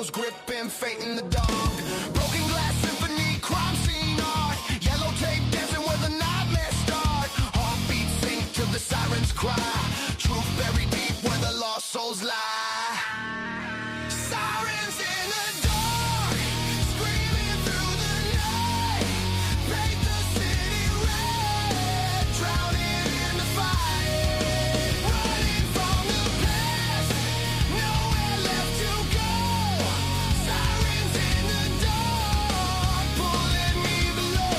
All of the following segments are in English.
shadows gripping fate in the dark. Broken glass symphony, crime scene art. Yellow tape dancing where the nightmares start. Heartbeats sink till the sirens cry. Truth buried deep where the lost souls lie. Sirens in the dark, screaming through the night. Paint the city red, drowning in the fire. Running from the past, nowhere left to go. Sirens in the dark, pulling me below.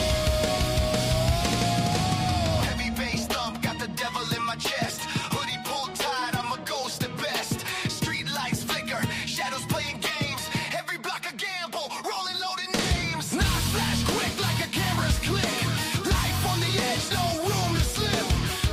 Heavy bass thump, got the devil in my chest. Hoodie pulled tight, I'm a ghost at best. Street lights flicker, shadows playing games. Every block a gamble, rolling loaded names. Knives flash quick like a camera's click. Life on the edge, no room to slip.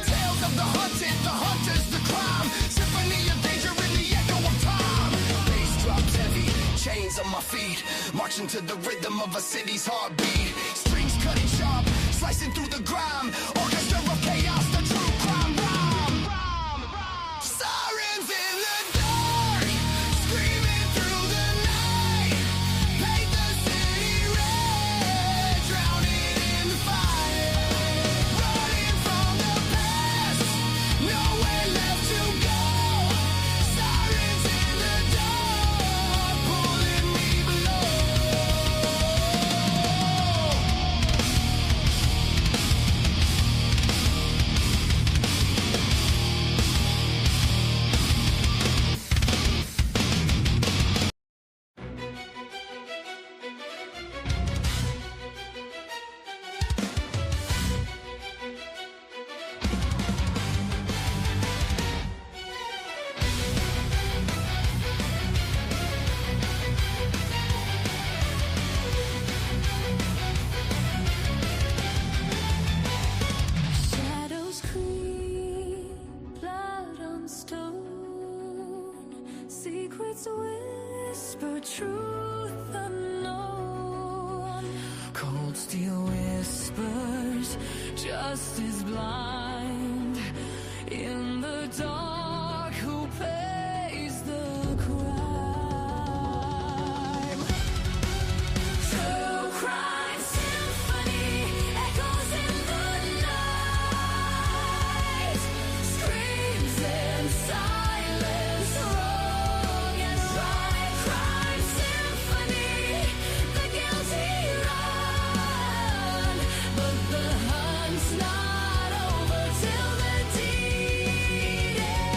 Tales of the hunted, the hunters, the crime. Symphony of danger in the echo of time. Bass drops heavy, chains on my feet. Marching to the rhythm of a city's heartbeat. Strings cutting sharp, slicing through the grime. Orchestra of chaos, the true crime rhyme. Sirens in the dark, screaming through the night. Paint the city red, drowning in the fire. Running from the past, nowhere left to go. Sirens in the dark, pulling me below. Shadows creep, blood on stone. Secrets whisper, truth unknown. Cold steel whispers, justice blind. In the dark, who pays the crime? True crime symphony echoes in the night. Screams in silence, wrong and right. Crime symphony, the guilty run, but the hunt's not over till the deed is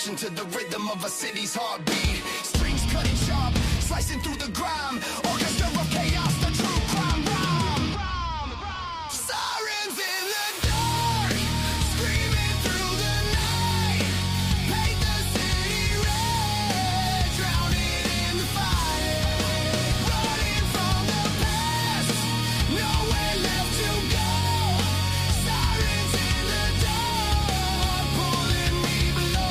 motion to the rhythm of a city's heartbeat. Strings cutting sharp, slicing through the grime. Orchestra of chaos, the true crime rhyme. Sirens in the dark, screaming through the night. Paint the city red, drowning in the fire. Running from the past, nowhere left to go. Sirens in the dark, pulling me below.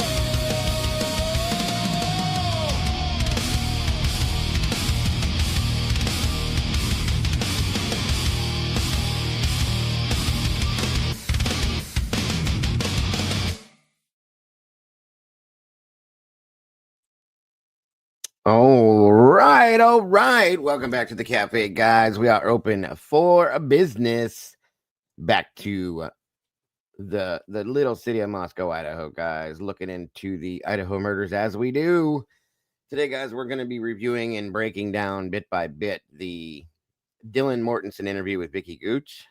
All right, all right. Welcome back to the cafe, guys. We are open for business. Back to the little city of Moscow, Idaho, guys. Looking into the Idaho murders as we do. Today, guys, we're going to be reviewing and breaking down bit by bit the Dylan Mortensen interview with Vicki Gooch.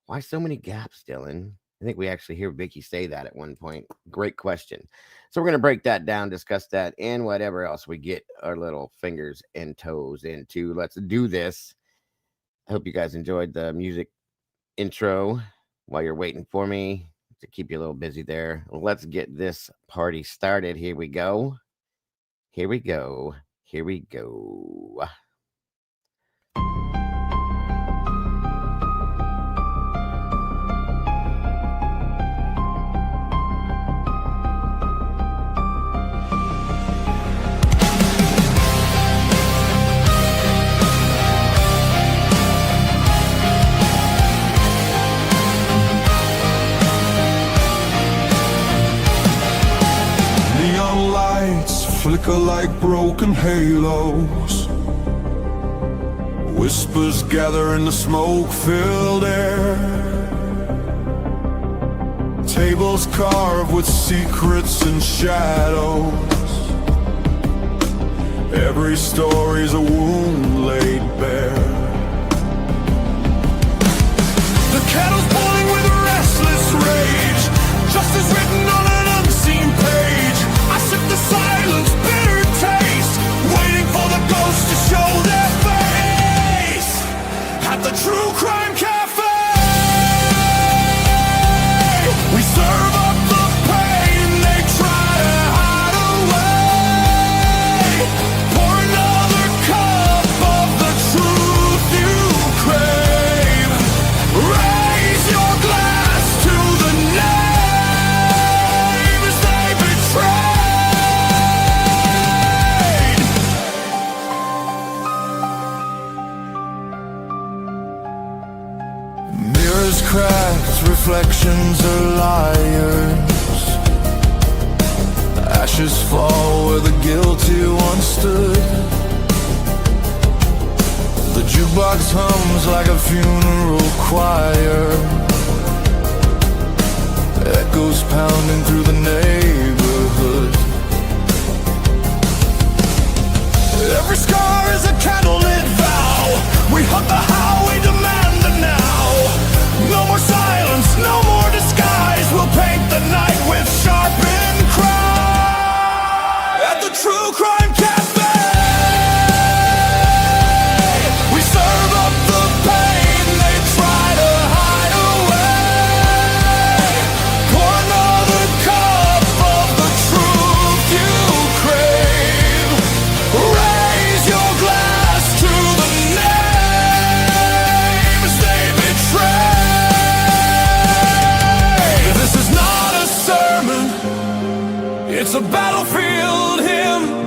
Why so many gaps, Dylan? I think we actually hear Vicki say that at one point. Great question. So we're going to break that down, discuss that, and whatever else we get our little fingers and toes into. Let's do this. I hope you guys enjoyed the music intro while you're waiting for me to keep you a little busy there. Let's get this party started. Here we go. Here we go. Here we go. Neon lights flicker like broken halos. Whispers gather in the smoke-filled air. Tables carved with secrets and shadows. Every story's a wound laid bare. The kettle's boiling with restless rage. Justice written on an unseen page. I sip the silence, bitter taste, waiting for the ghosts to show their face. At the True Crime Cafe, we serve up the pain they try to hide away. Pour another cup of the truth you crave. Raise your glass to the names they betrayed. Mirrors cracked, reflections are liars. Ashes fall where the guilty once stood. The jukebox hums like a funeral choir. Echoes pounding through the neighborhood. Every scar is a candlelit vow. We hunt the how, we demand the now. No more silence, no more disguise. We'll paint the night with sharpened cry. At the True Crime Cafe, we serve up the pain they try to hide away. Pour another cup of the truth you crave. Raise your glass to the names they betrayed. This is not a sermon, it's a battlefield hymn.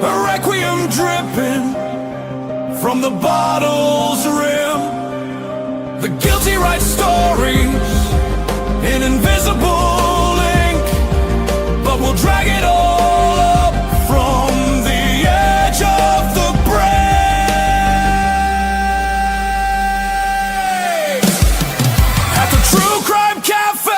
A requiem dripping from the bottle's rim. The guilty write stories in invisible ink, but we'll drag it all up from the edge of the brave. At the True Crime Cafe,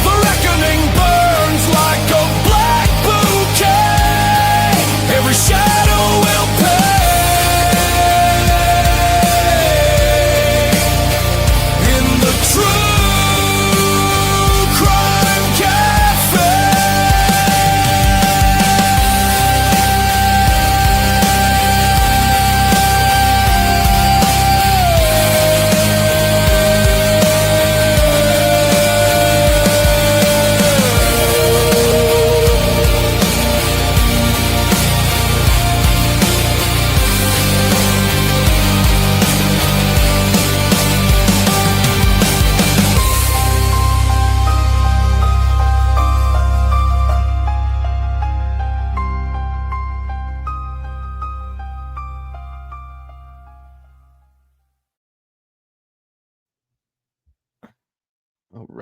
the reckoning burns like a black bouquet. Every shadow will pay.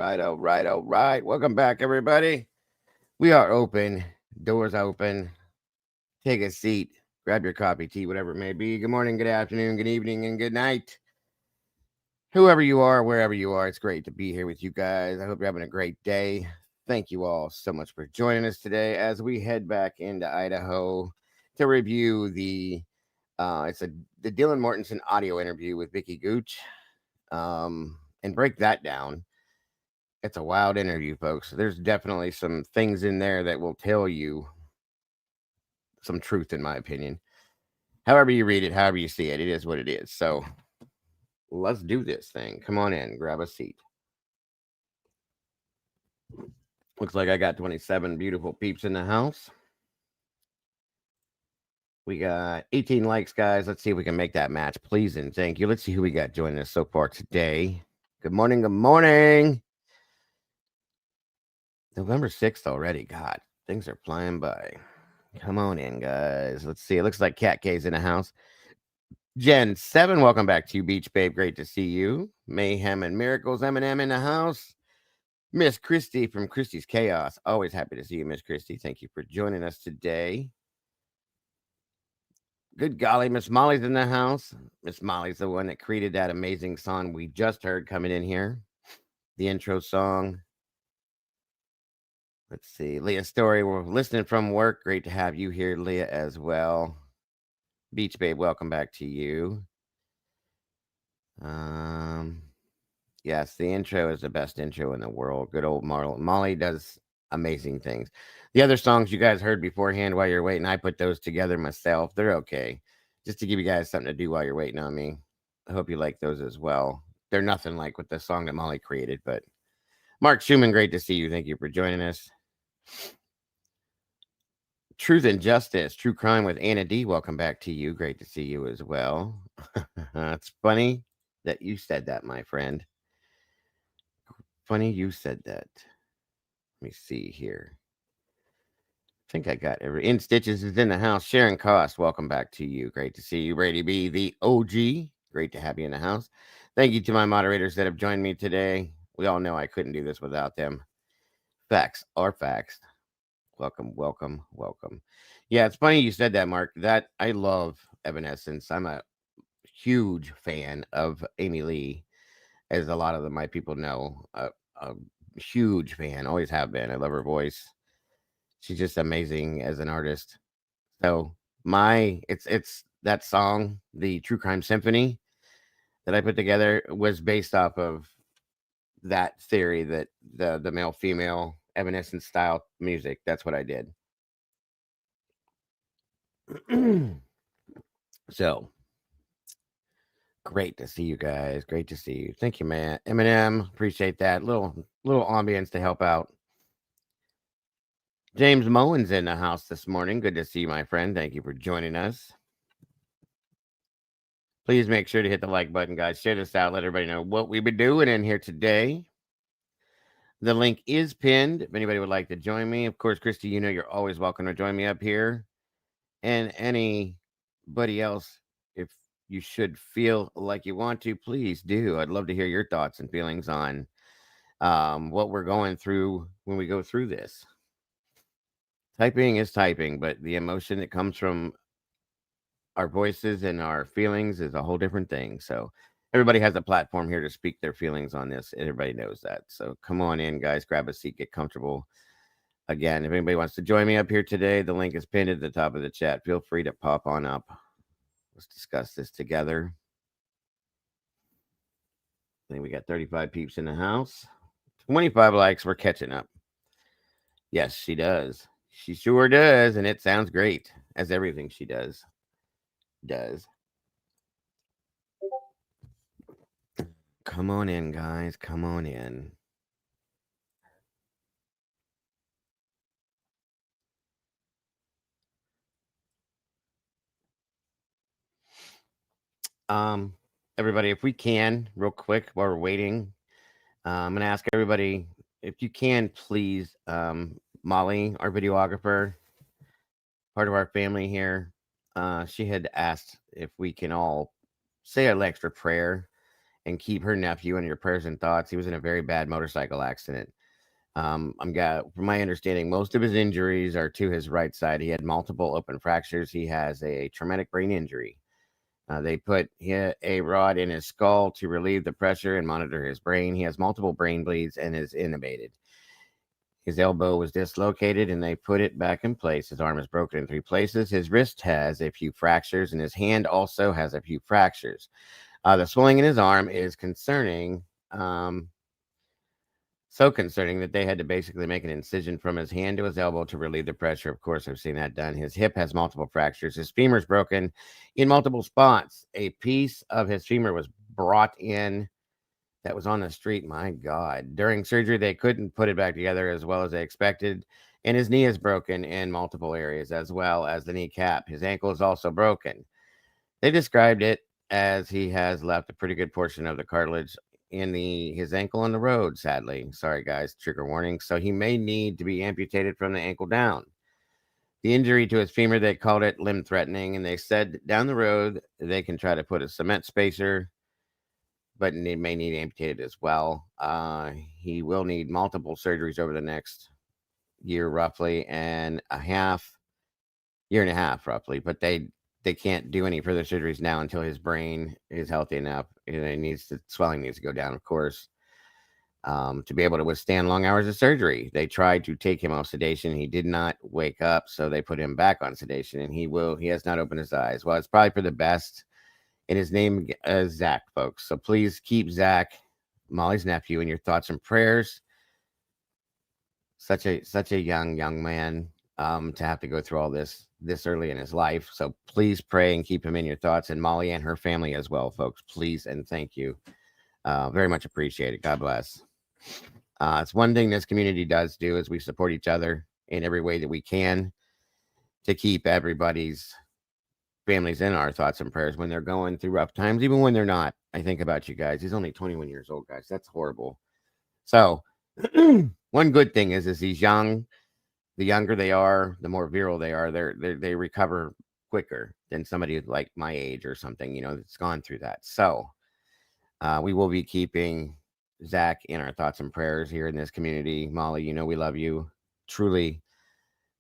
right. Welcome back, everybody. We are open. Doors open. Take a seat. Grab your coffee, tea, whatever it may be. Good morning, good afternoon, good evening, and good night. Whoever you are, wherever you are, it's great to be here with you guys. I hope you're having a great day. Thank you all so much for joining us today as we head back into Idaho to review the Dylan Mortensen audio interview with Vicki Gooch, and break that down. It's a wild interview, folks. There's definitely some things in there that will tell you some truth, in my opinion. However you read it, however you see it, it is what it is. So let's do this thing. Come on in, grab a seat. Looks like I got 27 beautiful peeps in the house. We got 18 likes, guys. Let's see if we can make that match, please and thank you. Let's see who we got joining us so far today. Good morning. Good morning. November 6th already. God, things are flying by. Come on in, guys. Let's see. It looks like Cat K's in the house. Gen 7, welcome back to you, Beach Babe. Great to see you. Mayhem and Miracles, Eminem in the house. Miss Christy from Christy's Chaos. Always happy to see you, Miss Christy. Thank you for joining us today. Good golly, Miss Molly's in the house. Miss Molly's the one that created that amazing song we just heard coming in here. The intro song. Let's see. Leah Story, we're listening from work. Great to have you here, Leah, as well. Beach Babe, welcome back to you. Yes, the intro is the best intro in the world. Good old Marl. Molly does amazing things. The other songs you guys heard beforehand while you're waiting, I put those together myself. They're okay. Just to give you guys something to do while you're waiting on me. I hope you like those as well. They're nothing like with the song that Molly created, but Mark Schumann, great to see you. Thank you for joining us. Truth and Justice, True Crime with Anna D. Welcome back to you. Great to see you as well. It's funny that you said that, my friend. Funny you said that. Let me see here. I think I got every. In Stitches is in the house. Sharon Cost, welcome back to you. Great to see you. Brady B, the OG. Great to have you in the house. Thank you to my moderators that have joined me today. We all know I couldn't do this without them. Facts are facts. Welcome, welcome, welcome. Yeah, it's funny you said that, Mark. That I love Evanescence. I'm a huge fan of Amy Lee, as a lot of my people know. A huge fan, always have been. I love her voice. She's just amazing as an artist. So it's that song, the True Crime Symphony, that I put together was based off of that theory that the male female Evanescence style music. That's what I did. So great to see you guys. Great to see you. Thank you, man. Eminem, appreciate that. Little ambience to help out. James Moen's in the house this morning. Good to see you, my friend. Thank you for joining us. Please make sure to hit the like button, guys. Share this out. Let everybody know what we've been doing in here today. The link is pinned if anybody would like to join me. Of course, Christy, you know you're always welcome to join me up here. And anybody else, if you should feel like you want to, please do. I'd love to hear your thoughts and feelings on what we're going through when we go through this. Typing is typing, but the emotion that comes from our voices and our feelings is a whole different thing. So everybody has a platform here to speak their feelings on this. Everybody knows that. So come on in, guys. Grab a seat. Get comfortable. Again, if anybody wants to join me up here today, the link is pinned at the top of the chat. Feel free to pop on up. Let's discuss this together. I think we got 35 peeps in the house. 25 likes. We're catching up. Yes, she does. She sure does. And it sounds great, as everything she does. Come on in, guys. Come on in. Everybody, if we can, real quick, while we're waiting, I'm gonna ask everybody if you can, please, Molly, our videographer, part of our family here, she had asked if we can all say an extra prayer and keep her nephew in your prayers and thoughts. He was in a very bad motorcycle accident. From my understanding, most of his injuries are to his right side. He had multiple open fractures. He has a traumatic brain injury. They put a rod in his skull to relieve the pressure and monitor his brain. He has multiple brain bleeds and is intubated. His elbow was dislocated and they put it back in place. His arm is broken in 3 places. His wrist has a few fractures and his hand also has a few fractures. The swelling in his arm is concerning. So concerning that they had to basically make an incision from his hand to his elbow to relieve the pressure. Of course, I've seen that done. His hip has multiple fractures. His femur is broken in multiple spots. A piece of his femur was brought in that was on the street. My God. During surgery, they couldn't put it back together as well as they expected. And his knee is broken in multiple areas as well as the kneecap. His ankle is also broken. They described it as he has left a pretty good portion of the cartilage in his ankle on the road, sadly. Sorry, guys, trigger warning. So he may need to be amputated from the ankle down. The injury to his femur, they called it limb threatening, and they said down the road they can try to put a cement spacer, but they may need amputated as well. He will need multiple surgeries over the next year, roughly, and a half, year and a half, roughly. But they can't do any further surgeries now until his brain is healthy enough. And swelling needs to go down, of course, to be able to withstand long hours of surgery. They tried to take him off sedation. He did not wake up, so they put him back on sedation, and he has not opened his eyes. Well, it's probably for the best. And his name is Zach, folks. So please keep Zach, Molly's nephew, in your thoughts and prayers. Such a young man to have to go through all this early in his life. So please pray and keep him in your thoughts, and Molly and her family as well, folks. Please and thank you. Very much appreciate it. God bless. It's one thing this community does do is we support each other in every way that we can to keep everybody's families in our thoughts and prayers when they're going through rough times, even when they're not. I think about you guys. He's only 21 years old, guys. That's horrible. So one good thing is he's young. The younger they are, the more virile they are. They recover quicker than somebody like my age or something, that's gone through that. So we will be keeping Zach in our thoughts and prayers here in this community. Molly, we love you truly.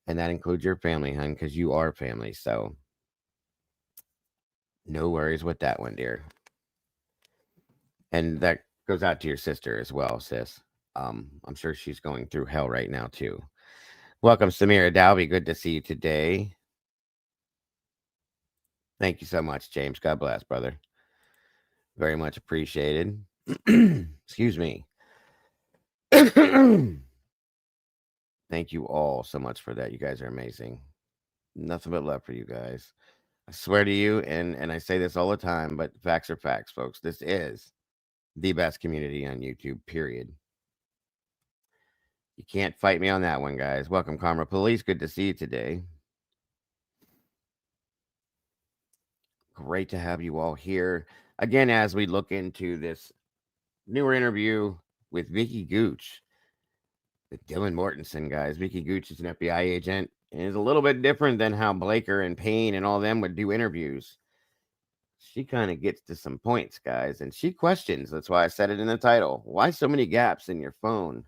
And that includes your family, hon, because you are family. So no worries with that one, dear. And that goes out to your sister as well, sis. I'm sure she's going through hell right now, too. Welcome, Samira Dalby. Good to see you today. Thank you so much, James. God bless, brother. Very much appreciated. Excuse me. Thank you all so much for that. You guys are amazing. Nothing but love for you guys. I swear to you, and I say this all the time, but facts are facts, folks. This is the best community on YouTube, period. You can't fight me on that one, guys. Welcome, Karma Police. Good to see you today. Great to have you all here. Again, as we look into this newer interview with Vicki Gooch, with Dylan Mortensen, guys. Vicki Gooch is an FBI agent and is a little bit different than how Blaker and Payne and all them would do interviews. She kind of gets to some points, guys, and she questions. That's why I said it in the title. Why so many gaps in your phone?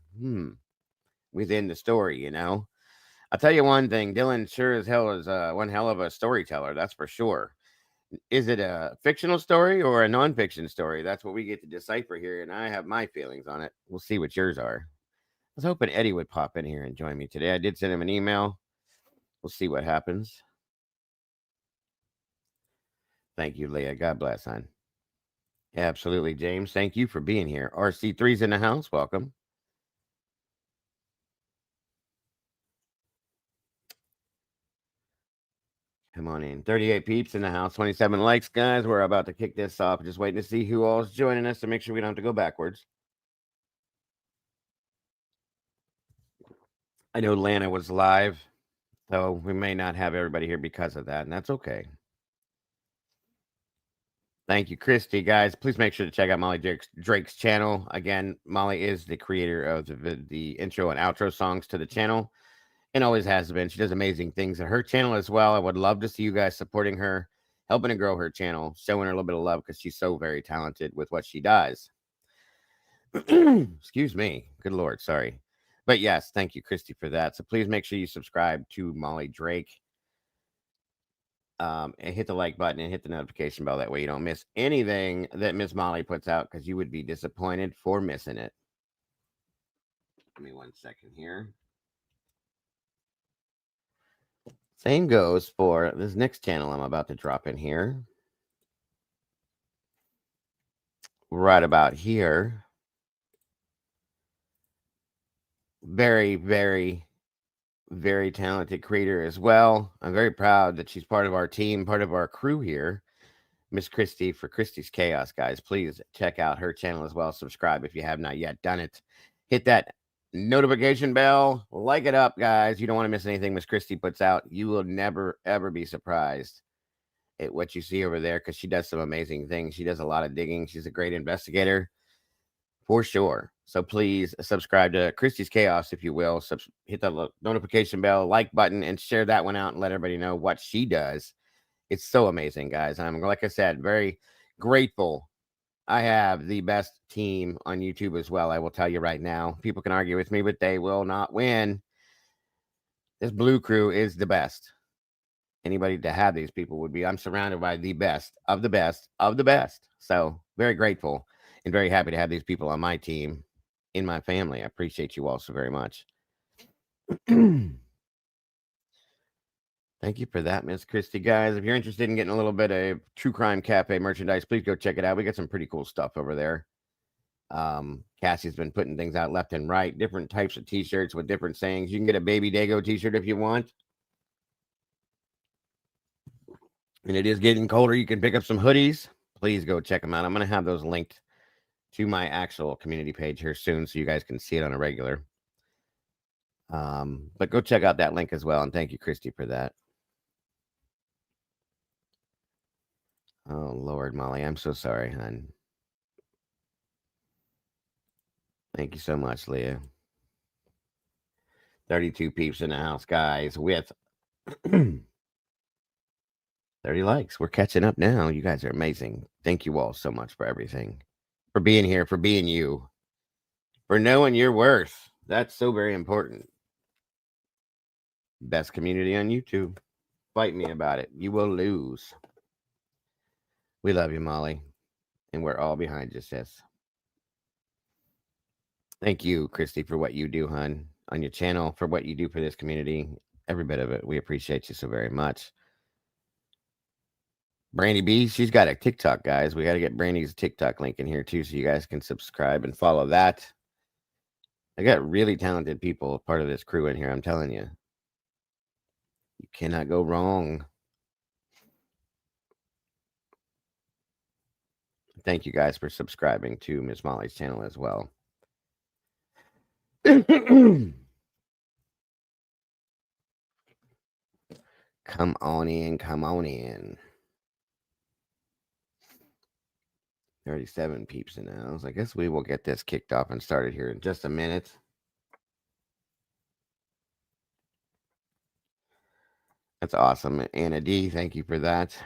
Within the story, I'll tell you one thing. Dylan sure as hell is one hell of a storyteller. That's for sure. Is it a fictional story or a nonfiction story? That's what we get to decipher here, and I have my feelings on it. We'll see what yours are. I was hoping Eddie would pop in here and join me today. I did send him an email. We'll see what happens. Thank you, Leah. God bless, hon. Absolutely, James. Thank you for being here. RC3's in the house. Welcome. Come on in. 38 peeps in the house. 27 likes, guys. We're about to kick this off. Just waiting to see who all is joining us to make sure we don't have to go backwards. I know Lana was live, so we may not have everybody here because of that, and that's okay. Thank you, Christy, guys. Please make sure to check out Molly Drake's channel. Again, Molly is the creator of the intro and outro songs to the channel and always has been. She does amazing things at her channel as well. I would love to see you guys supporting her. helping to grow her channel, showing her a little bit of love because she's so very talented with what she does. Excuse me. Good Lord. Sorry. But yes, thank you, Christy, for that. So please make sure you subscribe to Molly Drake. And hit the like button and hit the notification bell. That way you don't miss anything that Miss Molly puts out because you would be disappointed for missing it. Give me 1 second here. Same goes for this next channel I'm about to drop in here. Right about here. Very, very, very talented creator as well. I'm very proud that she's part of our team, part of our crew here. Miss Christy for Christy's Chaos, guys. Please check out her channel as well. Subscribe if you have not yet done it. Hit that notification bell. Like it up, guys. You don't want to miss anything Miss Christy puts out. You will never, ever be surprised at what you see over there because she does some amazing things. She does a lot of digging. She's a great investigator for sure. So please subscribe to Christy's Chaos, if you will. Hit the notification bell, like button, and share that one out and let everybody know what she does. It's so amazing, guys. I'm, like I said, very grateful. I have the best team on YouTube as well. I will tell you right now. People can argue with me, but they will not win. This blue crew is the best. Anybody to have these people would be. I'm surrounded by the best of the best of the best. So very grateful and very happy to have these people on my team, in my family. I appreciate you all so very much. Thank you for that, Miss Christy. Guys, if you're interested in getting a little bit of True Crime Cafe merchandise, please go check it out. We got some pretty cool stuff over there. Cassie's been putting things out left and right, different types of t-shirts with different sayings. You can get a Baby Dago t-shirt if you want. And it is getting colder. You can pick up some hoodies. Please go check them out. I'm going to have those linked to my actual community page here soon so you guys can see it on a regular. But go check out that link as well. And thank you, Christy, for that. Oh, Lord, Molly, I'm so sorry, hon. Thank you so much, Leah. 32 peeps in the house, guys, with 30 likes. We're catching up now. You guys are amazing. Thank you all so much for everything, for being here, for being you, for knowing your worth. That's so very important. Best community on YouTube. Fight me about it. You will lose. We love you, Molly. And we're all behind you, sis. Thank you, Christy, for what you do, hon, on your channel, for what you do for this community. Every bit of it. We appreciate you so very much. Brandy B, she's got a TikTok, guys. We got to get Brandy's TikTok link in here, too, so you guys can subscribe and follow that. I got really talented people part of this crew in here, I'm telling you. You cannot go wrong. Thank you guys for subscribing to Miss Molly's channel as well. Come on in, come on in. 37 peeps in the house. I guess we will get this kicked off and started here in just a minute. That's awesome. Anna D, thank you for that.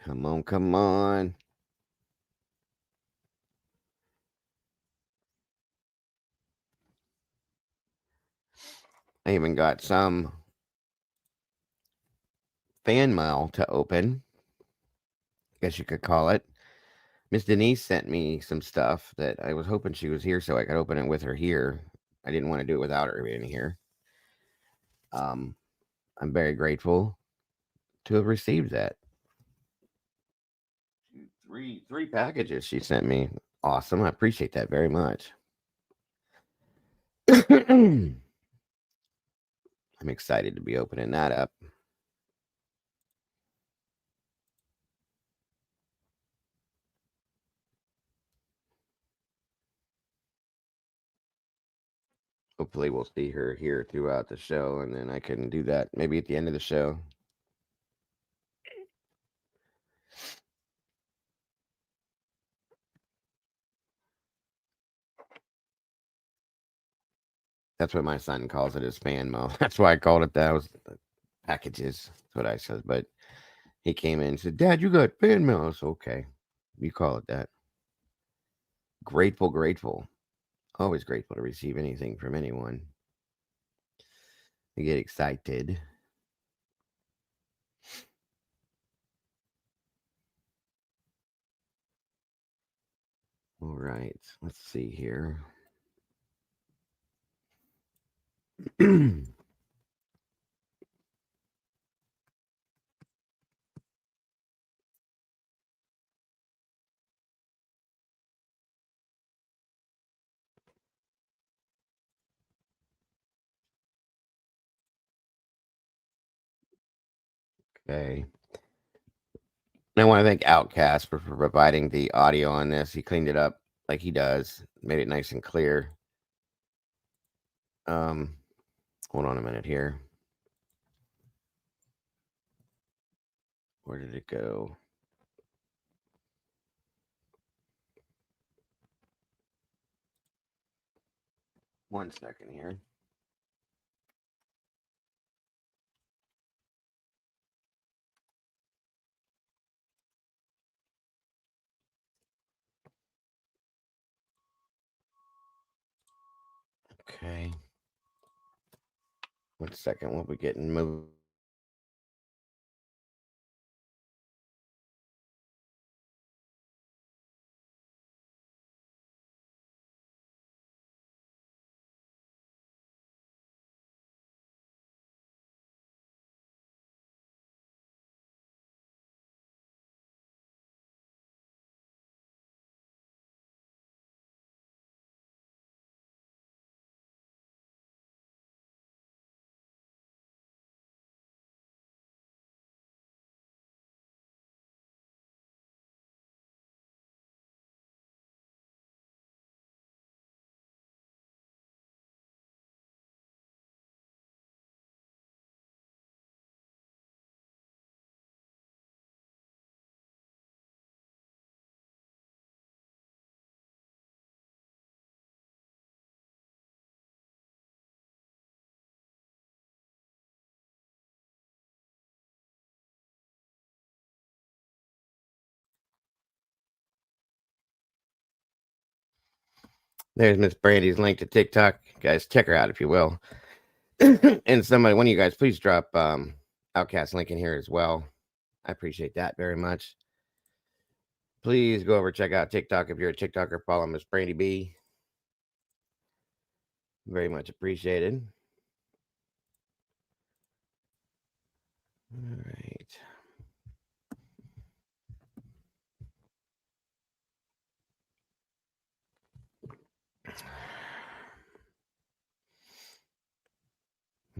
Come on, come on. I even got some fan mail to open. I guess you could call it. Miss Denise sent me some stuff that I was hoping she was here so I could open it with her here. I didn't want to do it without her being here. I'm very grateful to have received that. Three packages she sent me. Awesome. I appreciate that very much. I'm excited to be opening that up. Hopefully we'll see her here throughout the show, and then I can do that maybe at the end of the show. That's what my son calls it, is fan mail. That's why I called it that. It was packages. That's what I said. But he came in and said, Dad, you got fan mail. I said, okay. You call it that. Grateful, grateful. Always grateful to receive anything from anyone. I get excited. All right. Let's see here. Okay. And I want to thank Outcast for providing the audio on this. He cleaned it up like he does, made it nice and clear. Hold on a minute here. Where did it go? One second here. Okay. 1 second. We'll be getting moved. There's Miss Brandy's link to TikTok. Guys, check her out if you will. And somebody, one of you guys, please drop Outcast link in here as well. I appreciate that very much. Please go over check out TikTok if you're a TikToker. Follow Miss Brandy B. Very much appreciated. All right.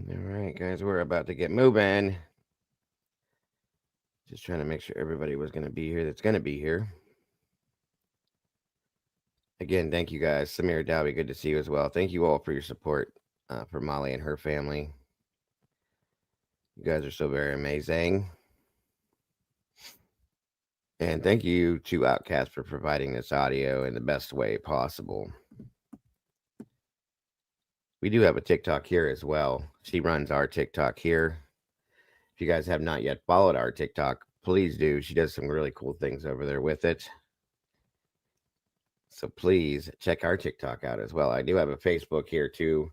All right, guys, we're about to get moving. Just trying to make sure everybody was going to be here that's going to be here. Again, thank you guys. Samir Dowie, good to see you as well. Thank you all for your support for Molly and her family. You guys are so very amazing. And thank you to Outcast for providing this audio in the best way possible. We do have a TikTok here as well. She runs our TikTok here. If you guys have not yet followed our TikTok, please do. She does some really cool things over there with it. So please check our TikTok out as well. I do have a Facebook here too.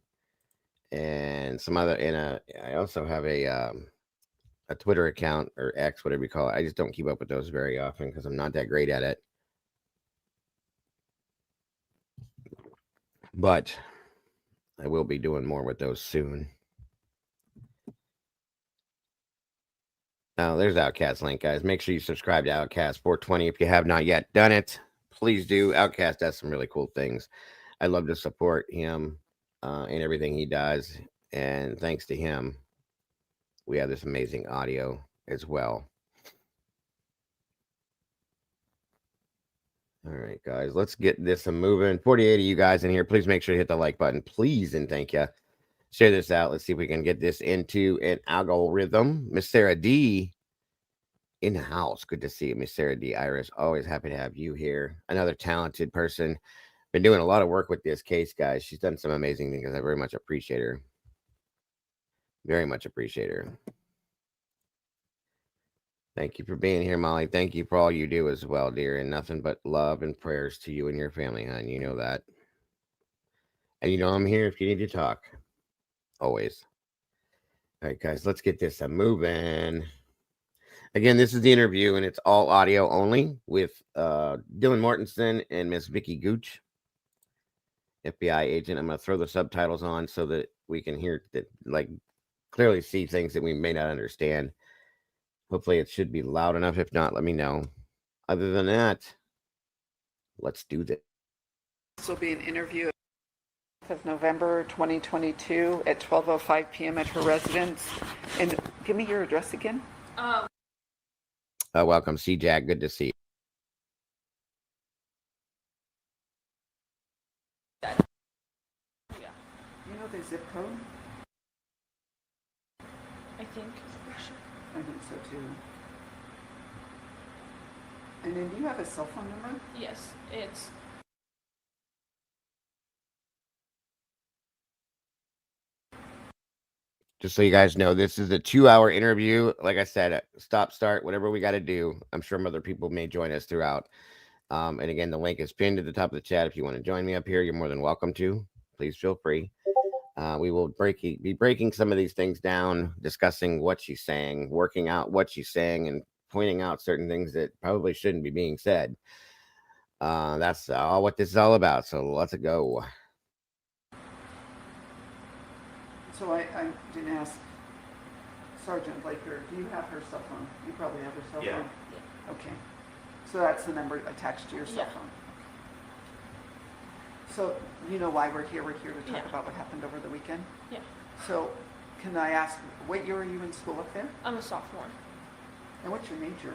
And some other, and I also have a Twitter account or X, whatever you call it. I just don't keep up with those very often because I'm not that great at it. But I will be doing more with those soon. Now, there's Outcast link, guys. Make sure you subscribe to Outcast 420 if you have not yet done it. Please do. Outcast does some really cool things. I love to support him and everything he does. And thanks to him, we have this amazing audio as well. All right, guys, let's get this moving. 48 of you guys in here, please make sure to hit the like button, please, and thank you. Share this out. Let's see if we can get this into an algorithm. Miss Sarah D in the house. Good to see you, Miss Sarah D. Iris. Always happy to have you here. Another talented person been doing a lot of work with this case, guys. She's done some amazing things. I very much appreciate her. Very much appreciate her. Thank you for being here, Molly. Thank you for all you do as well, dear. And nothing but love and prayers to you and your family, hon. You know that. And you know I'm here if you need to talk. Always. All right, guys, let's get this moving. Again, this is the interview, and it's all audio only with Dylan Mortensen and Miss Vicki Gooch, FBI agent. I'm going to throw the subtitles on so that we can hear that, like, clearly see things that we may not understand. Hopefully it should be loud enough. If not, let me know. Other than that, let's do this. This will be an interview of November 2022 at 12:05 p.m. at her residence. And give me your address again. Welcome, C-Jack. Good to see you. You know the zip code? I think. I think so too. And then do you have a cell phone number? Yes, it's Just so you guys know, this is a 2-hour interview. Like I said, stop, start, whatever we got to do. I'm sure other people may join us throughout. And again, the link is pinned at the top of the chat. If you want to join me up here, you're more than welcome to. Please feel free. We will be breaking some of these things down, discussing what she's saying, working out what she's saying, and pointing out certain things that probably shouldn't be being said. That's all what this is all about. So let's go. So I didn't ask Sergeant Blaker, do you have her cell phone? You probably have her cell phone? Yeah. Okay. So that's the number attached to your cell Yeah. phone. So you know why we're here? We're here to talk Yeah. about what happened over the weekend? Yeah. So can I ask, what year are you in school up there? I'm a sophomore. And what's your major?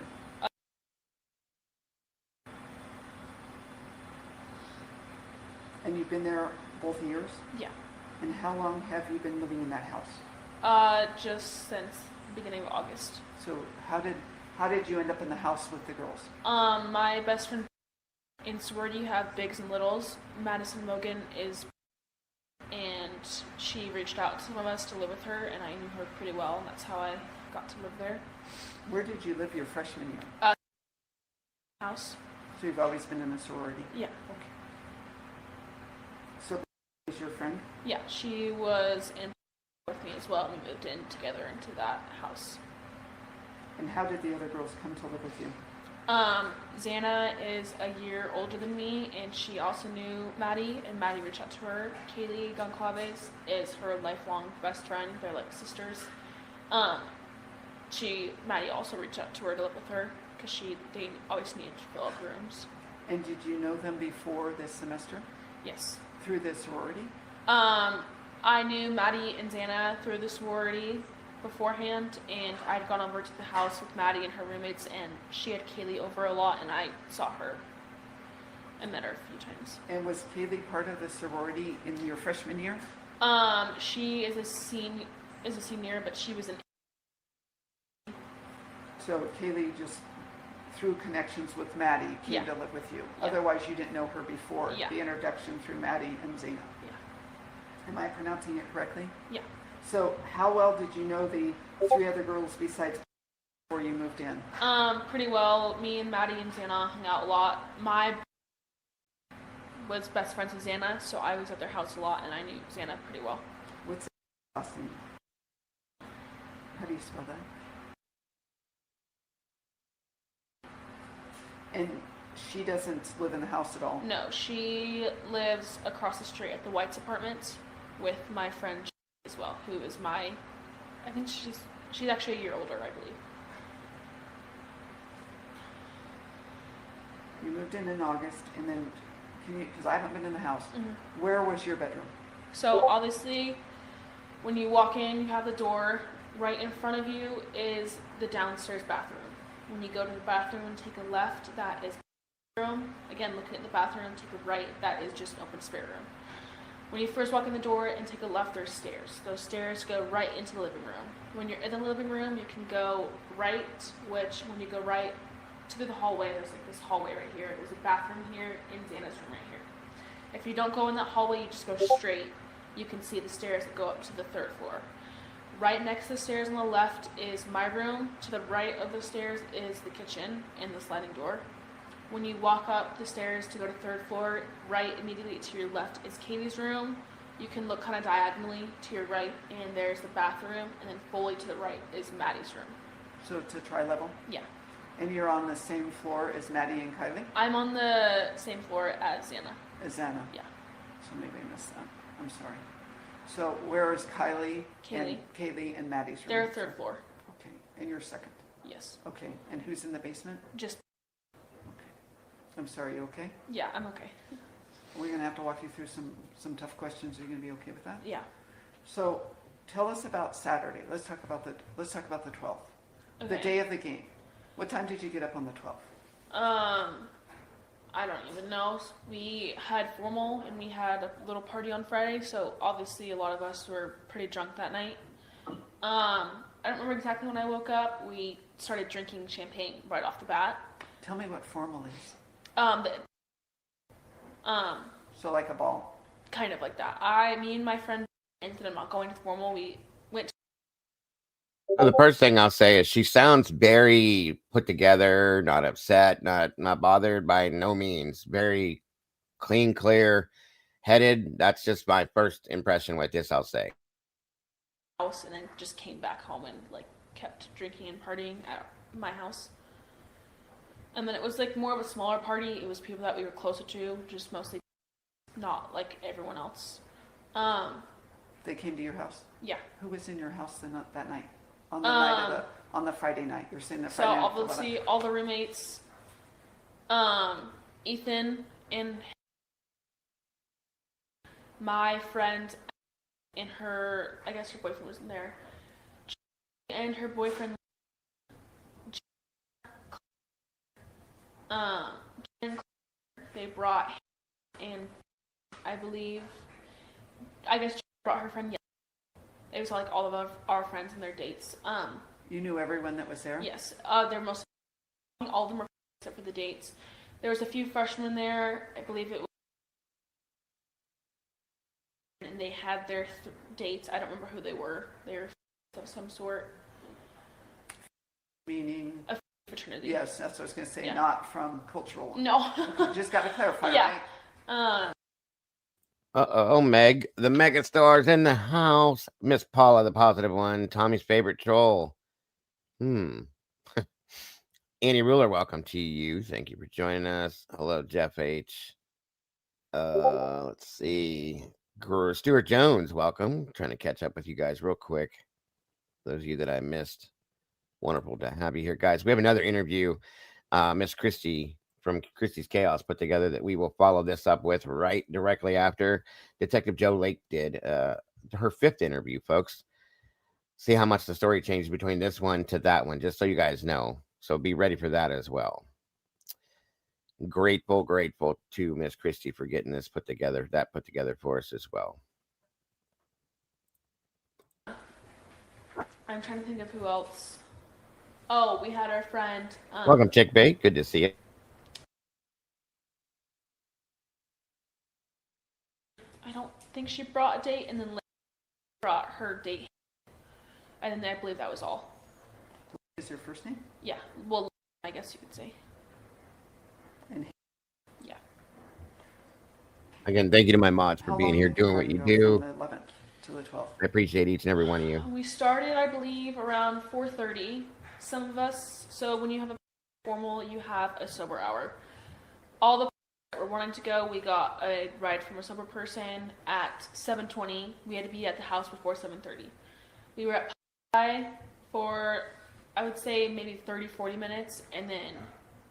And you've been there both years? Yeah. And how long have you been living in that house? Just since the beginning of August. So how did you end up in the house with the girls? My best friend in sorority have bigs and littles. Madison Logan is, and she reached out to some of us to live with her, and I knew her pretty well, and that's how I got to live there. Where did you live your freshman year? House. So you've always been in a sorority? Yeah. Okay. So is your friend? Yeah, she was in with me as well, and we moved in together into that house. And how did the other girls come to live with you? Xana is a year older than me, and she also knew Maddie, and Maddie reached out to her. Kaylee Goncalves is her lifelong best friend. They're like sisters. Maddie also reached out to her to live with her because they always needed to fill up rooms. And did you know them before this semester? Yes. Through the sorority? I knew Maddie and Xana through the sorority beforehand, and I'd gone over to the house with Maddie and her roommates, and she had Kaylee over a lot, and I saw her. I met her a few times. And was Kaylee part of the sorority in your freshman year? She is a senior, but she was an. So Kaylee just through connections with Maddie came Yeah. to live with you. Yeah. Otherwise you didn't know her before. Yeah. The introduction through Maddie and Xana. Yeah. Am I pronouncing it correctly? Yeah. So how well did you know the three other girls besides before you moved in? Pretty well. Me and Maddie and Xana hung out a lot. My was best friends with Xana, so I was at their house a lot, and I knew Xana pretty well. What's the last name? How do you spell that? And she doesn't live in the house at all? No, she lives across the street at the White's apartment with my friend as well, who is I think she's actually a year older, I believe. You moved in August, and then, because I haven't been in the house, Mm-hmm. where was your bedroom? So obviously, when you walk in, you have the door. Right in front of you is the downstairs bathroom. When you go to the bathroom and take a left, that is the room. Again, looking at the bathroom, take a right, that is just an open spare room. When you first walk in the door and take a left, there's stairs. Those stairs go right into the living room. When you're in the living room, you can go right, which when you go right to the hallway, there's like this hallway right here. There's a bathroom here and Xana's room right here. If you don't go in that hallway, you just go straight. You can see the stairs that go up to the 3rd floor. Right next to the stairs on the left is my room. To the right of the stairs is the kitchen and the sliding door. When you walk up the stairs to go to 3rd floor, right immediately to your left is Katie's room. You can look kind of diagonally to your right, and there's the bathroom, and then fully to the right is Maddie's room. So it's a tri-level? Yeah. And you're on the same floor as Maddie and Kylie? I'm on the same floor as Xana. As Anna? Yeah. So maybe I missed that. I'm sorry. So where is Kylie and Kaylee and Maddie's room? They're 3rd floor. Okay, and you're second. Yes. Okay, and who's in the basement? Just, Okay. I'm sorry, you okay? yeah, I'm okay. We're gonna have to walk you through some tough questions. Are you gonna be okay with that? Yeah. So tell us about Saturday. Let's talk about the 12th. The Okay. day of the game. What time did you get up on the 12th? I don't even know. We had formal and we had a little party on Friday, so obviously a lot of us were pretty drunk that night. I don't remember exactly when I woke up. We started drinking champagne right off the bat. Tell me what formal is. So like a ball. Kind of like that. Me and my friend ended up not going to formal. We went to Well, the first thing I'll say is she sounds very put together, not upset, not bothered by no means. Very clean, clear headed. That's just my first impression with this, I'll say. house and then just came back home and like kept drinking and partying at my house. And then it was like more of a smaller party. It was people that we were closer to, just mostly not like everyone else. They came to your house. Yeah. Who was in your house that night? On the night of on the Friday night. You're saying the So Friday night. obviously all the roommates, Ethan and my friend and her, I guess her boyfriend wasn't there, and her boyfriend, they brought, and I believe, I guess she brought her friend. It was like all of our friends and their dates. You knew everyone that was there? Yes, they're mostly, all of them were except for the dates. There was a few freshmen there. I believe it was, and they had their dates. I don't remember who they were. They were of some sort. Meaning? A fraternity. Yes, that's what I was going to say. Yeah. Not from cultural. No. Okay, just got to clarify, Yeah. right? Uh-oh, Meg. The megastar's in the house. Miss Paula, the positive one. Tommy's favorite troll. Annie Ruler, welcome to you. Thank you for joining us. Hello, Jeff H. Let's see. Stuart Jones, welcome. Trying to catch up with you guys real quick. Those of you that I missed. Wonderful to have you here, guys. We have another interview. Miss Christy from Christie's Chaos put together that we will follow this up with right directly after Detective Joe Lake did her 5th interview, folks. See how much the story changed between this one to that one, just so you guys know. So be ready for that as well. Grateful to Miss Christie for getting this put together for us as well. I'm trying to think of who else. Oh, we had our friend. Welcome, Chick Bait. Good to see you. I don't think she brought a date, and then brought her date. And then I believe that was all. Is your first name? Yeah. Well, I guess you could say. And Yeah. Again, thank you to my mods for how being long here, did the doing what party you go do. From the 11th to the 12th. I appreciate each and every one of you. We started, I believe, around 4:30. Some of us. So when you have a formal, you have a sober hour. All the that were wanting to go, we got a ride from a sober person at 7:20. We had to be at the house before 7:30. We were at Pie for, I would say, maybe 30-40 minutes, and then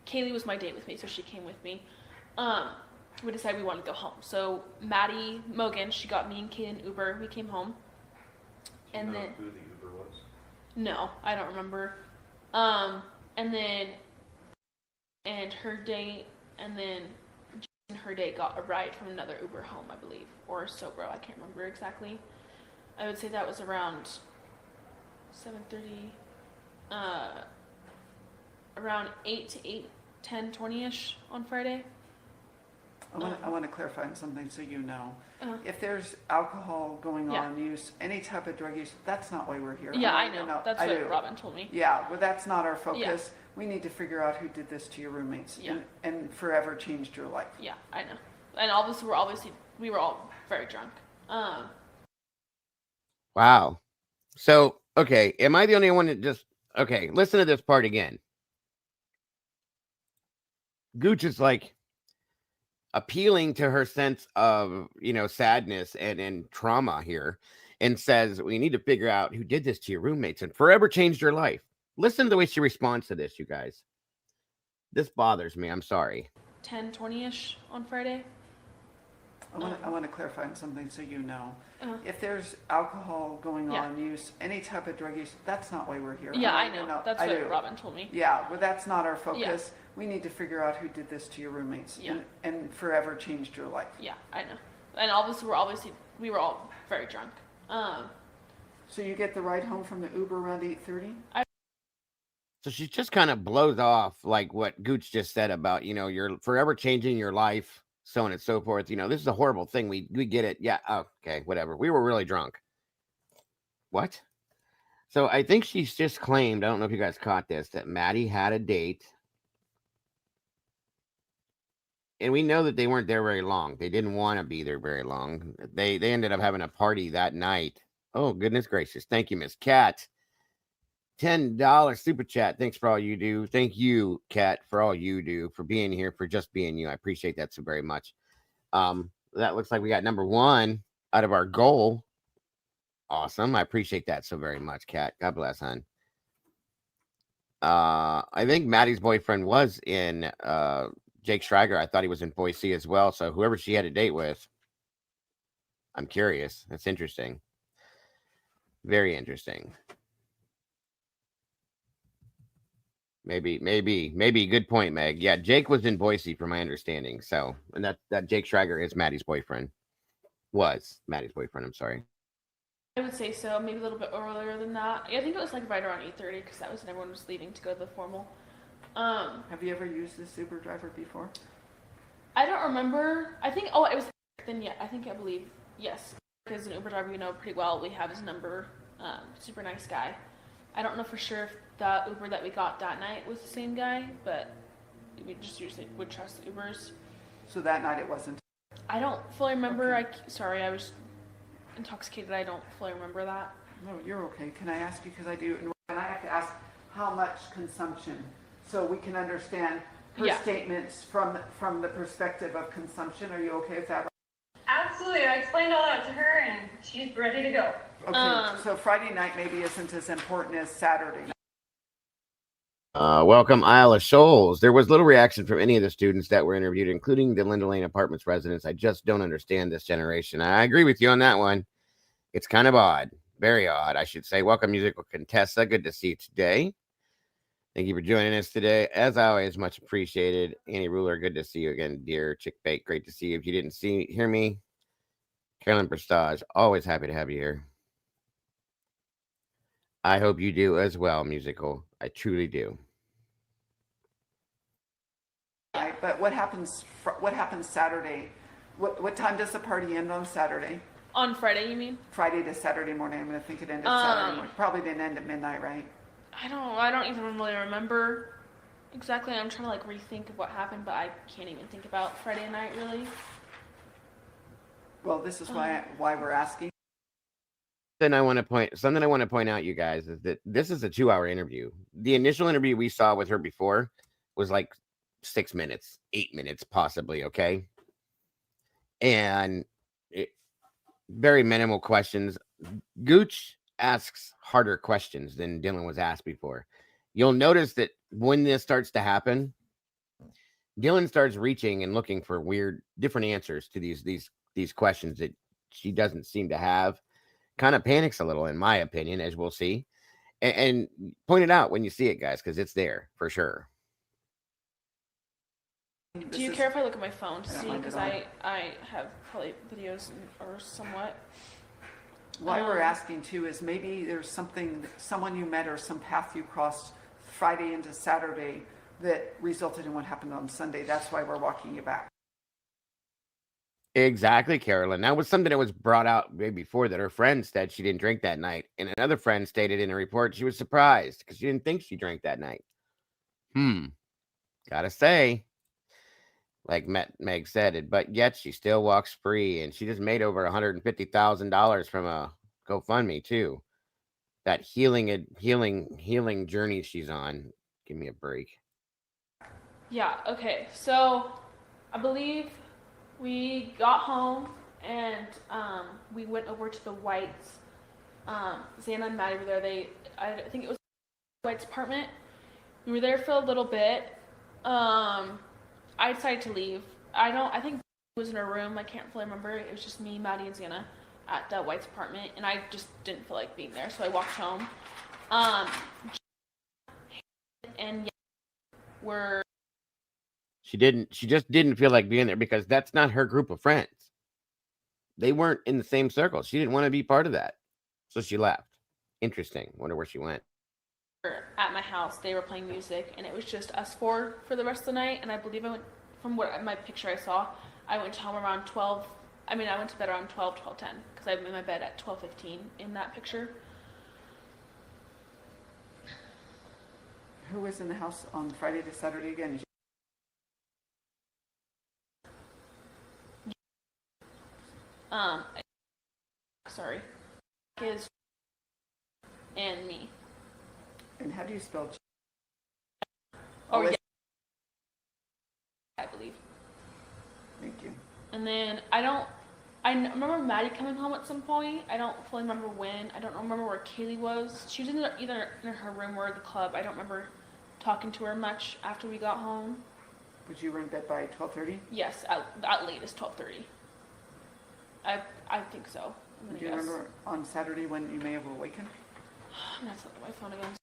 Kaylee was my date with me, so she came with me. We decided we wanted to go home. So Maddie Mogan, she got me and Kaylee an Uber. We came home. And then who the Uber was? No, I don't remember. And then her date, and then her date got a ride from another Uber home, I believe, or Sobro. I can't remember exactly. I would say that was around 7:30, around 8 to 8:10, 20ish on Friday. I want to clarify on something so you know. Uh-huh. If there's alcohol going Yeah. on, use, any type of drug use, that's not why we're here. Yeah, I want you to know. That's I what do. Robin told me. Yeah, but that's not our focus. We need to figure out who did this to your roommates Yeah. and forever changed your life. Yeah, I know. And obviously we were all very drunk. Wow. So, okay, am I the only one that just okay, listen to this part again. Gooch is like appealing to her sense of, sadness and trauma here and says, we need to figure out who did this to your roommates and forever changed your life. Listen to the way she responds to this, you guys. This bothers me. I'm sorry. 10:20ish on Friday. I want to clarify on something so you know. Uh-huh. If there's alcohol going Yeah. on, use, any type of drug use, that's not why we're here. Yeah, I want you to know. That's I what do. Robin told me. Yeah, but that's not our focus. We need to figure out who did this to your roommates Yeah. and forever changed your life. Yeah, I know. And obviously we were all very drunk. So you get the ride home from the Uber around 8:30? So she just kind of blows off like what Gooch just said about, you're forever changing your life, so on and so forth. This is a horrible thing. We get it. Yeah. Okay. Whatever. We were really drunk. What? So I think she's just claimed, I don't know if you guys caught this, that Maddie had a date. And we know that they weren't there very long. They didn't want to be there very long. They ended up having a party that night. Oh, goodness gracious. Thank you, Miss Cat. $10 super chat. Thanks for all you do. Thank you, Kat, for all you do, for being here, for just being you. I appreciate that so very much. That looks like we got number one out of our goal. Awesome. I appreciate that so very much, Kat. God bless, hon. I think Maddie's boyfriend was in Jake Schrager. I thought he was in Boise as well. So whoever she had a date with, I'm curious. That's interesting. Very interesting. Maybe. Good point, Meg. Yeah, Jake was in Boise, from my understanding. So, and that Jake Schrager is Maddie's boyfriend. Was Maddie's boyfriend. I'm sorry. I would say so. Maybe a little bit earlier than that. I think it was like right around 8:30 because that was when everyone was leaving to go to the formal. Have you ever used this Uber driver before? I don't remember. I think. Oh, it was. Then yeah. I believe yes. Because an Uber driver we know pretty well. We have his number. Super nice guy. I don't know for sure if the Uber that we got that night was the same guy, but we just usually would trust Ubers. So that night it wasn't. I don't fully remember. Okay. Sorry, I was intoxicated. I don't fully remember that. No, you're okay. Can I ask you, because I do, and I have to ask how much consumption, so we can understand her Yeah. statements from the perspective of consumption. Are you okay with that? Absolutely. I explained all that to her and she's ready to go. Okay, so Friday night maybe isn't as important as Saturday night. Welcome, Isla Shoals. There was little reaction from any of the students that were interviewed, including the Linda Lane Apartments residents. I just don't understand this generation. I agree with you on that one. It's kind of odd. Very odd, I should say. Welcome, Musical Contessa. Good to see you today. Thank you for joining us today. As always, much appreciated. Annie Ruler, good to see you again, dear. Chick Bake, great to see you. If you didn't hear me, Carolyn Prestage, always happy to have you here. I hope you do as well, Musical. I truly do. But what happens Saturday? What time does the party end on Saturday? On Friday, you mean? Friday to Saturday morning. I'm going to think it ended Saturday morning. Probably didn't end at midnight, right? I don't even really remember exactly. I'm trying to like rethink of what happened, but I can't even think about Friday night really. Well, this is why we're asking. Something I want to point out, you guys, is that this is a 2-hour interview. The initial interview we saw with her before was like 6 minutes, 8 minutes, possibly. Okay. And very minimal questions. Gooch asks harder questions than Dylan was asked before. You'll notice that when this starts to happen, Dylan starts reaching and looking for weird, different answers to these questions that she doesn't seem to have. Kind of panics a little, in my opinion, as we'll see. And point it out when you see it, guys, because it's there for sure. Do you care if I look at my phone to see? Because I I have probably videos or somewhat. Why we're asking too is maybe there's someone you met or some path you crossed Friday into Saturday that resulted in what happened on Sunday. That's why we're walking you back. Exactly, Carolyn. That was something that was brought out way before that her friend said she didn't drink that night. And another friend stated in a report she was surprised because she didn't think she drank that night. Gotta say, like Meg said it, but yet she still walks free and she just made over $150,000 from a GoFundMe too. That healing journey she's on. Give me a break. Yeah, okay. So I believe we got home and we went over to the Whites. Xana and Maddie were there. I think it was the White's apartment. We were there for a little bit. I decided to leave. I think it was in her room. I can't fully remember. It was just me, Maddie, and Xana at the White's apartment, and I just didn't feel like being there, so I walked home. And were She just didn't feel like being there because that's not her group of friends. They weren't in the same circle. She didn't want to be part of that. So she left. Interesting. Wonder where she went. at my house. They were playing music, and it was just us four for the rest of the night. And I believe I went, from what my picture I saw, I went home around 12. I went to bed around 12:10 because I'm in my bed at 12:15 in that picture. Who was in the house on Friday to Saturday again? Sorry, his and me. And how do you spell? Oh yeah, I believe. Thank you. And then I remember Maddie coming home at some point. I don't fully remember when. I don't remember where Kaylee was. She was either in her room or the club. I don't remember talking to her much after we got home. But you were in bed by 12:30? Yes, at latest 12:30. I think so. Do you remember on Saturday when you may have awakened? I'm not looking at my phone again.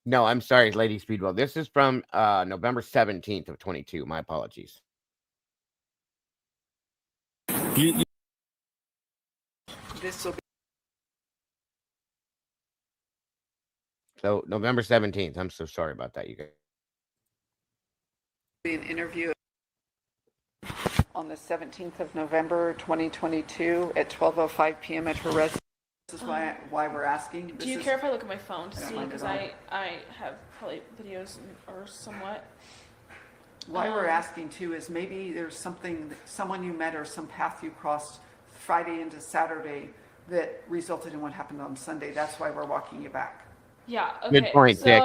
No, I'm sorry, Lady Speedwell. This is from November 17th of 22. My apologies. This will be So November 17th. I'm so sorry about that, you guys. an interview on the 17th of November 2022 at 12:05 p.m. at her residence. This is why we're asking. Do you care if I look at my phone to I don't see? mind Because at I have probably videos or somewhat. Why we're asking too is maybe there's someone you met or some path you crossed Friday into Saturday that resulted in what happened on Sunday. That's why we're walking you back. Yeah, okay. Good point, so, Dick.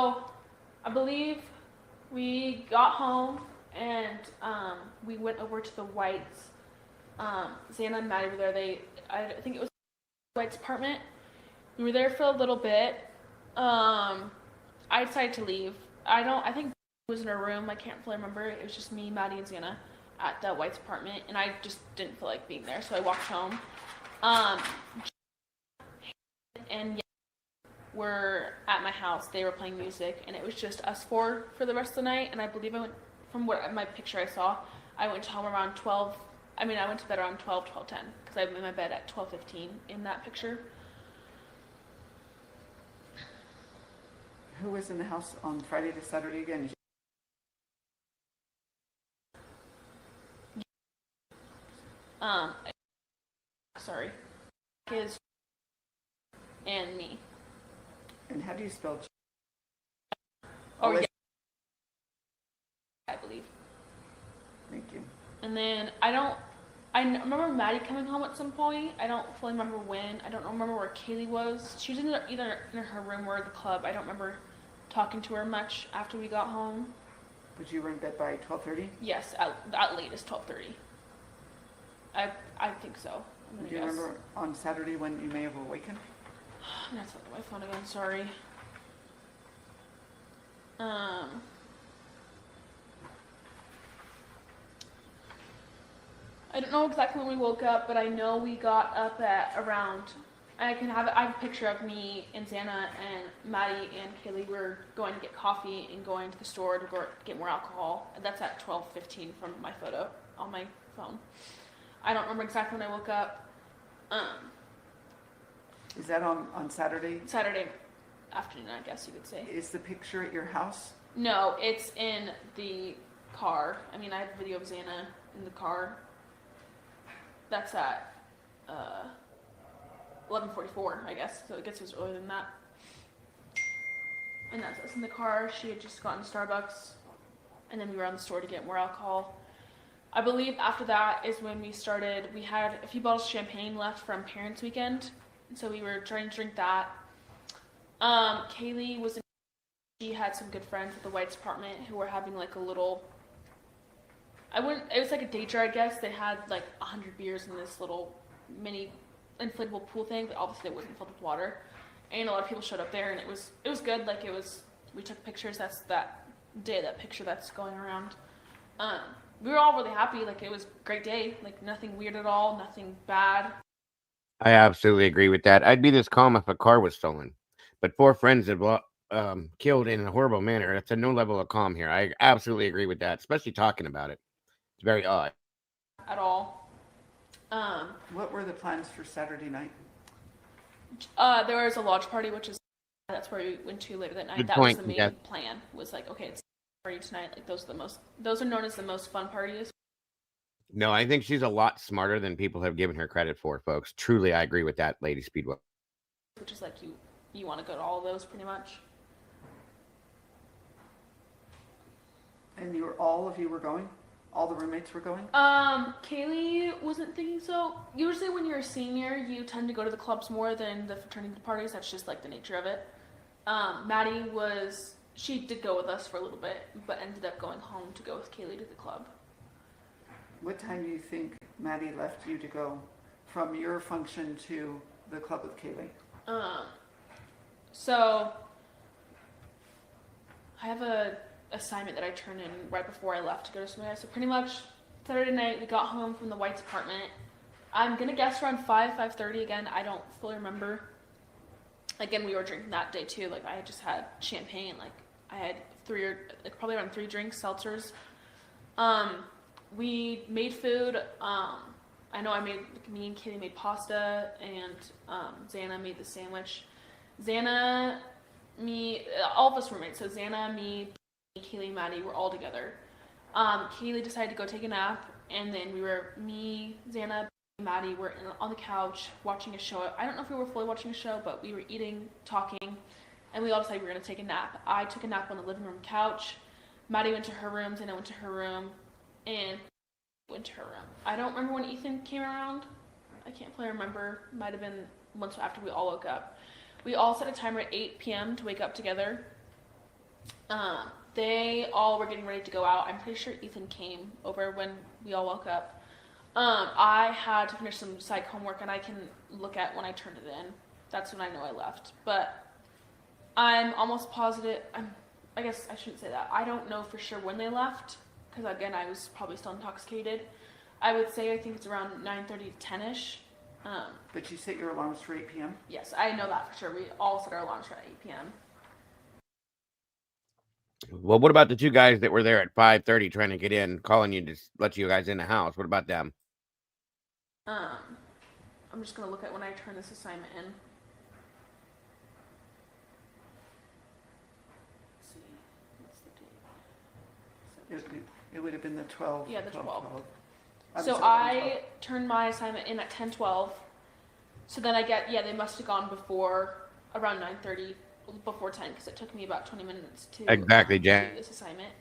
I believe we got home and we went over to the Whites. Xana and Maddie were there. I think it was the White's apartment. We were there for a little bit. I decided to leave. I think it was in her room. I can't fully remember. It was just me, Maddie, and Xana at the White's apartment, and I just didn't feel like being there, so I walked home. And were at my house. They were playing music, and it was just us four for the rest of the night. And I believe I went, from what my picture I saw, I went home around 12. I went to bed around 12:10 because I'm in my bed at 12:15 in that picture. Who was in the house on Friday to Saturday again? Sorry, his and me. And how do you spell? Oh yeah, I believe. Thank you. And then I remember Maddie coming home at some point. I don't fully remember when. I don't remember where Kaylee was. She was either in her room or the club. I don't remember talking to her much after we got home. But you were in bed by 12:30? Yes, at latest 12:30. I think so. Do you remember on Saturday when you may have awakened? I'm not looking at my phone again. Sorry. I don't know exactly when we woke up, but I know we got up at around. I have a picture of me and Xana and Maddie and Kaylee were going to get coffee and going to the store to go get more alcohol. That's at 12:15 from my photo on my phone. I don't remember exactly when I woke up. Is that on Saturday? Saturday afternoon, I guess you could say. Is the picture at your house? No, it's in the car. I have a video of Xana in the car. That's at 11:44, I guess. So it gets us earlier than that. And that's us in the car. She had just gotten Starbucks, and then we were on the store to get more alcohol. I believe after that is when we started. We had a few bottles of champagne left from Parents' Weekend, so we were trying to drink that. Kaylee was. She had some good friends at the White's apartment who were having like a little. It was like a day trip, I guess. They had like 100 beers in this little mini inflatable pool thing, but obviously it wasn't filled with water. And a lot of people showed up there, and it was good. Like we took pictures. That's that picture that's going around. We were all really happy. Like it was a great day. Like nothing weird at all, nothing bad. I absolutely agree with that. I'd be this calm if a car was stolen, but 4 friends have killed in a horrible manner. That's a no level of calm here. I absolutely agree with that, especially talking about it. It's very odd. At all. What were the plans for Saturday night? There was a lodge party, that's where we went to later that night. Good That point, was the main yeah. plan. Was like, okay, it's a party tonight. Like those are known as the most fun parties. No, I think she's a lot smarter than people have given her credit for, folks. Truly, I agree with that, Lady Speedway. Which is like you want to go to all of those pretty much. And all of you were going? All the roommates were going? Kaylee wasn't thinking so. Usually when you're a senior, you tend to go to the clubs more than the fraternity parties. That's just like the nature of it. Maddie she did go with us for a little bit, but ended up going home to go with Kaylee to the club. What time do you think Maddie left you to go from your function to the club with Kaylee? So I have a assignment that I turned in right before I left to go to Somalia. So pretty much Saturday night we got home from the White's apartment. I'm gonna guess around 5:30 again. I don't fully remember. Again, we were drinking that day too. Like I just had champagne. Like I had probably around 3 drinks, seltzers. We made food. I know me and Katie made pasta, and Xana made the sandwich. Xana, me, all of us were roommates. So Xana, me, Kaylee, Maddie were all together. Kaylee decided to go take a nap, and then me, Xana, Maddie were on the couch watching a show. I don't know if we were fully watching a show, but we were eating, talking, and we all decided we were going to take a nap. I took a nap on the living room couch. Maddie went to her room, Xana went to her room, and went to her room. I don't remember when Ethan came around. I can't fully remember. Might have been once after we all woke up. We all set a timer at 8 p.m. to wake up together. They all were getting ready to go out. I'm pretty sure Ethan came over when we all woke up. I had to finish some psych homework, and I can look at when I turned it in. That's when I know I left. But I'm almost positive. I guess I shouldn't say that. I don't know for sure when they left, because again, I was probably still intoxicated. I would say I think it's around 9:30 to 10ish. But you set your alarms for 8 p.m.? Yes, I know that for sure. We all set our alarms for 8 p.m. Well, what about the 2 guys that were there at 5:30 trying to get in, calling you to let you guys in the house? What about them? I'm just going to look at when I turn this assignment in. Let's see. What's the date? It would have been the 12. Yeah, the 12. I'm So sorry, I turned my assignment in at 10:12. So then they must have gone before around 9:30, before 10, because it took me about 20 minutes to Exactly, do Jan. this assignment.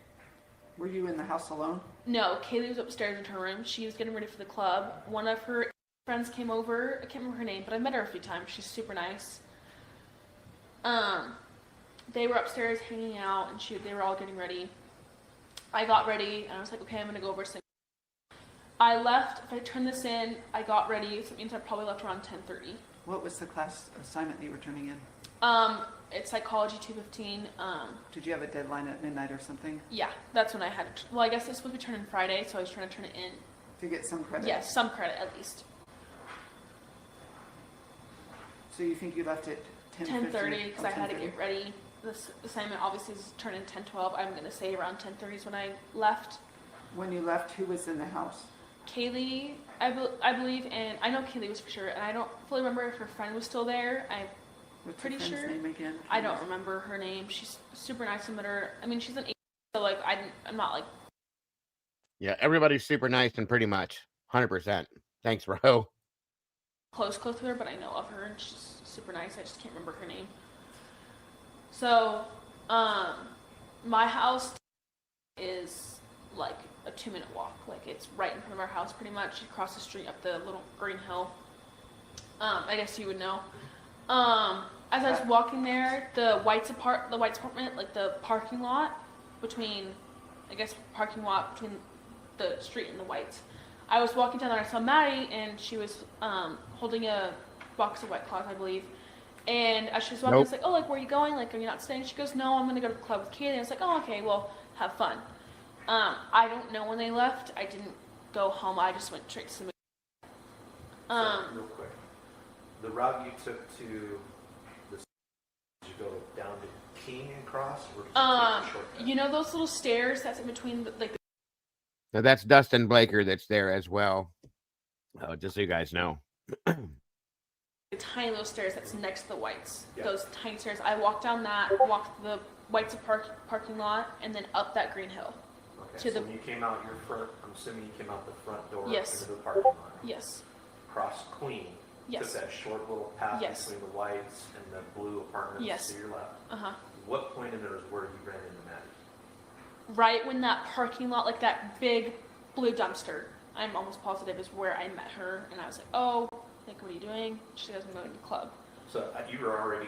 Were you in the house alone? No, Kaylee was upstairs in her room. She was getting ready for the club. One of her friends came over. I can't remember her name, but I met her a few times. She's super nice. They were upstairs hanging out, and they were all getting ready. I got ready, and I was like, okay, I'm going to go over to I left. If I turn this in, I got ready, so it means I probably left around 10:30. What was the class assignment that you were turning in? It's Psychology 215. Did you have a deadline at midnight or something? Yeah, that's when I had it. Well, I guess it's supposed to be turned in Friday, so I was trying to turn it in. To get some credit? Yes, some credit at least. So you think you left at 10:30, because I had to get ready. This assignment obviously is turned in 10:12. I'm going to say around 10:30 is when I left. When you left, who was in the house? Kaylee, I believe, and I know Kaylee was for sure, and I don't fully remember if her friend was still there. I'm What's pretty your friend's sure. name again? I don't remember her name. She's super nice. I met her. I mean, she's an 8, so like I'm not like. Yeah, everybody's super nice and pretty much 100%. Thanks, bro. close with her, but I know of her, and she's super nice. I just can't remember her name. So, my house is like a 2-minute walk. Like, it's right in front of our house, pretty much. Across the street up the little green hill. I guess you would know. As I was walking there, the White's apartment, like the parking lot between the street and the Whites. I was walking down there, I saw Maddie, and she was holding a box of White Claws, I believe. And as she was walking, I was like, oh, like, where are you going? Like, are you not staying? She goes, no, I'm going to go to the club with Katie. And I was like, oh, okay, well, have fun. I don't know when they left. I didn't go home. I just went straight to the movie. Real quick, the route you took to the, did you go down to King and cross, or did you take the shortcut? You know those little stairs that's in between, So that's Dustin Blaker that's there as well. Just so you guys know. the tiny little stairs that's next to the Whites. Yeah. Those tiny stairs. I walked down that, walked the Whites parking lot, and then up that green hill. Okay, so when you came out your front, I'm assuming you came out the front door Yes. into the parking lot. Yes. Crossed Queen. Yes. Took that short little path Yes. between the Whites and the blue apartments Yes. to your left. Uh-huh. What point in there is where you ran into Maddie? Right when that parking lot, like that big blue dumpster, I'm almost positive is where I met her, and I was like, oh, like, what are you doing? She goes, I'm going to the club. So you were already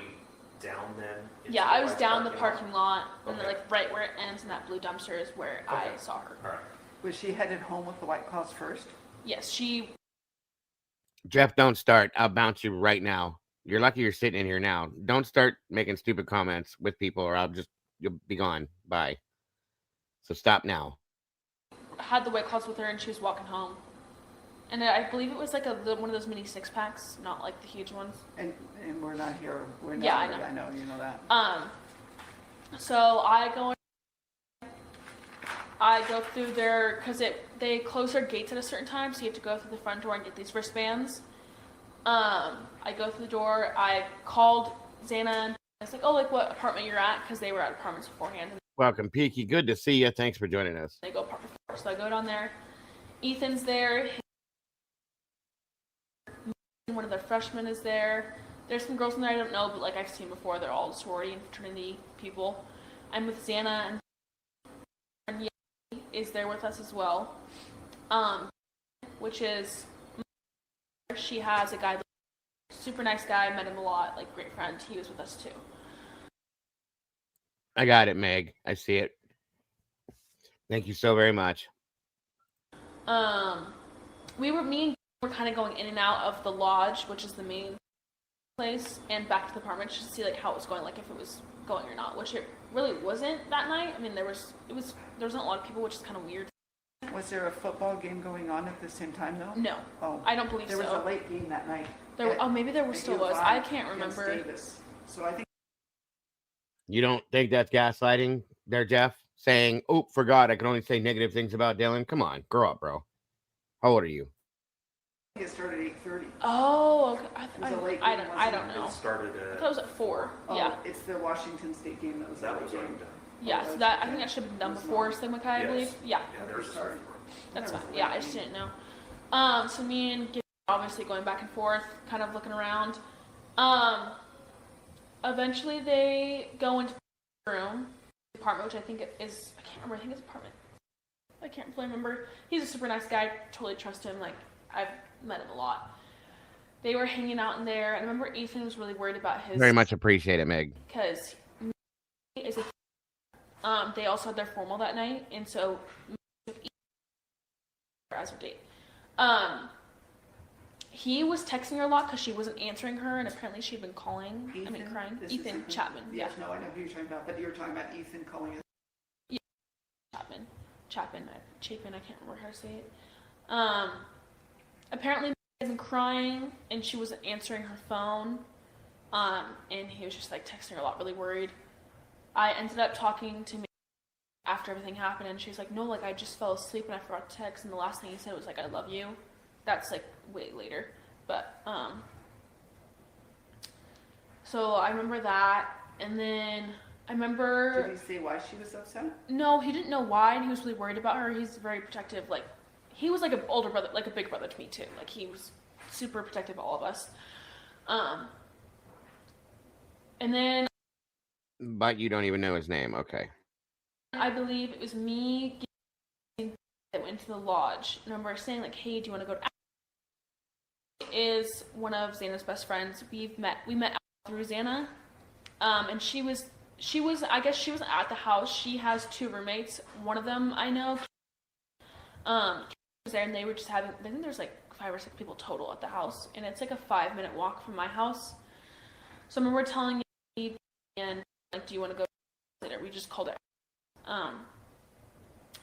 down then? into Yeah, the I was White's down the parking lot, and then Okay. like right where it ends in that blue dumpster is where I Okay. saw her. All right. Was she headed home with the White Claws first? Yes, she. Jeff, don't start. I'll bounce you right now. You're lucky you're sitting in here now. Don't start making stupid comments with people, or you'll be gone. Bye. So stop now. Had the White Claws with her, and she was walking home. And I believe it was like one of those mini 6-packs, not like the huge ones. And we're not here. We're not Yeah, I here. know. I know, you know that. So I go through there because they close their gates at a certain time, so you have to go through the front door and get these wristbands. I go through the door. I called Xana, and I was like, oh, like what apartment you're at, because they were at apartments beforehand. And Welcome, Peaky. Good to see you. Thanks for joining us. they go apartment 4, so I go down there. Ethan's there. One of their freshmen is there. There's some girls in there I don't know, but like I've seen before. They're all sorority and fraternity people. I'm with Xana, and Ye is there with us as well. Which is, she has a guy, super nice guy, met him a lot, like great friend. He was with us too. I got it, Meg. I see it. Thank you so very much. Me and were kind of going in and out of the lodge, which is the main place, and back to the apartment just to see like how it was going, like if it was going or not, which it really wasn't that night. I mean, there wasn't a lot of people, which is kind of weird. Was there a football game going on at the same time, though? No, Oh, I don't believe there so. was a late game that night. Maybe there still was. I can't remember. Davis. So I think You don't think that's gaslighting there, Jeff? Saying, oh, forgot I can only say negative things about Dylan? Come on, grow up, bro. How old are you? it started at 8:30. Oh, okay. It was a late I game, don't wasn't know. It started I at... thought it was at 4. Oh, Yeah. it's the Washington State game that was That the was late already game. done. Yeah, so that I think that should have been done before Sigma Chi, I Yes. believe. Yeah. Yeah, there was Sorry. That's That fine. was a Yeah, late I just game. didn't know. So me and Gibby obviously going back and forth, kind of looking around. Eventually they go into the room, apartment, which I think is, I can't remember, I think it's apartment. I can't really remember. He's a super nice guy, totally trust him, like, I've met him a lot. They were hanging out in there, and I remember Ethan was really worried about his... Very much appreciate it, Meg. Because is they also had their formal that night, and so as her date. He was texting her a lot because she wasn't answering her, and apparently she'd been calling. Crying. This is Ethan Chapman. Yes, no, I know who you're talking about, but you were talking about Ethan calling us. Chapman. I can't remember how to say it. Apparently she'd been crying, and she wasn't answering her phone. And he was just like texting her a lot, really worried. I ended up talking to me after everything happened, and she's like, no, like I just fell asleep and I forgot to text, and the last thing he said was like, I love you. That's like way later. But so I remember that, and then I remember Did he say why she was upset? no, he didn't know why, and he was really worried about her. He's very protective, like he was like an older brother, like a big brother to me too. Like he was super protective of all of us. And then. But you don't even know his name. Okay. I believe it was me that went to the lodge. And I remember saying like, "Hey, do you want to go to?" Is one of Xana's best friends. We met through Xana, and she was I guess she was at the house. She has 2 roommates. One of them I know. Was there, and they were just having. I think there's like 5 or 6 people total at the house, and it's like a 5-minute walk from my house. So I remember telling me, and like, "Do you want to go later?" We just called it.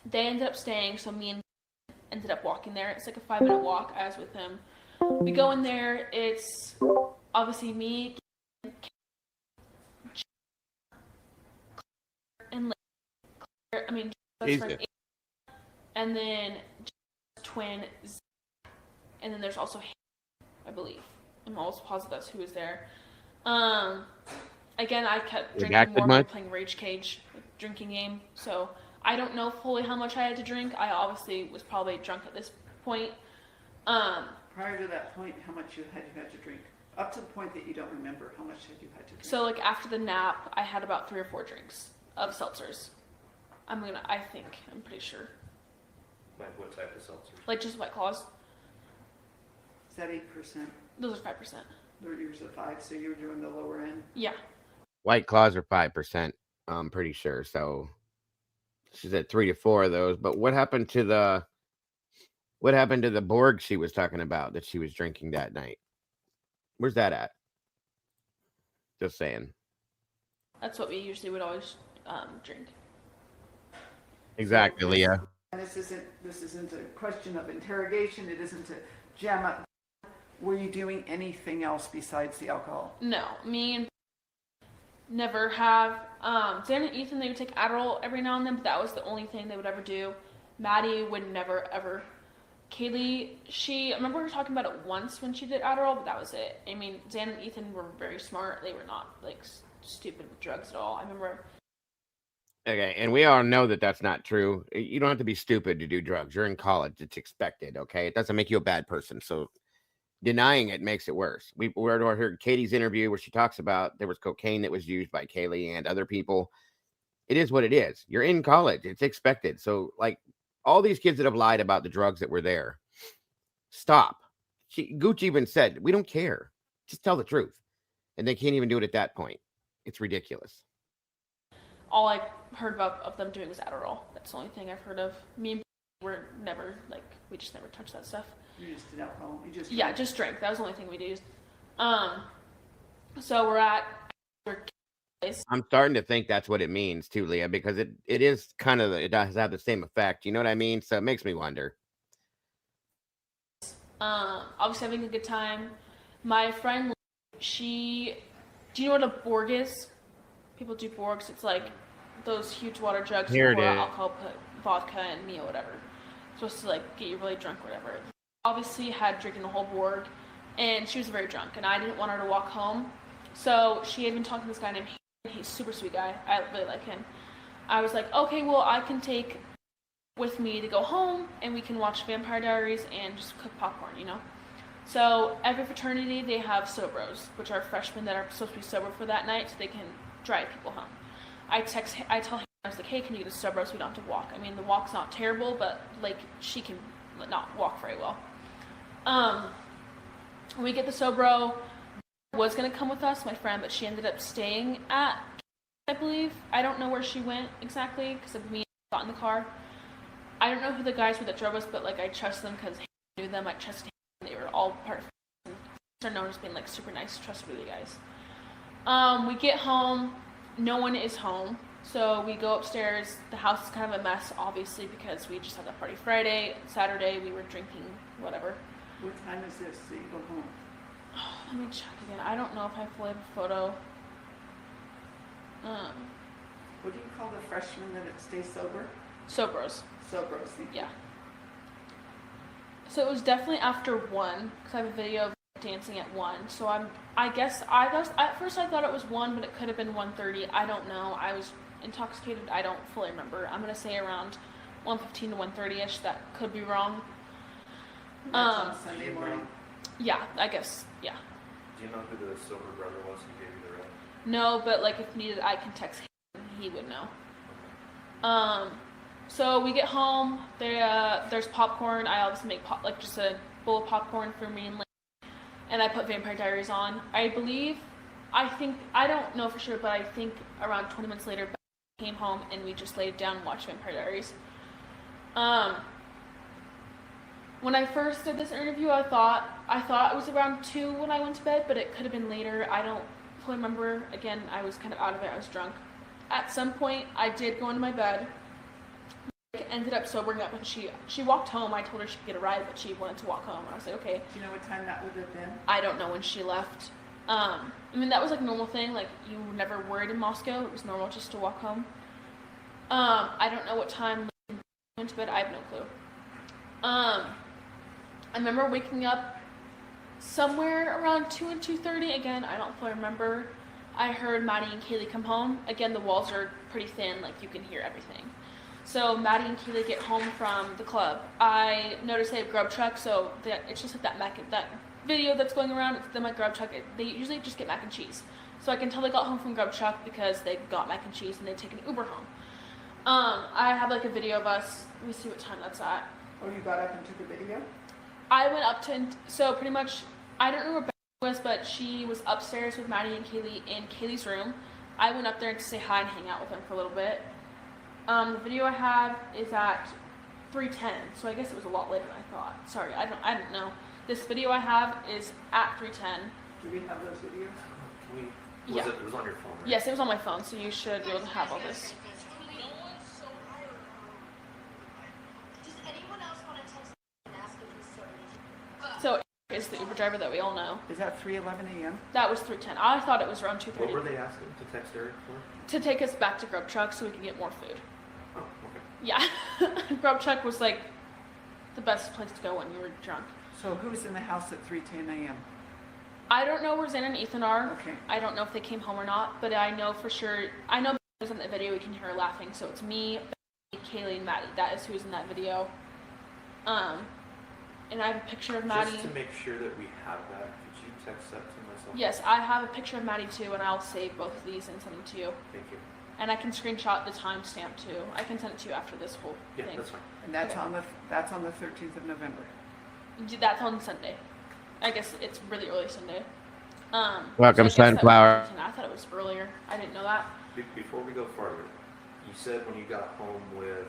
They ended up staying, so me and ended up walking there. It's like a 5-minute walk. I was with him. We go in there. It's obviously me and Claire, best friend, and then twin, and then there's also I believe. I'm almost positive that's who was there. Again, I kept drinking more by playing Rage Cage drinking game, so I don't know fully how much I had to drink. I obviously was probably drunk at this point. Prior to that point, how much you had to drink? Up to the point that you don't remember, how much had you had to drink? So like after the nap, I had about 3 or 4 drinks of seltzers. I'm pretty sure. Like what type of seltzers? Like just White Claws. Is that 8%? Those are 5%. Yours are 5, so you're doing the lower end? Yeah. White Claws are 5%, I'm pretty sure. So she's at 3 to 4 of those. But what happened to the Borg she was talking about that she was drinking that night? Where's that at? Just saying. That's what we usually would always drink. Exactly, Leah. And this isn't a question of interrogation. It isn't a jam up. Were you doing anything else besides the alcohol? No, me and never have. Dan and Ethan, they would take Adderall every now and then, but that was the only thing they would ever do. Maddie would never ever. Kaylee, I remember her talking about it once when she did Adderall, but that was it. I mean, Zan and Ethan were very smart. They were not like stupid with drugs at all. I remember. Okay, and we all know that that's not true. You don't have to be stupid to do drugs. You're in college. It's expected, okay? It doesn't make you a bad person. So denying it makes it worse. We heard Katie's interview where she talks about there was cocaine that was used by Kaylee and other people. It is what it is. You're in college. It's expected. So, like, all these kids that have lied about the drugs that were there, stop. Gooch even said, we don't care. Just tell the truth. And they can't even do it at that point. It's ridiculous. All I heard of them doing was Adderall. That's the only thing I've heard of. Me and were never, we just never touched that stuff. You just did alcohol? Just drank. That was the only thing we used. So we're at your place. I'm starting to think that's what it means too, Leah, because it is kind of, it does have the same effect. You know what I mean? So it makes me wonder. Obviously having a good time. My friend, do you know what a Borg is? People do Borgs. It's like those huge water jugs. Here it is. Alcohol, put vodka and me or whatever. It's supposed to get you really drunk or whatever. Obviously had drinking the whole Borg, and she was very drunk, and I didn't want her to walk home. So she had been talking to this guy named Hayden. He's a super sweet guy. I really like him. I was like, okay, well, I can take with me to go home, and we can watch Vampire Diaries and just cook popcorn, you know? So every fraternity, they have Sobros, which are freshmen that are supposed to be sober for that night so they can drive people home. I tell him, I was like, hey, can you get a Sobro so we don't have to walk? I mean, the walk's not terrible, but she can not walk very well. We get the Sobro. Was gonna come with us, my friend, but she ended up staying at, I believe. I don't know where she went exactly because of me got in the car. I don't know who the guys were that drove us, but I trust them because I knew them. I trusted them. They were all part of it. They're known as being super nice, trustworthy guys. We get home. No one is home. So we go upstairs. The house is kind of a mess, obviously, because we just had that party Friday. Saturday, we were drinking, whatever. What time is this that you go home? Oh, let me check again. I don't know if I fully have a photo. What do you call the freshmen that stay sober? Sobros. Sobros. Yeah. So it was definitely after 1, because I have a video of dancing at 1. So I guess at first I thought it was 1, but it could have been 1:30. I don't know. I was intoxicated. I don't fully remember. I'm gonna say around 1:15 to 1:30ish. That could be wrong. That's on Sunday morning. Yeah, I guess, yeah. Do you know who the silver brother was who gave you the red? No, but like if needed, I can text him. He would know. So we get home. There's popcorn. I always make just a bowl of popcorn for me and I put Vampire Diaries on. I don't know for sure, but I think around 20 minutes later, Beth came home and we just laid down and watched Vampire Diaries. When I first did this interview, I thought it was around 2 when I went to bed, but it could have been later. I don't fully remember. Again, I was kind of out of it. I was drunk. At some point, I did go into my bed. Ended up sobering up, and she walked home. I told her she could get a ride, but she wanted to walk home. I was like, okay. Do you know what time that would have been? I don't know when she left. I mean, that was like a normal thing. Like, you were never worried in Moscow. It was normal just to walk home. I don't know what time I went to bed. I have no clue. I remember waking up somewhere around 2 and 2:30. Again, I don't fully remember. I heard Maddie and Kaylee come home. Again, the walls are pretty thin, like you can hear everything. So Maddie and Kaylee get home from the club. I noticed they have grub truck, so it's just like that video that's going around. It's them at grub truck. They usually just get mac and cheese. So I can tell they got home from grub truck because they got mac and cheese and they take an Uber home. I have like a video of us. Let me see what time that's at. Oh, you got up and took a video? I went up to, so pretty much, I don't know where Beth was, but she was upstairs with Maddie and Kaylee in Kaylee's room. I went up there to say hi and hang out with them for a little bit. The video I have is at 3:10, so I guess it was a lot later than I thought. Sorry, I don't know. This video I have is at 3:10. Do we have those videos? Yeah. It was on your phone, right? Yes, it was on my phone, so you should be able to have all this. So is the Uber driver that we all know. Is that 3:11 a.m.? That was 3:10. I thought it was around 2:30. What were they asking to text Eric for? To take us back to Grub Truck so we could get more food. Oh, okay. Yeah. Grub Truck was like the best place to go when you were drunk. So who's in the house at 3:10 a.m.? I don't know where Zen and Ethan are. Okay. I don't know if they came home or not, but I know for sure. I know who's in the video. We can hear her laughing. So it's me, Kaylee, and Maddie. That is who's in that video. And I have a picture of Maddie. Just to make sure that we have that, could you text that to myself? Yes, I have a picture of Maddie too, and I'll save both of these and send them to you. Thank you. And I can screenshot the timestamp too. I can send it to you after this whole Yeah, thing. that's fine. And that's on the 13th of November. That's on Sunday. I guess it's really early Sunday. Welcome, so I guess that Sunflower. was 13. I thought it was earlier. I didn't know that. Before we go farther, you said when you got home with,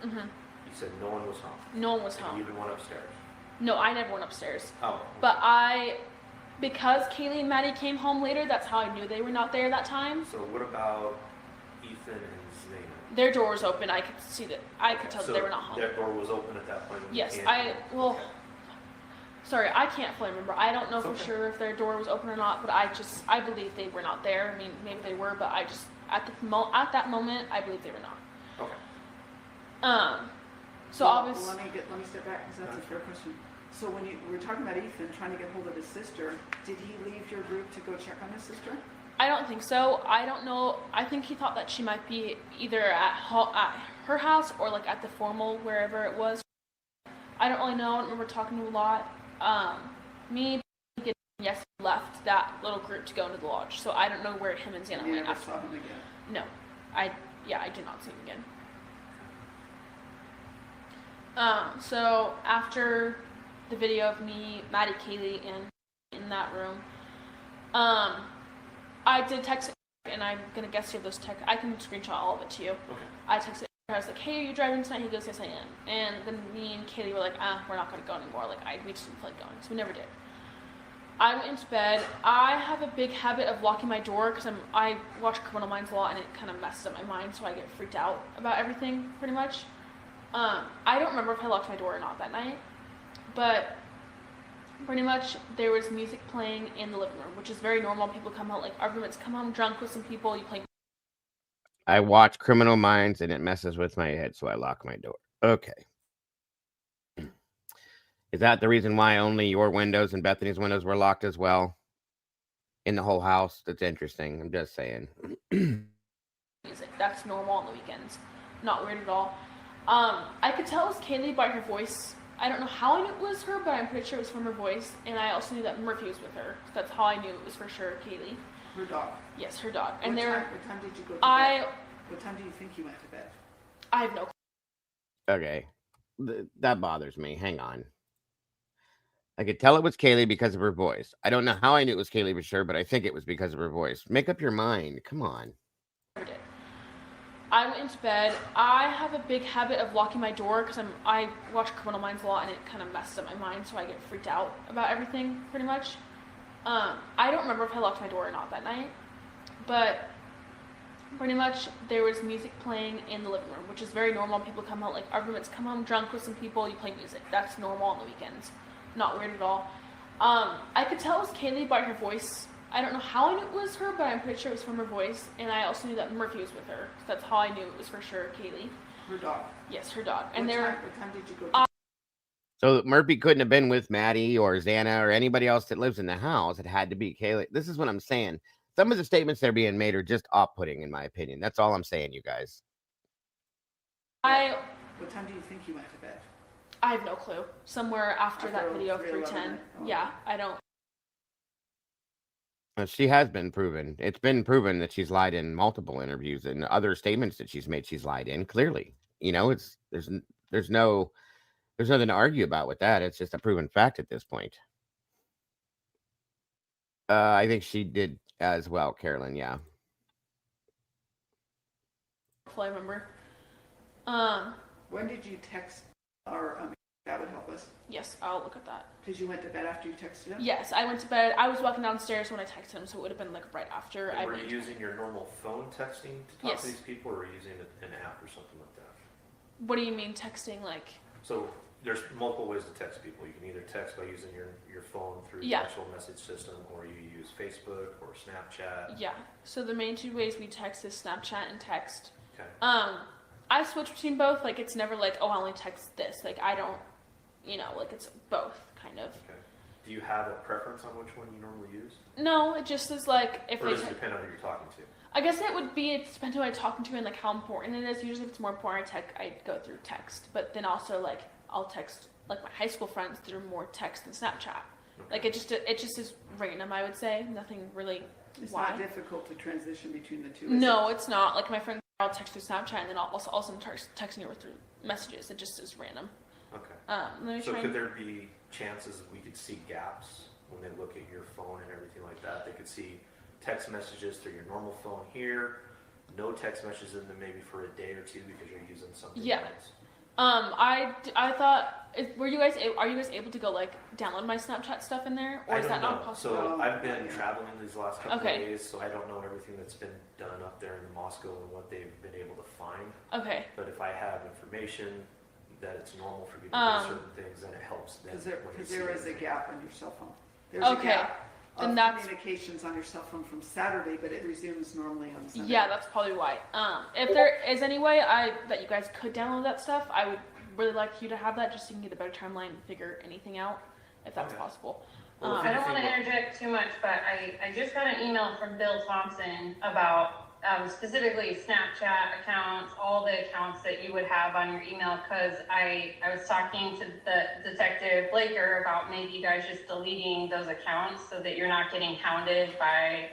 Mhm. you said no one was home. No one was And home. you even went upstairs. No, I never went upstairs. Oh. But because Kaylee and Maddie came home later, that's how I knew they were not there that time. So what about Ethan and Zena? Their door was open. I could see that. I could tell So that they were not home. Their door was open at that point. When Yes, you came home. Sorry, I can't fully remember. I don't know It's for okay. sure if their door was open or not, but I believe they were not there. I mean, maybe they were, but at that moment, I believe they were not. Okay. So Well, obviously, let me step back because that's a fair question. So when you were talking about Ethan trying to get hold of his sister, did he leave your group to go check on his sister? I don't think so. I don't know. I think he thought that she might be either at her house or like at the formal, wherever it was. I don't really know. I don't remember talking to a lot. Me, yes, left that little group to go into the lodge. So I don't know where him and Xana You went never after. saw him again. No, I did not see him again. So after the video of me, Maddie, Kaylee, and in that room, I did text, and I'm gonna guess you have those texts. I can screenshot all of it to you. Okay. I texted. I was like, "Hey, are you driving tonight?" He goes, "Yes, I am." And then me and Kaylee were like, "We're not gonna go anymore." Like, we just didn't feel like going, so we never did. I went into bed. I have a big habit of locking my door because I watch Criminal Minds a lot, and it kind of messes up my mind, so I get freaked out about everything pretty much. I don't remember if I locked my door or not that night, but pretty much there was music playing in the living room, which is very normal. People come home, like our roommates come home drunk with some people. You play. I watch Criminal Minds and it messes with my head, so I lock my door. Okay. Is that the reason why only your windows and Bethany's windows were locked as well? In the whole house? That's interesting. I'm just saying. Music. That's normal on the weekends. Not weird at all. I could tell it was Kaylee by her voice I don't know how I knew it was her, but I'm pretty sure it was from her voice, and I also knew that Murphy was with her. So that's how I knew it was for sure Kaylee. Her dog. Yes, her dog. And What there, time did you go to bed? What time do you think you went to bed? I have no. Okay. That bothers me. Hang on. I could tell it was Kaylee because of her voice. I don't know how I knew it was Kaylee for sure, but I think it was because of her voice. Make up your mind. Come on. I went into bed. I have a big habit of locking my door because I watch Criminal Minds a lot, and it kind of messes up my mind, so I get freaked out about everything pretty much. I don't remember if I locked my door or not that night, but pretty much there was music playing in the living room, which is very normal. People come home, like our roommates come home drunk with some people, you play music. That's normal on the weekends. Not weird at all. I could tell it was Kaylee by her voice. I don't know how I knew it was her, but I'm pretty sure it was from her voice, and I also knew that Murphy was with her. So that's how I knew it was for sure Kaylee. Her dog. Yes, her dog. What time did you go to bed? So Murphy couldn't have been with Maddie or Xana or anybody else that lives in the house. It had to be Kaylee. This is what I'm saying. Some of the statements that are being made are just off-putting, in my opinion. That's all I'm saying, you guys. What time do you think you went to bed? I have no clue. Somewhere after that video of 3:10. Yeah, I don't. She has been proven. It's been proven that she's lied in multiple interviews and other statements that she's made. She's lied in clearly. You know, there's nothing to argue about with that. It's just a proven fact at this point. I think she did as well, Carolyn. Yeah. I remember. When did you text our? That would help us. Yes, I'll look at that. Because you went to bed after you texted him? Yes, I went to bed. I was walking downstairs when I texted him, so it would have been like right after. And were you using your normal phone texting to talk to these people, or were you using an app or something like that? What do you mean texting? Like? So there's multiple ways to text people. You can either text by using your phone through the actual message system, or you use Facebook or Snapchat. Yeah. So the main two ways we text is Snapchat and text. Okay. I switch between both. Like it's never like, oh, I only text this. Like I don't. Like it's both, kind of. Okay. Do you have a preference on which one you normally use? No, it just is like if or does it depend on who you're talking to? I guess it depends on who I'm talking to and like how important it is. Usually if it's more important, I go through text. But then also like I'll text like my high school friends through more text than Snapchat. Okay. Like it just is random, I would say. Nothing really. It's not difficult to transition between the two. No, it's not. Like my friends, I'll text through Snapchat and then I'll also texting her through messages. It just is random. Okay. So could there be chances that we could see gaps when they look at your phone and everything like that? They could see text messages through your normal phone here, no text messages in them maybe for a day or two because you're using something else. I thought, are you guys able to go like download my Snapchat stuff in there, or is that not possible? So I've been traveling these last couple of days, so I don't know everything that's been done up there in Moscow and what they've been able to find. Okay. But if I have information that it's normal for people to do certain things, then it helps them. Because there is a gap on your cell phone. There's a gap of communications on your cell phone from Saturday, but it resumes normally on Sunday. Yeah, that's probably why. If there is any way that you guys could download that stuff, I would really like you to have that just so you can get a better timeline and figure anything out, if that's possible. Well, I don't want to interject too much, but I just got an email from Bill Thompson about specifically Snapchat accounts, all the accounts that you would have on your email, because I was talking to the Detective Blaker about maybe you guys just deleting those accounts so that you're not getting hounded by,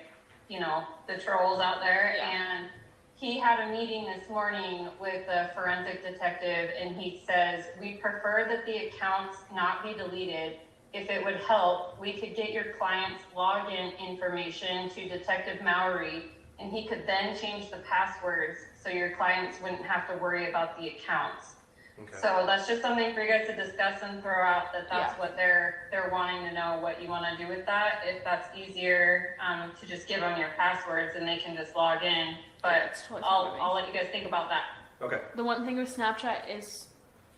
the trolls out there. Yeah. And he had a meeting this morning with a forensic detective, and he says, we prefer that the accounts not be deleted. If it would help, we could get your client's login information to Detective Mowry, and he could then change the passwords so your clients wouldn't have to worry about the accounts. Okay. So that's just something for you guys to discuss and throw out, that's what they're wanting to know, what you want to do with that. If that's easier to just give them your passwords and they can just log in. But I'll let you guys think about that. Okay. The one thing with Snapchat is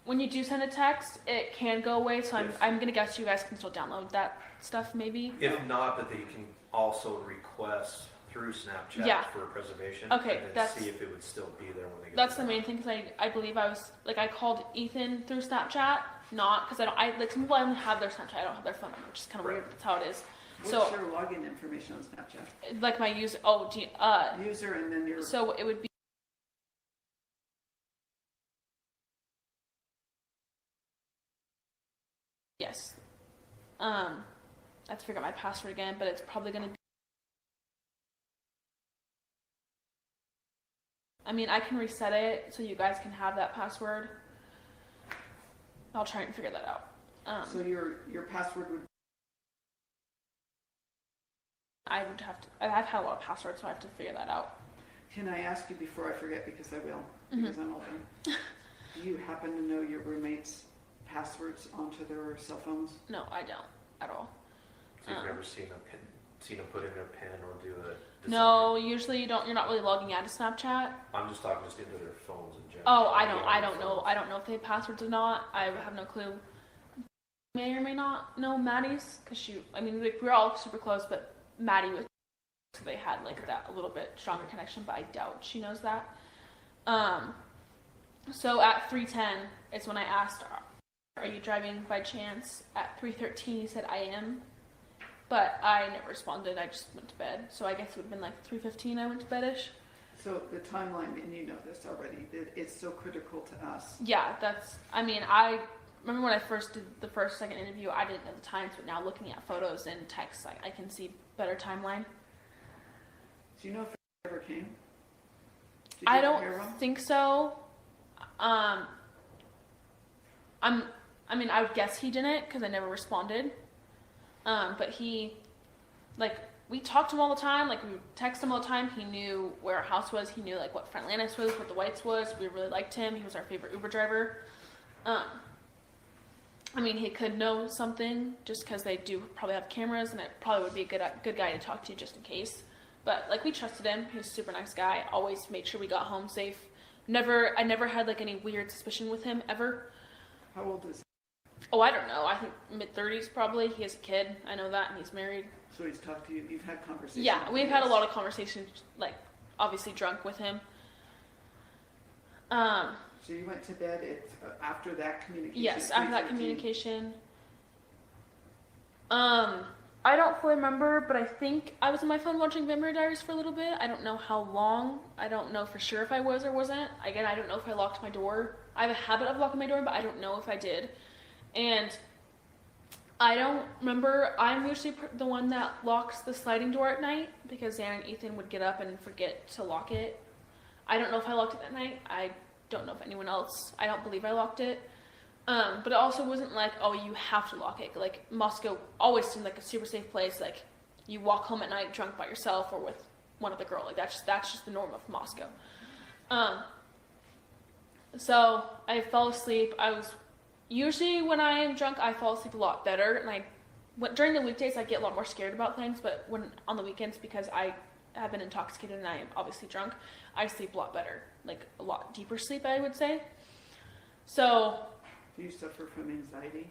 when you do send a text, it can go away. So I'm going to guess you guys can still download that stuff maybe. If not, that they can also request through Snapchat for preservation. Okay, and see if it would still be there when they get that's the main thing, because I believe I called Ethan through Snapchat, not because some people only have their Snapchat, I don't have their phone number, which is kind of weird. That's how it is. What's your login information on Snapchat? Like my user, user and then your. So it would be Yes. I have to figure out my password again, but it's probably gonna be. I mean, I can reset it so you guys can have that password. I'll try and figure that out. So your password would. I would have to. I've had a lot of passwords, so I have to figure that out. Can I ask you before I forget, because I will, because I'm open. Do you happen to know your roommates' passwords onto their cell phones? No, I don't at all. So you've never seen them put in their PIN or do a. No, usually you don't. You're not really logging out of Snapchat. I'm just talking just into their phones in general. Oh, I don't know. I don't know if they have passwords or not. I have no clue. May or may not know Maddie's, because I mean, like, we're all super close, but Maddie was. So they had like that a little bit stronger connection, but I doubt she knows that. So at 3:10 is when I asked, "Are you driving by chance?" At 3:13 he said, "I am," but I never responded. I just went to bed. So I guess it would have been like 3:15 I went to bedish. So the timeline, and you know this already, it's so critical to us. Yeah, I mean, I remember when I first did the second interview, I didn't know the times, but now looking at photos and texts, I can see better timeline. Do you know if it ever came? I don't think so. I mean, I would guess he didn't because I never responded. But he, like, we talked to him all the time. Like, we would text him all the time. He knew where our house was. He knew, like, what Frontlandis was, what the Whites was. We really liked him. He was our favorite Uber driver. I mean, he could know something just because they do probably have cameras, and it probably would be a good guy to talk to just in case. But, like, we trusted him. He was a super nice guy. Always made sure we got home safe. I never had, like, any weird suspicion with him, ever. How old is he? Oh, I don't know. I think mid-30s, probably. He has a kid. I know that, and he's married. So he's talked to you. You've had conversations. Yeah, we've had a lot of conversations, like, obviously drunk with him. So you went to bed after that communication? Yes, after that communication. I don't fully remember, but I think I was on my phone watching Vampire Diaries for a little bit. I don't know how long. I don't know for sure if I was or wasn't. Again, I don't know if I locked my door. I have a habit of locking my door, but I don't know if I did. And I don't remember. I'm usually the one that locks the sliding door at night because Xan and Ethan would get up and forget to lock it. I don't know if I locked it that night. I don't know if anyone else. I don't believe I locked it. But it also wasn't like, oh, you have to lock it. Like, Moscow always seemed like a super safe place. Like, you walk home at night drunk by yourself or with one other girl. Like, that's just the norm of Moscow. So I fell asleep. Usually when I am drunk, I fall asleep a lot better. And during the weekdays, I get a lot more scared about things. But on the weekends, because I have been intoxicated and I am obviously drunk, I sleep a lot better. Like, a lot deeper sleep, I would say. So... Do you suffer from anxiety?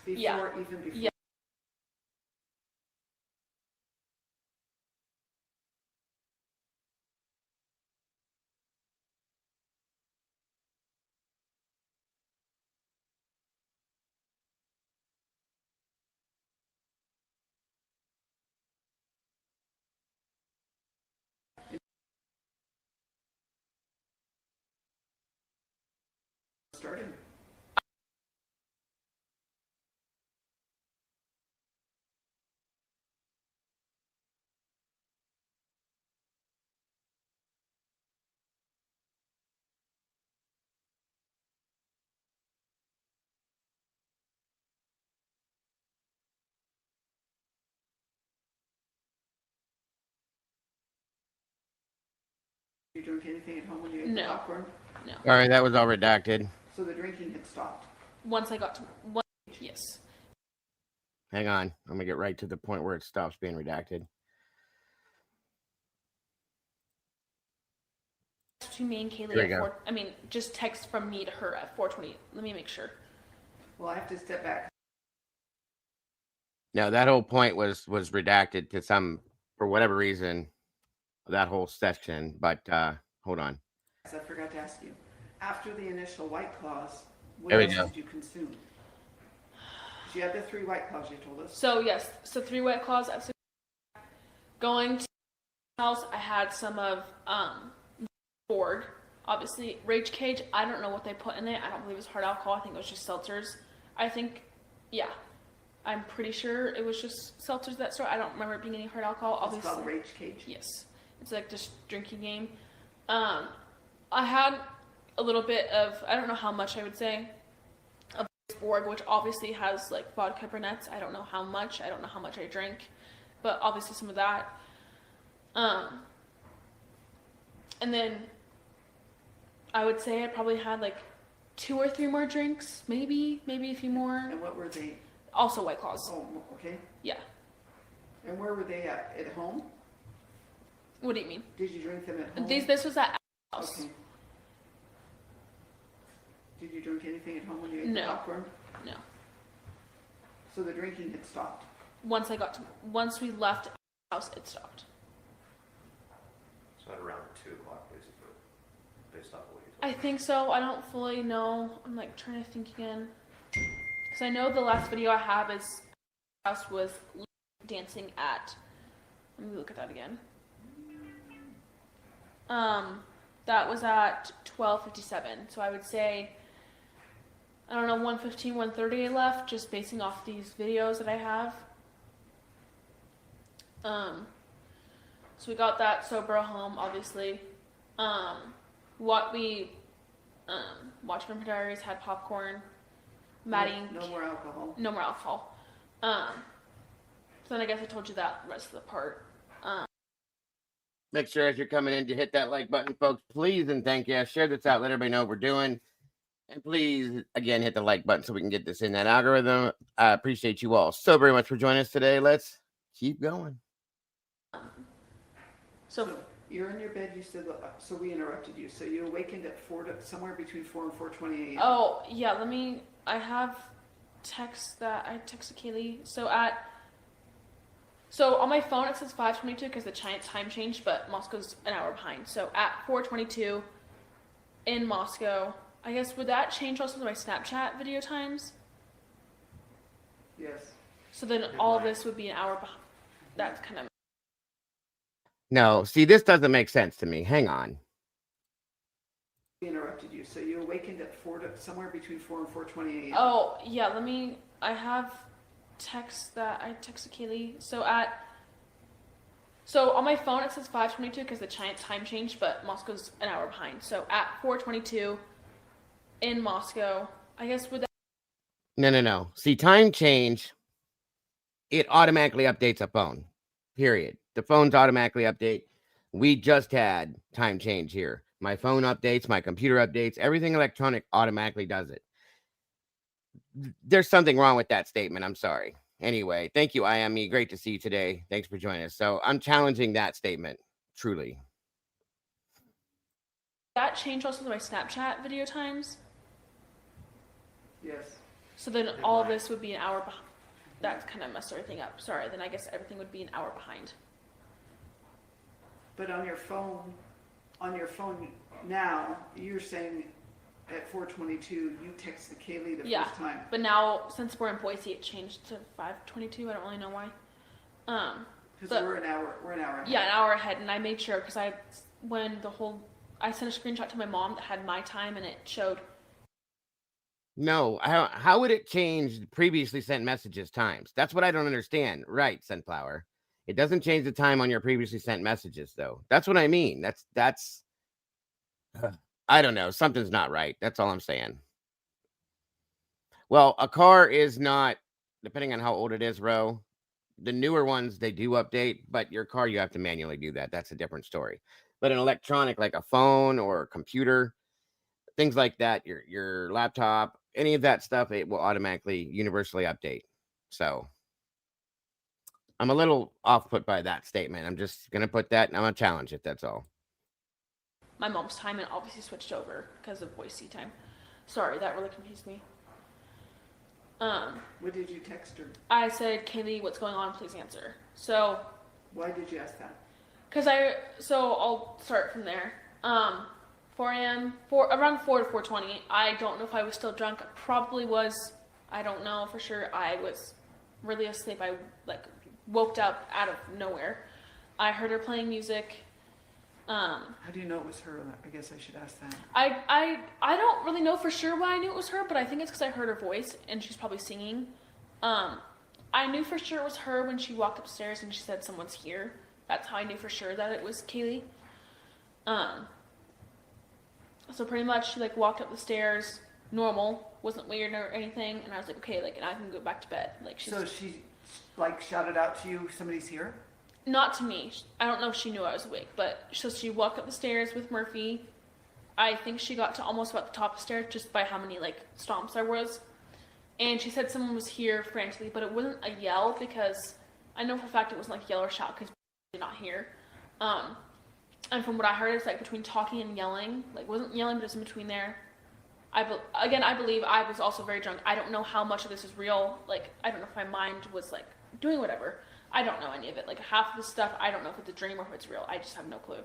Yeah. Even before? Yeah. Started. You drink anything at home when you ate the popcorn? No. All right, that was all redacted. So the drinking had stopped? Once I got to... yes. Hang on. I'm going to get right to the point where it stops being redacted. To me and Kaylee at 4... I mean, just text from me to her at 4:20. Let me make sure. Well, I have to step back. No, that whole point was redacted to for whatever reason, that whole section. But hold on. I forgot to ask you. After the initial White Claws, what There we else go. did you consume? You had the 3 White Claws you told us. So, yes. So, 3 White Claws. Going to the house, I had some of Ford. Obviously, Rage Cage. I don't know what they put in it. I don't believe it was hard alcohol. I think it was just seltzers. I think, yeah. I'm pretty sure it was just seltzers that store. I don't remember it being any hard alcohol. It's Obviously, called Rage Cage. yes, it's like just drinking game. I had a little bit of, I don't know how much I would say, of Borg, which obviously has like vodka brunettes. I don't know how much. I don't know how much I drank, but obviously some of that. And then I would say I probably had like 2 or 3 more drinks, maybe a few more. And what were they? Also White Claws. Oh, okay. Yeah. And where were they at home? What do you mean? Did you drink them at home? This was at our house. Okay. Did you drink anything at home when you ate No. the popcorn? No. So the drinking had stopped. Once we left our house, it stopped. So at around 2 o'clock, basically, based off of what you I told me. think so. I don't fully know. I'm like trying to think again. Because I know the last video I have is house was dancing at. Let me look at that again. That was at 12:57. So I would say, I don't know, 1:15, 1:30 I left, just basing off these videos that I have. So we got that sober home, obviously. What we watched Vampire Diaries, had popcorn. Maddie, No more alcohol. no more alcohol. So then I guess I told you that rest of the part. Make sure as you're coming in to hit that like button, folks, please, and thank you. Share this out, let everybody know what we're doing. And please, again, hit the like button so we can get this in that algorithm. I appreciate you all so very much for joining us today. Let's keep going. So you're in your bed, you said, so we interrupted you. So you awakened at somewhere between 4 and 4:20 a.m. Oh, yeah, I have texts that I texted Kaylee. So on my phone it says 5:22 because the time changed, but Moscow's an hour behind. So at 4:22 in Moscow, I guess, would that change also my Snapchat video times? Yes. So then all of this would be an hour behind. That's kind of... No, see, this doesn't make sense to me. Hang on. We interrupted you. So you awakened at somewhere between 4 and 4:20 a.m. Oh, yeah, I have texts that I texted Kaylee. So on my phone it says 5:22 because the time changed, but Moscow's an hour behind. So at 4:22 in Moscow, I guess, would that... No. See, time change, it automatically updates a phone, period. The phones automatically update. We just had time change here. My phone updates, my computer updates, everything electronic automatically does it. There's something wrong with that statement. I'm sorry. Anyway, thank you, IME. Great to see you today. Thanks for joining us. So I'm challenging that statement, truly. That changed also my Snapchat video times. Yes. So then all of this would be an hour behind. That kind of messed everything up. Sorry, then I guess everything would be an hour behind. But on your phone now, you're saying at 4:22 you texted Kaylee the first time. But now since we're in Boise, it changed to 5:22. I don't really know why. Because we're an hour ahead. Yeah, an hour ahead, and I made sure because I sent a screenshot to my mom that had my time, and it showed. No, how would it change previously sent messages times? That's what I don't understand. Right, Sunflower. It doesn't change the time on your previously sent messages, though. That's what I mean. That's I don't know. Something's not right. That's all I'm saying. Well, a car is not, depending on how old it is, Ro. The newer ones, they do update, but your car, you have to manually do that. That's a different story. But an electronic, like a phone or a computer, things like that, your laptop, any of that stuff, it will automatically universally update. So I'm a little off put by that statement. I'm just going to put that and I'm going to challenge it. That's all. My mom's time, and obviously switched over because of Boise time. Sorry, that really confused me. What did you text her? I said, Kaylee, what's going on? Please answer. So. Why did you ask that? So I'll start from there. 4 a.m., around 4 to 4:20. I don't know if I was still drunk. Probably was. I don't know for sure. I was really asleep. I woke up out of nowhere. I heard her playing music. How do you know it was her? I guess I should ask that. I don't really know for sure why I knew it was her, but I think it's because I heard her voice and she's probably singing. I knew for sure it was her when she walked upstairs and she said someone's here. That's how I knew for sure that it was Kaylee. So pretty much she like walked up the stairs, normal, wasn't weird or anything, and I was like, okay, like, and I can go back to bed. Like, So she like shouted out to you, somebody's here? Not to me. I don't know if she knew I was awake, but so she walked up the stairs with Murphy. I think she got to almost about the top of the stairs just by how many like stomps there was. And she said someone was here frantically, but it wasn't a yell because I know for a fact it wasn't like yell or shout because not here. And from what I heard, it's like between talking and yelling. Like, it wasn't yelling, but it's in between there. I believe I was also very drunk. I don't know how much of this is real. Like, I don't know if my mind was like doing whatever. I don't know any of it. Like, half of the stuff, I don't know if it's a dream or if it's real. I just have no clue.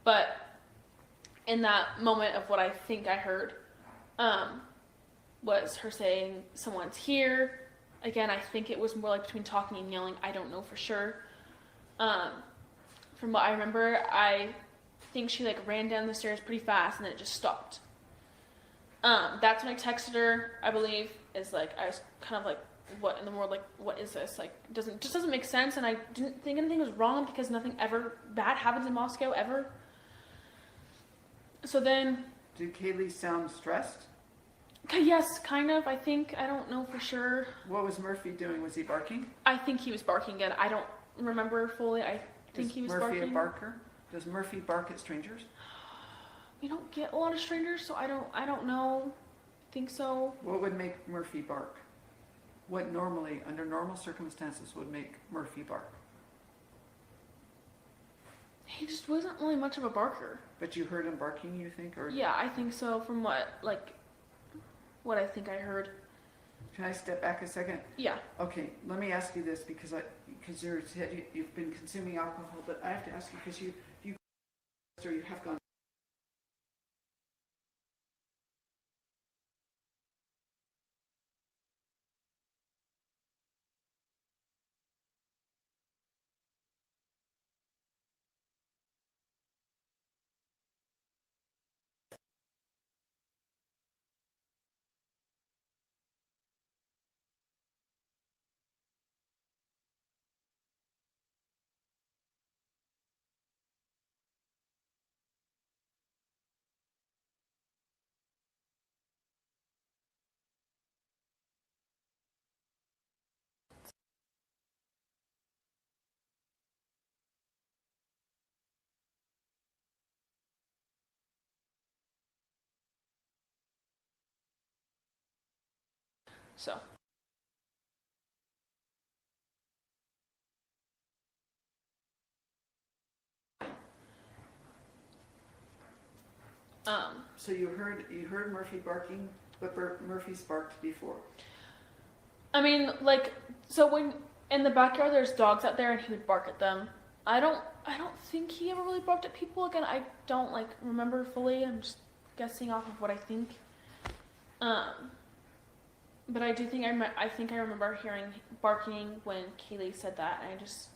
But in that moment of what I think I heard, was her saying someone's here. Again, I think it was more like between talking and yelling. I don't know for sure. From what I remember, I think she like ran down the stairs pretty fast and then it just stopped. That's when I texted her, I believe, is like, I was kind of like, what in the world, like, what is this? Like, doesn't make sense, and I didn't think anything was wrong because nothing ever bad happens in Moscow, ever. So then... Did Kaylee sound stressed? Yes, kind of, I think. I don't know for sure. What was Murphy doing? Was he barking? I think he was barking again. I don't remember fully. I think he was barking. Is Murphy a barker? Does Murphy bark at strangers? We don't get a lot of strangers, so I don't know. I think so. What would make Murphy bark? What normally, under normal circumstances, would make Murphy bark? He just wasn't really much of a barker. But you heard him barking, you think? Or yeah, I think so, from what I think I heard. Can I step back a second? Yeah. Okay, let me ask you this because you've been consuming alcohol, but I have to ask you because you have gone. So. So you heard Murphy barking, but Murphy's barked before. I mean, like, so when in the backyard there's dogs out there and he would bark at them. I don't think he ever really barked at people. Again, I don't like remember fully. I'm just guessing off of what I think. But I do think I think I remember hearing barking when Kaylee said that, and I just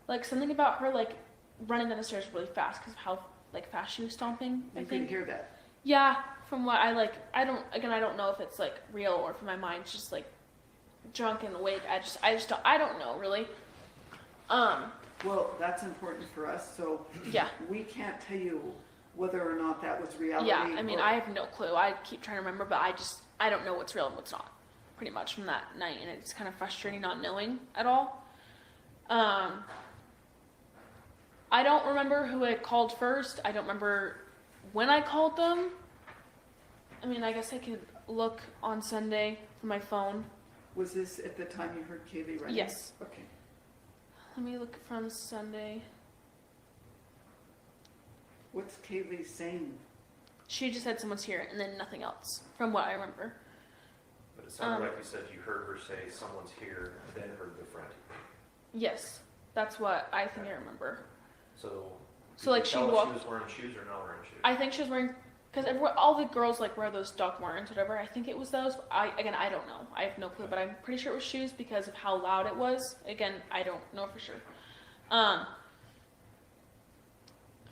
like something about her like running down the stairs really fast because of how like fast she was stomping. I couldn't hear that. Yeah, from what I don't know if it's like real or if my mind's just like drunk and awake. I don't know really. Well, that's important for us. So yeah, we can't tell you whether or not that was reality. Yeah, I mean, I have no clue. I keep trying to remember, but I don't know what's real and what's not. Pretty much from that night, and it's kind of frustrating not knowing at all. I don't remember who I called first. I don't remember when I called them. I mean, I guess I could look on Sunday from my phone. Was this at the time you heard Kaylee running? Yes. Okay. Let me look from Sunday. What's Kaylee saying? She just said someone's here, and then nothing else, from what I remember. But it sounded like you said you heard her say someone's here, then heard the friend. Yes, that's what I think I remember. So like she walked. She was wearing shoes or not wearing shoes? I think she was wearing, because all the girls like wear those Doc Martens, whatever. I think it was those. I don't know. I have no clue, but I'm pretty sure it was shoes because of how loud it was. Again, I don't know for sure.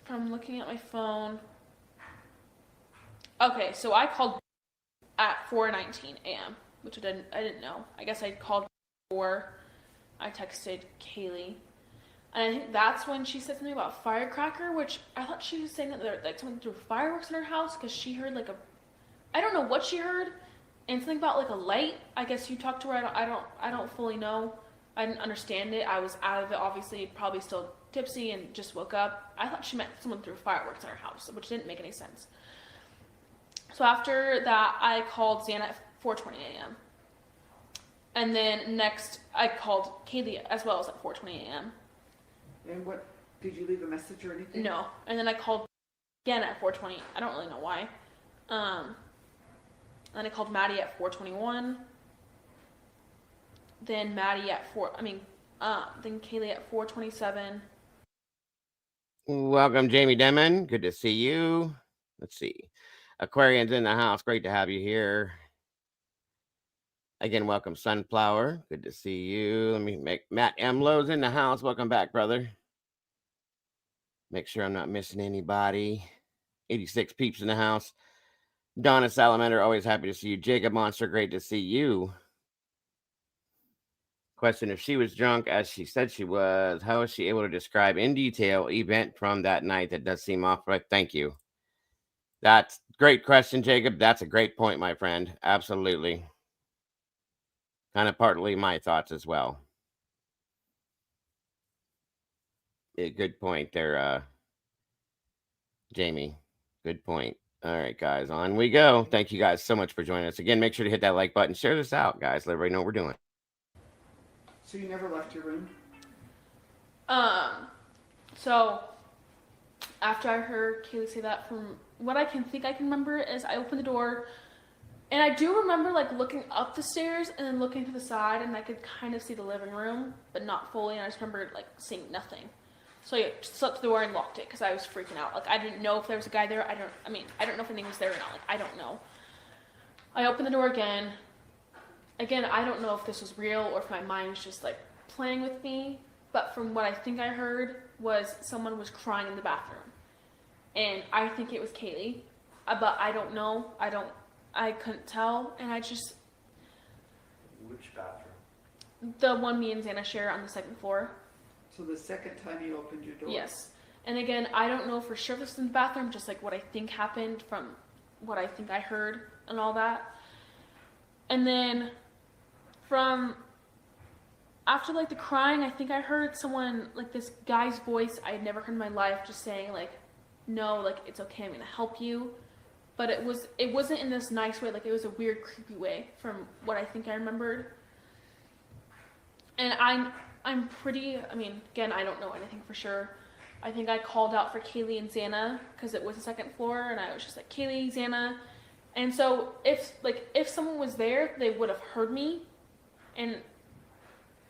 From looking at my phone. Okay, so I called at 4:19 a.m., which I didn't know. I guess I called 4, I texted Kaylee. And I think that's when she said something about firecracker, which I thought she was saying that there like someone threw fireworks in her house because she heard like I don't know what she heard, and something about like a light. I guess you talked to her. I don't fully know. I didn't understand it. I was out of it, obviously, probably still tipsy and just woke up. I thought she meant someone threw fireworks in her house, which didn't make any sense. So after that, I called Xana at 4:20 a.m. And then next, I called Kaylee as well as at 4:20 a.m. And what, did you leave a message or anything? No. And then I called again at 4:20. I don't really know why. Then I called Maddie at 4:21. Then Maddie at then Kaylee at 4:27. Welcome, Jamie Demon. Good to see you. Let's see. Aquarian's in the house. Great to have you here. Again, welcome, Sunflower. Good to see you. Let me make Matt Emlo's in the house. Welcome back, brother. Make sure I'm not missing anybody. 86 peeps in the house. Donna Salamander, always happy to see you. Jacob Monster, great to see you. Question: if she was drunk as she said she was, how is she able to describe in detail event from that night that does seem off? Right. Thank you. That's a great question, Jacob. That's a great point, my friend. Absolutely. Kind of partly my thoughts as well. Yeah, good point there, Jamie. Good point. All right, guys, on we go. Thank you guys so much for joining us. Again, make sure to hit that like button. Share this out, guys. Let everybody know what we're doing. So you never left your room? So after I heard Kaylee say that, from what I can remember is I opened the door, and I do remember like looking up the stairs and then looking to the side, and I could kind of see the living room, but not fully. And I just remember like seeing nothing. So I shut the door and locked it because I was freaking out. Like I didn't know if there was a guy there. I don't know if anything was there or not. Like I don't know. I opened the door again. Again, I don't know if this was real or if my mind was just like playing with me. But from what I think I heard was someone was crying in the bathroom, and I think it was Kaylee. But I don't know. I couldn't tell, and I just. Which bathroom? The one me and Xana share on the second floor. So the second time you opened your door? Yes. And again, I don't know for sure if this is in the bathroom, just like what I think happened from what I think I heard and all that. And then from after like the crying, I think I heard someone, like this guy's voice I had never heard in my life, just saying like, no, like it's okay, I'm gonna help you. But it wasn't in this nice way, like it was a weird, creepy way from what I think I remembered. And I'm pretty, again, I don't know anything for sure. I think I called out for Kaylee and Xana because it was the second floor, and I was just like, Kaylee, Xana. And so if someone was there, they would have heard me, and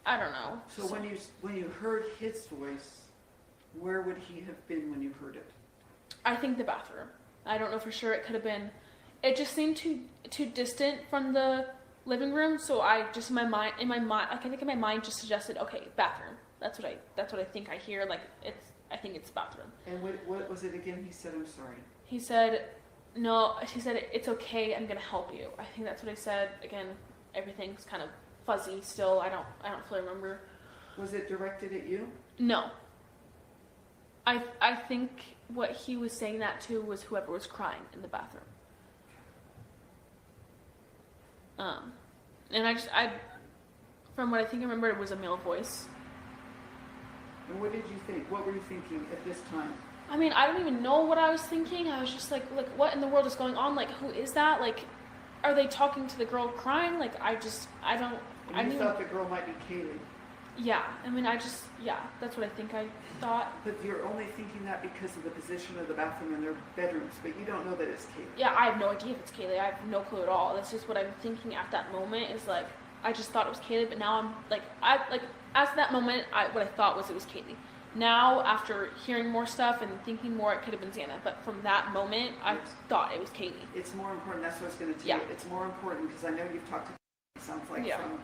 I don't know. So when you heard his voice, where would he have been when you heard it? I think the bathroom. I don't know for sure. It could have been. It just seemed too distant from the living room, so I just in my mind, I think in my mind just suggested, okay, bathroom. That's what I think I hear. Like I think it's bathroom. And what was it again? He said, I'm sorry. He said, no. He said, it's okay. I'm gonna help you. I think that's what I said. Again, everything's kind of fuzzy still. I don't fully remember. Was it directed at you? No. I think what he was saying that to was whoever was crying in the bathroom. And I from what I think I remember, it was a male voice. And what did you think? What were you thinking at this time? I don't even know what I was thinking. I was just like, what in the world is going on? Like, who is that? Like, are they talking to the girl crying? Like, I don't. And you thought the girl might be Kaylee. Yeah, that's what I think I thought. But you're only thinking that because of the position of the bathroom in their bedrooms, but you don't know that it's Kaylee. Yeah, I have no idea if it's Kaylee. I have no clue at all. That's just what I'm thinking at that moment is like, I just thought it was Kaylee, but now I'm like, as that moment, what I thought was it was Kaylee. Now, after hearing more stuff and thinking more, it could have been Xana. But from that moment, I thought it was Kaylee. It's more important. That's what I was going to tell you. It's more important because I know you've talked to Kaylee, sounds like, from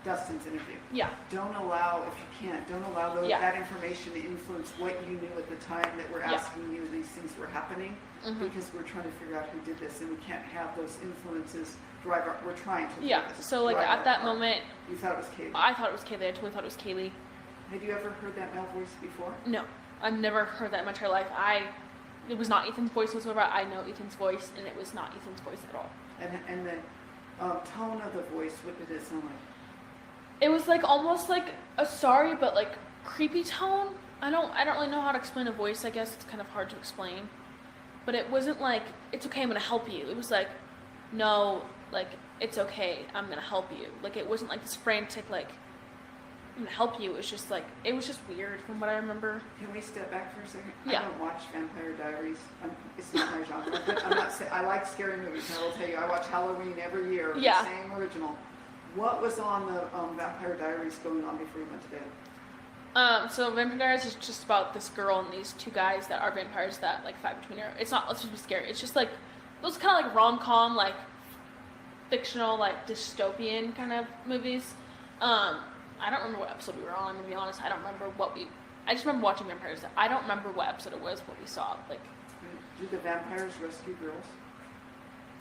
Dustin's interview. Yeah. Don't allow, if you can't, don't allow those, Yeah. that information to influence what you knew at the time that we're Yeah. asking you these things were happening, because we're trying to figure out who did this, and we can't have those influences drive our, we're trying to. Yeah. So like drive at our that car. moment, You thought it was Kaylee. I thought it was Kaylee. I totally thought it was Kaylee. Had you ever heard that male voice before? No, I've never heard that in my entire life. It was not Ethan's voice whatsoever. I know Ethan's voice, and it was not Ethan's voice at all. And the tone of the voice, what did it sound like? It was like almost like a sorry but like creepy tone. I don't really know how to explain a voice. I guess it's kind of hard to explain. But it wasn't like, it's okay, I'm gonna help you. It was like, no, like, it's okay, I'm gonna help you. Like, it wasn't like this frantic, like, I'm gonna help you. It was just like, it was just weird from what I remember. Can we step back for a second? Yeah. I don't watch Vampire Diaries. It's not my genre. But I'm not saying, I like scary movies, and I will tell you, I watch Halloween every year. Yeah. The same original. What was on the Vampire Diaries going on before you went to bed? So Vampire Diaries is just about this girl and these two guys that are vampires that like fight between her. It's not supposed to be scary. It's just like those kind of like rom-com, like fictional, like dystopian kind of movies. I don't remember what episode we were on. To be honest, I don't remember I just remember watching Vampires. I don't remember what episode it was, what we saw. Like, Did the vampires rescue girls?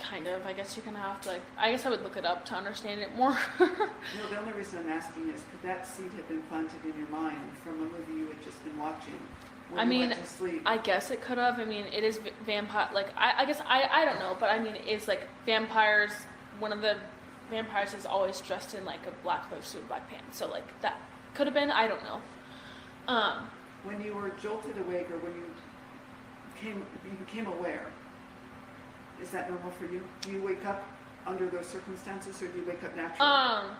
kind of. I guess you're gonna have to like. I guess I would look it up to understand it more. No, the only reason I'm asking is could that seed have been planted in your mind from a movie you had just been watching? When I you mean, went to sleep? I guess it could have. I mean, it is vampire. Like, I guess I don't know, but I mean, it's like vampires. One of the vampires is always dressed in like a black suit, black pants. So like that could have been. I don't know. When you were jolted awake, or when you became aware, is that normal for you? Do you wake up under those circumstances, or do you wake up naturally?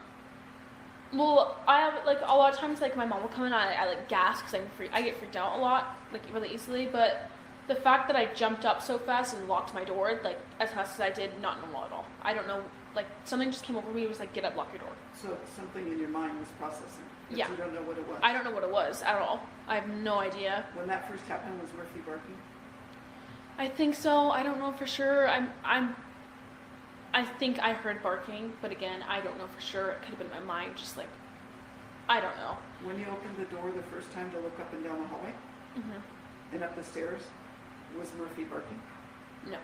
Well, I have like a lot of times like my mom will come in, I like gasp because I get freaked out a lot, like really easily. But the fact that I jumped up so fast and locked my door like as fast as I did, not normal at all. I don't know, like something just came over me. It was like, get up, lock your door. So something in your mind was processing. But Yeah. You don't know what it was. I don't know what it was at all. I have no idea. When that first happened, was Murphy barking? I think so. I don't know for sure. I think I heard barking, but again, I don't know for sure. It could have been my mind, just like, I don't know. When you opened the door the first time to look up and down the hallway and up the stairs, was Murphy barking? No.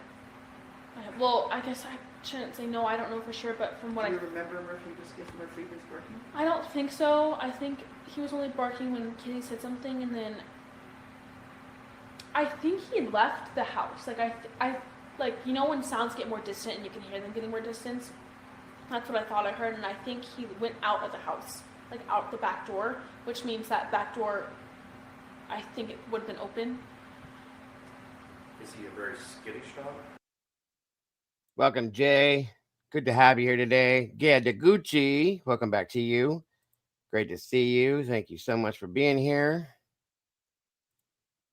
Well, I guess I shouldn't say no. I don't know for sure, but from what Do you remember if Murphy was barking? I don't think so. I think he was only barking when Kitty said something, and then I think he left the house. Like I like, you know when sounds get more distant and you can hear them getting more distant? That's what I thought I heard, and I think he went out of the house, like out the back door, which means that back door, I think it would have been open. Is he a very skittish dog? Welcome, Jay. Good to have you here today. Vicki Gooch, welcome back to you. Great to see you. Thank you so much for being here.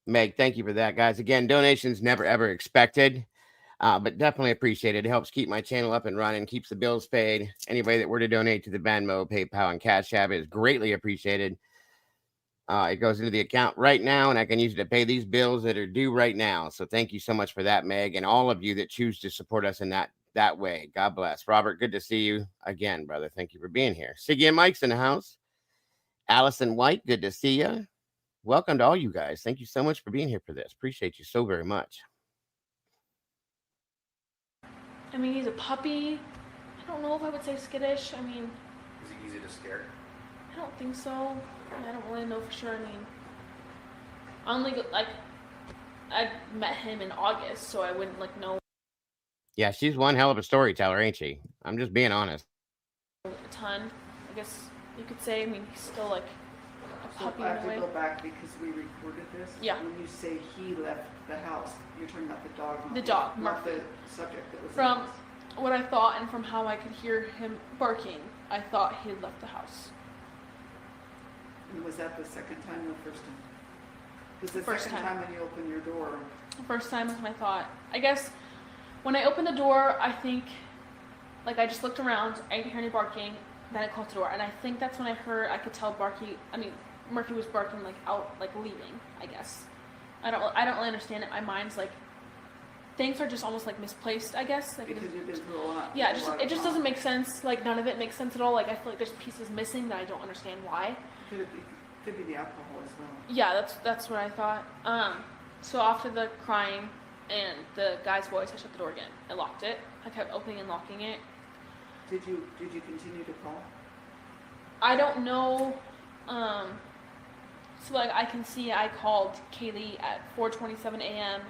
Meg, thank you for that, guys. Again, donations never ever expected, but definitely appreciated. It helps keep my channel up and running, keeps the bills paid. Anybody that were to donate to the Venmo, PayPal, and Cash App is greatly appreciated. It goes into the account right now, and I can use it to pay these bills that are due right now. So thank you so much for that, Meg, and all of you that choose to support us in that way. God bless. Robert, good to see you again, brother. Thank you for being here. Siggy and Mike's in the house. Allison White, good to see you. Welcome to all you guys. Thank you so much for being here for this. Appreciate you so very much. I mean, he's a puppy. I don't know if I would say skittish. I mean, Is he easy to scare? I don't think so. I don't really know for sure. I mean, I met him in August, so I wouldn't know Yeah, she's one hell of a storyteller, ain't she? I'm just being honest. a ton. I guess you could say. I mean, he's still like a So puppy I in have a way. to go back because we recorded this. Yeah. When you say he left the house, you're talking about the dog. not The dog, not Murphy. the subject that was in From the house. what I thought and from how I could hear him barking, I thought he had left the house. And was that the second time or first time? Because the First second time. time when you opened your door, The first time was my thought. I guess when I opened the door, I think, like, I just looked around, I didn't hear any barking, then I closed the door, and I think that's when I could tell Murphy was barking, like, out, like, leaving, I guess. I don't really understand it. My mind's like, things are just almost like misplaced, I guess. Like Because you've been through a lot. yeah, it just doesn't make sense. Like none of it makes sense at all. Like I feel like there's pieces missing that I don't understand why. Could be the alcohol as well. Yeah, that's what I thought. So after the crying and the guy's voice, I shut the door again. I locked it. I kept opening and locking it. Did you continue to call? I don't know. So like I can see I called Kaylee at 4:27 a.m.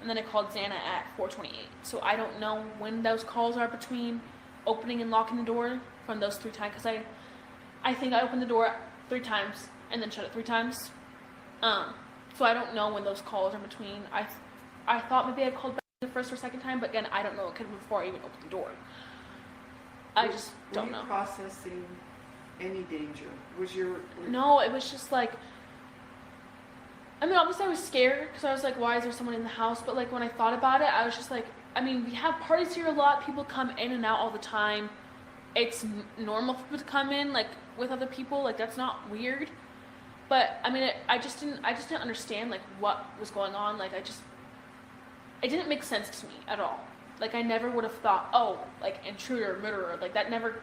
and then I called Xana at 4:28. So I don't know when those calls are between opening and locking the door from those 3 times, because I think I opened the door 3 times and then shut it 3 times. So I don't know when those calls are between. I thought maybe I called back the first or second time, but again, I don't know. It could have been before I even opened the door. I just don't know. Were you processing any danger? No, it was just like, I mean, obviously I was scared because I was like, why is there someone in the house? But like when I thought about it, I was just like, I mean, we have parties here a lot. People come in and out all the time. It's normal for people to come in like with other people. Like that's not weird. But I mean, I just didn't understand like what was going on. Like it didn't make sense to me at all. Like I never would have thought, oh, like intruder, murderer. Like that never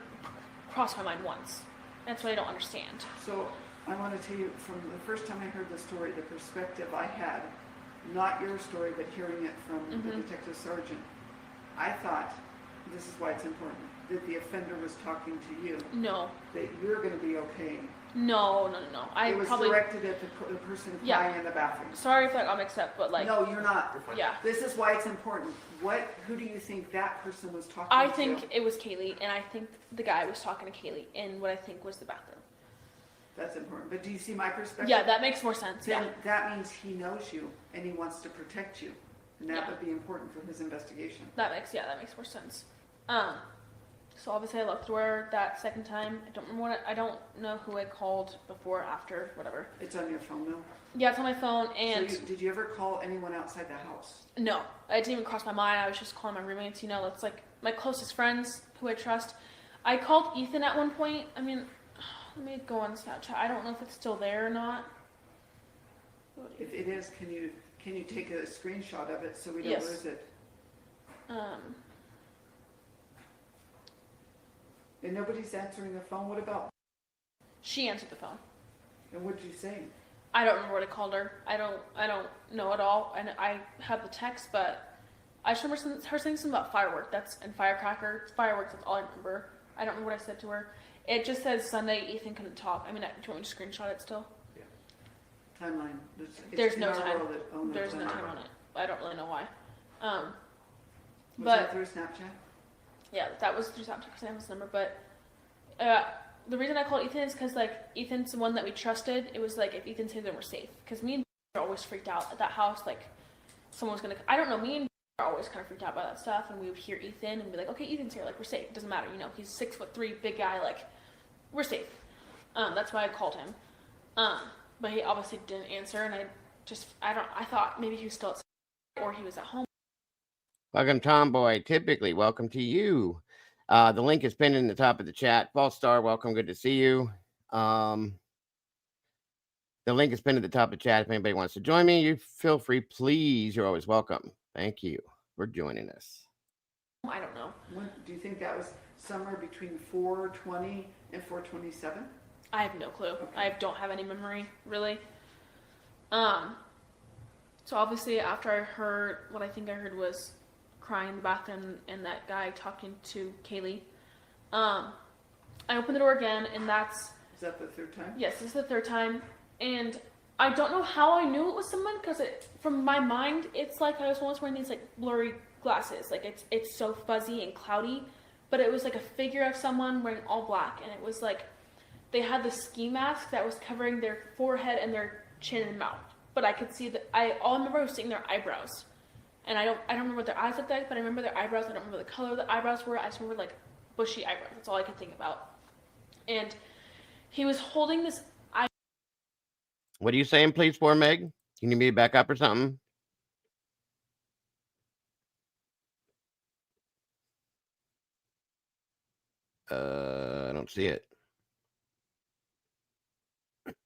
crossed my mind once. That's what I don't understand. So I want to tell you, from the first time I heard the story, the perspective I had, not your story, but hearing it from the detective sergeant, I thought, this is why it's important, that the offender was talking to you. No. That you're going to be okay. No. It was directed at the person crying in the bathroom. Sorry if that got mixed up, but like. No, you're not. Yeah. This is why it's important. Who do you think that person was talking to? I think it was Kaylee, and I think the guy was talking to Kaylee in what I think was the bathroom. That's important. But do you see my perspective? Yeah, that makes more sense. Then yeah. That means he knows you and he wants to protect you. And that would be important for his investigation. That makes more sense. So obviously I locked the door that second time. I don't know who I called before, after, whatever. It's on your phone now? Yeah, it's on my phone. And So did you ever call anyone outside the house? No, it didn't even cross my mind. I was just calling my roommates, it's like my closest friends who I trust. I called Ethan at one point. I mean, let me go on Snapchat. I don't know if it's still there or not. If it is, can you take a screenshot of it so we don't lose it? And nobody's answering the phone. What about? She answered the phone. And what did you say? I don't remember what I called her. I don't know at all. And I have the text, but I just remember her saying something about fireworks. Fireworks. That's all I remember. I don't remember what I said to her. It just says Sunday. Ethan couldn't talk. I mean, do you want me to screenshot it still? Yeah. Timeline. There's no time. There's no time on it. I don't really know why. Was that through Snapchat? Yeah, that was through Snapchat because I have his number. But the reason I called Ethan is because like Ethan's the one that we trusted. It was like if Ethan said that we're safe, because me and are always freaked out at that house. Like someone's gonna. I don't know. Me and are always kind of freaked out by that stuff, and we would hear Ethan and be like, okay, Ethan's here. Like we're safe. It doesn't matter. He's 6'3", big guy. Like we're safe. That's why I called him. But he obviously didn't answer, and I thought maybe he was still at school or he was at home. Welcome, Tomboy. Typically, welcome to you. The link is pinned in the top of the chat. False Star, welcome. Good to see you. The link is pinned at the top of the chat. If anybody wants to join me, you feel free. Please, you're always welcome. Thank you for joining us. I don't know. Do you think that was somewhere between 4:20 and 4:27? I have no clue. Okay. I don't have any memory, really. So obviously after I heard, what I think I heard was crying in the bathroom and that guy talking to Kaylee, I opened the door again, and Is that the third time? Yes, this is the third time. And I don't know how I knew it was someone, because from my mind, it's like I was once wearing these like blurry glasses. Like it's so fuzzy and cloudy, but it was like a figure of someone wearing all black, and it was like they had the ski mask that was covering their forehead and their chin and mouth. But I could see that all I remember was seeing their eyebrows. And I don't remember what their eyes looked like, but I remember their eyebrows. I don't remember the color of the eyebrows were. I just remember like bushy eyebrows. That's all I could think about. And he was holding this eye. What are you saying, please, for Meg? You need me to back up or something? I don't see it.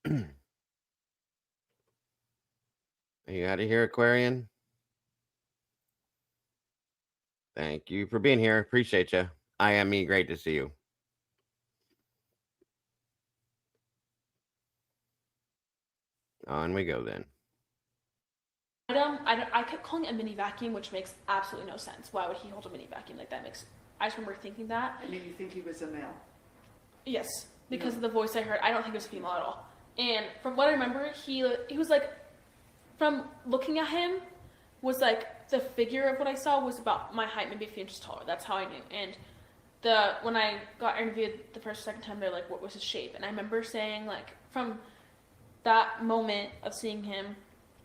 Are you out of here, Aquarian? Thank you for being here. Appreciate you. I am me. Great to see you. On we go then. I kept calling it a mini vacuum, which makes absolutely no sense. Why would he hold a mini vacuum? Like that makes. I just remember thinking that. I mean, you think he was a male? Yes, because of the voice I heard. I don't think it was female at all. And from what I remember, he was like, from looking at him, was like the figure of what I saw was about my height, maybe a few inches taller. That's how I knew. And when I got interviewed the first or second time, they're like, what was his shape? And I remember saying, like, from that moment of seeing him,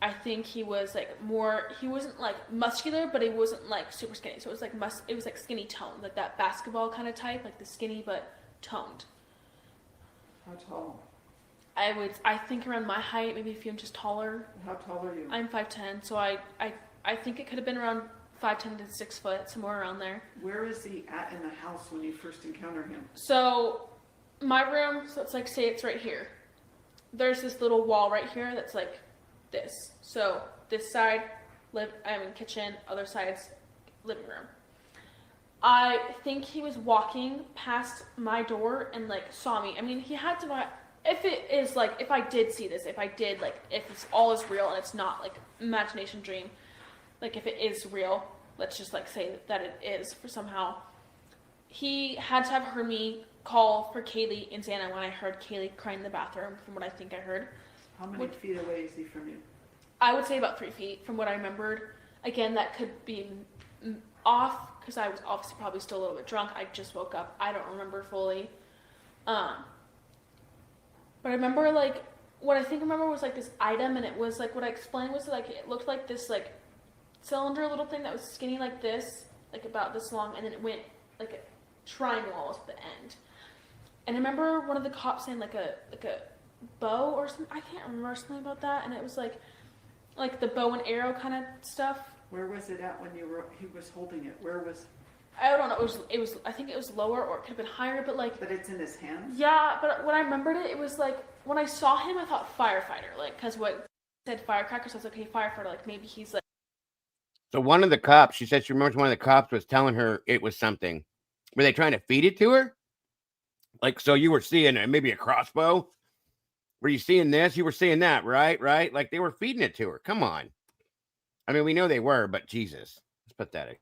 I think he was like more, he wasn't like muscular, but he wasn't like super skinny. So it was like skinny toned, like that basketball kind of type, like the skinny but toned. How tall? I think around my height, maybe a few inches taller. How tall are you? I'm 5'10", so I think it could have been around 5'10" to 6 foot, somewhere around there. Where is he at in the house when you first encounter him? So my room, so it's like, say it's right here. There's this little wall right here that's like this. So this side, kitchen, other side's living room. I think he was walking past my door and like saw me. I mean, he had to, if I did see this, if it's all is real and it's not like imagination dream, like if it is real, let's just like say that it is for somehow. He had to have heard me call for Kaylee and Xana when I heard Kaylee crying in the bathroom, from what I think I heard. How many feet away is he from you? I would say about 3 feet from what I remembered. Again, that could be off because I was obviously probably still a little bit drunk. I just woke up. I don't remember fully. But I remember like what I think I remember was like this item, and it was like what I explained was like it looked like this like cylinder little thing that was skinny like this, like about this long, and then it went like a triangle almost at the end. And I remember one of the cops saying like a bow or something. I can't remember something about that, and it was like the bow and arrow kind of stuff. Where was it at when he was holding it? Where was? I don't know. It was. I think it was lower, or it could have been higher. But like. But it's in his hands. Yeah, but when I remembered it, it was like when I saw him, I thought firefighter, like because what said firecracker, so I was like, okay, firefighter, like maybe he's like. So one of the cops, she said she remembers one of the cops was telling her it was something. Were they trying to feed it to her? Like, so you were seeing maybe a crossbow? Were you seeing this? You were seeing that, right? Right? Like they were feeding it to her. Come on. I mean, we know they were, but Jesus, it's pathetic.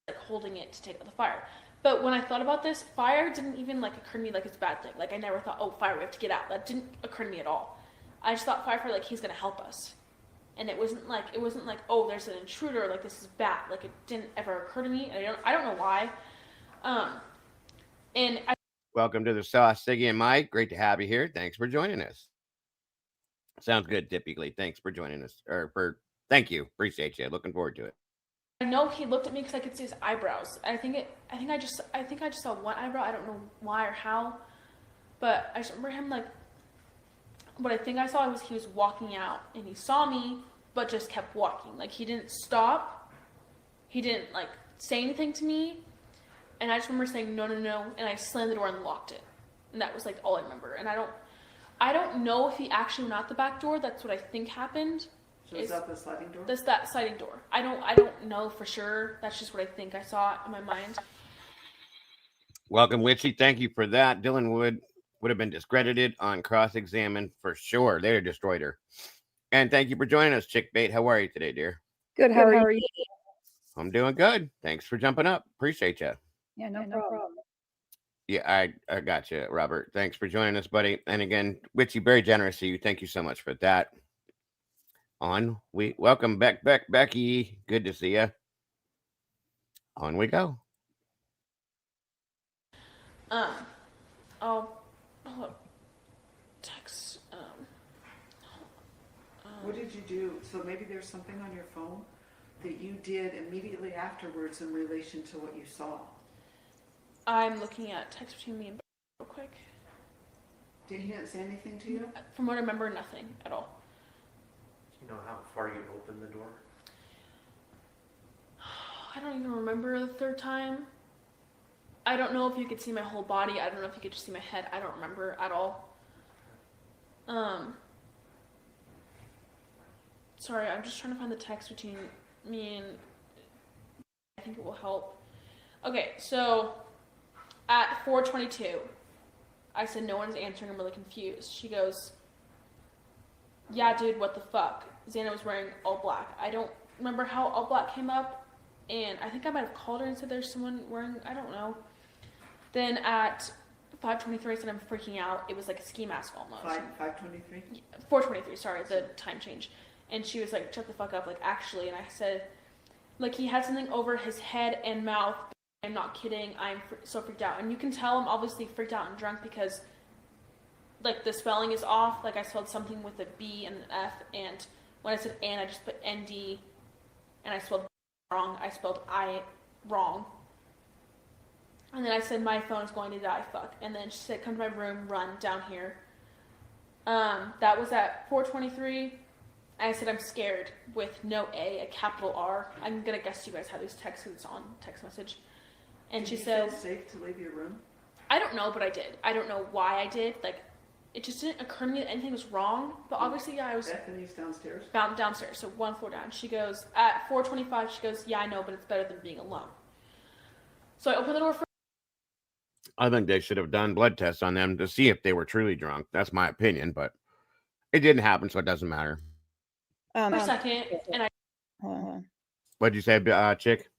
Like holding it to take out the fire. But when I thought about this, fire didn't even like occur to me like it's a bad thing. Like I never thought, oh, fire, we have to get out. That didn't occur to me at all. I just thought firefighter, like he's gonna help us. And it wasn't like oh, there's an intruder, like this is bad. Like it didn't ever occur to me. I don't know why. Welcome to the Sauce, Siggy and Mike. Great to have you here. Thanks for joining us. Sounds good, typically. Thanks for joining us. Thank you. Appreciate you. Looking forward to it. I know he looked at me because I could see his eyebrows. I think I just saw one eyebrow. I don't know why or how, but I just remember him like. What I think I saw was he was walking out and he saw me, but just kept walking. Like he didn't stop. He didn't like say anything to me. And I just remember saying no, and I slammed the door and locked it. And that was like all I remember. And I don't know if he actually went out the back door. That's what I think happened. So is that the sliding door? That's that sliding door. I don't know for sure. That's just what I think I saw in my mind. Welcome, Witchy. Thank you for that. Dylan would have been discredited on cross-examined for sure. They'd have destroyed her. And thank you for joining us, Chick Bait. How are you today, dear? Good. How are you? I'm doing good. Thanks for jumping up. Appreciate you. Yeah, no problem. Yeah, I got you, Robert. Thanks for joining us, buddy. And again, Witchy, very generous to you. Thank you so much for that. Welcome back, Becky. Good to see you. On we go. I'll text. What did you do? So maybe there's something on your phone that you did immediately afterwards in relation to what you saw. I'm looking at text between me and Becky real quick. Did he not say anything to you? From what I remember, nothing at all. Do you know how far you opened the door? I don't even remember the third time. I don't know if you could see my whole body. I don't know if you could just see my head. I don't remember at all. Sorry, I'm just trying to find the text between me and I think it will help. Okay, so at 4:22, I said, no one's answering, I'm really confused. She goes, yeah, dude, what the fuck? Xana was wearing all black. I don't remember how all black came up, and I think I might have called her and said there's someone wearing, I don't know. Then at 5:23, I said I'm freaking out. It was like a ski mask almost. 5:23? 4:23, sorry, the time change. And she was like, shut the fuck up, like, actually. And I said, like, he had something over his head and mouth. I'm not kidding. I'm so freaked out. And you can tell I'm obviously freaked out and drunk because, like, the spelling is off. Like, I spelled something with a B and an F. And when I said and, I just put ND. And I spelled wrong. I spelled I wrong. And then I said, my phone is going to die, fuck. And then she said, come to my room, run down here. That was at 4:23. I said, I'm scared, with no A, a capital R. I'm going to guess you guys have these texts because it's on text message. And she says, feel safe to leave your room? I don't know, but I did. I don't know why I did. Like, it just didn't occur to me that anything was wrong. But obviously, yeah, I was Bethany's downstairs? downstairs, so one floor down. She goes, at 4:25, she goes, yeah, I know, but it's better than being alone. So I opened the door for I think they should have done blood tests on them to see if they were truly drunk. That's my opinion, but it didn't happen, so it doesn't matter. a second, and I Hold on. What'd you say, chick?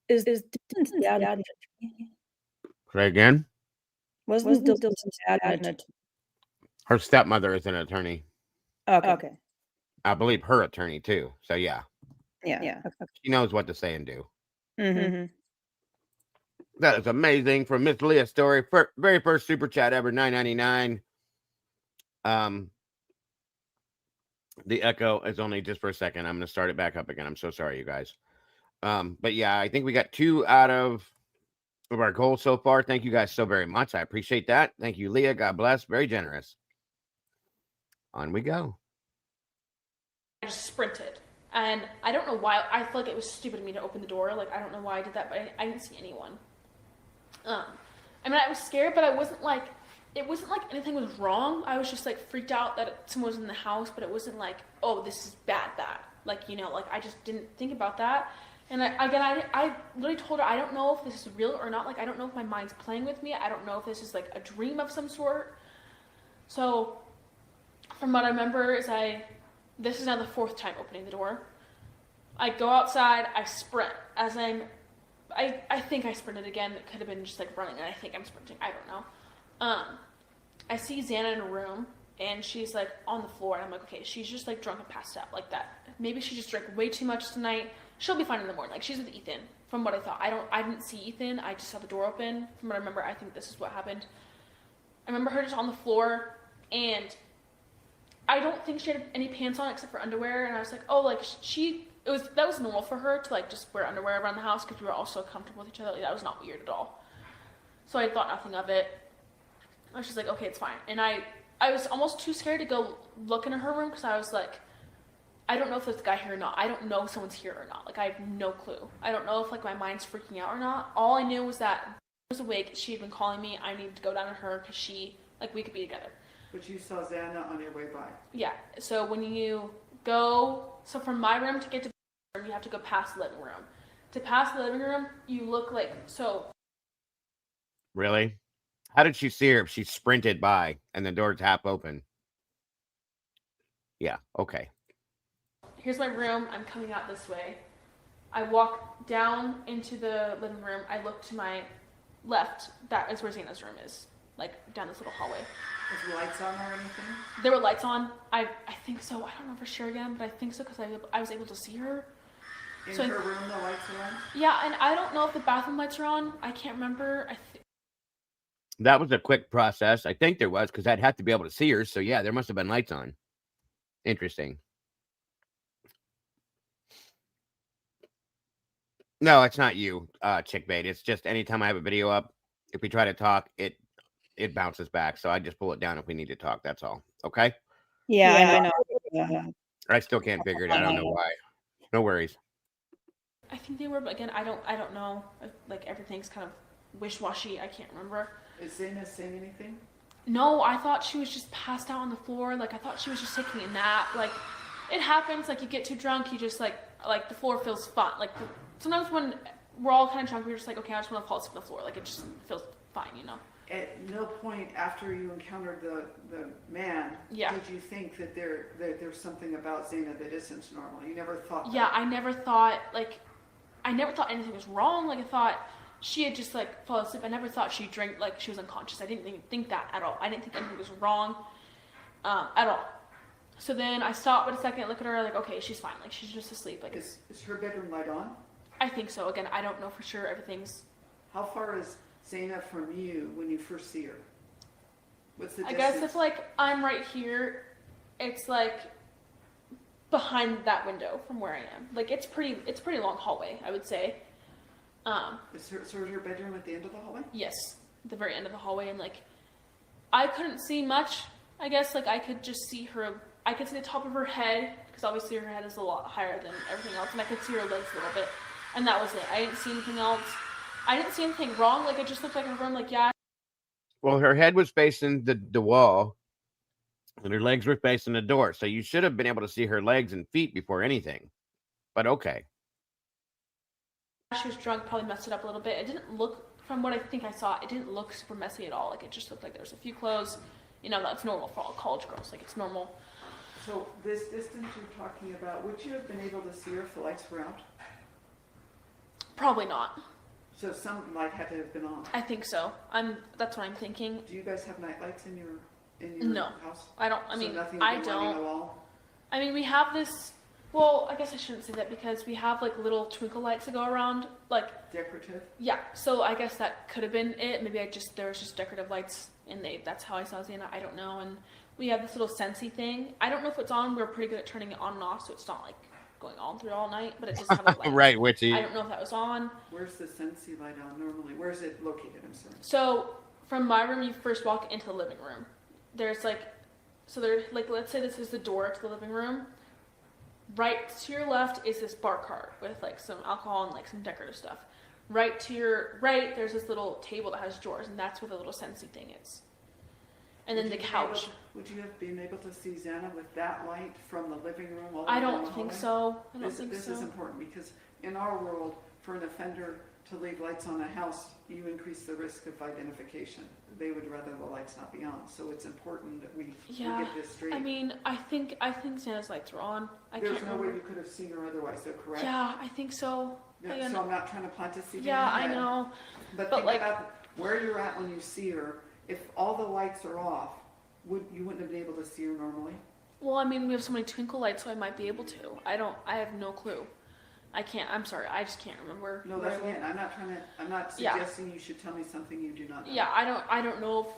Is Dilton's dad an attorney? Say again? Wasn't Dilton's dad an attorney? Her stepmother is an attorney. Okay. I believe her attorney, too. So, yeah. Yeah. Okay. She knows what to say and do. Mm-hmm. That is amazing from Miss Leah Story. Very first super chat ever, $9.99. The echo is only just for a second. I'm going to start it back up again. I'm so sorry, you guys. But yeah, I think we got 2 out of our goals so far. Thank you guys so very much. I appreciate that. Thank you, Leah. God bless. Very generous. On we go. I just sprinted. And I don't know why. I feel like it was stupid of me to open the door. Like, I don't know why I did that, but I didn't see anyone. I mean, I was scared, but I wasn't like, it wasn't like anything was wrong. I was just like freaked out that someone was in the house, but it wasn't like, oh, this is bad. Like, you know, like I just didn't think about that. And I literally told her, I don't know if this is real or not. Like, I don't know if my mind's playing with me. I don't know if this is like a dream of some sort. So from what I remember is this is now the 4th time opening the door. I go outside, I sprint as I think I sprinted again. It could have been just like running, and I think I'm sprinting. I don't know. I see Xana in a room, and she's like on the floor, and I'm like, okay, she's just like drunk and passed out like that. Maybe she just drank way too much tonight. She'll be fine in the morning. Like, she's with Ethan, from what I thought. I didn't see Ethan. I just saw the door open. From what I remember, I think this is what happened. I remember her just on the floor, and I don't think she had any pants on except for underwear, and I was like, oh, like that was normal for her to like just wear underwear around the house because we were all so comfortable with each other. Like, that was not weird at all. So I thought nothing of it. I was just like, okay, it's fine. And I was almost too scared to go look into her room because I was like, I don't know if there's a guy here or not. I don't know if someone's here or not. Like, I have no clue. I don't know if like my mind's freaking out or not. All I knew was that I was awake. She had been calling me. I needed to go down to her because we could be together. But you saw Xana on your way by. Yeah. So when you go, from my room to get to the room, you have to go past the living room. To pass the living room, you look like so. Really? How did she see her if she sprinted by and the door's half open? Yeah. Okay. Here's my room. I'm coming out this way. I walk down into the living room. I look to my left. That is where Xana's room is. Like, down this little hallway. Was the lights on or anything? There were lights on. I think so. I don't know for sure again, but I think so because I was able to see her. In her room, the lights are on? Yeah, and I don't know if the bathroom lights are on. I can't remember. That was a quick process. I think there was because I'd have to be able to see her. So, yeah, there must have been lights on. Interesting. No, it's not you, Chickbait. It's just anytime I have a video up, if we try to talk, it bounces back. So I just pull it down if we need to talk. That's all. Okay? Yeah, I know. I still can't figure it out. I don't know why. No worries. I think they were, but again, I don't know. Like, everything's kind of wish-washy. I can't remember. Is Xana saying anything? No, I thought she was just passed out on the floor. Like, I thought she was just taking a nap. Like, it happens. Like, you get too drunk, you just, like the floor feels fun. Like, sometimes when we're all kind of drunk. We were just like, okay, I just want to fall asleep on the floor. Like, it just feels fine, you know? At no point after you encountered the man, Yeah. did you think that there's something about Zaina that isn't normal? You never thought that? Yeah, I never thought anything was wrong. Like, I thought she had just, like, fallen asleep. I never thought she drank, like, she was unconscious. I didn't even think that at all. I didn't think anything was wrong at all. So then I stopped for a second, look at her, like, okay, she's fine. Like, she's just asleep. Like, Is her bedroom light on? I think so. Again, I don't know for sure. Everything's... How far is Zaina from you when you first see her? What's the I distance? guess if, like, I'm right here, it's, like, behind that window from where I am. Like, it's pretty long hallway, I would say. Is her bedroom at the end of the hallway? Yes, the very end of the hallway, and, like, I couldn't see much. I guess, like, I could just see her... I could see the top of her head, because obviously her head is a lot higher than everything else, and I could see her legs a little bit, and that was it. I didn't see anything else. I didn't see anything wrong. Like, it just looked like her room. Like, yeah. Well, her head was facing the wall, and her legs were facing the door, so you should have been able to see her legs and feet before anything. But okay. She was drunk, probably messed it up a little bit. It didn't look, from what I think I saw, it didn't look super messy at all. Like, it just looked like there was a few clothes. You know, that's normal for all college girls. Like, it's normal. So this distance you're talking about, would you have been able to see her if the lights were out? Probably not. So some light had to have been on. I think so. That's what I'm thinking. Do you guys have night lights in your No. house? I don't. I So mean, nothing I would be lighting don't. the wall? I mean, we have this. Well, I guess I shouldn't say that because we have like little twinkle lights that go around. Like, Decorative? yeah. So I guess that could have been it. Maybe there was just decorative lights, and that's how I saw Zaina. I don't know. And we have this little Scentsy thing. I don't know if it's on. We're pretty good at turning it on and off, so it's not like going on through all night. But it does have a light. Right, witchy. I don't know if that was on. Where's the Scentsy light on normally? Where's it located? I'm sorry. So from my room, you first walk into the living room. There's like, so there's like, let's say this is the door to the living room. Right to your left is this bar cart with like some alcohol and like some decorative stuff. Right to your right, there's this little table that has drawers, and that's where the little Scentsy thing is. And then the couch. Would you have been able to see Zaina with that light from the living room? All the I way down don't the think hallway? so. I don't think This so. is important because in our world, for an offender to leave lights on a house, you increase the risk of identification. They would rather the lights not be on. So it's important that we get this straight. I mean, I think Zaina's lights were on. There's no way you could have seen her otherwise, though, correct? Yeah, I think so. Yeah, so I'm not trying to plant a seed in Yeah, your I head. know. But But think like, about where you're at when you see her. If all the lights are off, you wouldn't have been able to see her normally? well, I mean, we have so many twinkle lights, so I might be able to. I have no clue. I can't. I'm sorry. I just can't remember. No, that's again. I'm not suggesting you should tell me something you do not know. Yeah, I don't know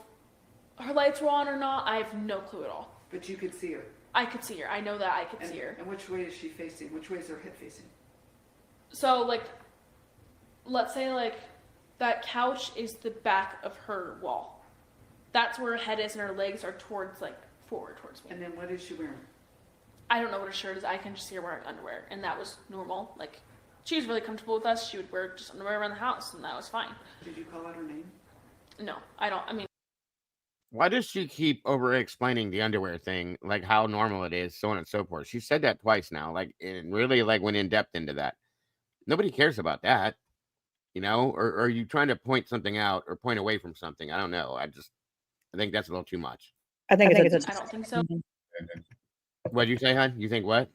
if her lights were on or not. I have no clue at all. But you could see her. I could see her. I know that I could see her. And which way is she facing? Which way is her head facing? So like, let's say like, that couch is the back of her wall. That's where her head is, and her legs are towards like forward towards me. And then what is she wearing? I don't know what her shirt is. I can just see her wearing underwear, and that was normal. Like, she was really comfortable with us. She would wear just underwear around the house, and that was fine. Did you call out her name? No, I don't. I mean, Why does she keep over explaining the underwear thing, like how normal it is, so on and so forth? She said that twice now, like, and really like went in depth into that. Nobody cares about that, you know? Or are you trying to point something out or point away from something? I don't know. I think that's a little too much. I think it's I don't think so. What'd you say, hon? You think what?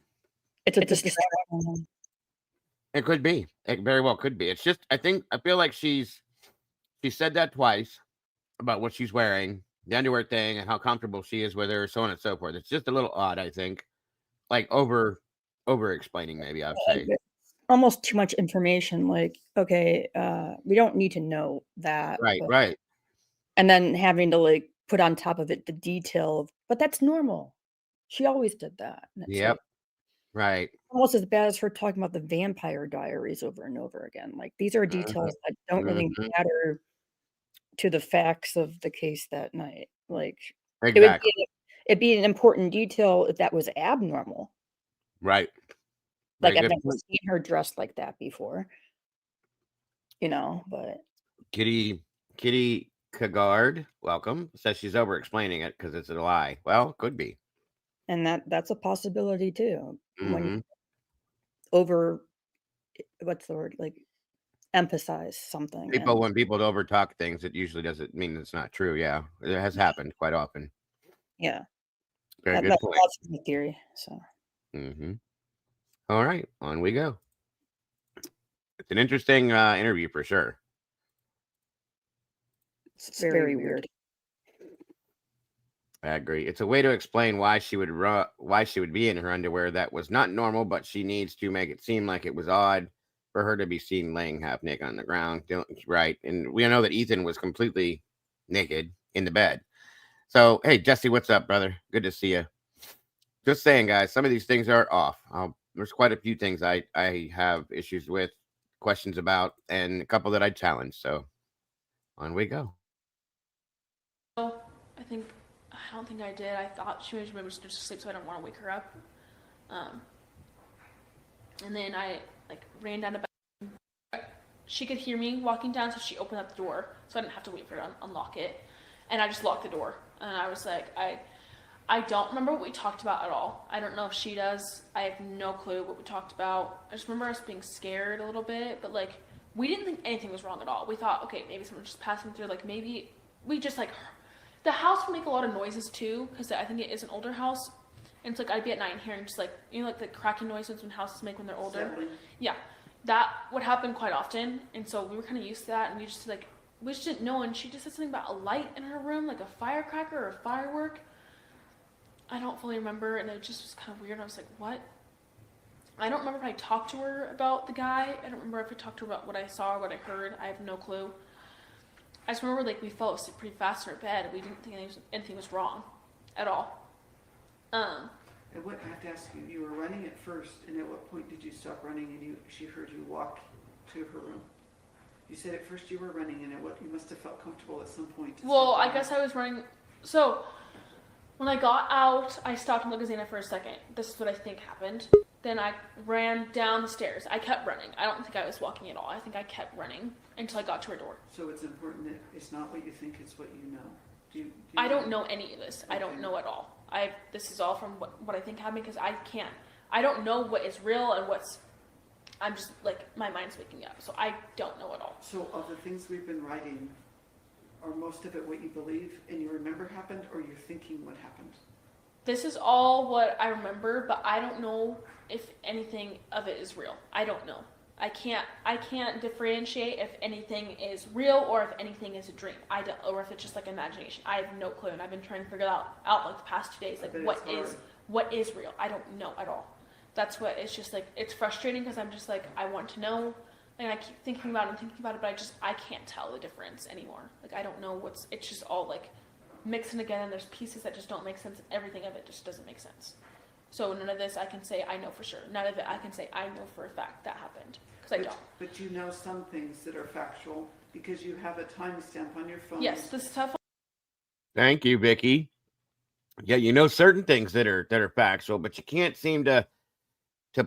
It's a distraction. It could be. It very well could be. It's just I feel like she said that twice about what she's wearing, the underwear thing, and how comfortable she is with her, so on and so forth. It's just a little odd, I think. Like over explaining, maybe I'd say. Almost too much information. Like, okay, we don't need to know that. Right, right. And then having to like put on top of it the detail of, but that's normal. She always did that. Yep. Like, right. Almost as bad as her talking about the Vampire Diaries over and over again. Like, these are details that don't really matter to the facts of the case that night. Like, exactly. it'd be an important detail if that was abnormal. Right. Like, I've never seen her dressed like that before. You know, but Kitty Kagard, welcome, says she's over explaining it because it's a lie. Well, could be. And that's a possibility too. Mm-hmm. When over, what's the word? Like, emphasize something. People, And when people over talk things, it usually doesn't mean it's not true. Yeah, it has happened quite often. yeah, Very good point. that's my theory. So All right, on we go. It's an interesting interview for sure. it's very weird. I agree. It's a way to explain why she would be in her underwear that was not normal, but she needs to make it seem like it was odd for her to be seen laying half naked on the ground. Right, and we know that Ethan was completely naked in the bed. So, hey, Jesse, what's up, brother? Good to see you. Just saying, guys, some of these things are off. There's quite a few things I have issues with, questions about, and a couple that I challenge. So, on we go. Oh, I don't think I did. I thought she was maybe just asleep, so I don't want to wake her up. And then I ran down the back. She could hear me walking down, so she opened up the door, so I didn't have to wait for her to unlock it. And I just locked the door. And I was like, I don't remember what we talked about at all. I don't know if she does. I have no clue what we talked about. I just remember us being scared a little bit, but we didn't think anything was wrong at all. We thought, okay, maybe someone's just passing through. Maybe we just the house will make a lot of noises too, because I think it is an older house. And it's I'd be at night hearing just the cracking noises when houses make when they're older. Settling. Yeah, that would happen quite often. And so we were kind of used to that, and we just didn't know. And she just said something about a light in her room, like a firecracker or a firework. I don't fully remember, and it just was kind of weird. I was like, what? I don't remember if I talked to her about the guy. I don't remember if I talked to her about what I saw or what I heard. I have no clue. I just remember we fell asleep pretty fast in our bed. We didn't think anything was wrong at all. And what I have to ask you, you were running at first, and at what point did you stop running and she heard you walk to her room? You said at first you were running, and you must have felt comfortable at some point. Well, I guess I was running. So when I got out, I stopped and looked at Zena for a second. This is what I think happened. Then I ran down the stairs. I kept running. I don't think I was walking at all. I think I kept running until I got to her door. So it's important that it's not what you think, it's what you know. I don't know any of this. Okay. I don't know at all. This is all from what I think happened, because I don't know what is real and I'm just my mind's waking up. So I don't know at all. So of the things we've been writing, are most of it what you believe and you remember happened, or you're thinking what happened? This is all what I remember, but I don't know if anything of it is real. I don't know. I can't differentiate if anything is real or if anything is a dream. Or if it's just imagination. I have no clue, and I've been trying to figure that out the past 2 days. What is real? I don't know at all. That's what it's just it's frustrating, because I'm just I want to know, and I keep thinking about it, but I can't tell the difference anymore. I don't know it's just all mixing together, and there's pieces that just don't make sense, and everything of it just doesn't make sense. So none of this I can say I know for sure. None of it I can say I know for a fact that happened, because I don't. But you know some things that are factual because you have a timestamp on your phone. Yes, this stuff. Thank you, Vicki. Yeah, you know certain things that are factual, but you can't seem to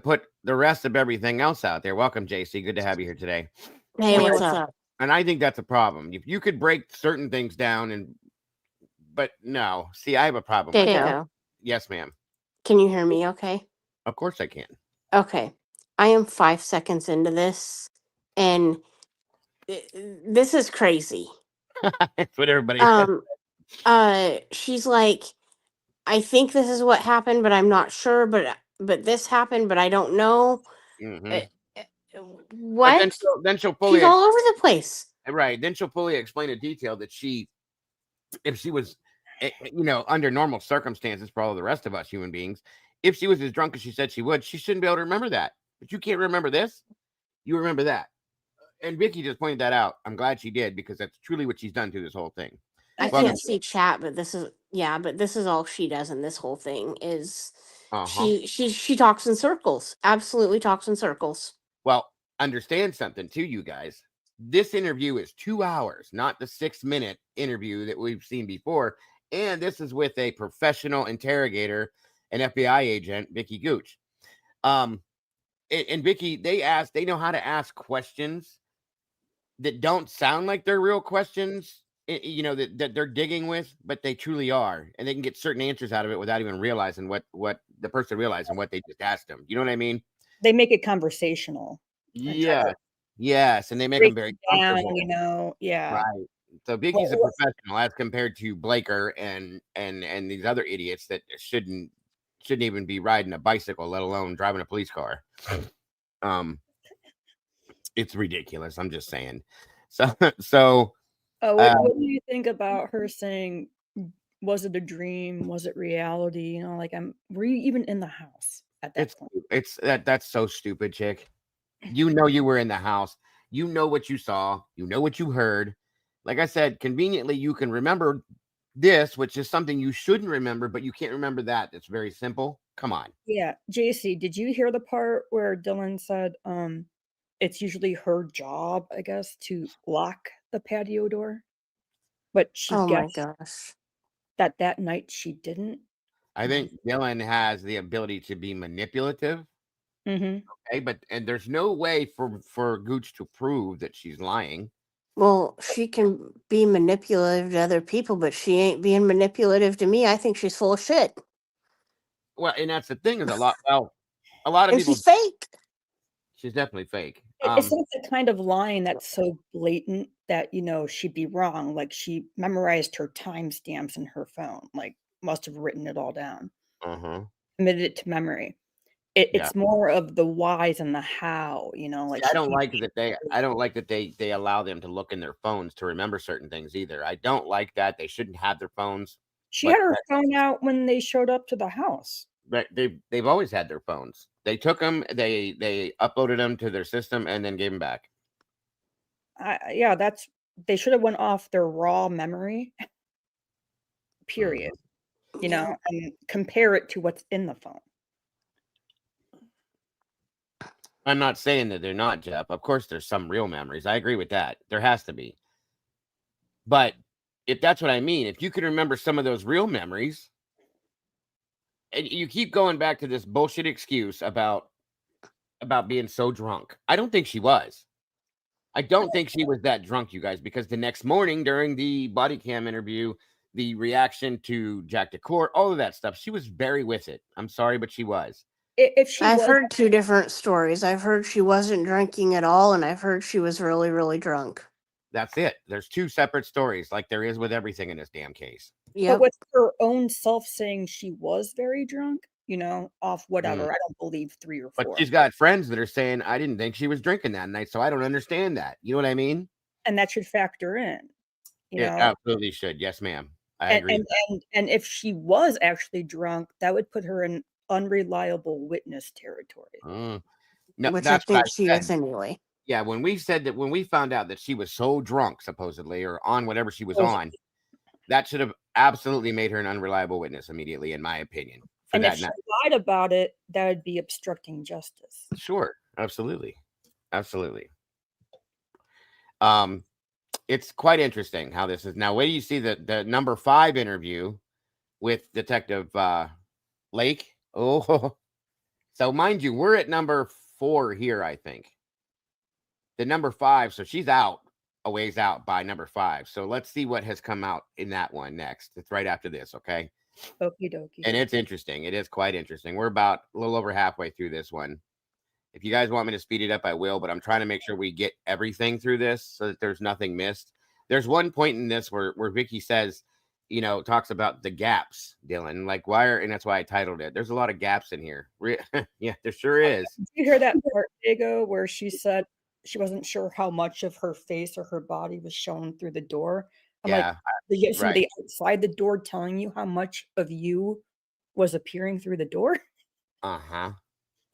put the rest of everything else out there. Welcome, JC. Good to have you here today. Hey, what's up? And I think that's a problem. If you could break certain things down, but no. See, I have a problem. Dago. Yes, ma'am. Can you hear me okay? Of course I can. Okay. I am 5 seconds into this, and this is crazy. That's what everybody says. She's like, I think this is what happened, but I'm not sure, but this happened, but I don't know. Mm-hmm. What? Then she'll fully... She's all over the place. Right. Then she'll fully explain in detail that if she was... under normal circumstances for all of the rest of us human beings, if she was as drunk as she said she would, she shouldn't be able to remember that. But you can't remember this. You remember that. And Vicki just pointed that out. I'm glad she did, because that's truly what she's done through this whole thing. I can't see chat, but this is all she does in this whole thing is she talks in circles. Absolutely talks in circles. Well, understand something too, you guys. This interview is 2 hours, not the 6-minute interview that we've seen before. And this is with a professional interrogator, an FBI agent, Vicki Gooch. And Vicki, they know how to ask questions that don't sound like they're real questions, that they're digging with, but they truly are. And they can get certain answers out of it without even realizing what the person realizing what they just asked them. You know what I mean? They make it conversational. Yeah. Yes, and they make them break very it down, comfortable. yeah. Right. So Vicky's a professional as compared to Blaker and these other idiots that shouldn't even be riding a bicycle, let alone driving a police car. Um, it's ridiculous. I'm just saying. So What do you think about her saying, was it a dream? Was it reality? You know, like, were you even in the house at that point? that's so stupid, chick. You know you were in the house. You know what you saw. You know what you heard. Like I said, conveniently, you can remember this, which is something you shouldn't remember, but you can't remember that. It's very simple. Come on. Yeah, JC, did you hear the part where Dylan said, it's usually her job, I guess, to lock the patio door, but she Oh my guessed gosh. that night she didn't? I think Dylan has the ability to be manipulative. Mhm. Okay, and there's no way for Gooch to prove that she's lying. Well, she can be manipulative to other people, but she ain't being manipulative to me. I think she's full of shit. Well, and that's the thing is a lot of And people. she's fake. She's definitely fake. It's not the kind of lying that's so blatant that, she'd be wrong, like, she memorized her timestamps in her phone, like, must have written it all down, committed it to memory. Yeah. It's more of the whys and the how, like, I she don't can't like that they allow them to look in their phones to remember certain things either. I don't like that. They shouldn't have their phones, She but had her phone out when they showed up to the house. they've always had their phones. They took them, they uploaded them to their system and then gave them back. Yeah, they should have went off their raw memory, period, and compare it to what's in the phone. I'm not saying that they're not, Jeff. Of course, there's some real memories. I agree with that. There has to be. But if that's what I mean, if you can remember some of those real memories, and you keep going back to this bullshit excuse about being so drunk. I don't think she was. I don't think she was that drunk, you guys, because the next morning during the body cam interview, the reaction to Jack DeCour, all of that stuff, she was very with it. I'm sorry, but she was. If she I've was, heard two different stories. I've heard she wasn't drinking at all, and I've heard she was really, really drunk. That's it. There's two separate stories, like there is with everything in this damn case. but Yep. with her own self saying she was very drunk, off whatever, I don't believe 3 or 4. But she's got friends that are saying, I didn't think she was drinking that night, so I don't understand that. You know what I mean? And that should factor in, It absolutely should. Yes, ma'am. I agree. And if she was actually drunk, that would put her in unreliable witness territory. No, Which I that's what think I she said. is anyway. Yeah, when we found out that she was so drunk, supposedly, or on whatever she was on, that should have absolutely made her an unreliable witness immediately, in my opinion. And if she lied about it, that would be obstructing justice. Sure, absolutely. It's quite interesting how this is. Now, wait till you see the number 5 interview with Detective Lake. Oh, so mind you, we're at number 4 here, I think. The number 5, so she's out, a ways out by number 5. So let's see what has come out in that one next. It's right after this, okay? Okie dokie. And it's interesting. It is quite interesting. We're about a little over halfway through this one. If you guys want me to speed it up, I will, but I'm trying to make sure we get everything through this so that there's nothing missed. There's one point in this where Vicki says, talks about the gaps, Dylan, like and that's why I titled it. There's a lot of gaps in here. Yeah, there sure is. Did you hear that part, Diego, where she said she wasn't sure how much of her face or her body was shown through the door? I'm like, you have somebody outside the door telling you how much of you was appearing through the door? Uh-huh.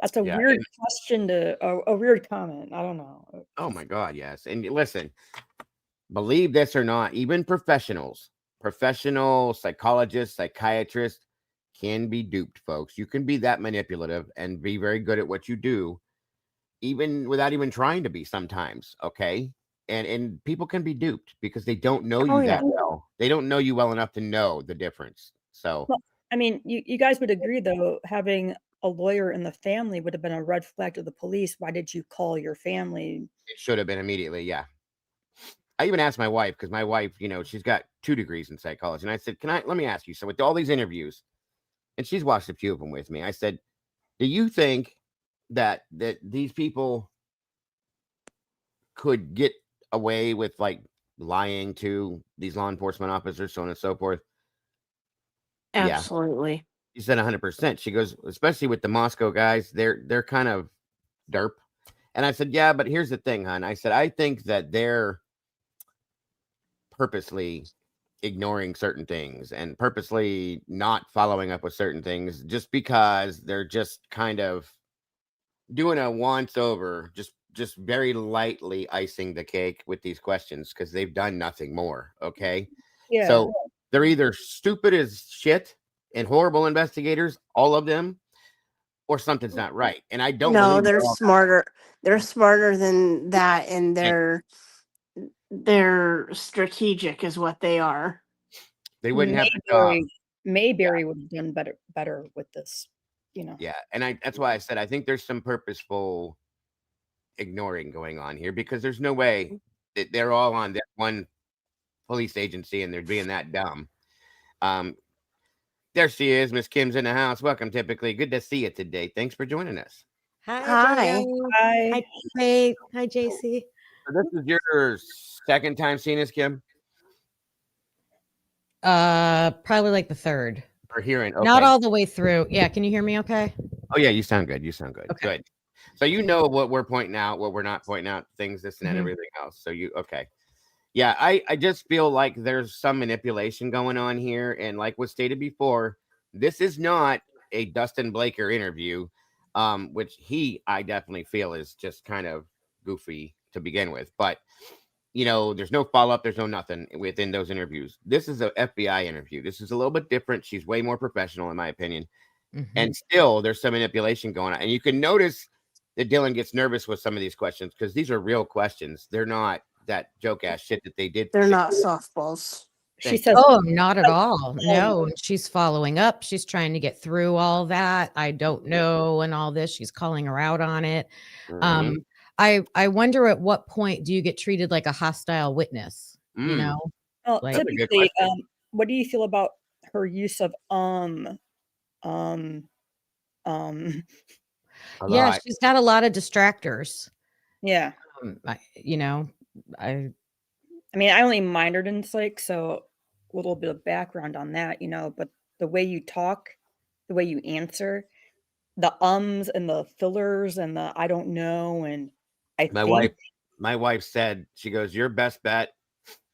That's a weird question a weird comment. I don't know. Oh my God, yes. And listen, believe this or not, even professional psychologists, psychiatrists can be duped, folks. You can be that manipulative and be very good at what you do, even without even trying to be sometimes, okay? And people can be duped because they don't know you that well. They don't know you well enough to know the difference. So, well, I mean, you guys would agree, though, having a lawyer in the family would have been a red flag to the police. Why did you call your family? It should have been immediately, yeah. I even asked my wife, because my wife, she's got 2 degrees in psychology. And I said, let me ask you, so with all these interviews, and she's watched a few of them with me, I said, do you think that these people could get away with like lying to these law enforcement officers, so on and so forth. Absolutely. Yeah. She said 100%. She goes, especially with the Moscow guys, they're kind of derp. And I said, yeah, but here's the thing, hon. I said, I think that they're purposely ignoring certain things and purposely not following up with certain things just because they're just kind of doing a once over, just very lightly icing the cake with these questions because they've done nothing more. Okay. Yeah. So they're either stupid as shit and horrible investigators, all of them, or something's not right. And I don't No, believe they're all smarter. They're smarter than that, and they're strategic is what they are. they wouldn't have the job. Mayberry would have done better with this, you know. Yeah. And that's why I said I think there's some purposeful ignoring going on here because there's no way that they're all on that one police agency and they're being that dumb. There she is. Miss Kim's in the house. Welcome, typically. Good to see you today. Thanks for joining us. Hi. Hi. Hey. Hi, JC. So this is your second time seeing us, Kim? Probably like the third. Or hearing. Okay. Not all the way through. Yeah, can you hear me okay? Oh, yeah, you sound good. Okay. Good. So you know what we're pointing out, what we're not pointing out, things, this and that, everything else. So okay. Yeah, I just feel like there's some manipulation going on here. And like was stated before, this is not a Dustin Blaker interview, which I definitely feel is just kind of goofy to begin with. But, there's no follow-up. There's no nothing within those interviews. This is an FBI interview. This is a little bit different. She's way more professional, in my opinion. And still, there's some manipulation going on. And you can notice that Dylan gets nervous with some of these questions because these are real questions. They're not that joke ass shit that they did. They're not softballs. She says, "Oh, not at all. No, she's following up. She's trying to get through all that. I don't know, and all this. She's calling her out on it. I wonder at what point do you get treated like a hostile witness? Well, Like- typically, what do you feel about her use of Yeah, she's got a lot of distractors. Yeah. I mean, I only minored in psych, so a little bit of background on that, but the way you talk, the way you answer, the ums and the fillers and the I don't know, and my wife said, she goes, your best bet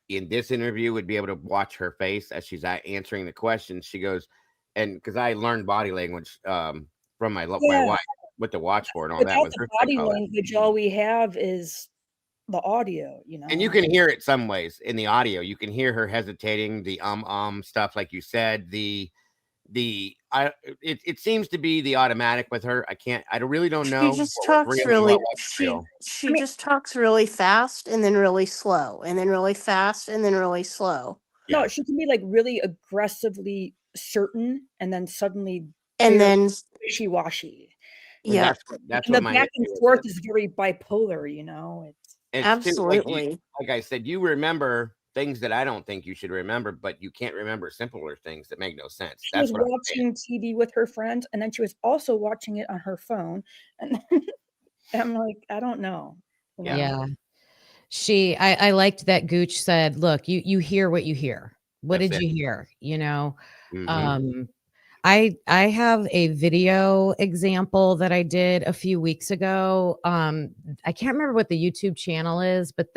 in this interview would be able to watch her face as she's answering the questions. She goes, and because I learned body language from my wife, what to watch for and all that. Without the body language, all we have is the audio, And you can hear it some ways in the audio. You can hear her hesitating, the stuff like you said. It seems to be the automatic with her. I really don't know. She just talks she just talks really fast and then really slow and then really fast and then really slow. No, she can be like really aggressively certain and then suddenly wishy-washy. Yeah, that's the back and forth is very bipolar. It's absolutely. Like I said, you remember things that I don't think you should remember, but you can't remember simpler things that make no sense. She was watching TV with her friends, and then she was also watching it on her phone. And I'm like, I don't know. Yeah. I liked that Gooch said, look, you hear what you hear. What did you hear? I have a video example that I did a few weeks ago. I can't remember what the YouTube channel is, but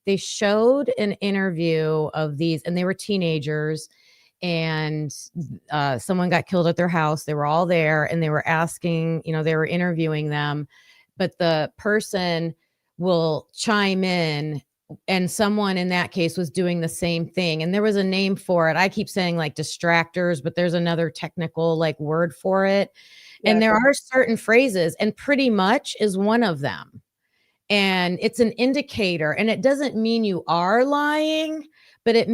they showed an interview of these, and they were teenagers, and someone got killed at their house. They were all there, and they were asking, they were interviewing them, but the person will chime in, and someone in that case was doing the same thing, and there was a name for it. I keep saying like distractors, but there's another technical like word for it. And there are certain phrases, and pretty much is one of them. And it's an indicator, and it doesn't mean you are lying, but it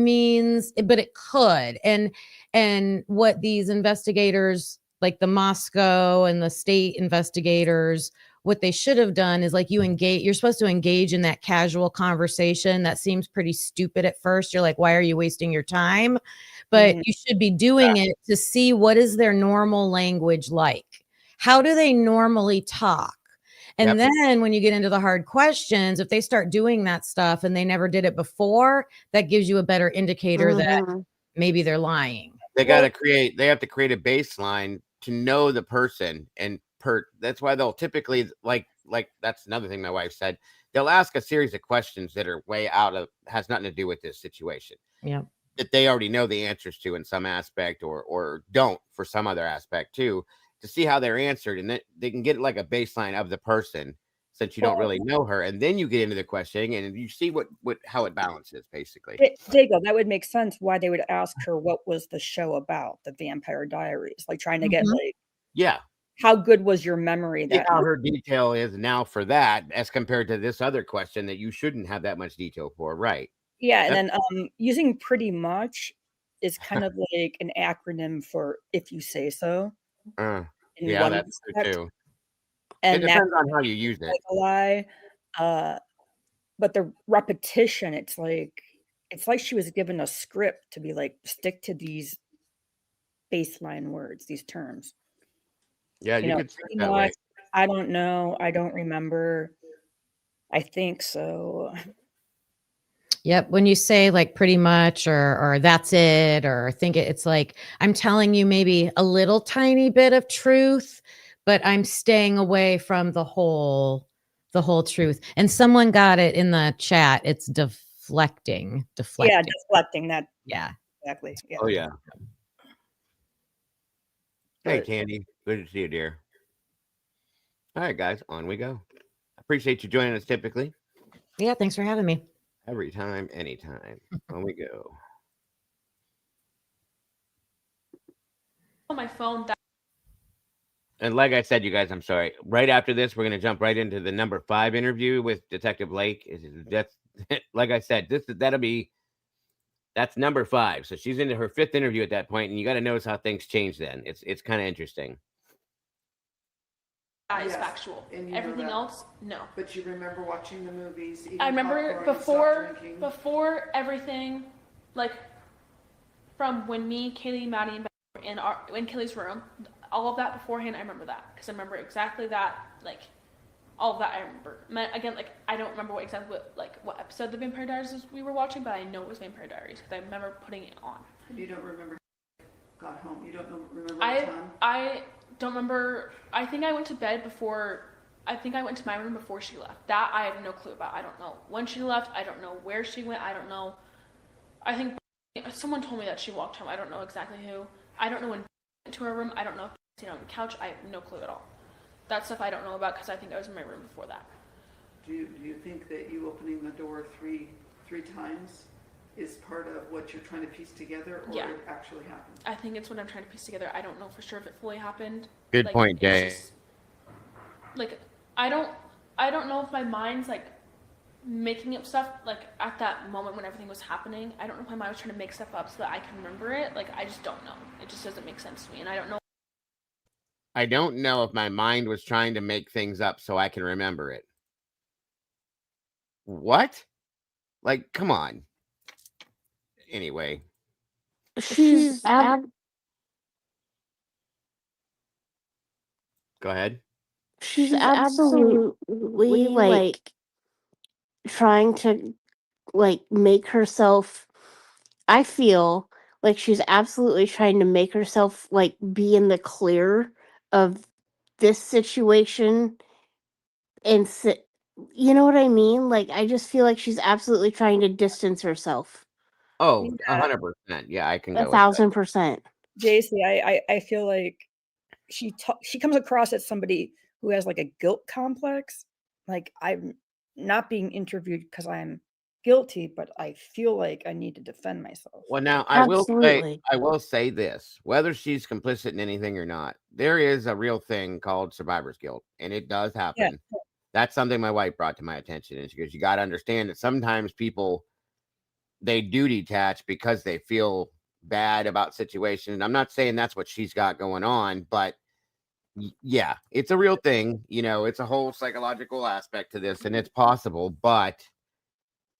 could. And what these investigators, like the Moscow and the state investigators, what they should have done is like you're supposed to engage in that casual conversation that seems pretty stupid at first. You're like, why are you wasting your time? But you should be doing it to see what is their normal language like. How do they normally talk? And then when you get into the hard questions, if they start doing that stuff and they never did it before, that gives you a better indicator that maybe they're lying. They got to create, they have to create a baseline to know the person. And that's why they'll typically, like that's another thing my wife said, they'll ask a series of questions that are way out of, has nothing to do with this situation. Yeah. That they already know the answers to in some aspect or don't for some other aspect too, to see how they're answered. And then they can get like a baseline of the person since you don't really know her. And then you get into the questioning and you see how it balances basically. Dago, that would make sense why they would ask her what was the show about, the Vampire Diaries, like trying to get like, how good was your memory that how her detail is now for that as compared to this other question that you shouldn't have that much detail for, right? Yeah, and then using pretty much is kind of like an acronym for if you say so. Yeah, that's true too. And it depends on how you use it. Like a lie. But the repetition, it's like she was given a script to be like, stick to these baseline words, these terms. Yeah, you could say that way. I don't know. I don't remember. I think so. Yep. When you say like pretty much or that's it or think it's like I'm telling you maybe a little tiny bit of truth, but I'm staying away from the whole truth. And someone got it in the chat. It's deflecting. Yeah, deflecting that. Yeah. Exactly. Yeah. Oh yeah. Hey Candy, good to see you, dear. All right, guys, on we go. Appreciate you joining us typically. Yeah, thanks for having me. Every time, anytime. On we go. On my phone. And like I said, you guys, I'm sorry. Right after this, we're going to jump right into the number 5 interview with Detective Lake. That's like I said, that's number 5. So she's into her 5th interview at that point, and you got to notice how things change. Then it's kind of interesting. That is factual. Everything else, no. But you remember watching the movies? I remember before everything, like from when me, Kaylee, Maddie, and Ben were in Kaylee's room. All of that beforehand, I remember that because I remember exactly that, like all of that. I remember. Again, like I don't remember what episode of the Vampire Diaries we were watching, but I know it was Vampire Diaries because I remember putting it on. You don't remember got home. You don't remember what time. I don't remember. I think I went to bed before. I think I went to my room before she left. That I have no clue about. I don't know when she left. I don't know where she went. I don't know. I think someone told me that she walked home. I don't know exactly who. I don't know when went to her room. I don't know if she sat on the couch. I have no clue at all. That stuff I don't know about because I think I was in my room before that. Do you think that you opening the door three times is part of what you're trying to piece together, or it actually happened? I think it's what I'm trying to piece together. I don't know for sure if it fully happened. Good point, Jay. Like I don't know if my mind's like making up stuff like at that moment when everything was happening. I don't know if my mind was trying to make stuff up so that I can remember it. Like I just don't know. It just doesn't make sense to me, and I don't know. I don't know if my mind was trying to make things up so I can remember it. What? Like, come on. Anyway. Go ahead. She's absolutely like trying to like make herself, I feel like she's absolutely trying to make herself like be in the clear of this situation and you know what I mean? Like I just feel like she's absolutely trying to distance herself. Oh, 100%. Yeah, I can go 1,000%. JC, I feel like she comes across as somebody who has like a guilt complex. Like I'm not being interviewed because I'm guilty, but I feel like I need to defend myself. Well, now I will say this, whether she's complicit in anything or not, there is a real thing called survivor's guilt, and it does happen. Yeah. That's something my wife brought to my attention, and she goes, you got to understand that sometimes people, they do detach because they feel bad about situations. I'm not saying that's what she's got going on, but yeah, it's a real thing. You know, it's a whole psychological aspect to this, and it's possible, but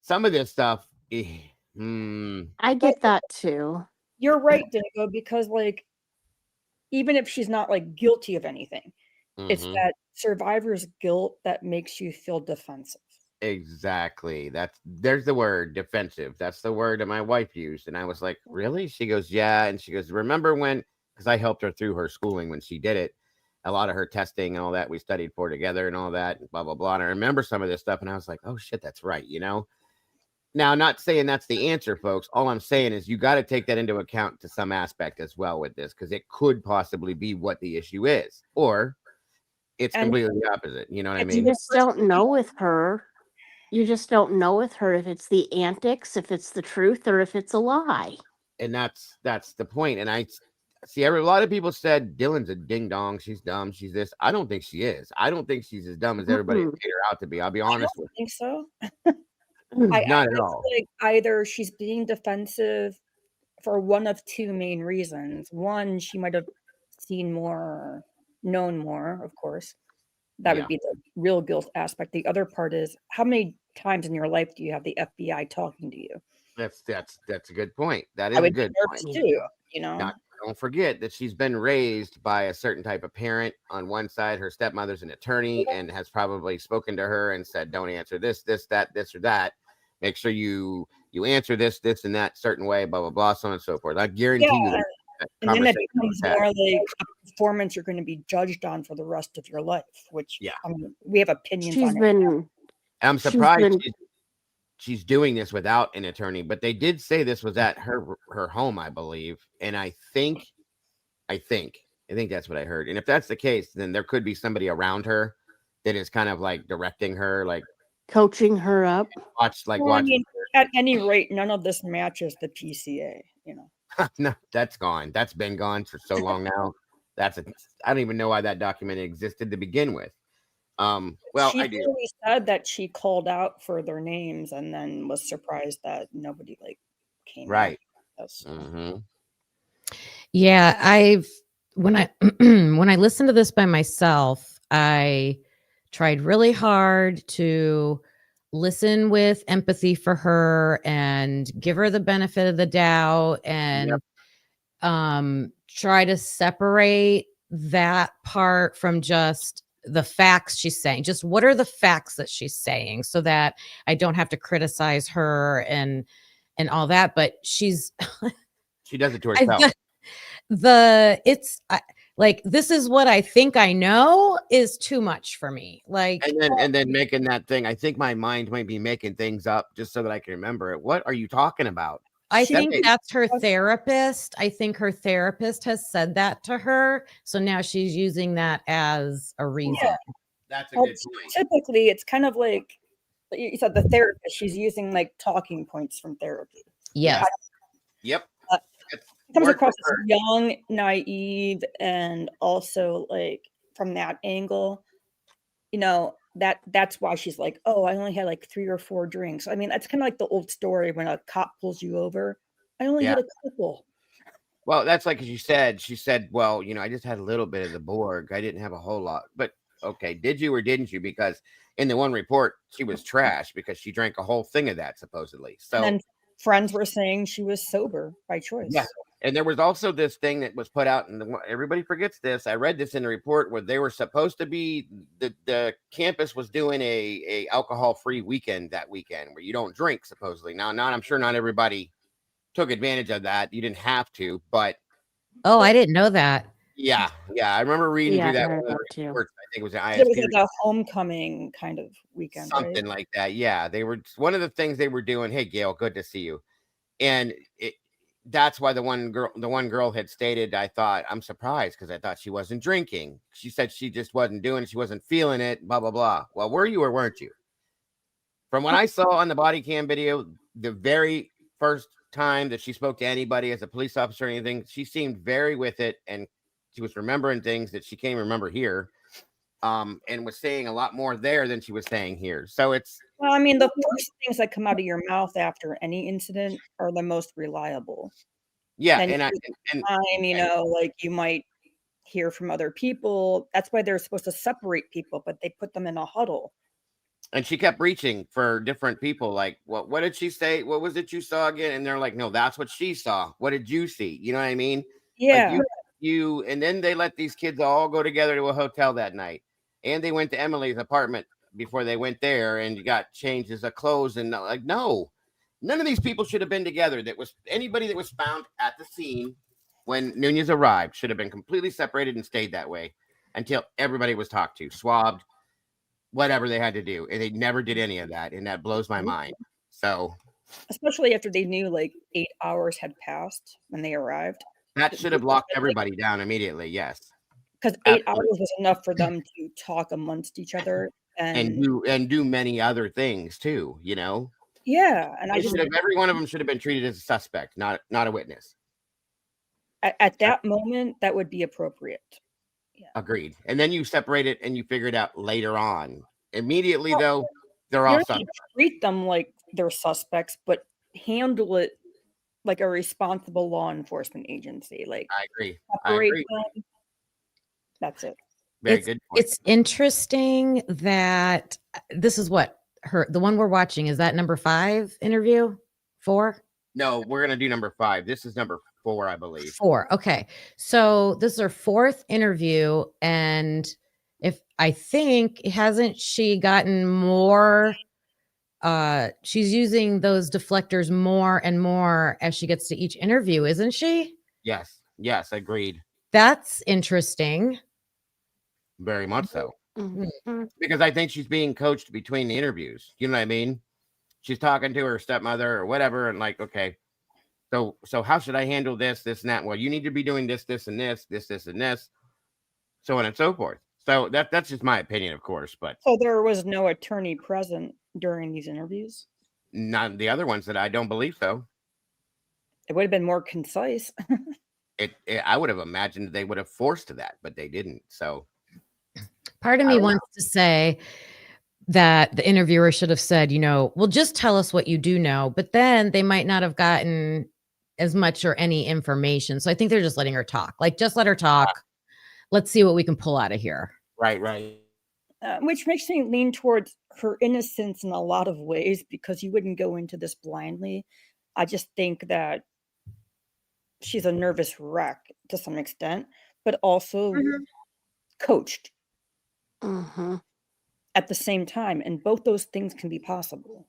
some of this stuff, I get that too. You're right, Dago, because like, even if she's not like guilty of anything, It's that survivor's guilt that makes you feel defensive. Exactly. There's the word defensive. That's the word that my wife used. And I was like, really? She goes, yeah. And she goes, remember when, because I helped her through her schooling when she did it, a lot of her testing and all that we studied for together and all that, and blah, blah, blah. And I remember some of this stuff. And I was like, oh shit, that's right. Now, not saying that's the answer, folks. All I'm saying is you got to take that into account to some aspect as well with this, because it could possibly be what the issue is, or it's completely the opposite. You know what I mean? You just don't know with her. You just don't know with her if it's the antics, if it's the truth, or if it's a lie. And that's the point. And I see a lot of people said Dylan's a ding dong. She's dumb. She's this. I don't think she is. I don't think she's as dumb as everybody made her out to be. I'll be honest with you. I don't think so. Not at all. Like either she's being defensive for one of two main reasons. One, she might have seen more, known more, of course. That would be the real guilt aspect. The other part is, how many times in your life do you have the FBI talking to you? That's a good point. That is a good point too. Don't forget that she's been raised by a certain type of parent. On one side, her stepmother's an attorney and has probably spoken to her and said, don't answer this, that, this, or that. Make sure you answer this, and that certain way, blah, blah, blah, so on and so forth. I guarantee you. And then it becomes more like a performance you're going to be judged on for the rest of your life, which, I mean, we have opinions on it. I'm surprised she's doing this without an attorney, but they did say this was at her home, I believe. And I think that's what I heard. And if that's the case, then there could be somebody around her that is kind of like directing her, like coaching her up. I mean, at any rate, none of this matches the PCA, No, that's gone. That's been gone for so long now. I don't even know why that document existed to begin with. Well, she I do. Really said that she called out for their names and then was surprised that nobody came. Right. Yeah, when I when I listened to this by myself, I tried really hard to listen with empathy for her and give her the benefit of the doubt and try to separate that part from just the facts she's saying. Just what are the facts that she's saying, so that I don't have to criticize her and all that. But she does it to herself. This is what I think I know is too much for me. And then making that thing. I think my mind might be making things up just so that I can remember it. What are you talking about? I think that's her therapist. I think her therapist has said that to her. So now she's using that as a reason. Yeah. That's a good point. Typically, it's kind of like you said, the therapist, she's using talking points from therapy. Yes. Yep. Comes across as young, naive, and also from that angle, that's why she's like, oh, I only had 3 or 4 drinks. I mean, that's kind of like the old story when a cop pulls you over. I only had a couple. Well, that's like she said, well, I just had a little bit of the Borg. I didn't have a whole lot. But okay, did you or didn't you? Because in the one report, she was trash because she drank a whole thing of that, supposedly. So and friends were saying she was sober by choice. Yeah. And there was also this thing that was put out, and everybody forgets this. I read this in the report where they were supposed to be, the campus was doing a alcohol-free weekend that weekend where you don't drink, supposedly. Now, I'm sure not everybody took advantage of that. You didn't have to, but. Oh, I didn't know that. Yeah. I remember reading through that one report. I think it was an ISP. It was like a homecoming kind of weekend. Something like that. Yeah. They were, one of the things they were doing, hey, Gail, good to see you. And that's why the one girl had stated, I thought, I'm surprised because I thought she wasn't drinking. She said she just wasn't doing it. She wasn't feeling it, blah, blah, blah. Well, were you or weren't you? From what I saw on the body cam video, the very first time that she spoke to anybody as a police officer or anything, she seemed very with it. And she was remembering things that she can't remember here. And was saying a lot more there than she was saying here. So it's. Well, I mean, the first things that come out of your mouth after any incident are the most reliable. Yeah. You might hear from other people. That's why they're supposed to separate people, but they put them in a huddle. And she kept reaching for different people. Like, what did she say? What was it you saw again? And they're like, no, that's what she saw. What did you see? You know what I mean? Yeah. you, and then they let these kids all go together to a hotel that night, and they went to Emily's apartment before they went there and got changes of clothes, and like, no, none of these people should have been together. That was anybody that was found at the scene when Nunez arrived should have been completely separated and stayed that way until everybody was talked to, swabbed, whatever they had to do, and they never did any of that, and that blows my mind. So, especially after they knew like 8 hours had passed when they arrived. That should have locked everybody down immediately. Yes, because 8 hours was enough for them to talk amongst each other and do many other things too. You know. Yeah, and I just every one of them should have been treated as a suspect, not a witness. At that moment, that would be appropriate. Yeah. Agreed. And then you separate it and you figure it out later on. Immediately, though, they're all suspects. Treat them like they're suspects, but handle it like a responsible law enforcement agency. Like, I agree. Them. That's it. Very good point. It's interesting that this is what the one we're watching is that number 5 interview 4. No, we're gonna do number 5. This is number 4, I believe. 4. Okay, so this is her 4th interview, and if I think hasn't she gotten more? She's using those deflectors more and more as she gets to each interview, isn't she? Yes, agreed. That's interesting. Very much so. Mm-hmm. Because I think she's being coached between the interviews. You know what I mean? She's talking to her stepmother or whatever, and like, okay, so how should I handle this, and that? Well, you need to be doing this, and this, and this, so on and so forth. So that's just my opinion, of course. But so there was no attorney present during these interviews? Not the other ones that I don't believe so. It would have been more concise. I would have imagined they would have forced that, but they didn't. So part of me wants to say that the interviewer should have said, well, just tell us what you do know, but then they might not have gotten as much or any information. So I think they're just letting her talk. Like, just let her talk. Let's see what we can pull out of here. Right. Which makes me lean towards her innocence in a lot of ways, because you wouldn't go into this blindly. I just think that she's a nervous wreck to some extent, but also coached at the same time. And both those things can be possible.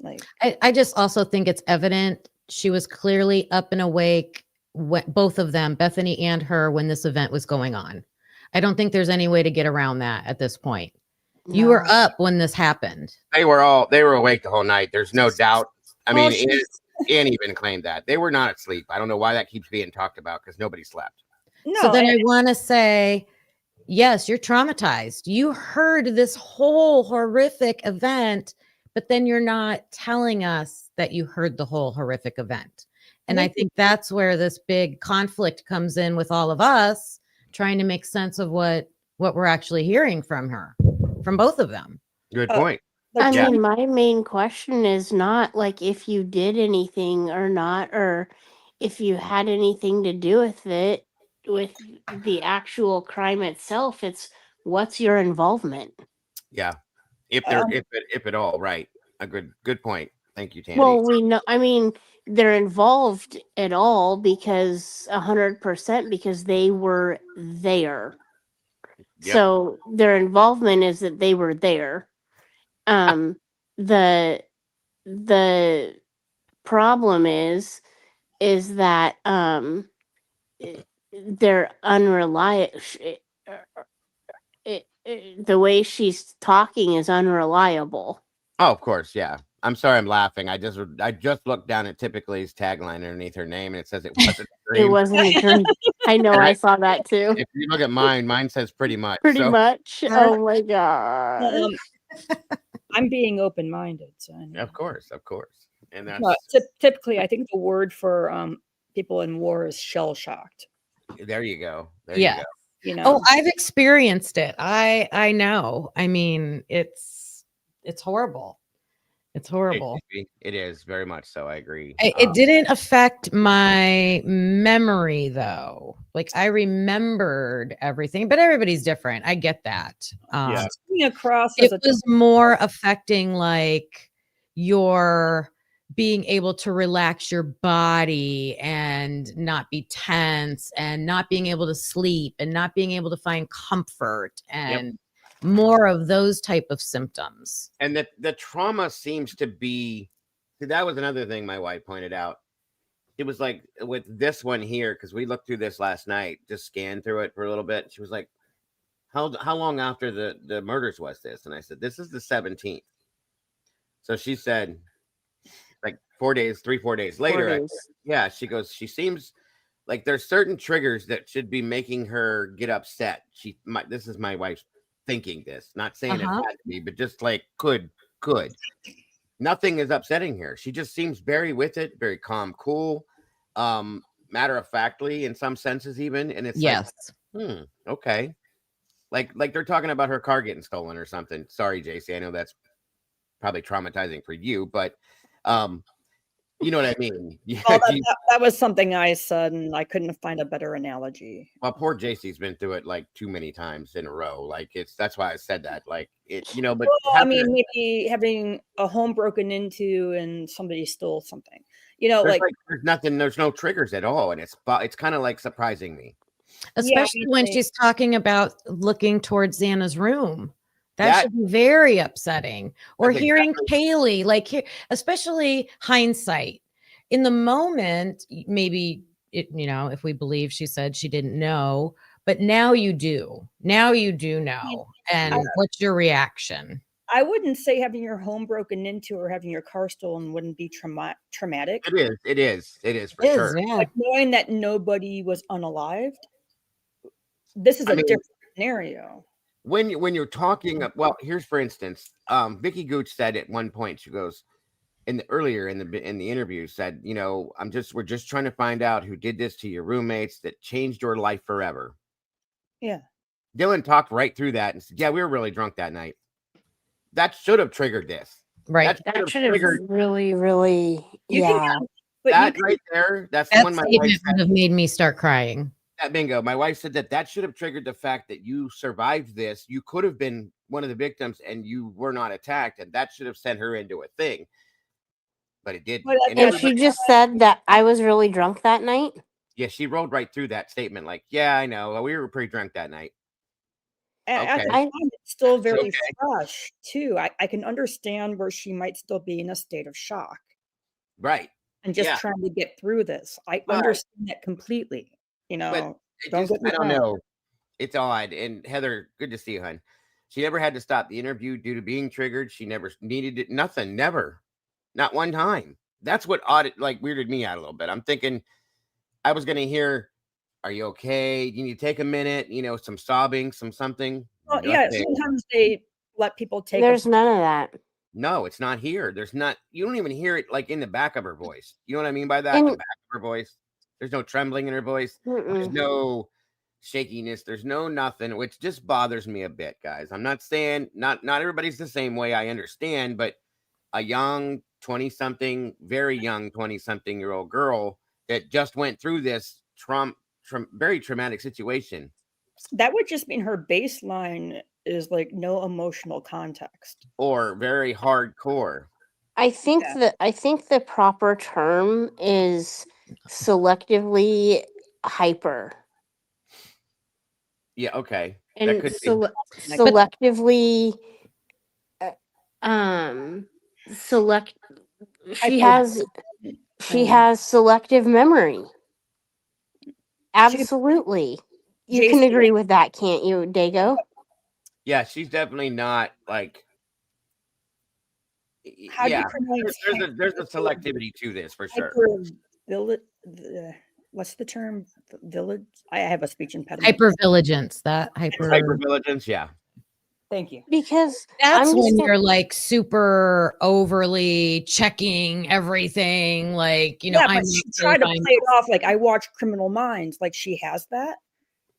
Like, I just also think it's evident she was clearly up and awake, both of them, Bethany and her, when this event was going on. I don't think there's any way to get around that at this point. No. You were up when this happened. They were awake the whole night. There's no doubt. I mean, Ann even claimed that they were not asleep. I don't know why that keeps being talked about, because nobody slept. No, so then I want to say, yes, you're traumatized. You heard this whole horrific event, but then you're not telling us that you heard the whole horrific event. And I think that's where this big conflict comes in with all of us trying to make sense of what we're actually hearing from both of them. Good point. I mean, my main question is not like if you did anything or not, or if you had anything to do with it, with the actual crime itself. It's what's your involvement? Yeah. If at all, right. A good point. Thank you, Tandy. Well, we know, I mean, they're involved at all because 100% because they were there. Yep. So their involvement is that they were there. The problem is that they're unreliable. The way she's talking is unreliable. Oh, of course, yeah. I'm sorry, I'm laughing. I just looked down at Typically's tagline underneath her name, and it says it wasn't a dream. It wasn't a dream. I know, I saw that too. If you look at mine says pretty much. Pretty much. Oh my god. I'm being open-minded. So anyway. Of course. And that's typically, I think the word for people in war is shell-shocked. There you go. Yeah. Oh, I've experienced it. I know. I mean, it's horrible. It's horrible. It is very much so. I agree. It didn't affect my memory though. Like, I remembered everything, but everybody's different. I get that. Across it was more affecting like your being able to relax your body and not be tense and not being able to sleep and not being able to find comfort and more of those type of symptoms. And the trauma seems to be, that was another thing my wife pointed out. It was like with this one here, because we looked through this last night, just scanned through it for a little bit. She was like, how long after the murders was this? And I said, this is the 17th. So she said, like 4 days, 4 days later. 4 days. Yeah, she goes, she seems like there's certain triggers that should be making her get upset. This is my wife's thinking this, not saying it had to be, but just like could. Nothing is upsetting her. She just seems very with it, very calm, cool, matter of factly in some senses even. And it's like, okay. Like they're talking about her car getting stolen or something. Sorry, JC. I know that's probably traumatizing for you, but you know what I mean? Yeah, well, that was something I said, and I couldn't find a better analogy. Well, poor JC's been through it like too many times in a row. Like that's why I said that. Like it, you know, but well, I mean, maybe having a home broken into and somebody stole something. You know, like there's nothing, there's no triggers at all, and it's kind of like surprising me. Especially when she's talking about looking towards Xana's room. That should be very upsetting. Or hearing Kaylee, like, especially hindsight. In the moment, maybe, if we believe she said she didn't know, but now you do. Now you do know. And what's your reaction? I wouldn't say having your home broken into or having your car stolen wouldn't be traumatic. It is for sure. Yeah. Like knowing that nobody was unalived. This is a different scenario. When you're talking, well, here's for instance, Vicki Gooch said at one point, she goes earlier in the interview, said, we're just trying to find out who did this to your roommates that changed your life forever. Yeah. Dylan talked right through that and said, yeah, we were really drunk that night. That should have triggered this. Right. That should have really, really, That right there, that's the one my wife said would have made me start crying. That bingo. My wife said that should have triggered the fact that you survived this. You could have been one of the victims and you were not attacked, and that should have sent her into a thing. But it didn't. And she just said that I was really drunk that night. Yeah, she rolled right through that statement. Like, yeah, I know. We were pretty drunk that night. And it's still very fresh too. I can understand where she might still be in a state of shock. Right. And just trying to get through this. I understand that completely. But I don't know. It's odd. And Heather, good to see you, hon. She never had to stop the interview due to being triggered. She never needed it. Nothing. Never. Not one time. That's what weirded me out a little bit. I'm thinking I was going to hear, are you okay? You need to take a minute, some sobbing, something. Well, sometimes they let people take. There's none of that. No, it's not here. There's not. You don't even hear it like in the back of her voice. You know what I mean by that? The back of her voice. There's no trembling in her voice. There's no shakiness. There's no nothing, which just bothers me a bit, guys. I'm not saying not everybody's the same way. I understand, but a young 20-something, very young 20-something-year-old girl that just went through this very traumatic situation. That would just mean her baseline is like no emotional context or very hardcore. I think the proper term is selectively hyper. Yeah, okay. And that could selectively she has selective memory. Absolutely. You can agree with that, can't you, Dago? Yeah, she's definitely not like How do you pronounce there's a selectivity to this for sure. What's the term? Village? I have a speech impediment. Hypervigilance. Hypervigilance, yeah. Thank you. Because that's when you're like super overly checking everything. Like, I'm trying to play it off like I watch Criminal Minds. Like she has that.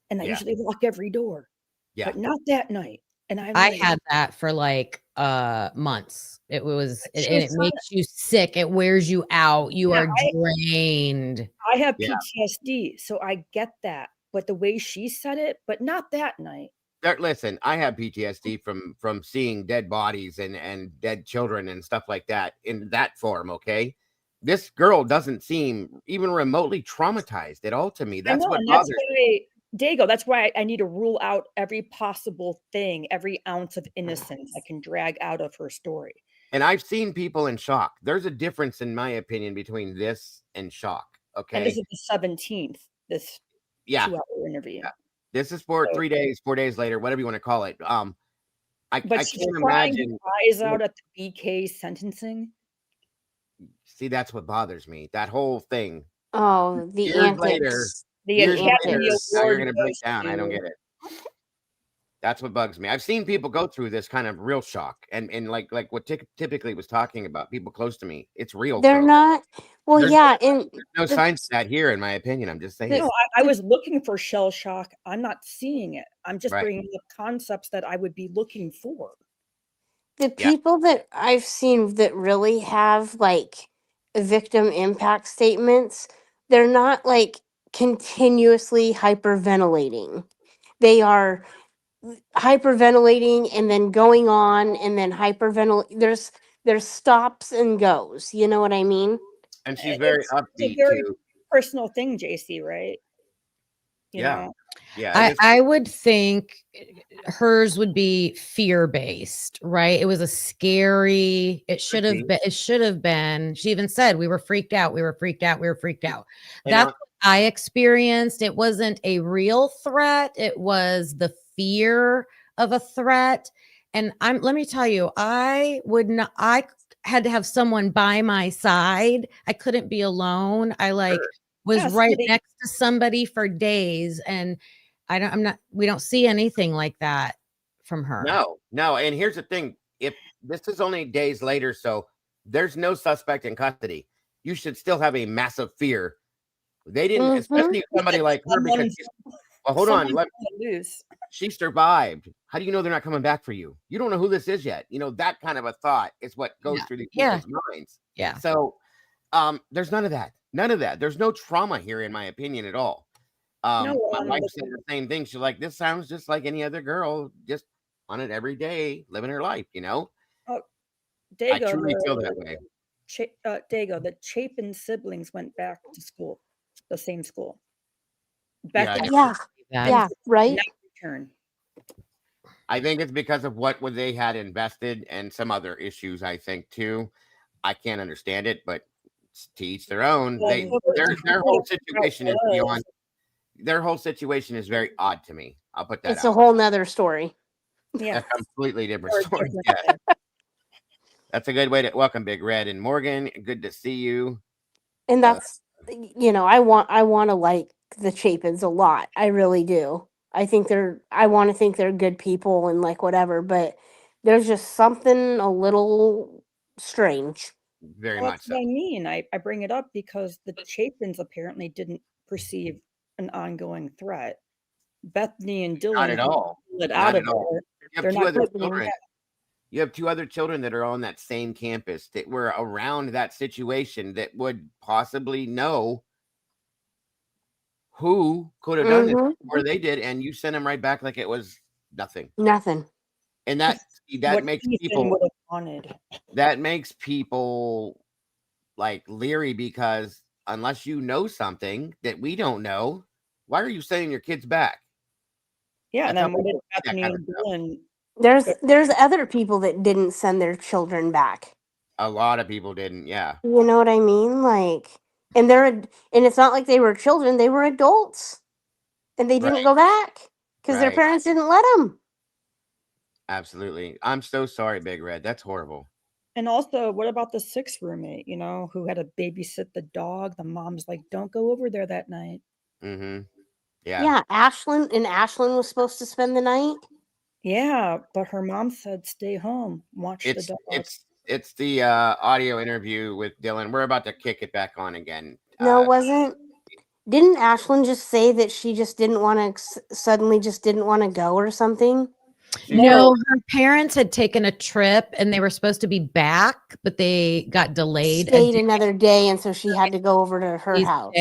And I usually lock every door. Yeah. But not that night. And I had that for like months. It was and it makes you sick. It wears you out. You are drained. I have PTSD, so I get that. But the way she said it, but not that night. Listen, I have PTSD from seeing dead bodies and dead children and stuff like that in that form. Okay, this girl doesn't seem even remotely traumatized at all to me. That's what bothers me. Dago, that's why I need to rule out every possible thing, every ounce of innocence I can drag out of her story. And I've seen people in shock. There's a difference, in my opinion, between this and shock. Okay, and this is the 17th. This 2-hour interview. Yeah. This is for 3 days, 4 days later, whatever you want to call it. I But she's can't crying imagine. her eyes out at the BK sentencing. See, that's what bothers me. That whole thing. Oh, the Years later, antics. The Academy now you're Award going to break goes down. I don't to get it. That's what bugs me. I've seen people go through this kind of real shock, and like what typically was talking about, people close to me. It's real. They're folks. not. Well, There's yeah, and no signs of that here, in my opinion. I'm just saying. No, I was looking for shell shock. I'm not seeing it. I'm just Right. bringing up concepts that I would be looking for. the Yeah. people that I've seen that really have like victim impact statements, they're not like continuously hyperventilating. They are hyperventilating and then going on and then hyperventilating. There's stops and goes. You know what I mean? And she's very It's a upbeat very too. personal thing, JC, right? You Yeah. know? Yeah. It is. I would think hers would be fear based, right? It was a scary. It should have been. It should have been. She even said we were freaked out. We were freaked out. We were freaked out. And That's what I experienced. It wasn't a real threat. It was the fear of a threat. And let me tell you, I would not. I had to have someone by my side. I couldn't be alone. I was right next to somebody for days, and we don't see anything like that from her. No. And here's the thing. If this is only days later, so there's no suspect in custody, you should still have a massive fear. They didn't, especially somebody like her, because hold on. She survived. How do you know they're not coming back for you? You don't know who this is yet. You know, that kind of a thought is what goes through these people's minds. Yeah. So there's none of that. None of that. There's no trauma here, in my opinion, at all. My wife said the same thing. She's like, this sounds just like any other girl, just on it every day, living her life, you know? Dago, I truly feel that way. Dago, the Chapin siblings went back to school, the same school. Yeah, right. Return. I think it's because of what they had invested and some other issues, I think, too. I can't understand it, but to each their own. Their whole situation is beyond. Their whole situation is very odd to me. I'll put that. It's a whole nother story. Yeah, a completely different story. Yeah. That's a good way to welcome Big Red and Morgan. Good to see you. And that's I want to like the Chapins a lot. I really do. I want to think they're good people and like whatever, but there's just something a little strange. Very much so. What I mean. I bring it up because the Chapins apparently didn't perceive an ongoing threat. Bethany and Dylan Not at all. Not at all. You have two other children. You have two other children that are on that same campus that were around that situation that would possibly know who could have done it before they did, and you sent them right back like it was nothing. Nothing. And that makes people wanted. That makes people like leery, because unless you know something that we don't know, why are you sending your kids back? Yeah, and then what did Bethany and Dylan? There's other people that didn't send their children back. A lot of people didn't, yeah. You know what I mean? Like, and it's not like they were children; they were adults, and they didn't go back because their parents didn't let them. Absolutely, I'm so sorry, Big Red. That's horrible. And also, what about the 6th roommate? You know, who had to babysit the dog? The mom's like, "Don't go over there that night." Mm-hmm. Yeah. Yeah, Ashlyn was supposed to spend the night. Yeah, but her mom said, "Stay home, watch the dog." It's the audio interview with Dylan. We're about to kick it back on again. No, wasn't. Didn't Ashlyn just say that she just didn't want to suddenly just didn't want to go or something? No, her parents had taken a trip and they were supposed to be back, but they got delayed. Stayed another day, and so she had to go over to her house.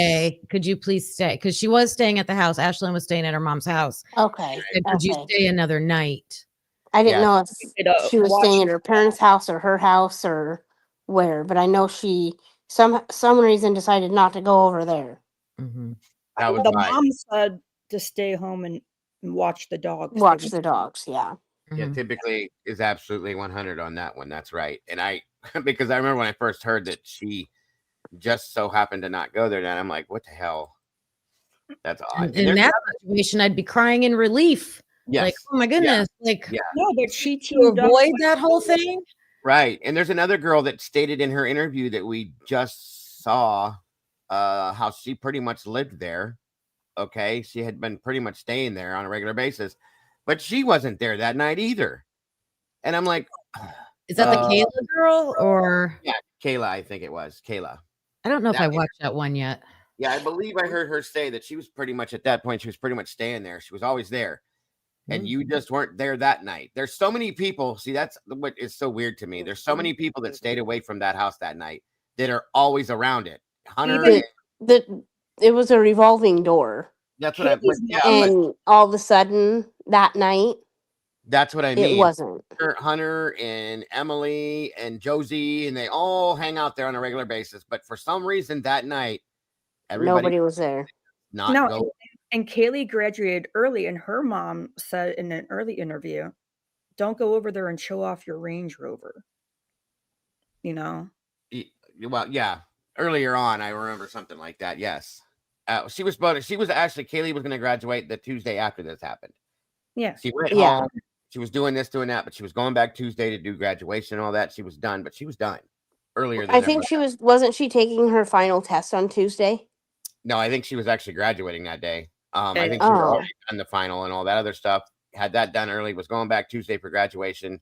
Could you please stay? Because she was staying at the house. Ashlyn was staying at her mom's house. Okay. And could you stay another night? I didn't know if she was staying at her parents' house or her house or where, but I know she some reason decided not to go over there. Mm-hmm. The mom said to stay home and watch the dogs. Watch the dogs, yeah. Yeah, typically is absolutely 100 on that one. That's right. And because I remember when I first heard that she just so happened to not go there, and I'm like, what the hell? That's odd. In that situation, I'd be crying in relief. Yes. Like, oh my goodness. Yeah. Like, no, but she to avoid that whole thing. Right. And there's another girl that stated in her interview that we just saw how she pretty much lived there. Okay. She had been pretty much staying there on a regular basis, but she wasn't there that night either. And I'm like, is that the Kayla girl or? Yeah, Kayla, I think it was. Kayla. I don't know if I watched that one yet. Yeah, I believe I heard her say that she was pretty much at that point, she was pretty much staying there. She was always there. And you just weren't there that night. There's so many people. See, that's what is so weird to me. There's so many people that stayed away from that house that night that are always around it. Hunter, it was a revolving door. That's what and all of a sudden that night, that's what I mean. It wasn't. Hunter and Emily and Josie, and they all hang out there on a regular basis. But for some reason that night, nobody was there. And Kaylee graduated early, and her mom said in an early interview, "Don't go over there and show off your Range Rover." You know. Well, yeah. Earlier on, I remember something like that. Yes, she was actually Kaylee was going to graduate the Tuesday after this happened. Yeah, she went home. She was doing this, doing that, but she was going back Tuesday to do graduation and all that. She was done, but she was done earlier. I think she was. Wasn't she taking her final test on Tuesday? No, I think she was actually graduating that day. I think she was already done the final and all that other stuff. Had that done early, was going back Tuesday for graduation,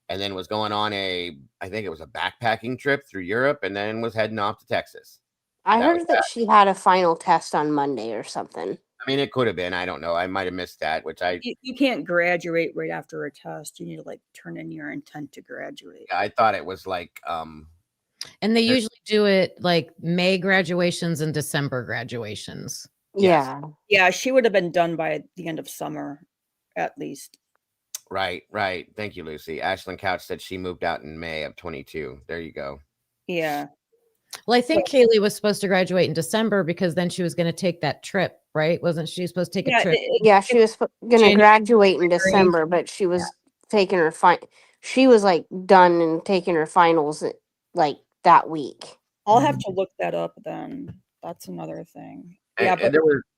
and then was going on I think it was a backpacking trip through Europe, and then was heading off to Texas. I heard that she had a final test on Monday or something. I mean, it could have been. I don't know. I might have missed that, you can't graduate right after a test. You need to turn in your intent to graduate. I thought it was and they usually do it like May graduations and December graduations. Yeah. Yeah, she would have been done by the end of summer, at least. Right. Thank you, Lucy. Ashlyn Couch said she moved out in May of 22. There you go. Yeah. Well, I think Kaylee was supposed to graduate in December because then she was going to take that trip, right? Wasn't she supposed to take a trip? Yeah, she was going to graduate in December, but she was taking her she was done and taking her finals that week. I'll have to look that up then. That's another thing. Yeah, but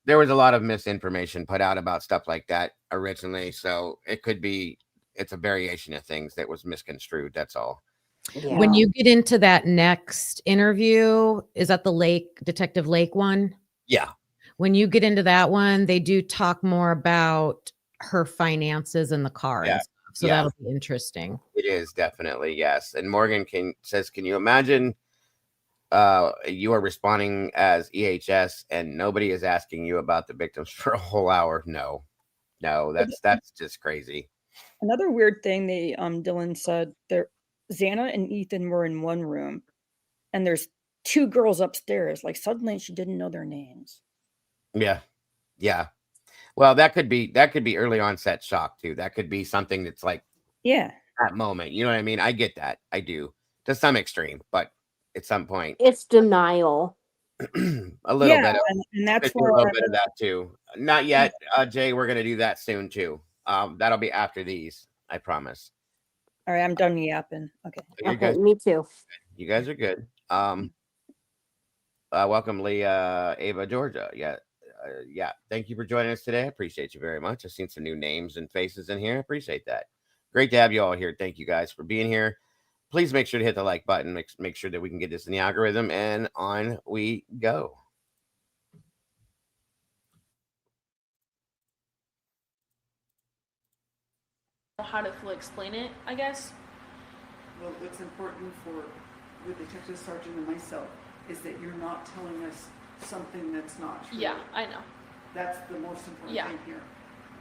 there was a lot of misinformation put out about stuff like that originally, so it could be it's a variation of things that was misconstrued. That's all. Yeah. When you get into that next interview, is that the Detective Lake one? Yeah. When you get into that one, they do talk more about her finances in the car. Yeah. And stuff, so that'll be interesting. It is definitely, yes. And Morgan says, can you imagine you are responding as EHS and nobody is asking you about the victims for a whole hour? No, that's just crazy. Another weird thing Dylan said there, Xana and Ethan were in one room and there's two girls upstairs. Suddenly she didn't know their names. Yeah. Well, that could be early onset shock too. That could be something that's that moment. You know what I mean? I get that. I do to some extreme, but at some point it's denial. A little bit of, and that's a little bit of that too. Not yet, Jay. We're gonna do that soon too. That'll be after these, I promise. All right, I'm done yapping. Okay. Me too. You guys are good. Welcome, Leah, Ava, Georgia. Yeah. Thank you for joining us today. I appreciate you very much. I've seen some new names and faces in here. I appreciate that. Great to have you all here. Thank you guys for being here. Please make sure to hit the like button. Make sure that we can get this in the algorithm, and on we go. How to fully explain it, I guess. Well, what's important for the detective sergeant and myself is that you're not telling us something that's not true. Yeah, I know. That's the most important thing here.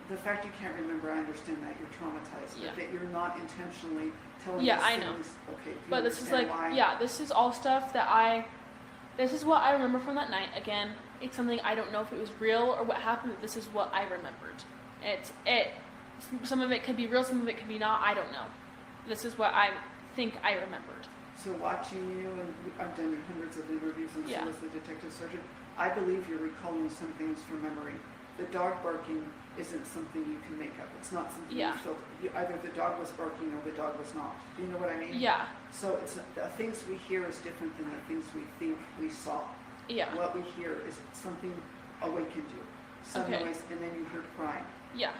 the fact you can't remember, I understand that you're traumatized, Yeah. but that you're not intentionally telling Yeah, us I know. things. Okay, do you But this is understand like, why? yeah, this is all stuff that this is what I remember from that night. Again, it's something I don't know if it was real or what happened, but this is what I remembered. Some of it could be real, some of it could be not, I don't know. This is what I think I remembered. So watching you, and I've done hundreds of interviews, and Yeah. so was the detective sergeant, I believe you're recalling some things from memory. The dog barking isn't something you can make up. It's not something Yeah. you felt. Either the dog was barking or the dog was not. Do you know what I mean? Yeah, So it's the things we hear is different than the things we think we saw. yeah, What we hear is something awakened you, some Okay. noise, and then you heard crying. yeah,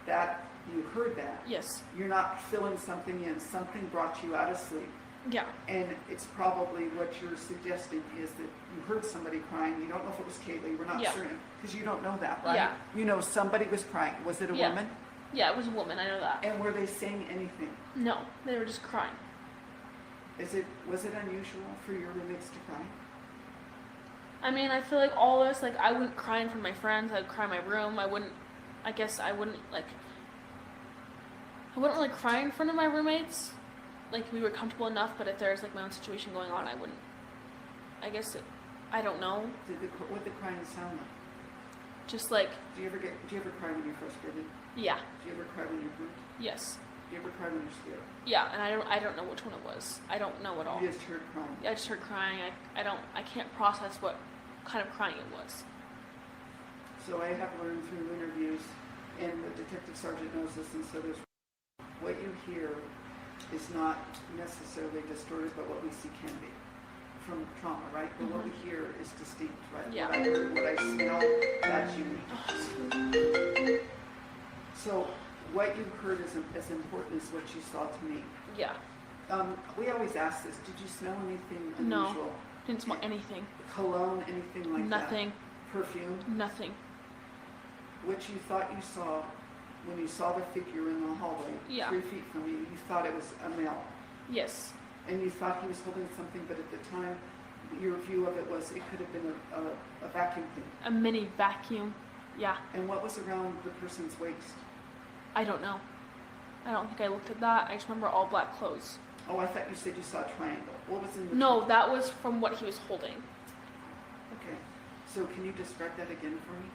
That you heard that. yes, You're not filling something in. Something brought you out of sleep. yeah, And it's probably what you're suggesting is that you heard somebody crying. You don't know if it was Kaylee. We're not Yeah. certain because you don't know that, right? Yeah. You know somebody was crying. Was it a Yeah. woman? yeah, it was a woman, I know that. And were they saying anything? No, they were just crying. Was it unusual for your roommates to cry? I mean, I feel like all this, like, I wouldn't cry in front of my friends, I'd cry in my room, I wouldn't really cry in front of my roommates. Like, we were comfortable enough, but if there's, like, my own situation going on, I wouldn't. I don't know. What did the crying sound like? Just like, Do you ever cry when you're frustrated? yeah, Do you ever cry when you're hurt? yes, Do you ever cry when you're scared? yeah, and I don't know which one it was. I don't know at all. You just heard crying. I just heard crying. I can't process what kind of crying it was. So I have learned through interviews, and the detective sergeant knows this, and so there's what you hear is not necessarily distorted, but what we see can be from trauma, right? But what we hear is distinct, right? Yeah. What I heard, what I smell, that's unique. So what you heard is as important as what you saw to me. Yeah, We always ask this, did you smell anything No. unusual? didn't smell anything. Cologne, anything like Nothing. that? Perfume? Nothing. What you thought you saw when you saw the figure in the hallway, Yeah. 3 feet from you, you thought it was a male. Yes. And you thought he was holding something, but at the time, your view of it was it could have been a vacuum cleaner. A mini vacuum. Yeah. And what was around the person's waist? I don't know. I don't think I looked at that. I just remember all black clothes. Oh, I thought you said you saw a triangle. What was in the No, that was from what he was holding. Okay. So can you describe that again for me?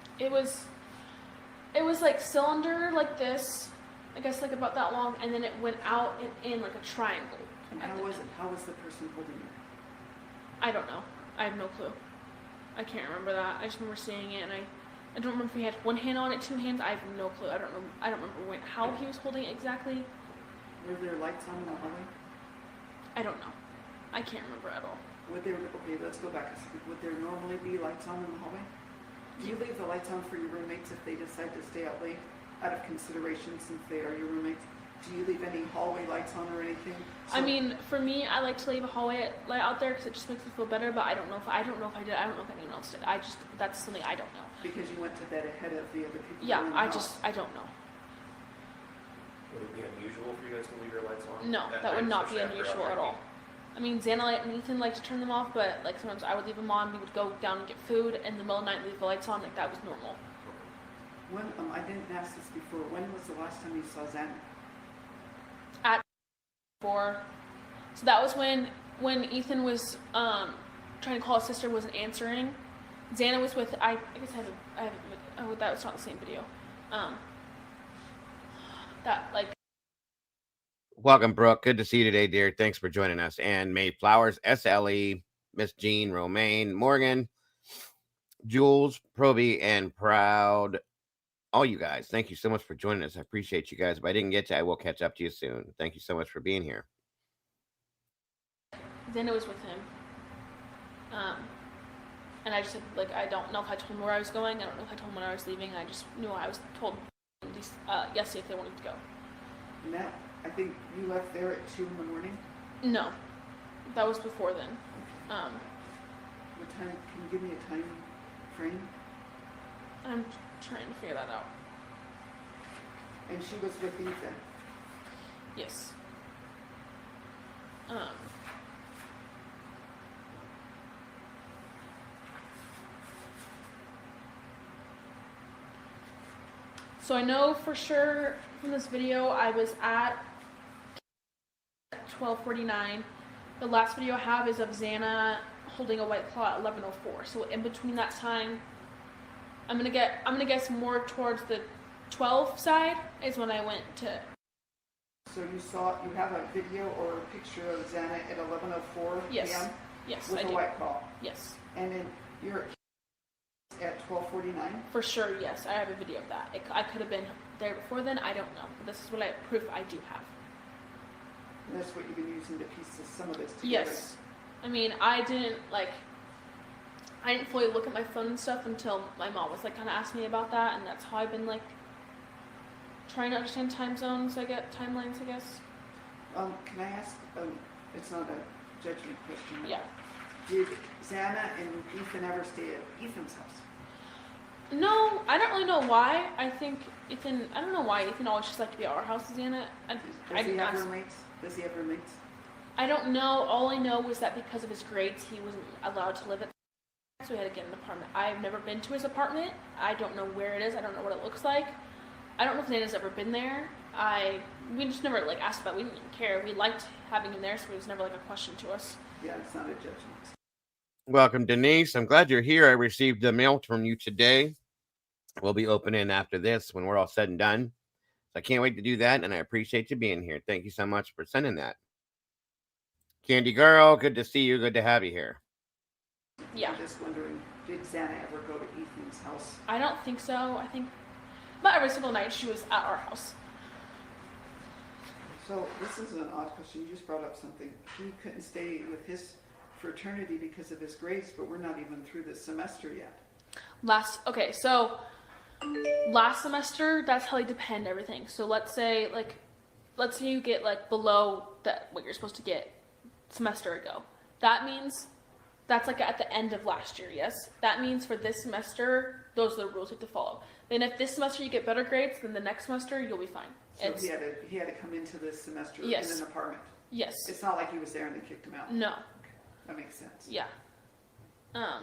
It was like cylinder like this, I guess like about that long, and then it went out and in like a triangle. And at how the was end. it? How was the person holding it? I don't know. I have no clue. I can't remember that. I just remember seeing it, and I don't remember if he had one hand on it, 2 hands. I have no clue. I don't know. I don't remember how he was holding it exactly. Were there lights on in the hallway? I don't know. I can't remember at all. Okay, let's go back a second. Would there normally be lights on in the hallway? Do you leave the lights on for your roommates if they decide to stay out late out of consideration since they are your roommates? Do you leave any hallway lights on or anything? I mean, for me, I like to leave a hallway light out there because it just makes me feel better. But I don't know if I did. I don't know if anyone else did. That's something I don't know. Because you went to bed ahead of the other people. Yeah, in the house. I don't know. Would it be unusual for you guys to leave your lights on? No, At that would night, not be especially after unusual at all. I mean, Xana and Ethan like to turn them off, but like sometimes I would leave them on. We would go down and get food, and in the middle of the night leave the lights on. Like that was normal. When I didn't ask this before. When was the last time you saw Xana? So that was when Ethan was trying to call his sister, wasn't answering. Xana was with I guess I have oh, that was not the same video. That like. Welcome, Brooke. Good to see you today, dear. Thanks for joining us. And May Flowers, SLE, Miss Jean, Romaine, Morgan, Jules, Proby, and Proud. All you guys, thank you so much for joining us. I appreciate you guys. If I didn't get to, I will catch up to you soon. Thank you so much for being here. Xana was with him. And I just said, like, I don't know if I told him where I was going. I don't know if I told him when I was leaving. I just knew I was told yesterday if they wanted to go. And that, I think you left there at 2 in the morning? No, that was before then. What time, can you give me a time frame? I'm trying to figure that out. And she was with Ethan? Yes. So I know for sure from this video I was at 12:49. The last video I have is of Xana holding a White Claw at 11:04. So in between that time, I'm gonna guess more towards the 12 side is when I went to. So you have a video or a picture of Xana at 11:04 Yes. p.m. Yes, with I a do. White Claw. Yes. And then you're at 12:49. For sure, yes. I have a video of that. I could have been there before then. I don't know. But this is what proof I do have. And that's what you've been using to piece some of this together. Yes. I mean, I didn't fully look at my phone and stuff until my mom was like kind of asking me about that, and that's how I've been like trying to understand timelines, I guess. Can I ask? It's not a judgment question. Yeah. Did Xana and Ethan ever stay at Ethan's house? No, I don't really know why. I think Ethan. I don't know why Ethan always just liked to be at our house with Xana. Does he have roommates? Does he have roommates? I don't know. All I know was that because of his grades, he wasn't allowed to live at. So we had to get an apartment. I've never been to his apartment. I don't know where it is. I don't know what it looks like. I don't know if Xana's ever been there. We just never asked about it. We didn't even care. We liked having him there, so it was never a question to us. Yeah, it's not a judgment. Welcome, Denise. I'm glad you're here. I received a mail from you today. We'll be opening after this when we're all said and done. So I can't wait to do that, and I appreciate you being here. Thank you so much for sending that. Candy Girl, good to see you. Good to have you here. Yeah. I'm just wondering, did Xana ever go to Ethan's house? I don't think so. I think about every single night she was at our house. So this is an odd question. You just brought up something. He couldn't stay with his fraternity because of his grades, but we're not even through this semester yet. So last semester, that's how they depend everything. So let's say you get below that what you're supposed to get semester ago. That means that's at the end of last year, yes? That means for this semester, those are the rules you have to follow. Then if this semester you get better grades, then the next semester you'll be fine. So he had to come into this semester in an apartment. Yes. It's not like he was there and they kicked him out. No. Okay. That makes sense. Yeah. Yeah.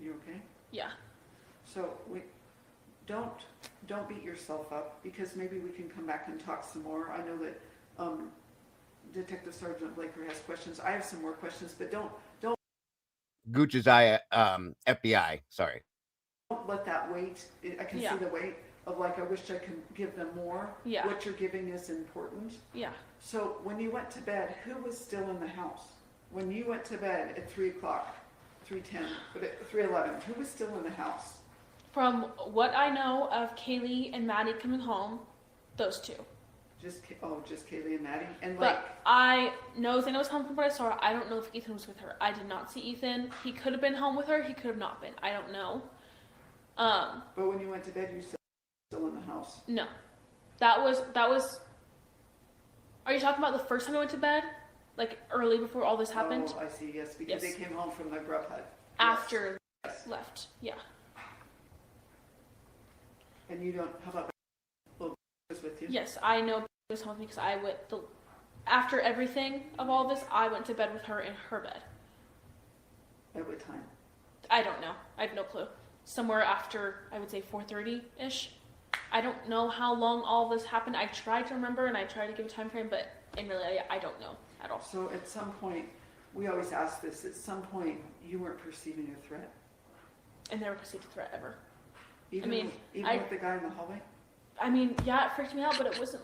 You okay? Yeah. So don't beat yourself up, because maybe we can come back and talk some more. I know that Detective Sergeant Blaker has questions. I have some more questions, but don't Gooch's FBI. Sorry. Don't let that weight. I can see the weight of I wish I could give them more. Yeah. What you're giving is important. Yeah. So when you went to bed, who was still in the house? When you went to bed at 3 o'clock, 3:10, but at 3:11, who was still in the house? From what I know of Kaylee and Maddie coming home, those two. Just Kaylee and Maddie? And but I know Xana was home from what I saw. I don't know if Ethan was with her. I did not see Ethan. He could have been home with her. He could have not been. I don't know. But when you went to bed, you still in the house? No. That was. Are you talking about the first time I went to bed? Early before all this happened? Oh, I see, yes, because they came home from the grub hut. After left, yeah. And you don't, how about little was with you? Yes, I know he was home with me because I went, after everything of all this, I went to bed with her in her bed. At what time? I don't know. I have no clue. Somewhere after, I would say 4:30-ish. I don't know how long all this happened. I tried to remember and I tried to give a time frame, but in reality, I don't know at all. So at some point, we always ask this, at some point, you weren't perceiving a threat? I never perceived a threat ever. Even with the guy in the hallway? I mean, yeah, it freaked me out, but it wasn't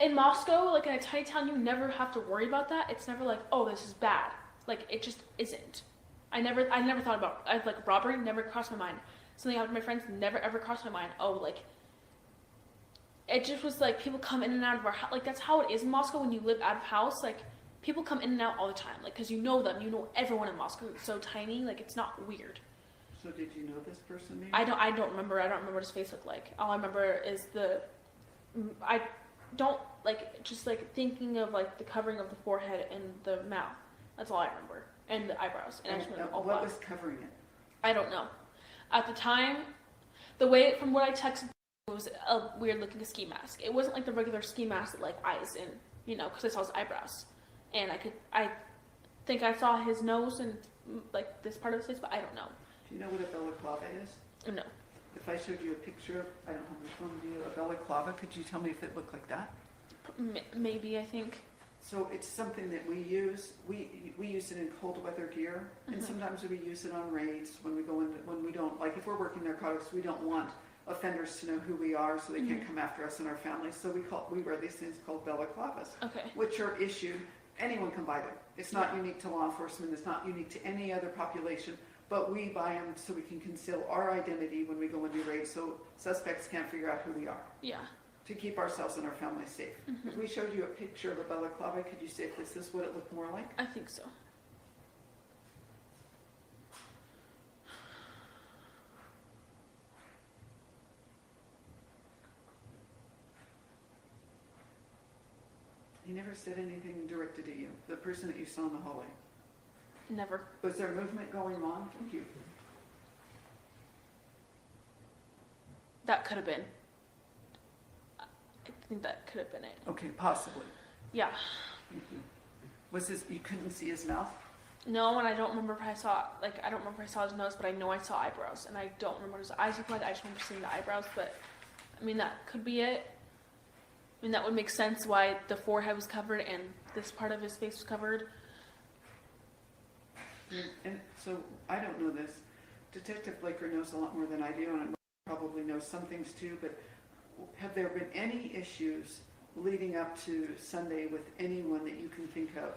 in Moscow, in a tiny town, you never have to worry about that. It's never oh, this is bad. It just isn't. I never thought about, robbery never crossed my mind. Something happened to my friends, never ever crossed my mind. Oh, it just was people come in and out of our house. That's how it is in Moscow when you live out of house. People come in and out all the time. Because you know them, you know everyone in Moscow. It's so tiny, it's not weird. So did you know this person maybe? I don't remember. I don't remember what his face looked like. All I remember is I don't just thinking of the covering of the forehead and the mouth. That's all I remember. And the eyebrows. And what was covering it? I don't know. At the time, the way from what I texted, it was a weird looking ski mask. It wasn't the regular ski mask with eyes and because I saw his eyebrows, and I think I saw his nose and this part of his face, but I don't know. Do you know what a balaclava is? No. If I showed you a picture of, I don't have the phone view, a balaclava, could you tell me if it looked like that? Maybe, I think. So it's something that we use. We use it in cold weather gear, and sometimes we use it on raids when we go in. When we don't, like if we're working narcotics, we don't want offenders to know who we are, so they can't come after us and our families. So we wear these things called balaclavas, which are issued. Anyone can buy them. It's not unique to law enforcement. It's not unique to any other population. But we buy them so we can conceal our identity when we go and do raids, so suspects can't figure out who we are. Yeah. To keep ourselves and our families safe. If we showed you a picture of a balaclava, could you say if this is what it looked more like? I think so. He never said anything directed at you, the person that you saw in the hallway. Never. Was there movement going on? Thank you. That could have been. I think that could have been it. Okay, possibly. Yeah. Thank you. Was this, you couldn't see his mouth? No, and I don't remember if I saw, I don't remember if I saw his nose, but I know I saw eyebrows, and I don't remember his eyes look like. I just remember seeing the eyebrows, but, I mean, that could be it. I mean, that would make sense why the forehead was covered and this part of his face was covered. And so, I don't know this. Detective Blaker knows a lot more than I do, and I probably knows some things too, but have there been any issues leading up to Sunday with anyone that you can think of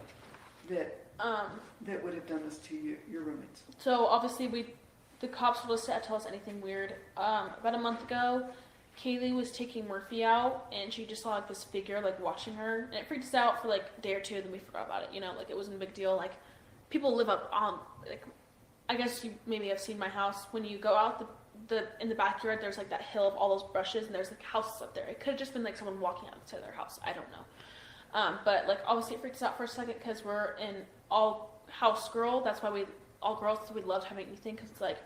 that would have done this to you, your roommates? So obviously the cops told us to tell us anything weird. About a month ago, Kaylee was taking Murphy out, and she just saw like this figure like watching her, and it freaked us out for like a day or two. Then we forgot about it. You know, like it wasn't a big deal. Like people live up like I guess you maybe have seen my house. When you go out in the backyard, there's like that hill of all those brushes, and there's like houses up there. It could have just been like someone walking outside their house. I don't know. But like obviously it freaked us out for a second because we're an all house girl. That's why we all girls, we loved having Ethan, because it's like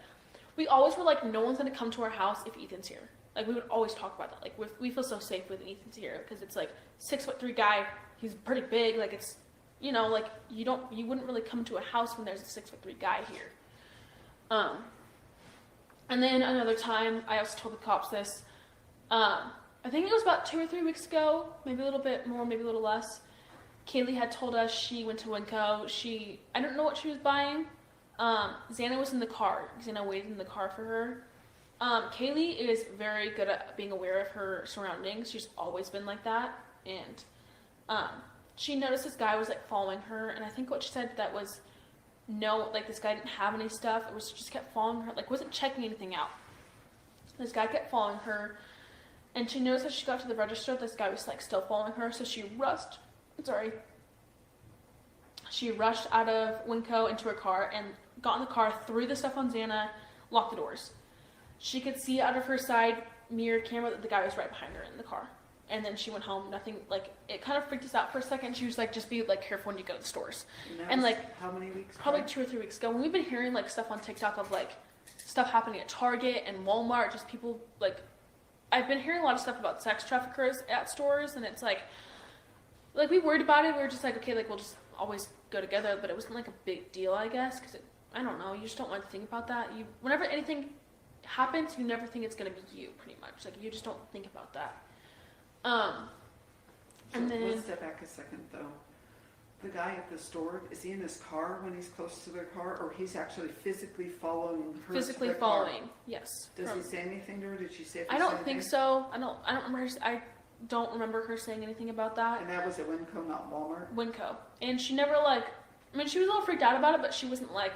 we always were like, no one's gonna come to our house if Ethan's here. Like we would always talk about that. Like we feel so safe when Ethan's here because it's like 6'3" guy. He's pretty big. Like it's, you know, like you wouldn't really come to a house when there's a 6'3" guy here. And then another time, I also told the cops this. I think it was about 2 or 3 weeks ago, maybe a little bit more, maybe a little less. Kaylee had told us she went to Winco. I don't know what she was buying. Xana was in the car. Xana waited in the car for her. Kaylee is very good at being aware of her surroundings. She's always been like that. And she noticed this guy was like following her. And I think what she said that was, no, like this guy didn't have any stuff. It was just kept following her, like wasn't checking anything out. This guy kept following her. And she noticed as she got to the register, this guy was like still following her. So she rushed out of Winco into her car and got in the car, threw the stuff on Xana, locked the doors. She could see out of her side mirror camera that the guy was right behind her in the car. And then she went home, nothing, like, it kind of freaked us out for a second. She was like, just be, like, careful when you go to the stores. And like, how many weeks? Probably 2 or 3 weeks ago. When we've been hearing, like, stuff on TikTok of, like, stuff happening at Target and Walmart, just people, like, I've been hearing a lot of stuff about sex traffickers at stores, and it's like, we worried about it. We were just like, okay, like, we'll just always go together, but it wasn't, like, a big deal, I guess, because I don't know, you just don't want to think about that. Whenever anything happens, you never think it's going to be you, pretty much. Like, you just don't think about that. And then let's step back a second, though. The guy at the store, is he in his car when he's close to their car, or he's actually physically following her? Physically following, yes. Does he say anything to her? Did she say? I don't think so. I don't remember. I don't remember her saying anything about that. And that was at Winco, not Walmart. Winco, and she never like. I mean, she was a little freaked out about it, but she wasn't like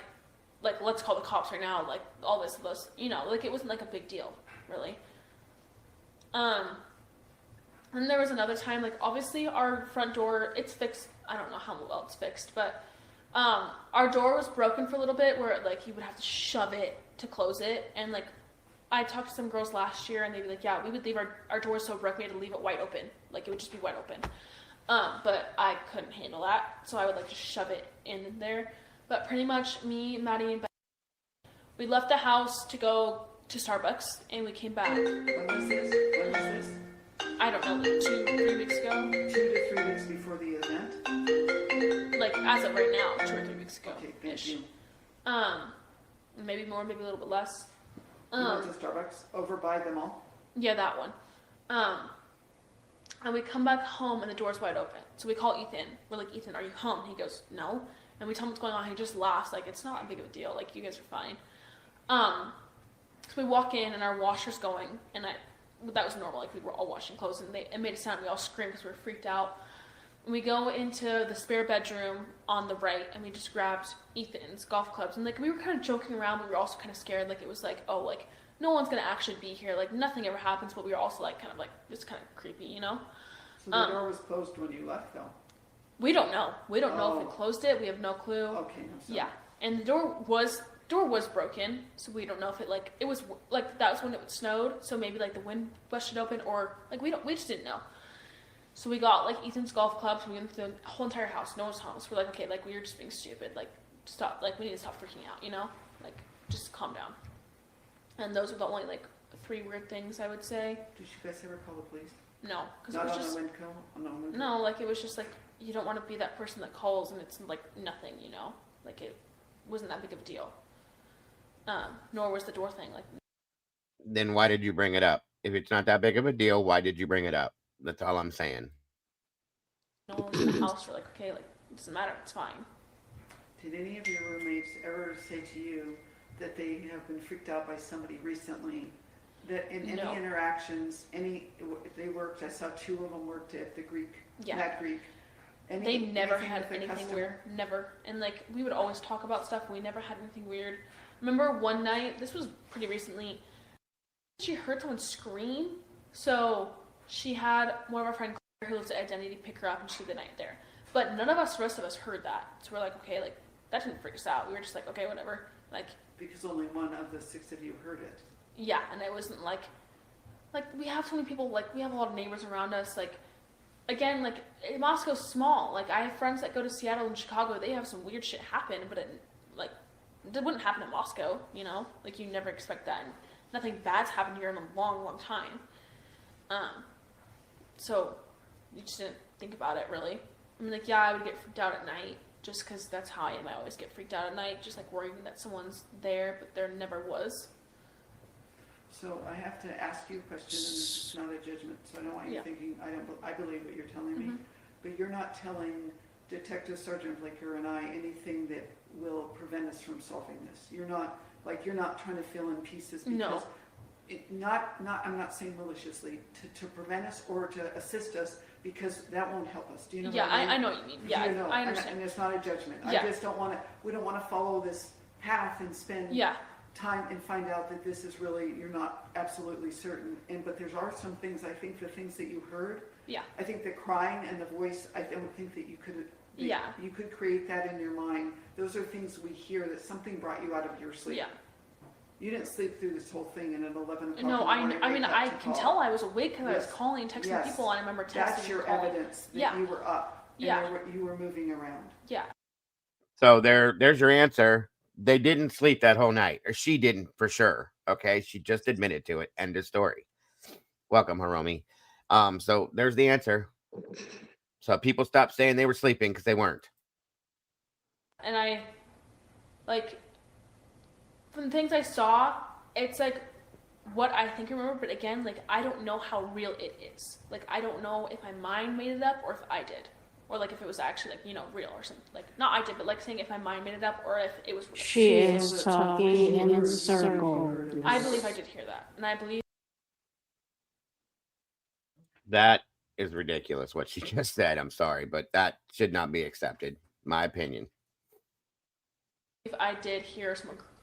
let's call the cops right now. Like all this, you know, like it wasn't like a big deal, really. And there was another time, like, obviously our front door, it's fixed. I don't know how well it's fixed, but our door was broken for a little bit where, like, you would have to shove it to close it. And, like, I talked to some girls last year, and they'd be like, yeah, we would leave our doors so broken, we had to leave it wide open. Like, it would just be wide open. But I couldn't handle that, so I would, like, just shove it in there. But pretty much me, Maddie, and Beth, we left the house to go to Starbucks, and we came back. When was this? I don't know, like 2 or 3 weeks ago. 2 to 3 weeks before the event? Like, as of right now, 2 or 3 weeks ago. Okay, thank you. maybe more, maybe a little bit less. You went to Starbucks over by them all? Yeah, that one. And we come back home and the door's wide open. So we call Ethan. We're like, Ethan, are you home? He goes, no. And we tell him what's going on. He just laughs like, it's not a big of a deal. Like, you guys are fine. So we walk in and our washer's going, and that was normal. Like, we were all washing clothes, and it made a sound. We all screamed because we were freaked out. And we go into the spare bedroom on the right, and we just grabbed Ethan's golf clubs. And like, we were kind of joking around, but we were also kind of scared. Like, it was like, oh, like, no one's gonna actually be here. Like, nothing ever happens, but we were also like, kind of like, it's kind of creepy, you know? So the door was closed when you left, though? We don't know. We don't know if we closed it. We have no clue. Okay, I'm sorry. Yeah, and the door was broken, so we don't know if it was like that was when it snowed, so maybe like the wind busted open, or like we just didn't know. So we got like Ethan's golf clubs. We went through the whole entire house. No one's home. So we're like, okay, like we were just being stupid. Like, stop. Like, we need to stop freaking out. You know, like just calm down. And those are the only like 3 weird things I would say. Did you guys ever call the police? No, because it was on just the wind cone? no, like it was just like you don't want to be that person that calls and it's like nothing, you know, like it wasn't that big of a deal. Nor was the door thing like. Then why did you bring it up? If it's not that big of a deal, why did you bring it up? That's all I'm saying. No one was in the house. We're like, okay, like it doesn't matter, it's fine. Did any of your roommates ever say to you that they have been freaked out by somebody recently? That in any interactions, they worked, I saw 2 of them worked at the Greek, that Greek. They never had anything weird, never. And like, we would always talk about stuff, we never had anything weird. Remember one night, this was pretty recently, she heard someone scream, so she had one of our friends who lives at Identity pick her up and she stayed the night there. But none of us, the rest of us heard that. So we're like, okay, like, that didn't freak us out. We were just like, okay, whatever. Like, because only one of the 6 of you heard it. Yeah, and it wasn't like we have so many people, like we have a lot of neighbors around us, like again, like Moscow's small. Like I have friends that go to Seattle and Chicago, they have some weird shit happen, but it wouldn't happen in Moscow, you know? Like you never expect that, and nothing bad's happened here in a long, long time. So you just didn't think about it really. I mean, like, yeah, I would get freaked out at night just because that's how I am. I always get freaked out at night, just like worrying that someone's there, but there never was. So I have to ask you a question, and it's not a judgment, so I don't want you thinking, I believe what you're telling me, but you're not telling Detective Sergeant Blicker and I anything that will prevent us from solving this. You're not trying to fill in pieces because I'm not saying maliciously, to prevent us or to assist us, because that won't help us. Do you know what I mean? I know what you mean. Yeah, I understand. And it's not a judgment. Yeah. I just we don't want to follow this path and spend time and find out that this is really, you're not absolutely certain. But there are some things, I think the things that you heard, I think the crying and the voice, I don't think that you could, you could create that in your mind. Those are things we hear, that something brought you out of your sleep. Yeah. You didn't sleep through this whole thing, and at 11 o'clock No, I mean, I can tell I was awake because I was calling and texting people, and I remember texting. That's your evidence that you were up and you were moving around. Yeah. So there's your answer. They didn't sleep that whole night, or she didn't for sure. Okay, she just admitted to it. End of story. Welcome, Hiromi. So there's the answer. So people stopped saying they were sleeping because they weren't. And I, like, from the things I saw, it's like what I think I remember, but again, like, I don't know how real it is. Like, I don't know if my mind made it up or if I did. Or, like, if it was actually, like, you know, real or something. Like, not I did, but, like, saying if my mind made it up or if it was real. She is talking in circles. I believe I did hear that. And I believe... That is ridiculous, what she just said. I'm sorry, but that should not be accepted. My opinion. If I did hear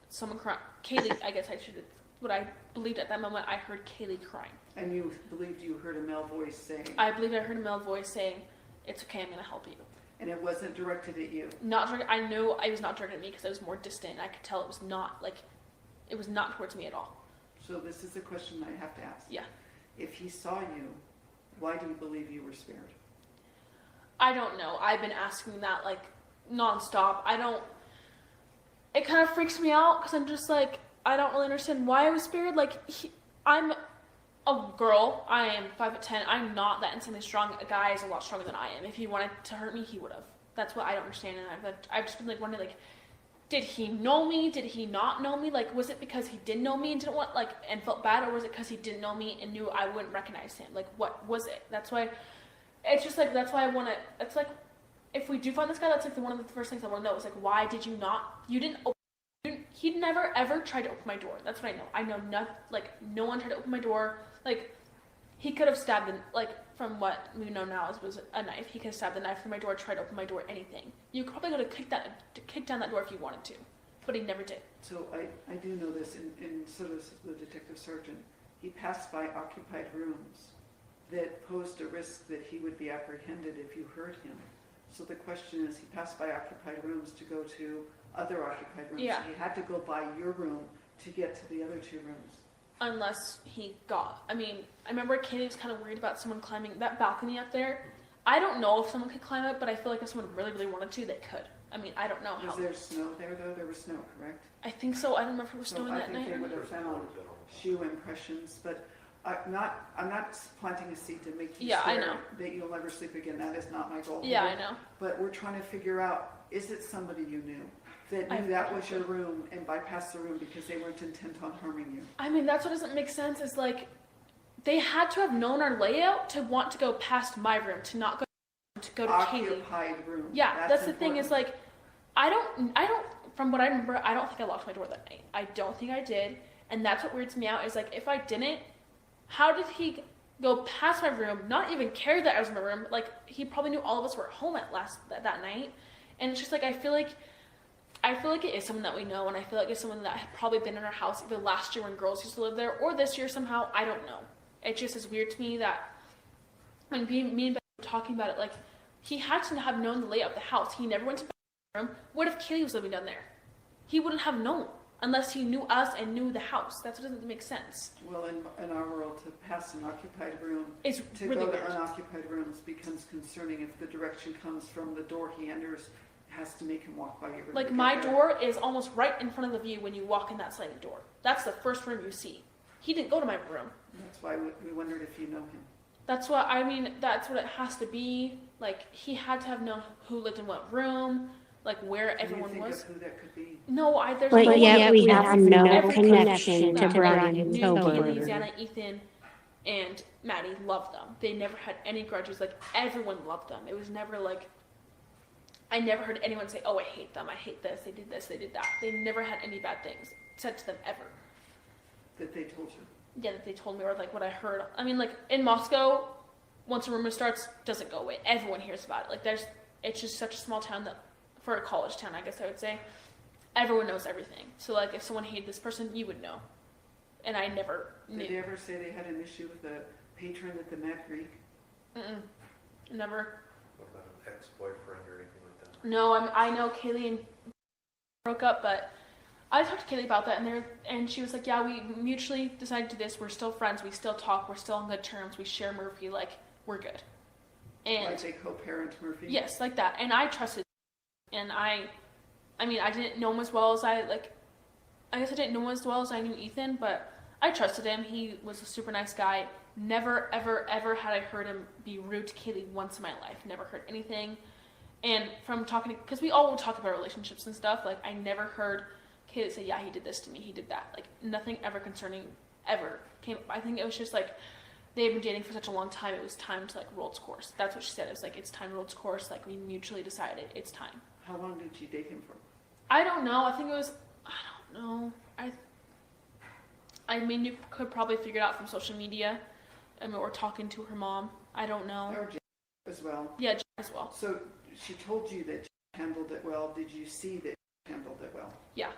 someone crying, Kaylee, I guess I should have... What I believed at that moment, I heard Kaylee crying. And you believed you heard a male voice saying... I believed I heard a male voice saying... It's okay, I'm going to help you. And it wasn't directed at you? Not directed. I knew it was not directed at me because I was more distant. I could tell it was not, like, it was not towards me at all. So this is a question I have to ask. Yeah. If he saw you, why do you believe you were spared? I don't know. I've been asking that, like, nonstop. It kind of freaks me out because I'm just like, I don't really understand why I was spared. Like, I'm a girl, I am 5'10", I'm not that insanely strong. A guy is a lot stronger than I am. If he wanted to hurt me, he would have. That's what I don't understand, and I've just been like wondering, like, did he know me? Did he not know me? Like, was it because he didn't know me and didn't want, like, and felt bad, or was it because he didn't know me and knew I wouldn't recognize him? Like, what was it? That's why, it's just like, that's why I want to, it's like, if we do find this guy, that's like one of the first things I want to know is like, why did you not, you didn't open, he never ever tried to open my door. That's what I know. I know nothing, like, no one tried to open my door. Like, he could have stabbed, like, from what we know now was a knife. He could have stabbed the knife through my door, tried to open my door, anything. You probably could have kicked down that door if you wanted to, but he never did. So I do know this, and so does the detective sergeant. He passed by occupied rooms that posed a risk that he would be apprehended if you hurt him. So the question is, he passed by occupied rooms to go to other occupied rooms. Yeah. So he had to go by your room to get to the other 2 rooms. Unless he got, I mean, I remember Katie was kind of worried about someone climbing that balcony up there. I don't know if someone could climb it, but I feel like if someone really, really wanted to, they could. I mean, I don't know how. Was there snow there, though? There was snow, correct? I think so. I don't remember if it was snowing that night. I think they would have found shoe impressions, but I'm not planting a seed to make you scared that you'll never sleep again. That is not my goal. Yeah, I know. But we're trying to figure out, is it somebody you knew that knew that was your room and bypassed the room because they weren't intent on harming you? I mean, that's what doesn't make sense is like, they had to have known our layout to want to go past my room, to not go to Katie. Occupied room. Yeah, that's the thing is like, I don't, from what I remember, I don't think I locked my door that night. I don't think I did. And that's what weirds me out is like, if I didn't, how did he go past my room, not even care that I was in my room? Like, he probably knew all of us were home at that night. And it's just like, I feel like it is someone that we know, and I feel like it's someone that had probably been in our house either last year when girls used to live there, or this year somehow. I don't know. It just is weird to me that when me and Ben were talking about it, like, he had to have known the layout of the house. He never went to the room. What if Kaylee was living down there? He wouldn't have known unless he knew us and knew the house. That doesn't make sense. Well, in our world, to pass an occupied room, it's to really go weird. to unoccupied rooms becomes concerning if the direction comes from the door he enters. Has to make him walk by your room. Like, my door is almost right in front of the view when you walk in that sliding door. That's the first room you see. He didn't go to my room. That's why we wondered if you know him. That's what, I mean, that's what it has to be. Like, he had to have known who lived in what room, like, where everyone Can you think was. of who that could be? No, there's But no yet one. we have no connection to Kaylee, Brian knew Tober. Kaylee, Xana, Ethan, and Maddie loved them. They never had any grudges. Like, everyone loved them. It was never like, I never heard anyone say, oh, I hate them, I hate this, they did that. They never had any bad things said to them ever. That they told you? Yeah, that they told me, or like what I heard. I mean, like, in Moscow, once a rumor starts, doesn't go away. Everyone hears about it. Like, it's just such a small town that, for a college town, I guess I would say, everyone knows everything. So, like, if someone hated this person, you would know. And I never knew. Did they ever say they had an issue with a patron at the Mad Greek? Never. What about an ex-boyfriend or anything like that? No, I know Kaylee and broke up, but I talked to Kaylee about that, and she was like, yeah, we mutually decided to do this. We're still friends. We still talk. We're still on good terms. We share Murphy. Like, we're good. And like they co-parent Murphy? Yes, like that. And I trusted him. And I mean, I didn't know him as well as I guess I didn't know him as well as I knew Ethan, but I trusted him. He was a super nice guy. Never, ever, ever had I heard him be rude to Kaylee once in my life. Never heard anything. And from talking to, because we all will talk about relationships and stuff, like, I never heard Kaylee say, yeah, he did this to me, he did that. Like, nothing ever concerning ever came up. I think it was just like, they had been dating for such a long time, it was time to, like, roll its course. That's what she said. It was like, it's time to roll its course. Like, we mutually decided it's time. How long did she date him for? I don't know. I think it was, I don't know. I mean, you could probably figure it out from social media. I mean, or talking to her mom. I don't know. Or Jack as well. Yeah, Jack as well. So she told you that Jack handled it well. Did you see that Jack handled it well? Yeah.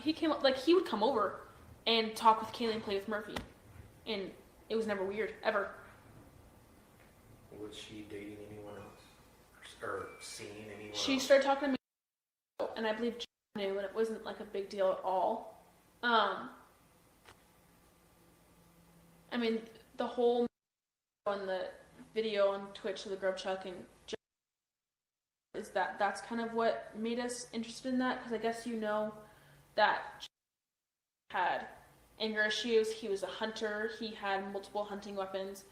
He came up, like, he would come over and talk with Kaylee and play with Murphy. And it was never weird, ever. Was she dating anyone else? Or seeing anyone else? She started talking to me, and I believe Jack knew, and it wasn't, like, a big deal at all. I mean, the whole on the video on Twitch of the Grub Chuck and Jack, is that's kind of what made us interested in that, because I guess you know that Jack had anger issues. He was a hunter. He had multiple hunting weapons.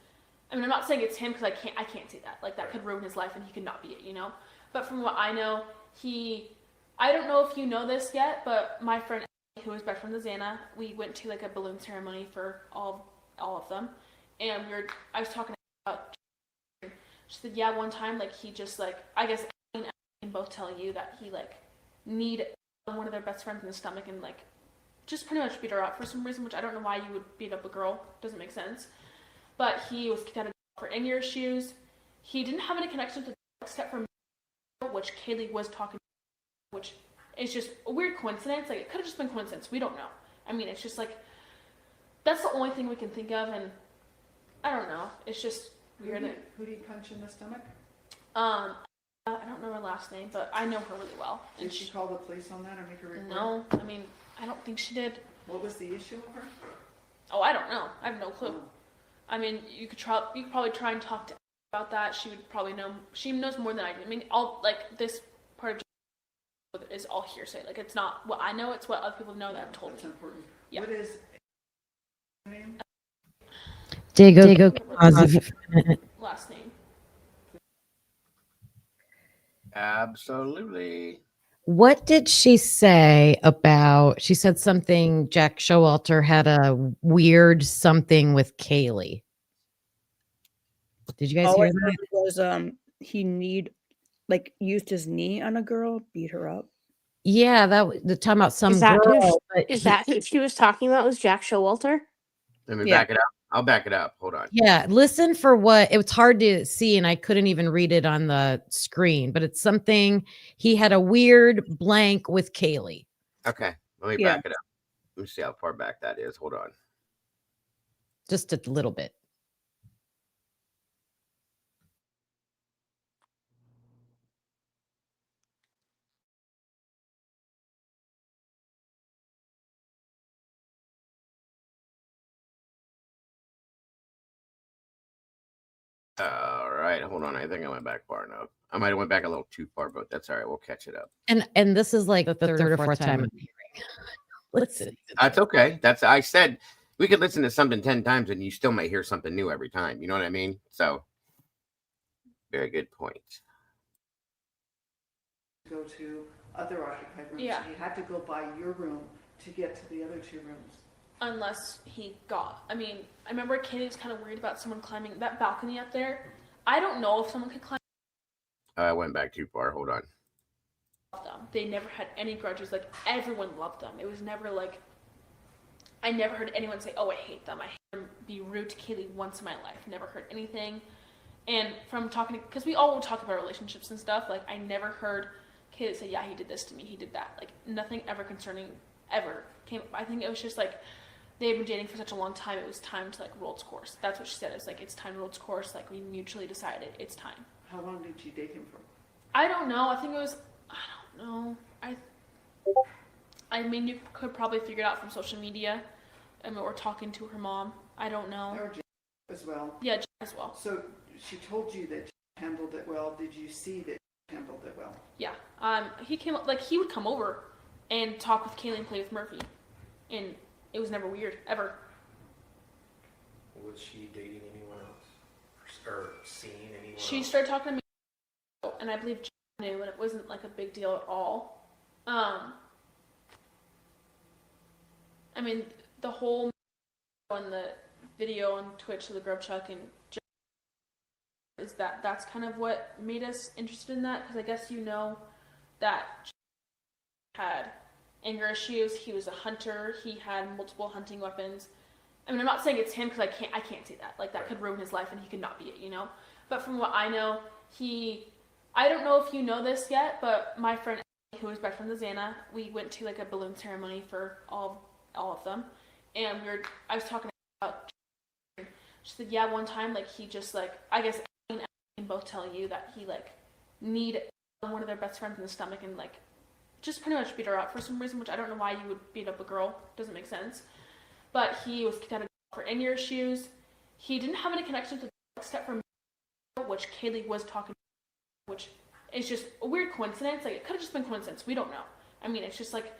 I mean, I'm not saying it's him, because I can't say that. Like, that could ruin his life and he could not be it, you know? But from what I know, he I don't know if you know this yet, but my friend who was best friend with Xana, we went to like a balloon ceremony for all of them, and I was talking about. She said, yeah, one time like he just like I guess Ashley and can both tell you that he like need one of their best friends in the stomach and like just pretty much beat her up for some reason, which I don't know why you would beat up a girl. Doesn't make sense. But he was kicked out of for in-ear issues. He didn't have any connection to except for which Kaylee was talking, which is just a weird coincidence. Like it could have just been coincidence. We don't know. I mean, it's just like that's the only thing we can think of, and I don't know. It's just weird. Who did he punch in the stomach? I don't know her last name, but I know her really well. Did she call the police on that or make a report? No, I mean, I don't think she did. What was the issue of her? Oh, I don't know. I have no clue. I mean, you could probably try and talk to her about that. She would probably know. She knows more than I do. I mean, all like this part of is all hearsay. Like it's not what I know. It's what other people know that have told That's me. important. Yeah. What is her name? Diego. Last name. Absolutely. What did she say about? She said something. Jack Showalter had a weird something with Kaylee. Did you guys hear that? It was he used his knee on a girl, beat her up. Yeah, the talking about some Is that girl. who she was talking about? Was Jack Showalter? Let me back it up. I'll back it up. Hold on. Yeah, listen for what it was hard to see, and I couldn't even read it on the screen, but it's something he had a weird blank with Kaylee. Okay, let me back it up. Let me see how far back that is. Hold on. Just a little bit. All right, hold on. I think I went back far enough. I might have went back a little too far, but that's all right. We'll catch it up. And this is like the third or fourth time I'm hearing. Listen. That's okay. I said we could listen to something 10 times and you still might hear something new every time. You know what I mean? So very good point. Go to other occupied rooms. Yeah. He had to go by your room to get to the other two rooms. Unless he got. I mean, I remember Katie was kind of worried about someone climbing that balcony up there. I don't know if someone could climb I went back too far. Hold on. them. They never had any grudges. Like everyone loved them. It was never like I never heard anyone say, "Oh, I hate them. I hate them." Be rude to Kaylee once in my life. Never heard anything. And from talking to, because we all would talk about relationships and stuff. Like I never heard Kaylee say, "Yeah, he did this to me. He did that." Like nothing ever concerning ever came. I think it was just like they've been dating for such a long time. It was time to like roll its course. That's what she said. It's like it's time to roll its course. Like we mutually decided it's time. How long did you date him for? I don't know. I think it was. I don't know. I mean, you could probably figure it out from social media. I mean, or talking to her mom. I don't know. Or Jack as well. Yeah, Jack as well. So she told you that Jack handled it well. Did you see that Jack handled it well? Yeah. He came like he would come over and talk with Kaylee and play with Murphy, and it was never weird ever. Was she dating anyone else or seeing anyone? She started talking to me, and I believe Jack knew, and it wasn't like a big deal at all. I mean, the whole on the video on Twitch of the Grub Chuck and Jack, is that's kind of what made us interested in that, because I guess you know that Jack had anger issues. He was a hunter. He had multiple hunting weapons. I mean, I'm not saying it's him because I can't see that. Like that could ruin his life and he could not be it, you know. But from what I know, I don't know if you know this yet, but my friend who was best friend with Xana, we went to like a balloon ceremony for all of them, and I was talking about. She said, yeah, one time like he just like I guess Ashley and can both tell you that he like need one of their best friends in the stomach and like just pretty much beat her up for some reason, which I don't know why you would beat up a girl. Doesn't make sense. But he was kicked out of for in-ear issues. He didn't have any connection to except for which Kaylee was talking, which is just a weird coincidence. Like it could have just been coincidence. We don't know. I mean, it's just like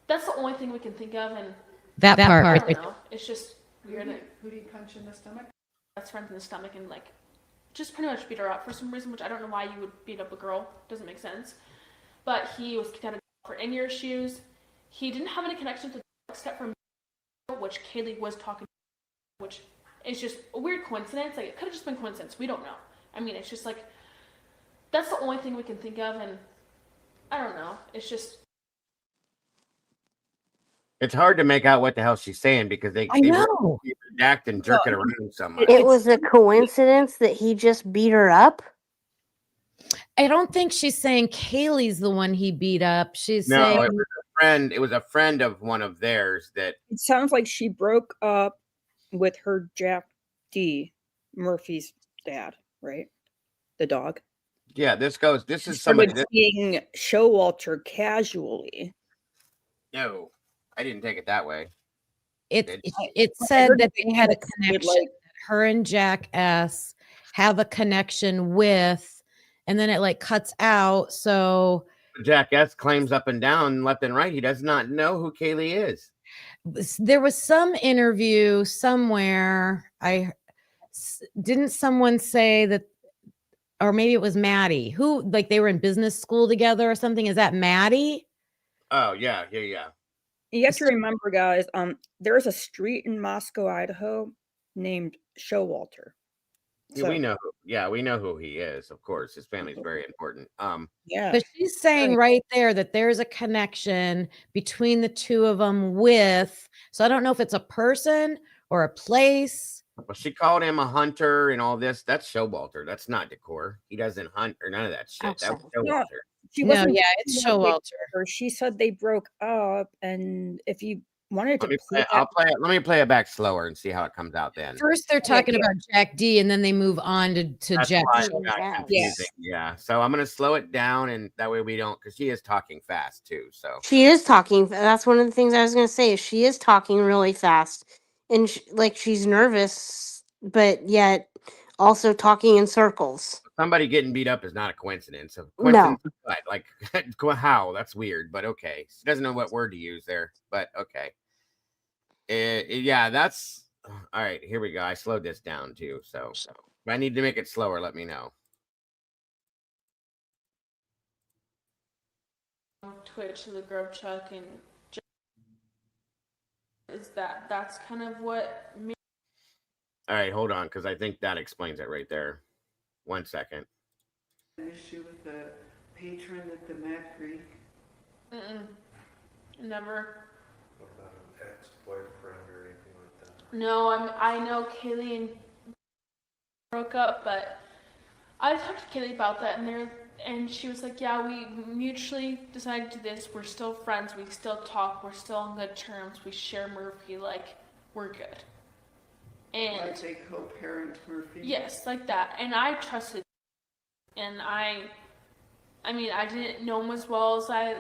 that's the only thing we can think of, and that part. I don't know. It's just weird. Who did he punch in the stomach? Best friends in the stomach and like just pretty much beat her up for some reason, which I don't know why you would beat up a girl. Doesn't make sense. But but he was kicked out of for in-ear shoes. He didn't have any connection to except for which Kaylee was talking to, which is just a weird coincidence. Like, it could have just been coincidence. We don't know. I mean, it's just like, that's the only thing we can think of, and I don't know. It's just... It's hard to make out what the hell she's saying because they redact and jerk it around so much. It was a coincidence that he just beat her up? I don't think she's saying Kaylee's the one he beat up. She's saying it was a friend. It was a friend of one of theirs that. It sounds like she broke up with her Jack D, Murphy's dad, right? The dog. Yeah, this is somebody being Showalter casually. No, I didn't take it that way. It said that they had a connection. Her and Jack S have a connection with, and then it like cuts out. So Jack S claims up and down, left and right, he does not know who Kaylee is. There was some interview somewhere. Didn't someone say that, or maybe it was Maddie, who like they were in business school together or something. Is that Maddie? Oh yeah. You have to remember, guys, there's a street in Moscow, Idaho named Showalter. So, we know who he is, of course. His family's very important. Yeah. But she's saying right there that there's a connection between the two of them so I don't know if it's a person or a place. Well, she called him a hunter and all this. That's Showalter. That's not Decor. He doesn't hunt or none of that shit. That was Showalter. It's Showalter. She said they broke up, and if you wanted to let me play it back slower and see how it comes out then. First they're talking about Jack D, and then they move on to Jack. Yeah. So I'm gonna slow it down, and that way we don't, because she is talking fast too. So she is talking. That's one of the things I was gonna say. Is she is talking really fast, and she's nervous, but yet also talking in circles. Somebody getting beat up is not a coincidence. No. Like how? That's weird, but okay. She doesn't know what word to use there, but okay. Yeah, that's all right. Here we go. I slowed this down too, so if I need to make it slower, let me know. Twitch to the Grove Chuck and that's kind of what. All right, hold on, because I think that explains it right there. 1 second. An issue with the patron at the Mad Creek? Never. What about an ex-boyfriend or anything like that? No, I know Kaylee and broke up, but I talked to Kaylee about that, and she was like, yeah, we mutually decided to do this. We're still friends. We still talk. We're still on good terms. We share Murphy. Like, we're good. And like they co-parent Murphy? Yes, like that. And I trusted, and I mean, I didn't know him as well as I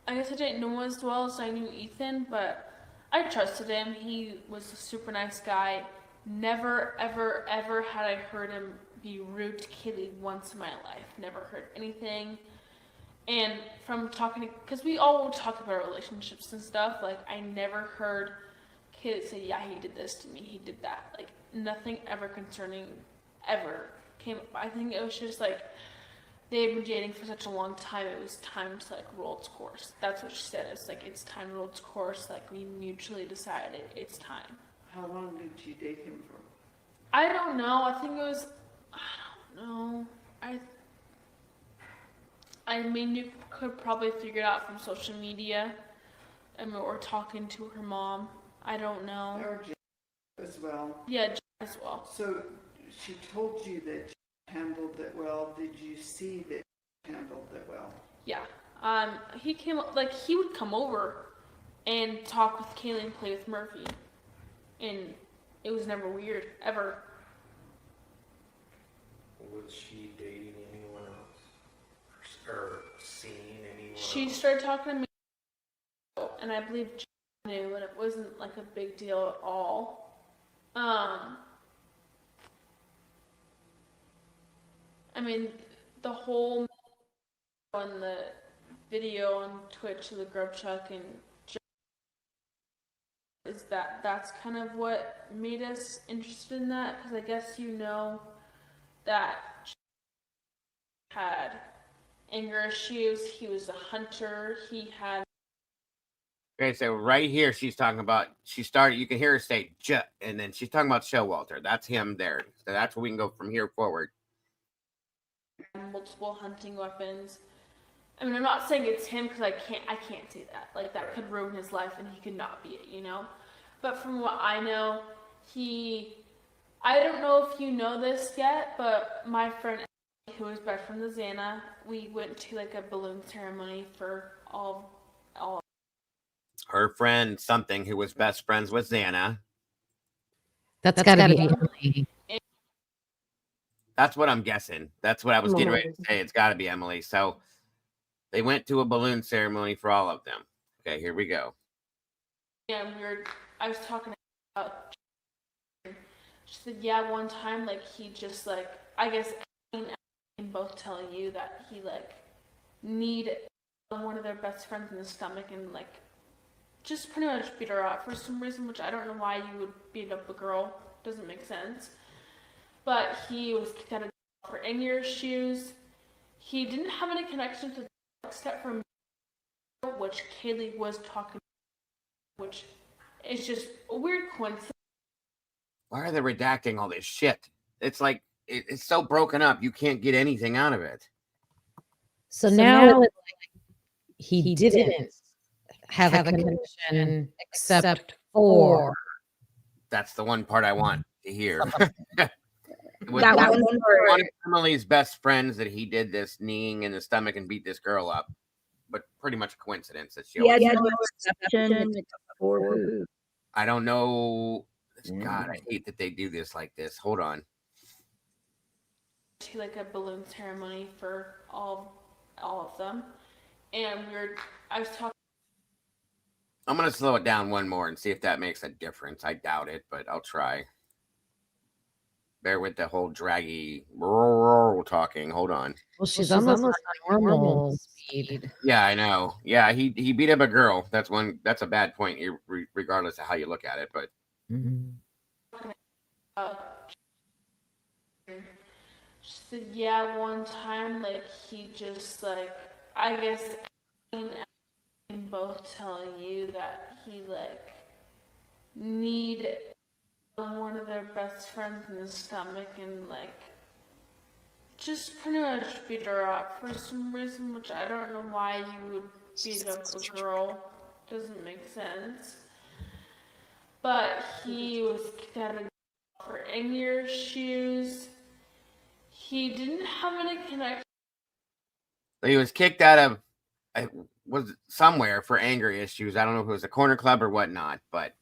guess I didn't know him as well as I knew Ethan, but I trusted him. He was a super nice guy. Never, ever, ever had I heard him be rude to Kaylee once in my life. Never heard anything. And from talking to, because we all talk about our relationships and stuff, like, I never heard Kaylee say, yeah, he did this to me, he did that. Like, nothing ever concerning ever came up. I think it was just like, they had been dating for such a long time, it was time to like roll its course. That's what she said. It's like, it's time to roll its course. Like, we mutually decided it's time. How long did you date him for? I don't know. I think it was, I don't know. I mean, you could probably figure it out from social media, or talking to her mom. I don't know. Or Jack as well. Yeah, Jack as well. So she told you that Jack handled it well. Did you see that Jack handled it well? Yeah. He he would come over and talk with Kaylee and play with Murphy. And it was never weird, ever. Was she dating anyone else? Or seeing anyone She else? started talking to me, and I believe Jack knew, and it wasn't like a big deal at all. I mean, the whole on the video on Twitch of the Grub Chuck and is that's kind of what made us interested in that, because I guess you know that had anger issues. He was a hunter. He had. Okay, so right here, she's talking about, you can hear her say, and then she's talking about Showalter. That's him there. So that's where we can go from here forward. Multiple hunting weapons. I mean, I'm not saying it's him because I can't say that. Like, that could ruin his life and he could not be it, you know? But from what I know, I don't know if you know this yet, but my friend, who was best friend with Xana, we went to like a balloon ceremony for all. Her friend, something, who was best friends with Xana. That's got to be Emily. That's what I'm guessing. That's what I was getting ready to say. It's got to be Emily. So they went to a balloon ceremony for all of them. Okay, here we go. Yeah, I was talking about. She said, yeah, one time, like, he just, like, I guess can both tell you that he, like, need one of their best friends in the stomach and, like, just pretty much beat her up for some reason, which I don't know why you would beat up a girl. Doesn't make sense. But he was kicked out of jail for anger issues. He didn't have any connection to except for which Kaylee was talking, which is just a weird coincidence. Why are they redacting all this shit? It's like, it's so broken up, you can't get anything out of it. So now it's like he didn't have a connection except for. That's the one part I want to hear. That one of Emily's best friends that he did this kneeing in the stomach and beat this girl up, but pretty much a coincidence that she. I don't know. God, I hate that they do this like this. Hold on. To like a balloon ceremony for all of them, and I was talking. I'm gonna slow it down one more and see if that makes a difference. I doubt it, but I'll try. Bear with the whole draggy talking. Hold on. Well, she's almost on normal speed. Yeah, I know. Yeah, he beat up a girl. That's a bad point, regardless of how you look at it. But She said, yeah, one time, like, he just, like, I guess can both tell you that he, like, need one of their best friends in the stomach and, like, just pretty much beat her up for some reason, which I don't know why you would beat up a girl. Doesn't make sense. But he was kicked out of jail for anger issues. He didn't have any connection. He was kicked out of, was somewhere for anger issues. I don't know if it was a corner club or whatnot, but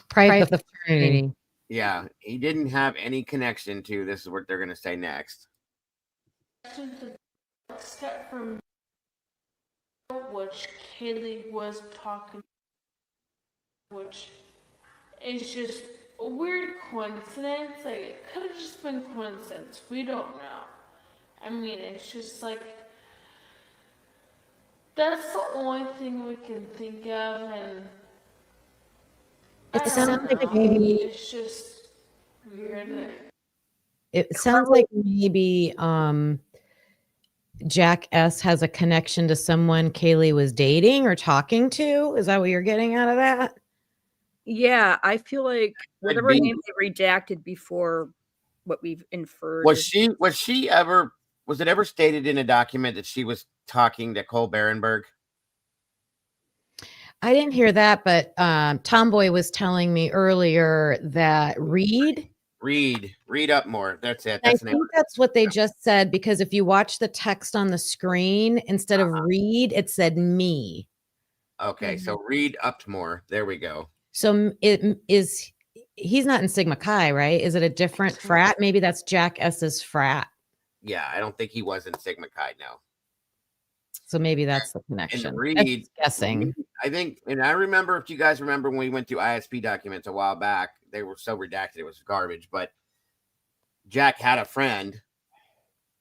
Private fraternity. Yeah, he didn't have any connection to. This is what they're going to say next. Except from which Kaylee was talking, which is just a weird coincidence. Like, it could have just been coincidence. We don't know. I mean, it's just like, that's the only thing we can think of, and it sounds like maybe it's just weird. It sounds like maybe Jack S has a connection to someone Kaylee was dating or talking to. Is that what you're getting out of that? Yeah, I feel like whatever name they redacted before what we've inferred. Was it ever stated in a document that she was talking to Cole Barenberg? I didn't hear that, but Tomboy was telling me earlier that read up more. That's it. I think that's what they just said, because if you watch the text on the screen, instead of read, it said me. Okay, so read up more. There we go. So he's not in Sigma Chi, right? Is it a different frat? Maybe that's Jack S's frat. Yeah, I don't think he was in Sigma Chi, no. So maybe that's the connection. And read, guessing. I think, and I remember, if you guys remember when we went through ISP documents a while back, they were so redacted it was garbage. But Jack had a friend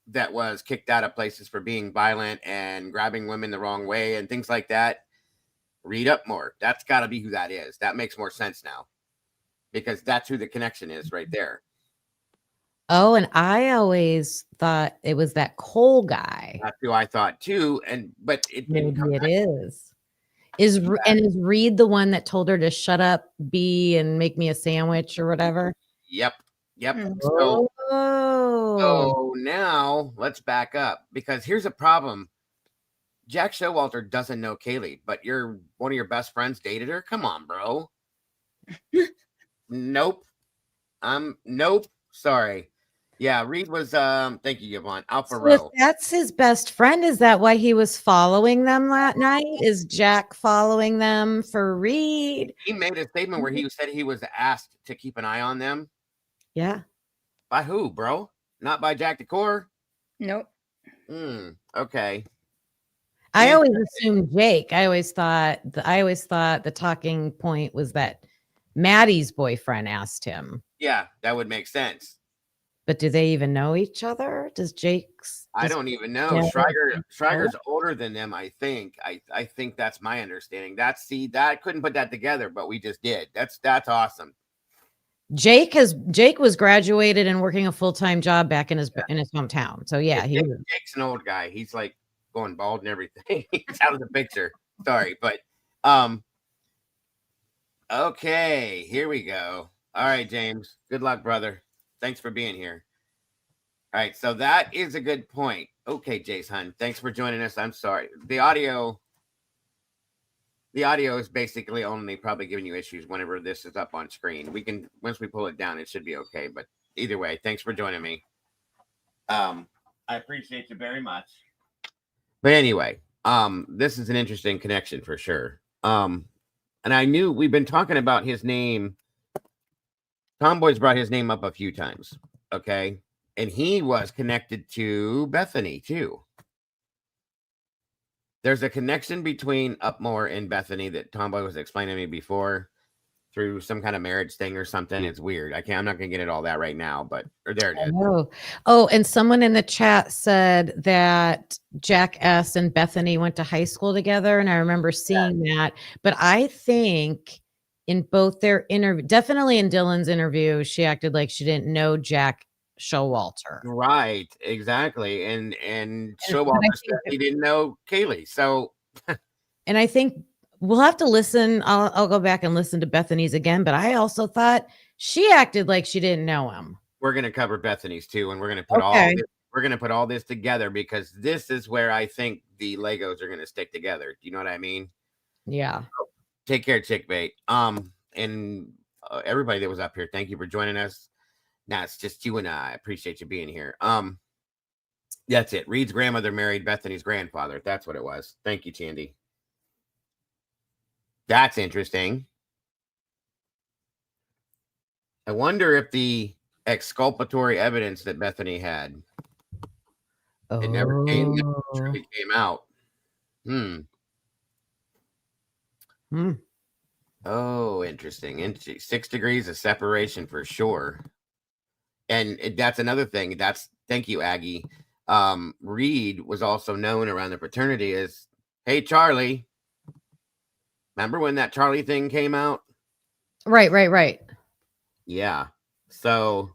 that was kicked out of places for being violent and grabbing women the wrong way and things like that. Read up more. That's got to be who that is. That makes more sense now, because that's who the connection is right there. Oh, and I always thought it was that Cole guy. That's who I thought too. But it didn't come Maybe it back. is. Is Reed the one that told her to shut up, B, and make me a sandwich or whatever? Yep. Oh. So now let's back up, because here's a problem. Jack Showalter doesn't know Kaylee, but one of your best friends dated her. Come on, bro. Nope. Nope. Sorry. Yeah, Reed was thank you, Yvonne. Alpha So if Row. that's his best friend, is that why he was following them that night? Is Jack following them for Reed? He made a statement where he said he was asked to keep an eye on them. Yeah. By who, bro? Not by Jack Decor? Nope. Okay. I always assumed Jake. I always thought the talking point was that Maddie's boyfriend asked him. Yeah, that would make sense. But do they even know each other? I don't even know. Schreiger's older than them, I think. I think that's my understanding. That I couldn't put that together, but we just did. That's awesome. Jake was graduated and working a full-time job back in his hometown. So yeah, Jake's an old guy. He's like going bald and everything. He's out of the picture. Sorry, but okay, here we go. All right, James. Good luck, brother. Thanks for being here. All right, so that is a good point. Okay, Jason, thanks for joining us. I'm sorry. The audio is basically only probably giving you issues whenever this is up on screen. Once we pull it down, it should be okay. But either way, thanks for joining me. I appreciate you very much. But anyway, this is an interesting connection for sure. And I knew we've been talking about his name. Tomboy's brought his name up a few times. Okay. And he was connected to Bethany too. There's a connection between Upmore and Bethany that Tomboy was explaining to me before through some kind of marriage thing or something. It's weird. I'm not going to get into all that right now, but there it is. Oh, and someone in the chat said that Jack S. and Bethany went to high school together. And I remember seeing that. But I think in both their interview, definitely in Dylan's interview, she acted like she didn't know Jack Showalter. Right, exactly. And Showalter said he didn't know Kaylee. So and I think we'll have to listen. I'll go back and listen to Bethany's again, but I also thought she acted like she didn't know him. We're going to cover Bethany's too, and we're going to put all this together, because this is where I think the Legos are going to stick together. Do you know what I mean? Yeah. So, take care, Chickbait. And everybody that was up here, thank you for joining us. Now it's just you and I. Appreciate you being here. That's it. Reed's grandmother married Bethany's grandfather. That's what it was. Thank you, Chandy. That's interesting. I wonder if the exculpatory evidence that Bethany had it never came out. Oh, interesting. 6 degrees of separation for sure. And that's another thing. Thank you, Aggie. Reed was also known around the fraternity as, hey, Charlie. Remember when that Charlie thing came out? Right. Yeah. So,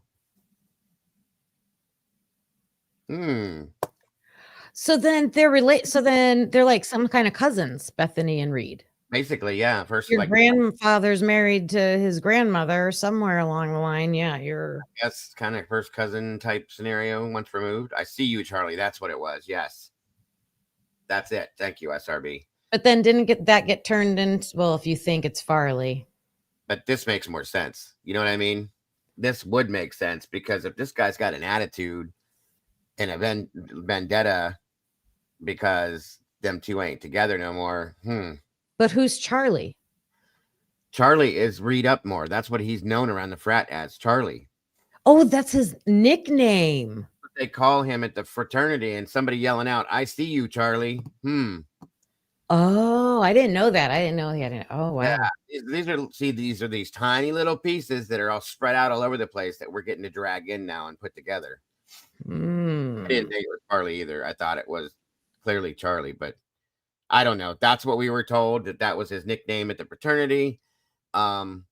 So then they're like some kind of cousins, Bethany and Reed. Basically, yeah. Your grandfather's married to his grandmother somewhere along the line. Yeah, yes, kind of first cousin type scenario, once removed. I see you, Charlie. That's what it was. Yes. That's it. Thank you, SRB. But then didn't get turned into, well, if you think it's Farley. But this makes more sense. You know what I mean? This would make sense, because if this guy's got an attitude and a vendetta because them two ain't together no more. But who's Charlie? Charlie is Reed Upmore. That's what he's known around the frat as, Charlie. Oh, that's his nickname. They call him at the fraternity, and somebody yelling out, "I see you, Charlie." Oh, I didn't know that. I didn't know he had oh, wow. Yeah, these are these tiny little pieces that are all spread out all over the place that we're getting to drag in now and put together. I didn't think it was Charlie either. I thought it was clearly Charlie, but I don't know. That's what we were told, that was his nickname at the fraternity. And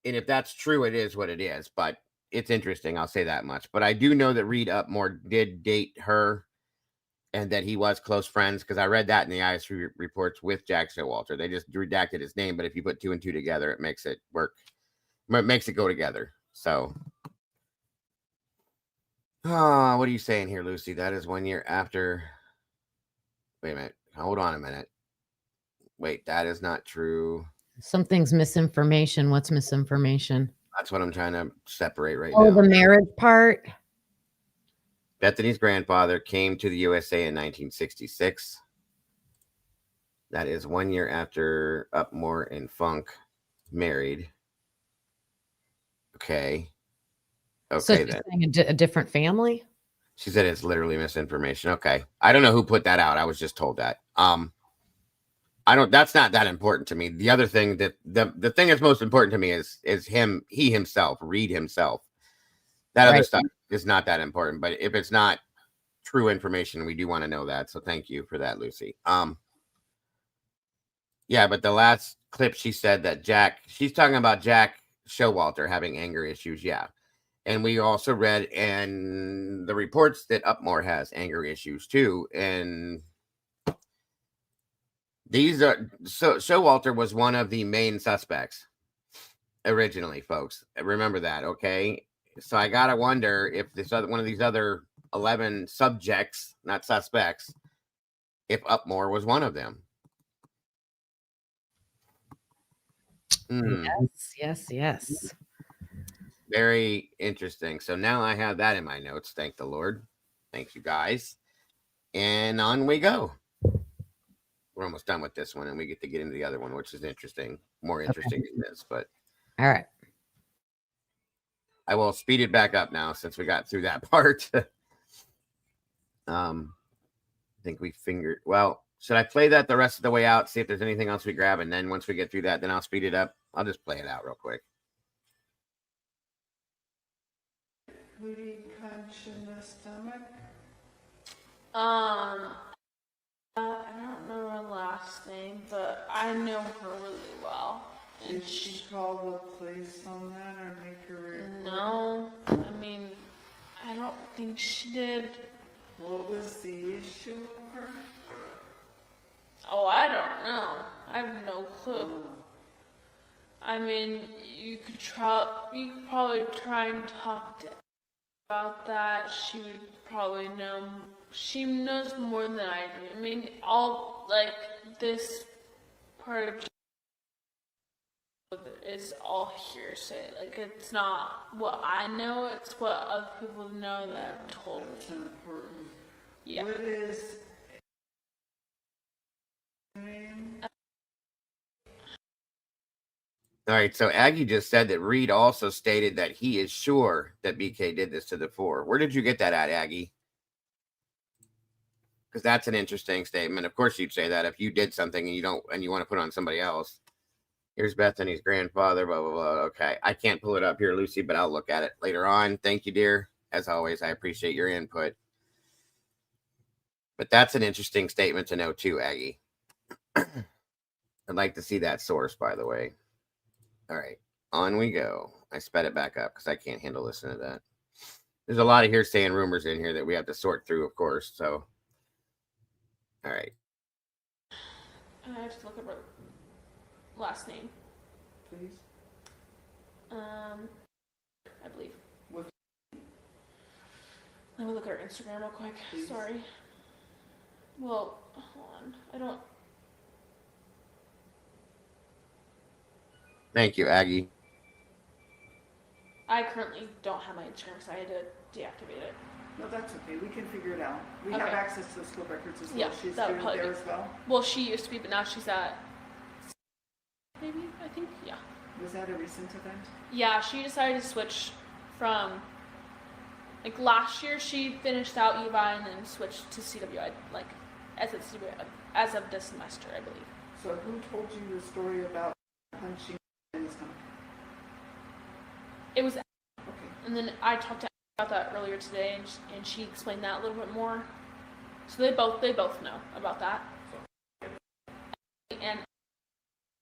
if that's true, it is what it is. But it's interesting. I'll say that much. But I do know that Reed Upmore did date her, and that he was close friends, because I read that in the IS reports with Jack Showalter. They just redacted his name, but if you put 2 and 2 together, it makes it work. It makes it go together. So, what are you saying here, Lucy? That is 1 year after. Wait a minute. Hold on a minute. Wait, that is not true. Something's misinformation. What's misinformation? That's what I'm trying to separate right now. Oh, the marriage part. Bethany's grandfather came to the USA in 1966. That is 1 year after Upmore and Funk married. Okay. So Okay, she's then. saying a different family? She said it's literally misinformation. Okay. I don't know who put that out. I was just told that. That's not that important to me. The other thing that the thing that's most important to me is he himself, Reed himself. That other stuff is not that important. But if it's not true information, we do want to know that. So thank you for that, Lucy. Yeah, but the last clip, she said that she's talking about Jack Showalter having anger issues. Yeah. And we also read in the reports that Upmore has anger issues too. And Showalter was one of the main suspects originally, folks. Remember that, okay? So I gotta wonder if one of these other 11 subjects, not suspects, if Upmore was one of them. Yes. Very interesting. So now I have that in my notes. Thank the Lord. Thank you, guys. And on we go. We're almost done with this one, and we get to get into the other one, which is interesting. More interesting than this, but all right. I will speed it back up now since we got through that part. I think we fingered. Well, should I play that the rest of the way out, see if there's anything else we grab, and then once we get through that, then I'll speed it up. I'll just play it out real quick. Booty punch in the stomach. I don't know her last name, but I know her really well. And did she call the police on that or make her report? No, I mean, I don't think she did. What was the issue with her? Oh, I don't know. I have no clue. I mean, you could probably try and talk to her about that. She would probably know. She knows more than I do. I mean, all this part of is all hearsay. It's not what I know, it's what other people know that have told me. That's important. Yeah. What is All right, so Aggie just said that Reed also stated that he is sure that BK did this to the 4. Where did you get that at, Aggie? Because that's an interesting statement. Of course, you'd say that if you did something and you want to put it on somebody else. Here's Bethany's grandfather, blah, blah, blah. Okay, I can't pull it up here, Lucy, but I'll look at it later on. Thank you, dear. As always, I appreciate your input. But that's an interesting statement to know too, Aggie. I'd like to see that source, by the way. All right, on we go. I sped it back up because I can't handle listening to that. There's a lot of hearsay and rumors in here that we have to sort through, of course. So, all right. I have to look up her last name. please? I believe. What? Let me look at her Instagram real quick. Please. Sorry. Well, hold on. I don't. Thank you, Aggie. I currently don't have my Instagram, so I had to deactivate it. No, that's okay. We can figure it out. We Okay. have access to the school records as well. Yeah, She's that would doing probably there be- as well. Well, she used to be, but now she's at. Maybe, I think, yeah. Was that a recent event? Yeah, she decided to switch from. Last year, she finished out UVI and then switched to CWI, as of this semester, I believe. So who told you the story about punching in the stomach? It was. Okay. And then I talked to her about that earlier today, and she explained that a little bit more. So they both know about that. And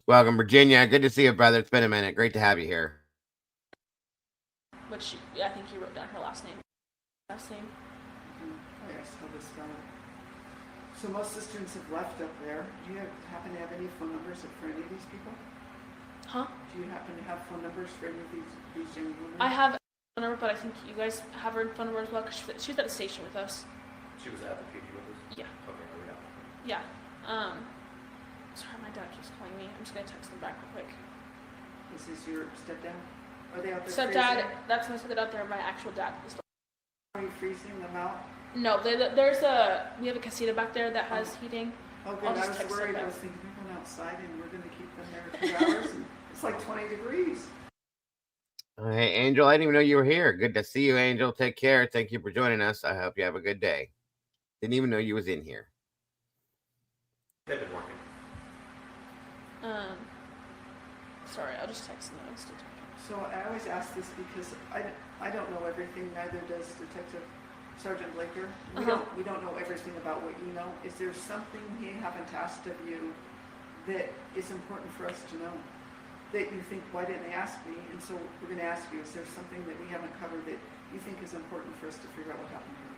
Welcome, Virginia. Good to see you, brother. It's been a minute. Great to have you here. which I think you wrote down her last name. Last name. Oh, yeah, I saw this fellow. So most of the students have left up there. Do you happen to have any phone numbers for any of these people? Huh? Do you happen to have phone numbers for any of these young women? I have a phone number, but I think you guys have her phone number as well, because she was at the station with us. She was at the PD with us? Yeah. Okay, yeah. Sorry, my dad keeps calling me. I'm just going to text them back real quick. This is your stepdad? Are they out there Stepdad, freezing? that's my stepdad out there. My actual dad is. Are you freezing them out? No, we have a casita back there that has heating. Oh, good. I was worried. I was thinking we're going outside and we're going to keep them there 2 hours. And it's like 20 degrees. Hey, Angel, I didn't even know you were here. Good to see you, Angel. Take care. Thank you for joining us. I hope you have a good day. Didn't even know you was in here. They've been working. Sorry, I'll just text them. So I always ask this because I don't know everything. Neither does Detective Sergeant Blaker. We don't know everything about what you know. Is there something he haven't asked of you that is important for us to know? That you think, why didn't they ask me? And so we're going to ask you, is there something that we haven't covered that you think is important for us to figure out what happened here?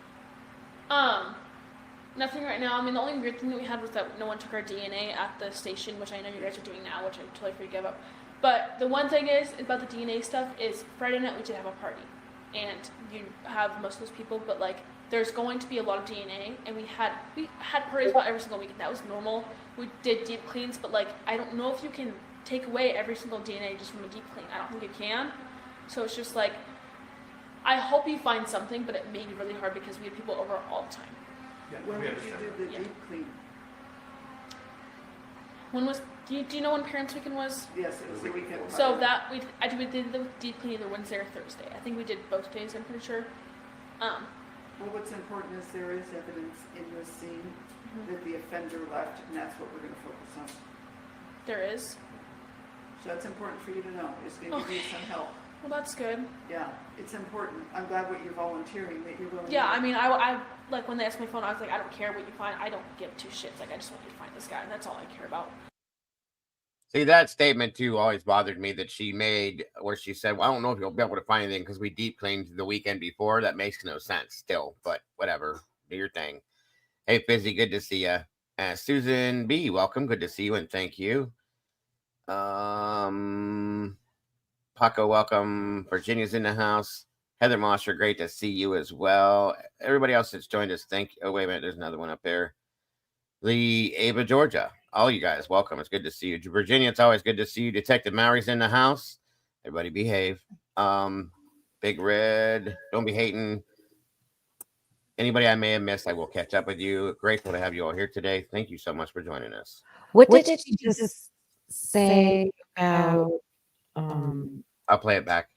Nothing right now. I mean, the only weird thing that we had was that no one took our DNA at the station, which I know you guys are doing now, which I totally forgive up. But the one thing is about the DNA stuff is Friday night we did have a party, and you have most of those people, but like there's going to be a lot of DNA, and we had parties about every single week, and that was normal. We did deep cleans, but like I don't know if you can take away every single DNA just from a deep clean. I don't think you can. So it's just like I hope you find something, but it may be really hard because we have people over all the time. Yeah, when did you do the deep clean? When was? Do you know when Parents Weekend was? Yes, it was the weekend. So that we did the deep clean either Wednesday or Thursday. I think we did both days. I'm pretty sure. Well, what's important is there is evidence in this scene that the offender left, and that's what we're going to focus on. There is. So that's important for you to know. It's going to give you some help. Well, that's good. Yeah, it's important. I'm glad what you're volunteering, that you're willing. Yeah, I mean, I like when they asked my phone, I was like, I don't care what you find. I don't give two shits. Like, I just want you to find this guy, and that's all I care about. See, that statement too always bothered me that she made, where she said, well, I don't know if you'll be able to find anything because we deep cleaned the weekend before. That makes no sense still, but whatever. Do your thing. Hey, Fizzy, good to see you. Susan B, welcome. Good to see you, and thank you. Paco, welcome. Virginia's in the house. Heather Mosher, great to see you as well. Everybody else that's joined us, thank you. Oh, wait a minute. There's another one up there. Lee, Ava, Georgia. All you guys, welcome. It's good to see you. Virginia, it's always good to see you. Detective Maury's in the house. Everybody behave. Big Red, don't be hating. Anybody I may have missed, I will catch up with you. Grateful to have you all here today. Thank you so much for joining us. What did you just say about I'll play it back.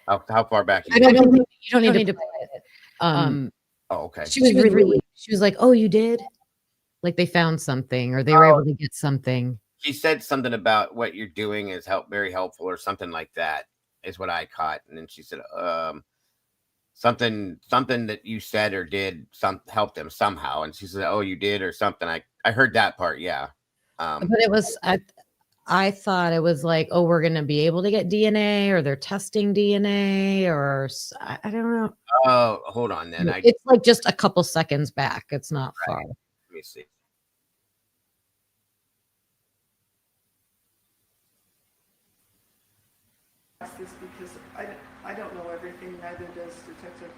How far back? I don't think you don't need to play it. Oh, okay. She was really. She was like, "Oh, you did." Like they found something, or they were able to get something. She said something about what you're doing is very helpful, or something like that. Is what I caught, and then she said, something that you said or did helped them somehow, and she said, "Oh, you did," or something. I heard that part, yeah. But it was I thought it was like, oh, we're gonna be able to get DNA, or they're testing DNA, or I don't know. Oh, hold on, then. It's like just a couple seconds back. It's not far. Let me see. Ask this because I don't know everything. Neither does Detective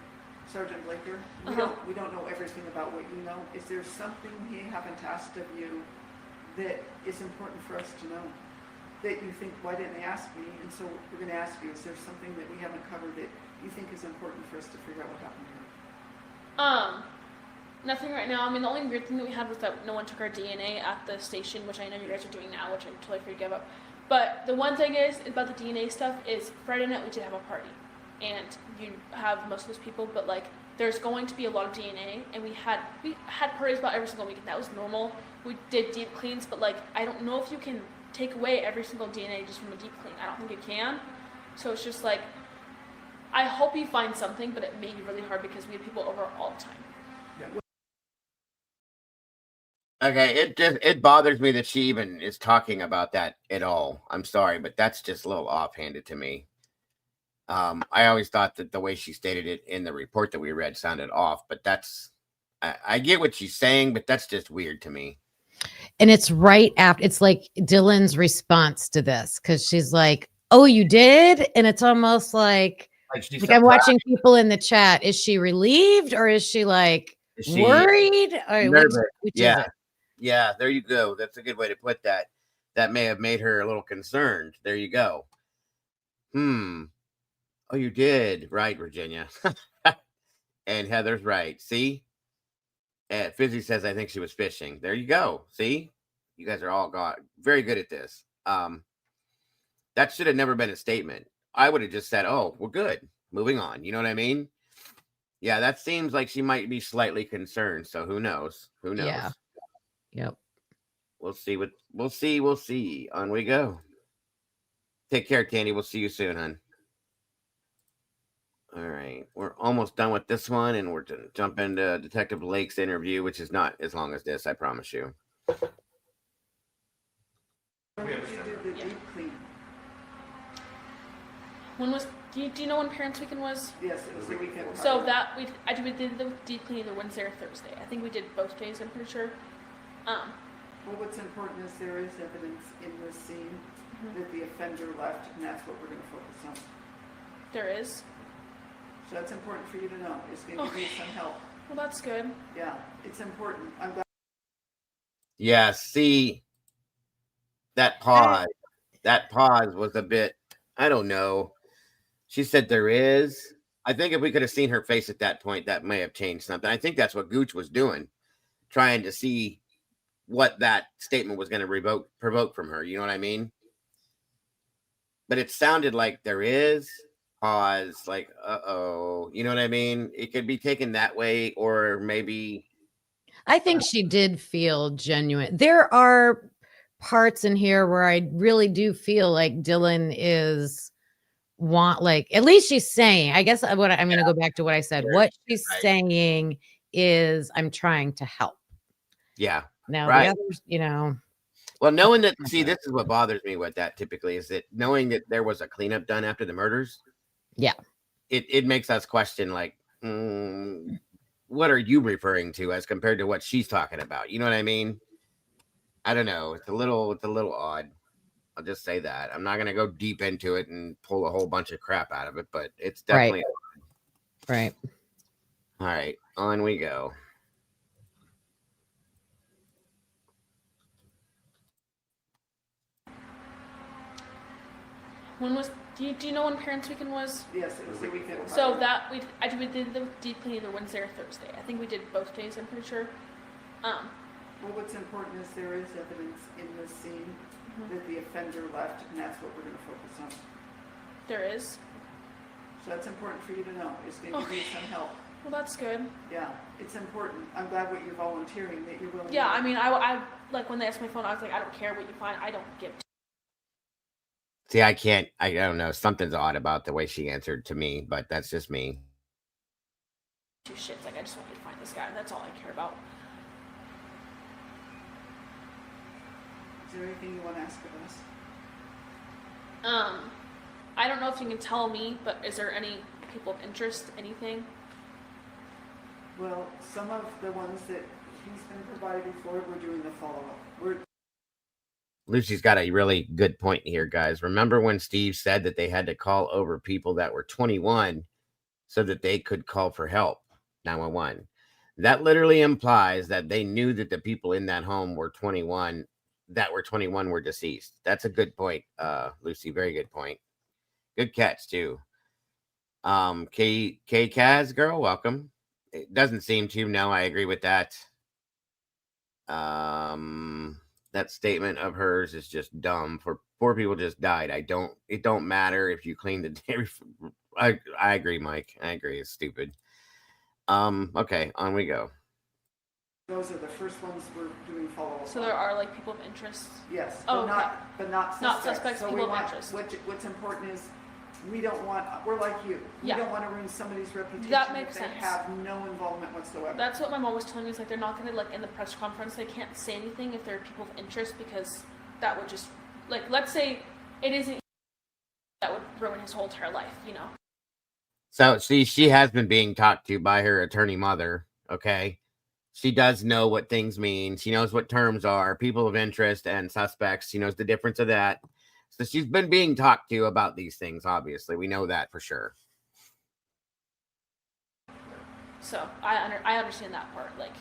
Sergeant Blaker. We don't know everything about what you know. Is there something he haven't asked of you that is important for us to know? That you think, why didn't they ask me? And so we're going to ask you, is there something that we haven't covered that you think is important for us to figure out what happened here? Nothing right now. I mean, the only weird thing that we had was that no one took our DNA at the station, which I know you guys are doing now, which I totally forgive up. But the one thing is about the DNA stuff is Friday night we did have a party, and you have most of those people, but like there's going to be a lot of DNA, and we had parties about every single week, and that was normal. We did deep cleans, but like I don't know if you can take away every single DNA just from a deep clean. I don't think you can. So it's just like I hope you find something, but it may be really hard because we have people over all the time. Okay, it bothers me that she even is talking about that at all. I'm sorry, but that's just a little offhanded to me. I always thought that the way she stated it in the report that we read sounded off, but I get what she's saying, but that's just weird to me. And it's right after, it's like Dylan's response to this, because she's like, oh, you did? And it's almost like I'm watching people in the chat. Is she relieved or is she like worried? Or which is it? Yeah, there you go. That's a good way to put that. That may have made her a little concerned. There you go. Oh, you did. Right, Virginia. And Heather's right. See? Fizzy says, I think she was fishing. There you go. See? You guys are all very good at this. That should have never been a statement. I would have just said, oh, we're good. Moving on. You know what I mean? Yeah, that seems like she might be slightly concerned. So who knows? Who knows? Yeah. Yep. We'll see. On we go. Take care, Candy. We'll see you soon, hon. All right. We're almost done with this one, and we're going to jump into Detective Lake's interview, which is not as long as this, I promise you. When was? Do you know when Parents Weekend was? Yes, it was the weekend. So we did the deep clean either Wednesday or Thursday. I think we did both days. I'm pretty sure. Well, what's important is there is evidence in this scene that the offender left, and that's what we're going to focus on. There is. So that's important for you to know. It's going to give you some help. Well, that's good. Yeah, it's important. I'm glad. Yeah, see, that pause was a bit, I don't know. She said there is. I think if we could have seen her face at that point, that may have changed something. I think that's what Gooch was doing, trying to see what that statement was going to provoke from her. You know what I mean? But it sounded like there is. Pause, like, uh-oh. You know what I mean? It could be taken that way, or maybe. I think she did feel genuine. There are parts in here where I really do feel like Dylan is at least she's saying, I guess I'm going to go back to what I said. What she's saying is, I'm trying to help. Yeah. Now, the others, Well, knowing that, see, this is what bothers me with that typically, is that knowing that there was a cleanup done after the murders. Yeah. It makes us question, like, what are you referring to as compared to what she's talking about? You know what I mean? I don't know. It's a little odd. I'll just say that. I'm not going to go deep into it and pull a whole bunch of crap out of it, but it's definitely odd. Right. All right, on we go. When was? Do you know when Parents Weekend was? Yes, it was the weekend. So we did the deep clean either Wednesday or Thursday. I think we did both days. I'm pretty sure. Well, what's important is there is evidence in this scene that the offender left, and that's what we're going to focus on. There is. So that's important for you to know. It's going to give you some help. Well, that's good. Yeah, it's important. I'm glad what you're volunteering, that you're willing. Yeah, I mean, I like when they asked my phone, I was like, I don't care what you find. I don't give. See, I don't know. Something's odd about the way she answered to me, but that's just me. Two shits. Like, I just want you to find this guy. That's all I care about. Is there anything you want to ask of us? I don't know if you can tell me, but is there any people of interest? Anything? Well, some of the ones that he's been provided for, we're doing the follow-up. Lucy's got a really good point here, guys. Remember when Steve said that they had to call over people that were 21 so that they could call for help, 911? That literally implies that they knew that the people in that home were 21, were deceased. That's a good point, Lucy. Very good point. Good catch, too. K Kaz, girl, welcome. It doesn't seem to. No, I agree with that. That statement of hers is just dumb. For poor people just died. It don't matter if you clean the day. I agree, Mike. I agree. It's stupid. Okay, on we go. Those are the first ones we're doing follow-up. So there are like people of interest. Yes, but not suspects. Not suspects. So people of interest. What's important is we're like you. We don't want to ruin somebody's reputation. That makes sense. They have no involvement whatsoever. That's what my mom was telling me. Is like they're not going to, like, in the press conference, they can't say anything if there are people of interest, because that would just, like, let's say it isn't, that would ruin his whole entire life, you know. So see, she has been being talked to by her attorney mother. Okay. She does know what things mean. She knows what terms are, people of interest and suspects. She knows the difference of that. So she's been being talked to about these things, obviously. We know that for sure. So I understand that part. Like,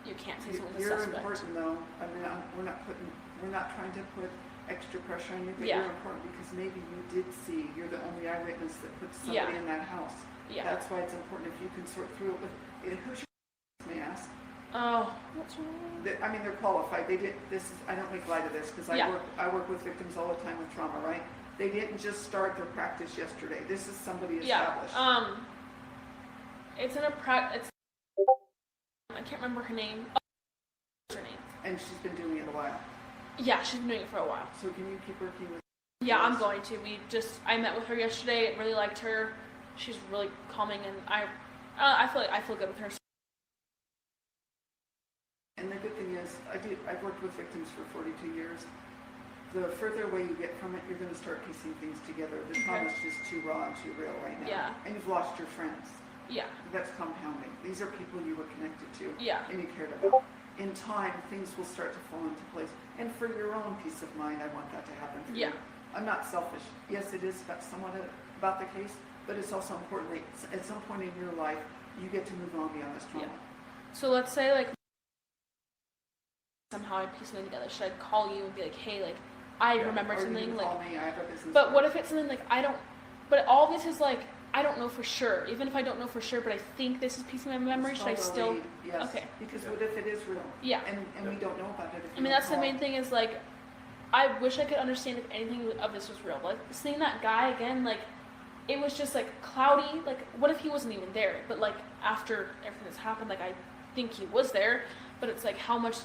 you can't say someone's a You're suspect. important though. I mean, we're not trying to put extra pressure on you, but Yeah. you're important because maybe you did see, you're the only eyewitness that put somebody in that house. Yeah. That's why it's important if you can sort through it with, who's your may I ask? Oh, what's wrong? I mean, they're qualified. They did, this is, I don't make light of this because Yeah. I work with victims all the time with trauma, right? They didn't just start their practice yesterday. This is somebody established. Yeah. It's in a it's. I can't remember her name. What's her name? And she's been doing it a while. Yeah, she's been doing it for a while. So can you keep working with? Yeah, I'm going to. I met with her yesterday. Really liked her. She's really calming, and I feel good with her. And the good thing is, I've worked with victims for 42 years. The further away you get from it, you're going to start piecing things together. The trauma's just too raw and too real right now. Yeah. And you've lost your friends. Yeah. That's compounding. These are people you were connected to. Yeah. And you cared about. In time, things will start to fall into place. And for your own peace of mind, I want that to happen for you. I'm not selfish. Yes, it is somewhat about the case, but it's also important that at some point in your life, you get to move on beyond this trauma. Yeah. So let's say, like, somehow I piece something together. Should I call you and be like, hey, like, I remembered something? Like, call me. I have a business. But what if it's something like but all this is like, I don't know for sure. Even if I don't know for sure, but I think this is piece of my memory, should I still? Yes. Okay. Because what if it is real? Yeah. And we don't know about it. I mean, that's the main thing is, like, I wish I could understand if anything of this was real. Like, seeing that guy again, like, it was just, like, cloudy. Like, what if he wasn't even there? But, like, after everything that's happened, like, I think he was there. But it's like, how much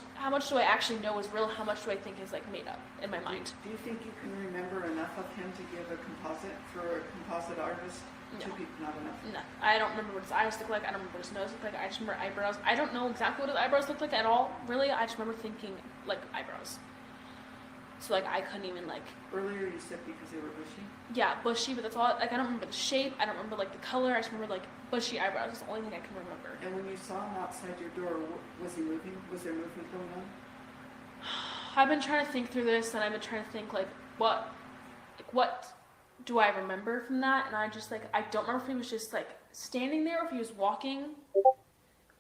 do I actually know is real? How much do I think is, like, made up in my mind? Do you think you can remember enough of him to give a composite for a composite artist? No. Not enough. No, I don't remember what his eyes look like. I don't remember what his nose looked like. I just remember eyebrows. I don't know exactly what his eyebrows looked like at all, really. I just remember thinking, like, eyebrows. So, like, I couldn't even, like... Earlier you said because they were bushy? Yeah, bushy, but that's all... Like, I don't remember the shape. I don't remember, like, the color. I just remember, like, bushy eyebrows. That's the only thing I can remember. And when you saw him outside your door, was he moving? Was there movement going on? I've been trying to think through this, and I've been trying to think, like, what do I remember from that? And I just, like, I don't remember if he was just, like, standing there or if he was walking.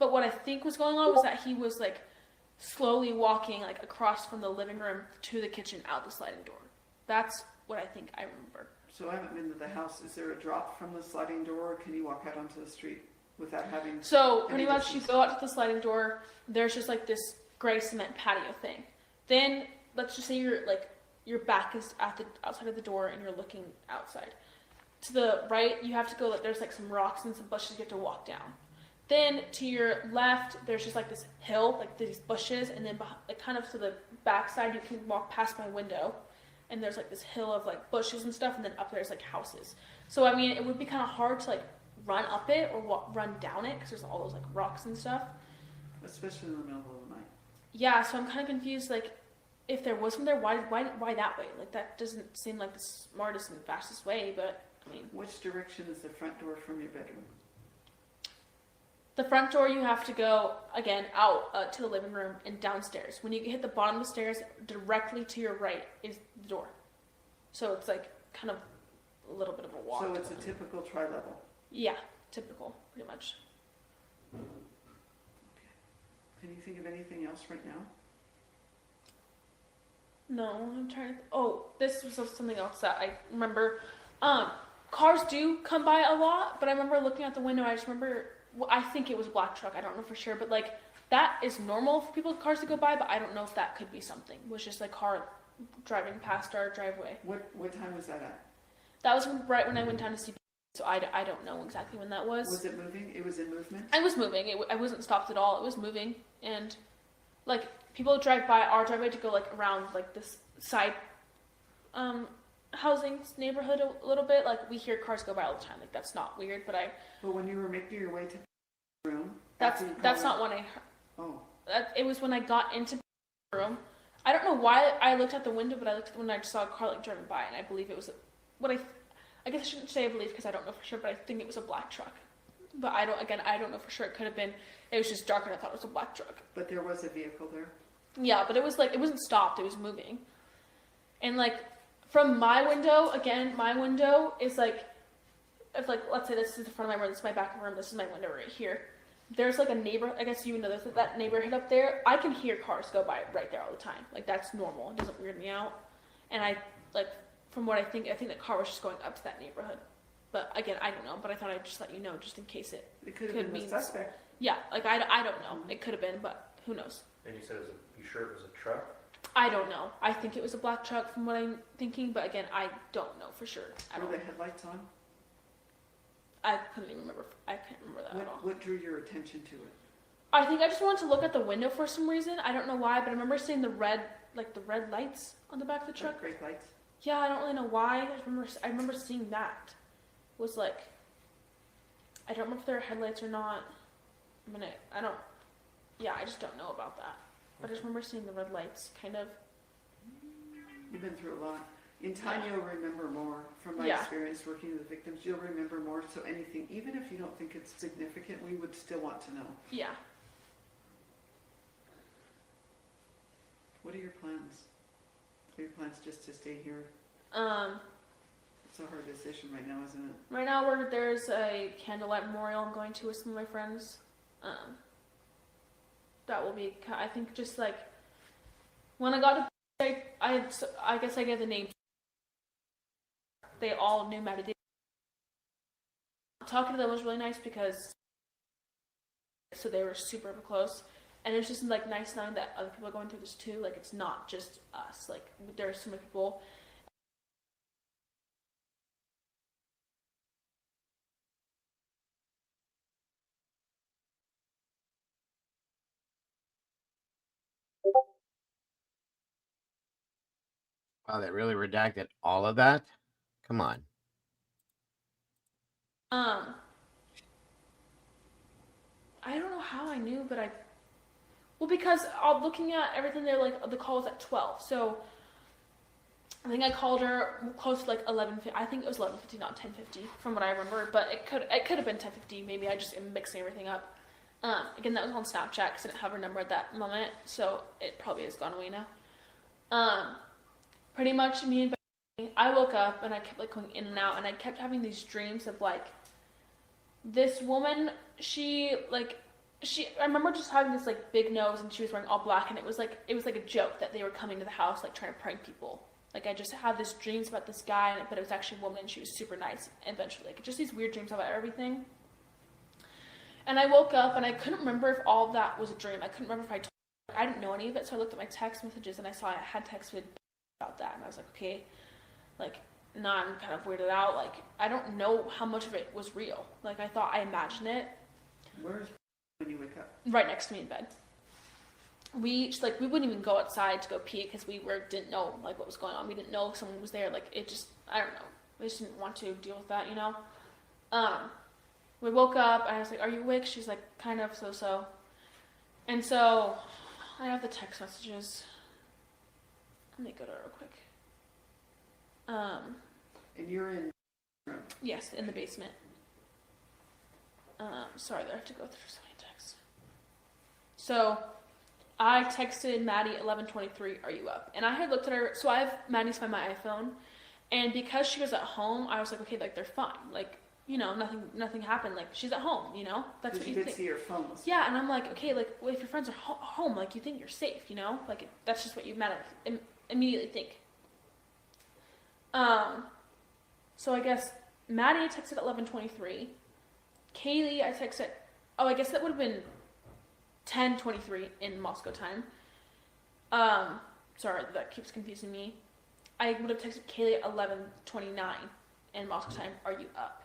But what I think was going on was that he was, like, slowly walking, like, across from the living room to the kitchen out the sliding door. That's what I think I remember. So I haven't been to the house. Is there a drop from the sliding door, or can you walk out onto the street without having... So pretty much you go out to the sliding door, there's just, like, this gray cement patio thing. Then, let's just say your back is at the outside of the door and you're looking outside. To the right, you have to go, like, there's, like, some rocks and some bushes you have to walk down. Then to your left, there's just, like, this hill, like, these bushes, and then behind, like, kind of to the back side, you can walk past my window, and there's, like, this hill of, like, bushes and stuff, and then up there's, like, houses. So, I mean, it would be kind of hard to, like, run up it or run down it, because there's all those, like, rocks and stuff. Especially in the middle of the night. Yeah, so I'm kind of confused, like, if there was one there, why that way? Like, that doesn't seem like the smartest and fastest way, but, I mean... Which direction is the front door from your bedroom? The front door, you have to go, again, out to the living room and downstairs. When you hit the bottom of the stairs, directly to your right is the door. So it's, like, kind of a little bit of a walk. So it's a typical tri-level? Yeah, typical, pretty much. Okay. Can you think of anything else right now? No, I'm trying to... Oh, this was something else that I remember. Cars do come by a lot, but I remember looking out the window, I just remember... Well, I think it was a black truck, I don't know for sure, but, like, that is normal for people's cars to go by, but I don't know if that could be something. It was just, like, car driving past our driveway. What time was that at? That was right when I went down to see... So I don't know exactly when that was. Was it moving? It was in movement? I was moving. I wasn't stopped at all. It was moving, and, like, people drive by our driveway to go, like, around, like, this side housing neighborhood a little bit. Like, we hear cars go by all the time. Like, that's not weird, but But when you were making your way to the room... That's not when I heard. Oh. It was when I got into the room. I don't know why I looked out the window, but I looked when I saw a car, like, driving by, and I believe it was what I I guess I shouldn't say I believe because I don't know for sure, but I think it was a black truck. But I don't know for sure. It could have been, it was just dark and I thought it was a black truck. But there was a vehicle there? Yeah, but it was like, it wasn't stopped, it was moving. And like, from my window, again, my window is like, if like, let's say this is the front of my room, this is my back room, this is my window right here. There's like a neighbor, I guess you know there's that neighborhood up there. I can hear cars go by right there all the time. Like that's normal, it doesn't weird me out. And I, like, from what I think the car was just going up to that neighborhood. But again, I don't know, but I thought I'd just let you know just in case it could have been a suspect. Yeah, like I don't know. It could have been, but who knows? And you said you sure it was a truck? I don't know. I think it was a black truck from what I'm thinking, but again, I don't know for sure. Were the headlights on? I couldn't even remember. I can't remember that at all. What drew your attention to it? I think I just wanted to look at the window for some reason. I don't know why, but I remember seeing the red lights on the back of the truck. Brake lights? Yeah, I don't really know why. I remember seeing that. It was like, I don't remember if there were headlights or not. I just don't know about that. But I just remember seeing the red lights, kind of. You've been through a lot. In time, you'll remember more. From my experience working with victims, you'll remember more. So anything, even if you don't think it's significant, we would still want to know. Yeah. What are your plans? Are your plans just to stay here? It's a hard decision right now, isn't it? Right now, there's a candlelight memorial I'm going to with some of my friends. That will be, I think, just like, when I got to, I guess I gave the name. They all knew Maddie. Talking to them was really nice because, so they were super close. And it's just like nice knowing that other people are going through this too. Like, it's not just us. Like, there are so many people. Wow, they really redacted all of that? Come on. I don't know how I knew, but because looking at everything there, like, the call was at 12, so I think I called her close to like 11:50. I think it was 11:50, not 10:50, from what I remember, but it could have been 10:50, maybe I just am mixing everything up. Again, that was on Snapchat because I didn't have her number at that moment, so it probably has gone away now. Pretty much me and Becky, I woke up and I kept like going in and out, and I kept having these dreams of like this woman. I remember just having this like big nose, and she was wearing all black, and it was like a joke that they were coming to the house like trying to prank people. Like I just had these dreams about this guy, but it was actually a woman, and she was super nice. And eventually, like just these weird dreams about everything. And I woke up and I couldn't remember if all of that was a dream. I couldn't remember if I didn't know any of it, so I looked at my text messages and I saw I had texted about that, and I was like, okay, like now I'm kind of weirded out. Like I don't know how much of it was real. Like I thought I imagined it. Where's when you wake up? Right next to me in bed. We wouldn't even go outside to go pee because we didn't know like what was going on. We didn't know if someone was there. Like it just, I don't know. We just didn't want to deal with that, you know. We woke up and I was like, "Are you awake?" She's like, "Kind of, so." And so I have the text messages. Let me go to it real quick. And you're in. Yes, in the basement. Sorry, I have to go through so many texts. So I texted Maddie at 11:23, "Are you up?" And I had looked at her, so I have Maddie's find my iPhone, and because she was at home, I was like, okay, like they're fine, like, you know, nothing happened, like she's at home, you know, that's what you think. See her phone. Yeah, and I'm like, okay, like, well, if your friends are home, like you think you're safe, you know, like that's just what you immediately think. So I guess Maddie I texted at 11:23. Kaylee I texted. Oh, I guess that would have been 10:23 in Moscow time. Sorry, that keeps confusing me. I would have texted Kaylee at 11:29 in Moscow time. "Are you up?"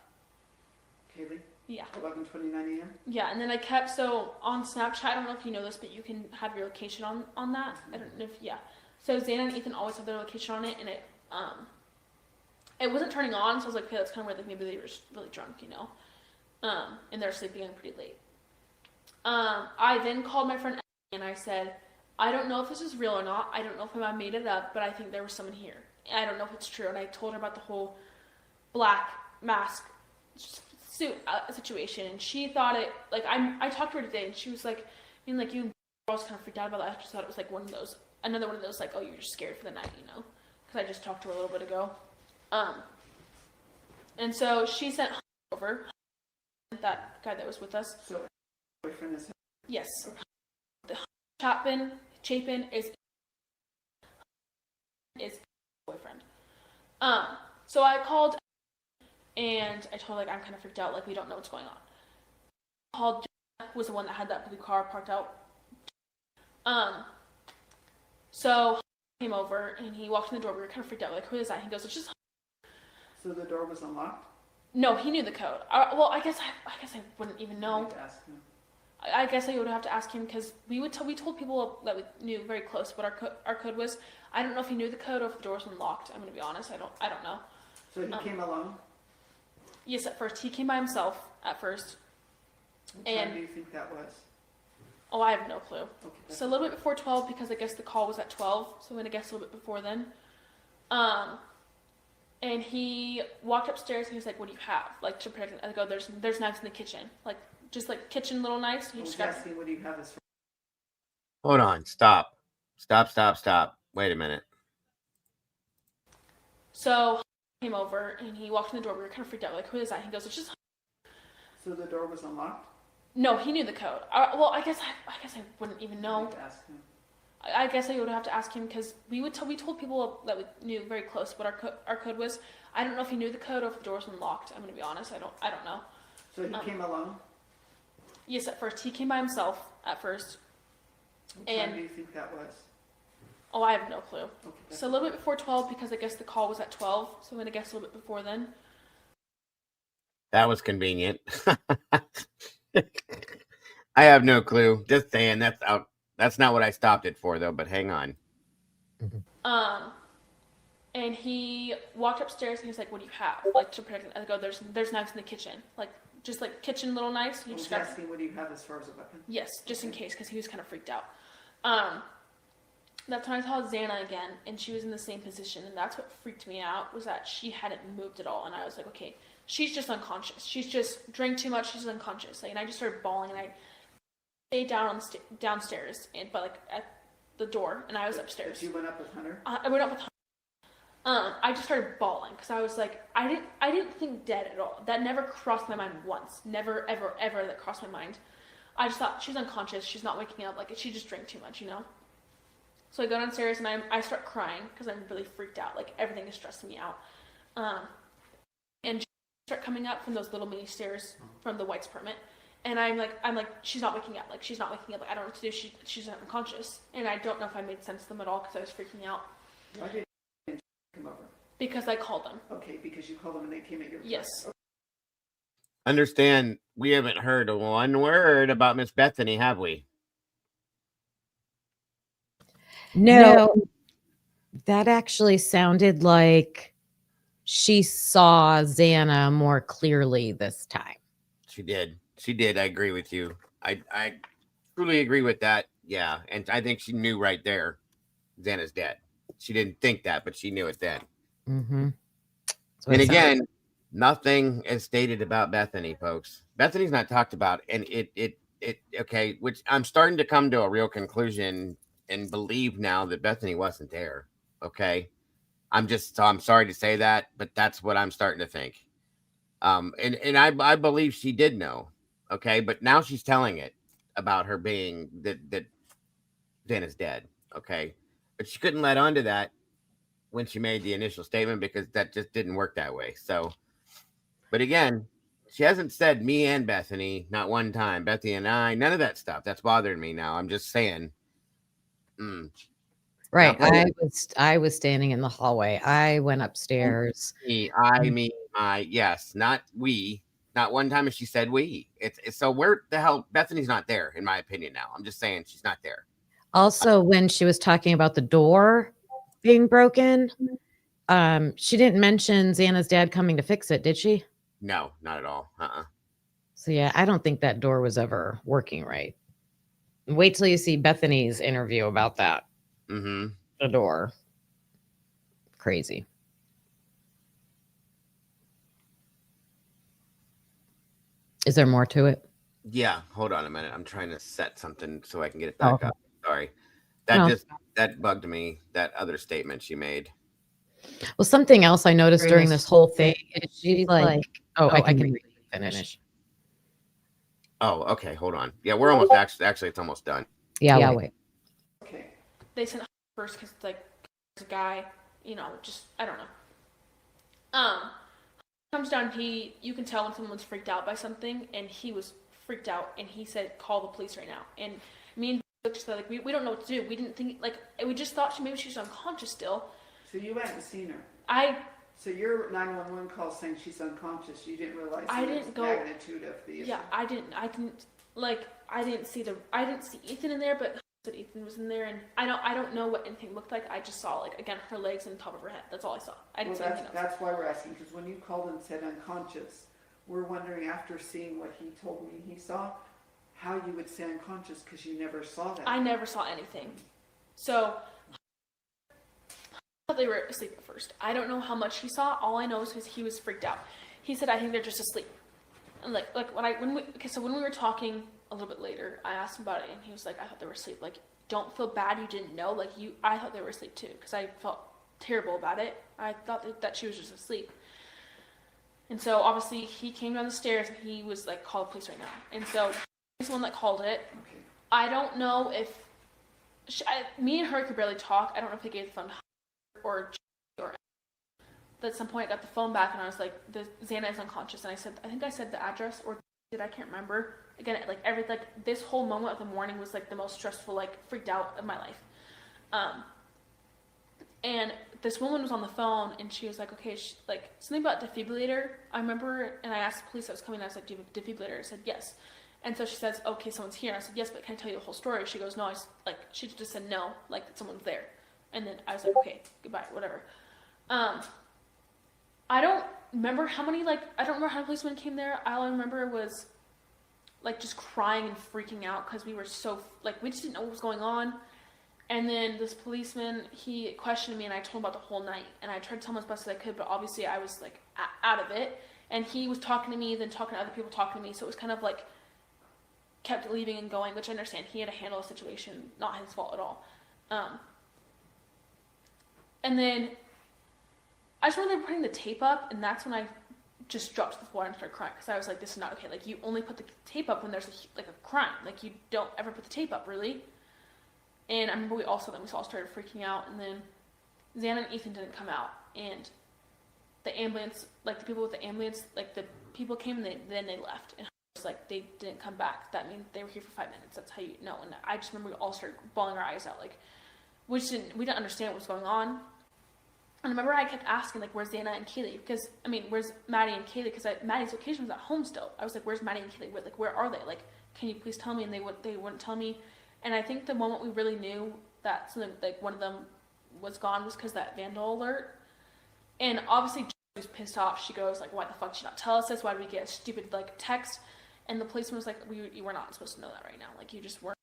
Kaylee? Yeah. 11:29 a.m.? Yeah, and then I kept, so on Snapchat, I don't know if you know this, but you can have your location on that. I don't know if, yeah. So Zana and Ethan always have their location on it, and it wasn't turning on, so I was like, okay, that's kind of weird, like maybe they were just really drunk, you know, and they're sleeping in pretty late. I then called my friend and I said, "I don't know if this is real or not. I don't know if I made it up, but I think there was someone here. I don't know if it's true." And I told her about the whole black mask suit situation, and she thought it like I talked to her today, and she was like, I mean, like you girls kind of freaked out about that. I just thought it was like another one of those like, oh, you're just scared for the night, you know? Because I just talked to her a little bit ago, and so she sent over that guy that was with us. So boyfriend is yes. The Chapin is boyfriend. So I called and I told her, like, I'm kind of freaked out, like we don't know what's going on. Called was the one that had that blue car parked out. So he came over and he walked in the door. We were kind of freaked out, like, who is that? He goes, it's just. So the door was unlocked? No, he knew the code. Well, I guess I wouldn't even know. I guess I would have to ask him, because we told people that we knew very close what our code was. I don't know if he knew the code or if the door was unlocked. I'm going to be honest. I don't know. So he came alone? Yes, at first. He came by himself at first. What time do you think that was? Oh, I have no clue. Okay, So a little bit before 12, because I guess the call was at 12. So I'm going to guess a little bit before then. And he walked upstairs and he was like, what do you have? Like, to protect it. I go, there's knives in the kitchen. Like, just like kitchen little knives. He just got asking, what do you have as Hold on. Stop. Wait a minute. So he came over and he walked in the door. We were kind of freaked out. Like, who is that? He goes, it's just. So the door was unlocked? No, he knew the code. Well, I guess I wouldn't even know. Ask him. I guess I would have to ask him, because we told people that we knew very close what our code was. I don't know if he knew the code or if the door was unlocked. I'm going to be honest. I don't know. So he came alone? Yes, at first. He came by himself at first. What time do you think that was? Oh, I have no clue. Okay, So a little bit before 12, because I guess the call was at 12. So I'm going to guess a little bit before then. That was convenient. I have no clue. Just saying, that's out. That's not what I stopped it for, though. But hang on. And he walked upstairs and he was like, what do you have? Like, to protect it. I go, there's knives in the kitchen. Like, just like kitchen little knives. He just got asking, what do you have as far as a weapon? Yes, just in case, because he was kind of freaked out. That's when I saw Xana again, and she was in the same position, and that's what freaked me out, was that she hadn't moved at all, and I was like, okay, she's just unconscious. She's just drank too much. She's unconscious. Like, and I just started bawling, and I stayed downstairs, but like at the door, and I was upstairs. But you went up with Hunter? I went up with Hunter. I just started bawling because I was like, I didn't think dead at all. That never crossed my mind once. Never, ever, ever that crossed my mind. I just thought, she's unconscious. She's not waking up. Like, she just drank too much, you know? So I go downstairs and I start crying because I'm really freaked out. Like, everything is stressing me out. And she start coming up from those little mini stairs from the White's apartment. And I'm like, she's not waking up. Like, she's not waking up. Like, I don't know what to do. She's unconscious. And I don't know if I made sense to them at all because I was freaking out. Why did you come over? Because I called them. Okay, because you called them and they came at your place. Yes. Okay. Understand, we haven't heard one word about Miss Bethany, have we? No, that actually sounded like she saw Xana more clearly this time. She did. I agree with you. I truly agree with that. Yeah. And I think she knew right there Xana's dead. She didn't think that, but she knew it then. Mm-hmm. And again, nothing is stated about Bethany, folks. Bethany's not talked about. And it okay, which I'm starting to come to a real conclusion and believe now that Bethany wasn't there. Okay. I'm sorry to say that, but that's what I'm starting to think. And I believe she did know. Okay. But now she's telling it about her being that Xana's dead. Okay. But she couldn't let on to that when she made the initial statement because that just didn't work that way. So, but again, she hasn't said me and Bethany, not one time. Bethany and I, none of that stuff. That's bothering me now. I'm just saying. Right. I was standing in the hallway. I went upstairs. Yes, not we. Not one time has she said we. It's so where the hell Bethany's not there, in my opinion now. I'm just saying she's not there. Also, when she was talking about the door being broken, she didn't mention Xana's dad coming to fix it, did she? No, not at all. So yeah, I don't think that door was ever working right. Wait till you see Bethany's interview about that. Mm-hmm. The door. Crazy. Is there more to it? Yeah, hold on a minute. I'm trying to set something so I can get it back okay. up. Sorry. That bugged me, that other statement she made. Well, something else I noticed during this whole thing is she's like, oh, I can finish. Oh, okay, hold on. Yeah, we're almost actually it's almost done. Yeah, wait. Okay. They sent first because like there's a guy, just I don't know. Comes down, you can tell when someone's freaked out by something, and he was freaked out, and he said, "Call the police right now." And me and just like we don't know what to do. We didn't think we just thought maybe she was unconscious still. So you hadn't seen her. So your 911 call saying she's unconscious. You didn't realize the magnitude of the issue. Yeah, I didn't see Ethan in there, but that Ethan was in there, and I don't know what anything looked like. I just saw again her legs and the top of her head. That's all I saw. I didn't see anything else. That's why we're asking, because when you called and said unconscious, we're wondering after seeing what he told me he saw, how you would say unconscious because you never saw that. I never saw anything. So I thought they were asleep at first. I don't know how much he saw. All I know is he was freaked out. He said, "I think they're just asleep." And when we were talking a little bit later, I asked him about it, and he was like, "I thought they were asleep. Don't feel bad. You didn't know. I thought they were asleep too, because I felt terrible about it. I thought that she was just asleep." And so obviously he came down the stairs and he was like, "Call the police right now." And so he's the one that called it. Okay. I don't know if me and her could barely talk. I don't know if they gave the phone to her or at some point I got the phone back and I was like, Xana is unconscious, and I think I said the address, or I can't remember. Again, this whole moment of the morning was the most stressful, freaked out of my life. And this woman was on the phone and she was like, okay, something about defibrillator. I remember, and I asked the police that was coming, and I was like, "Do you have a defibrillator?" I said, "Yes." And so she says, "Okay, someone's here." And I said, "Yes, but can I tell you the whole story?" She goes, "No." She just said no, someone's there. And then I was like, "Okay, goodbye, whatever." I don't remember how many policemen came there. All I remember was just crying and freaking out because we were so we just didn't know what was going on. And then this policeman, he questioned me, and I told him about the whole night, and I tried to tell him as best as I could, but obviously I was out of it. And he was talking to me, then talking to other people talking to me, so it was kind of kept leaving and going, which I understand. He had to handle a situation, not his fault at all. And then I just remember putting the tape up, and that's when I just dropped to the floor and started crying, because I was like, "This is not okay. You only put the tape up when there's a crime. You don't ever put the tape up, really." And I remember we all started freaking out, and then Xana and Ethan didn't come out, and the ambulance, the people with the ambulance, the people came and then they left, and it was they didn't come back. That means they were here for 5 minutes. That's how you know. And I just remember we all started bawling our eyes out, we didn't understand what was going on. And I remember I kept asking, where's Xana and Kaylee? Because, where's Maddie and Kaylee? Because Maddie's location was at home still. I was like, "Where's Maddie and Kaylee? Where are they? Can you please tell me?" And they wouldn't tell me. And I think the moment we really knew that something, one of them was gone was because that vandal alert. And obviously she was pissed off. She goes, "Why the fuck did you not tell us this? Why did we get a stupid, text?" And the policeman was like, "You were not supposed to know that right now. You just weren't."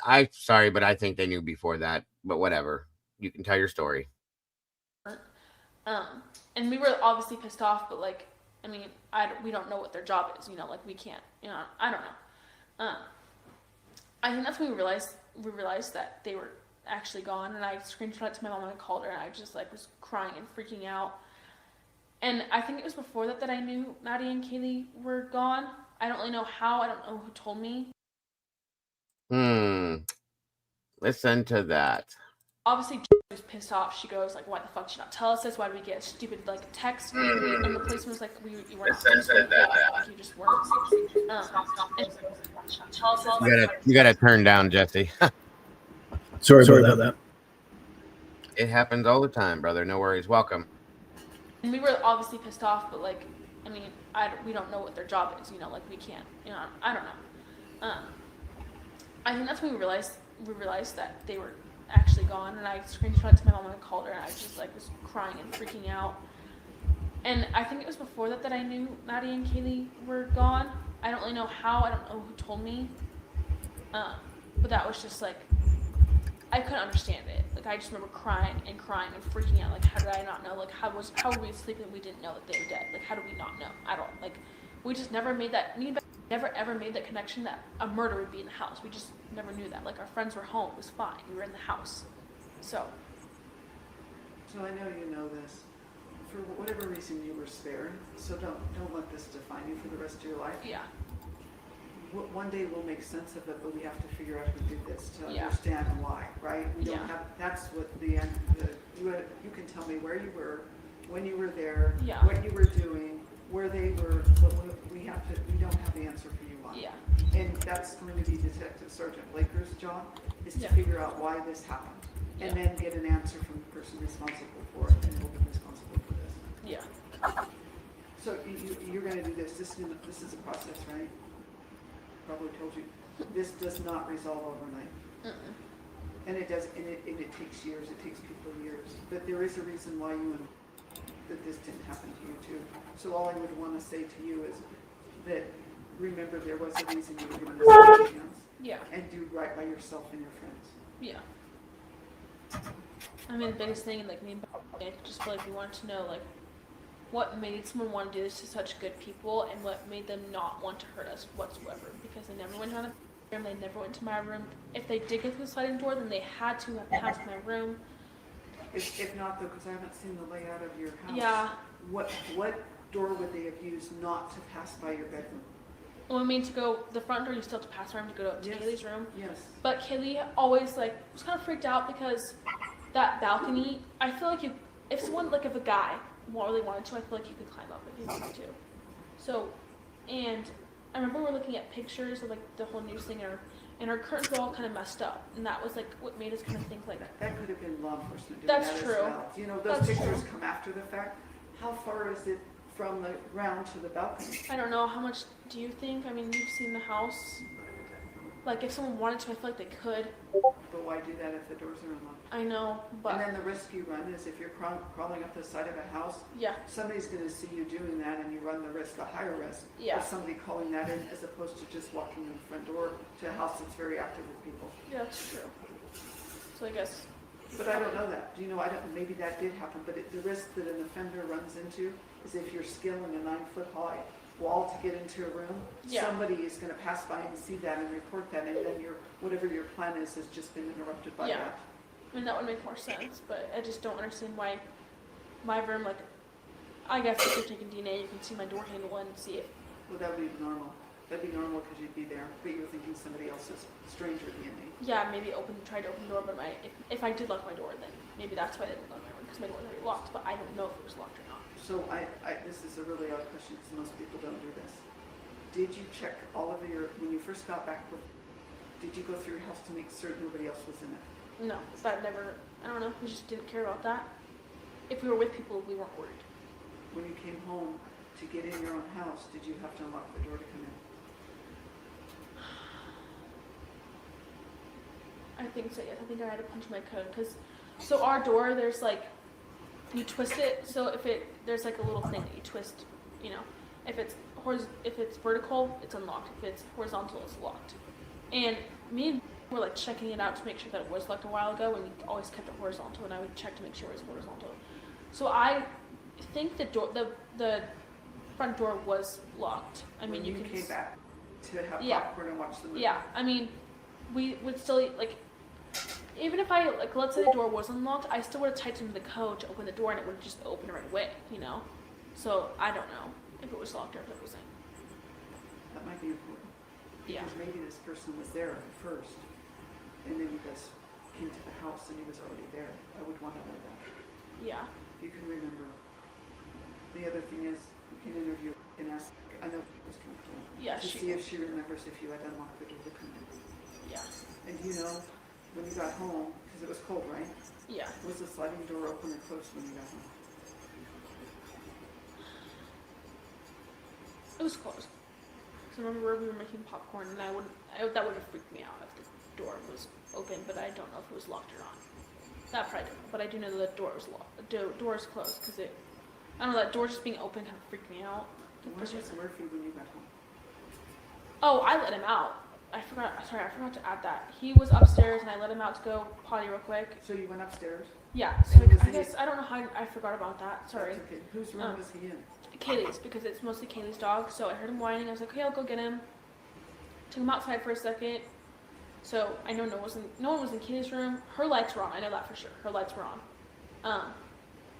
I'm sorry, but I think they knew before that. But whatever. You can tell your story. And we were obviously pissed off, but we don't know what their job is, we can't, I don't know. I think that's when we realized that they were actually gone, and I screenshot it to my mom and I called her, and I just was crying and freaking out. And I think it was before that I knew Maddie and Kaylee were gone. I don't really know how. I don't know who told me. Listen to that. Obviously she was pissed off. She goes, "Why the fuck did you not tell us this? Why did we get a stupid text?" And the policeman was like, "You were not supposed to know that. You just weren't." You gotta turn down, Jesse. Sorry about that. It happens all the time, brother. No worries. Welcome. And we were obviously pissed off, but we don't know what their job is, we can't, I don't know. I think that's when we realized that they were actually gone, and I screenshot it to my mom and I called her, and I just was crying and freaking out. And I think it was before that I knew Maddie and Kaylee were gone. I don't really know how. I don't know who told me. But that was just I couldn't understand it. I just remember crying and freaking out. How did I not know? How were we asleep and we didn't know that they were dead? How did we not know at all? We just never made that. Me and never ever made that connection that a murder would be in the house. We just never knew that. Like, our friends were home, it was fine. We were in the house. So I know you know this. For whatever reason, you were spared. So don't let this define you for the rest of your life. yeah, One day we'll make sense of it, but we have to figure out who did this to understand why, right? We don't have. That's what you can tell me where you were, when you were there, what you were doing, where they were, but we don't have the answer for you on. yeah, And that's going to be Detective Sergeant Blaker's job, is to figure out why this happened, and then get an answer from the person responsible for it, and who'll be responsible for this. yeah. So you're going to do this. This is a process, right? Probably told you. This does not resolve overnight. And it does, and it takes years. It takes people years. But there is a reason why that this didn't happen to you too. So all I would want to say to you is that remember there was a reason you were doing this something else. Yeah. And do right by yourself and your friends. Yeah. I mean, the biggest thing, like, me and I just feel like we wanted to know, like, what made someone want to do this to such good people, and what made them not want to hurt us whatsoever. Because they never went down the room, they never went to my room. If they did go through the sliding door, then they had to have passed my room. If not, though, because I haven't seen the layout of your house. Yeah. What door would they have used not to pass by your bedroom? Well, I mean, to go, the front door, you still have to pass around to go to Yes. Kaylee's room. Yes. But Kaylee always, like, was kind of freaked out because that balcony, I feel like if a guy really wanted to, I feel like you could climb up if you wanted to. So, and I remember we were looking at pictures of, like, the whole news thing, and our curtains were all kind of messed up, and that was, like, what made us kind of think, like, that could have been law enforcement doing That's that true. as well. You know, those That's pictures true. come after the fact. How far is it from the ground to the balcony? I don't know, how much do you think? I mean, you've seen the house. Like, if someone wanted to, I feel like they could. But why do that if the doors are unlocked? I know, but And then the risk you run is if you're crawling up the side of a house, yeah, somebody's going to see you doing that, and you run the risk, a higher risk, Yeah. of somebody calling that in, as opposed to just walking in the front door to a house that's very active with people. yeah, that's true. So I guess, But I don't know that. Do you know? Maybe that did happen. But the risk that an offender runs into is if you're scaling a 9-foot high wall to get into a room, Yeah. somebody is going to pass by and see that and report that, and then whatever your plan is has just been interrupted by Yeah. that. I mean, that would make more sense, but I just don't understand why my room, like, I guess if you're taking DNA, you can see my door handle and see it. Well, that would be normal. That'd be normal because you'd be there, but you were thinking somebody else's stranger DNA. Yeah, maybe tried to open the door, but if I did lock my door, then maybe that's why I didn't lock my door, because my door was already locked, but I don't know if it was locked or not. So this is a really odd question because most people don't do this. Did you check all of when you first got back, did you go through your house to make certain nobody else was in it? No, but I don't know, we just didn't care about that. If we were with people, we weren't worried. When you came home to get in your own house, did you have to unlock the door to come in? I think so, yes. I think I had to punch my code, so our door, there's like, you twist it, so there's like a little thing that you twist, you know, if it's vertical, it's unlocked, if it's horizontal, it's locked. And me and were like checking it out to make sure that it was locked a while ago, and we always kept it horizontal, and I would check to make sure it was horizontal. So I think the front door was locked. I mean, when you came back to have Yeah. popcorn and watch the movie. Yeah, I mean, we would still, like, even if I, like, let's say the door was unlocked, I still would have typed into the code to open the door, and it would just open right away, you know? So, I don't know if it was locked or if it wasn't. That might be important. Yeah. Because maybe this person was there first, and then you guys came to the house and he was already there. I would want to know that. Yeah. You can remember. The other thing is, you can interview and ask, I know it was comfortable. Yeah, to see if she remembers if you had unlocked the door to come in. Yeah. And you know, when you got home, because it was cold, right? Yeah. Was the sliding door open or closed when you got home? It was closed. So I remember we were making popcorn, and that would have freaked me out if the door was open, but I don't know if it was locked or not. That probably didn't, but I do know that the door was locked. The door is closed, because I don't know, that door just being open kind of freaked me out. Where was Murphy when you got home? Oh, I let him out. I forgot to add that. He was upstairs, and I let him out to go potty real quick. So you went upstairs? Yeah, so And was I he- guess, I don't know how I forgot about that, sorry. That's okay. Whose room was he in? Kaylee's, because it's mostly Kaylee's dog, so I heard him whining, I was like, okay, I'll go get him. took him outside for a second. So I know no one was in Kaylee's room. Her lights were on. I know that for sure. Her lights were on.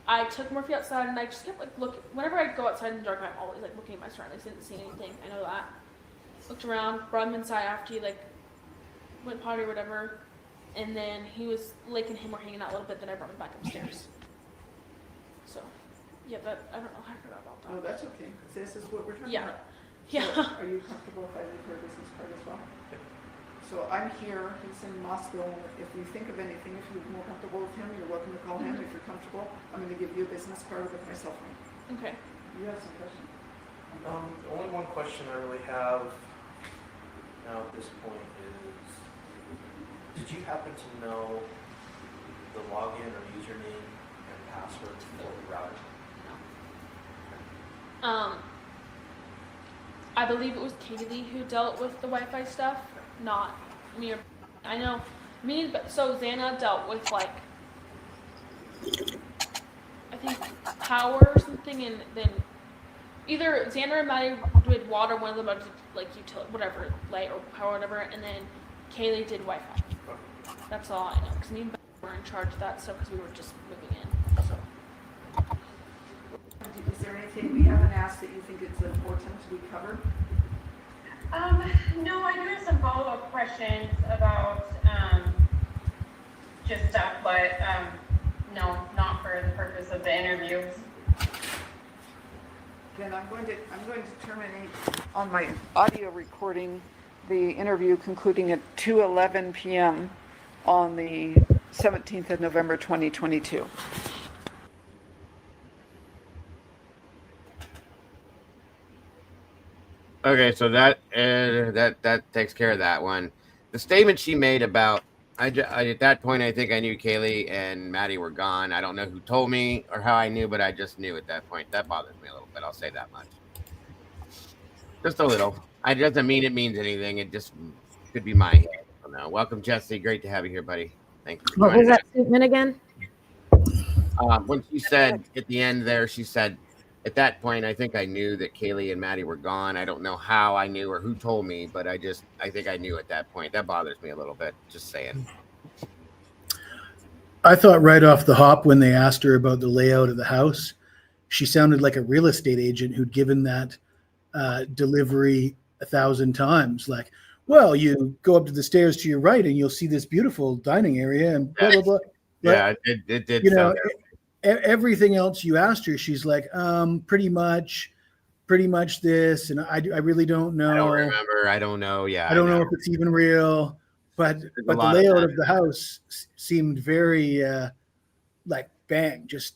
I took Murphy outside and I just kept like looking. Whenever I go outside in the dark, I'm always like looking at my surroundings. Didn't see anything. I know that. Looked around, brought him inside after he like went potty or whatever, and then he was Lake and him were hanging out a little bit. Then I brought him back upstairs. So, yeah, that I don't know how I forgot about that. Oh, that's okay. This is what we're talking Yeah. about. Yeah. So are you comfortable if I leave her business card as well? So I'm here, he's in Moscow. If you think of anything, if you're more comfortable with him, you're welcome to call him. If you're comfortable, I'm going to give you a business card with my cell phone. Okay. You have some questions? The only one question I really have now at this point is, did you happen to know the login or username and password for the router? I believe it was Katie who dealt with the Wi-Fi stuff, not me. Or I know me. So Xana dealt with like I think power or something, and then either Xander and Maddie did water, one of them did like utility, whatever, light or power, whatever, and then Kaylee did Wi-Fi. That's all I know, because me and Beth were in charge of that stuff because we were just moving in. So. Is there anything we haven't asked that you think it's important to be covered? No, I do have some follow-up questions about just stuff, but no, not for the purpose of the interview. Then I'm going to terminate on my audio recording the interview concluding at 2:11 p.m. on the 17th of November 2022. Okay, so that takes care of that one. The statement she made about I at that point I think I knew Kaylee and Maddie were gone. I don't know who told me or how I knew, but I just knew at that point. That bothers me a little bit. I'll say that much. Just a little. It doesn't mean it means anything. It just could be my head. I don't know. Welcome, Jesse. Great to have you here, buddy. Thank you. What was that statement again? When she said at the end there, she said, at that point, I think I knew that Kaylee and Maddie were gone. I don't know how I knew or who told me, but I think I knew at that point. That bothers me a little bit. Just saying. I thought right off the hop when they asked her about the layout of the house, she sounded like a real estate agent who'd given that delivery 1,000 times. Like, well, you go up to the stairs to your right and you'll see this beautiful dining area and blah, blah, blah. Yeah, it did. You know, everything else you asked her, she's like, pretty much this. And I really don't know. I don't remember. I don't know. Yeah. I don't know if it's even real, but the layout of the house seemed very like bang, just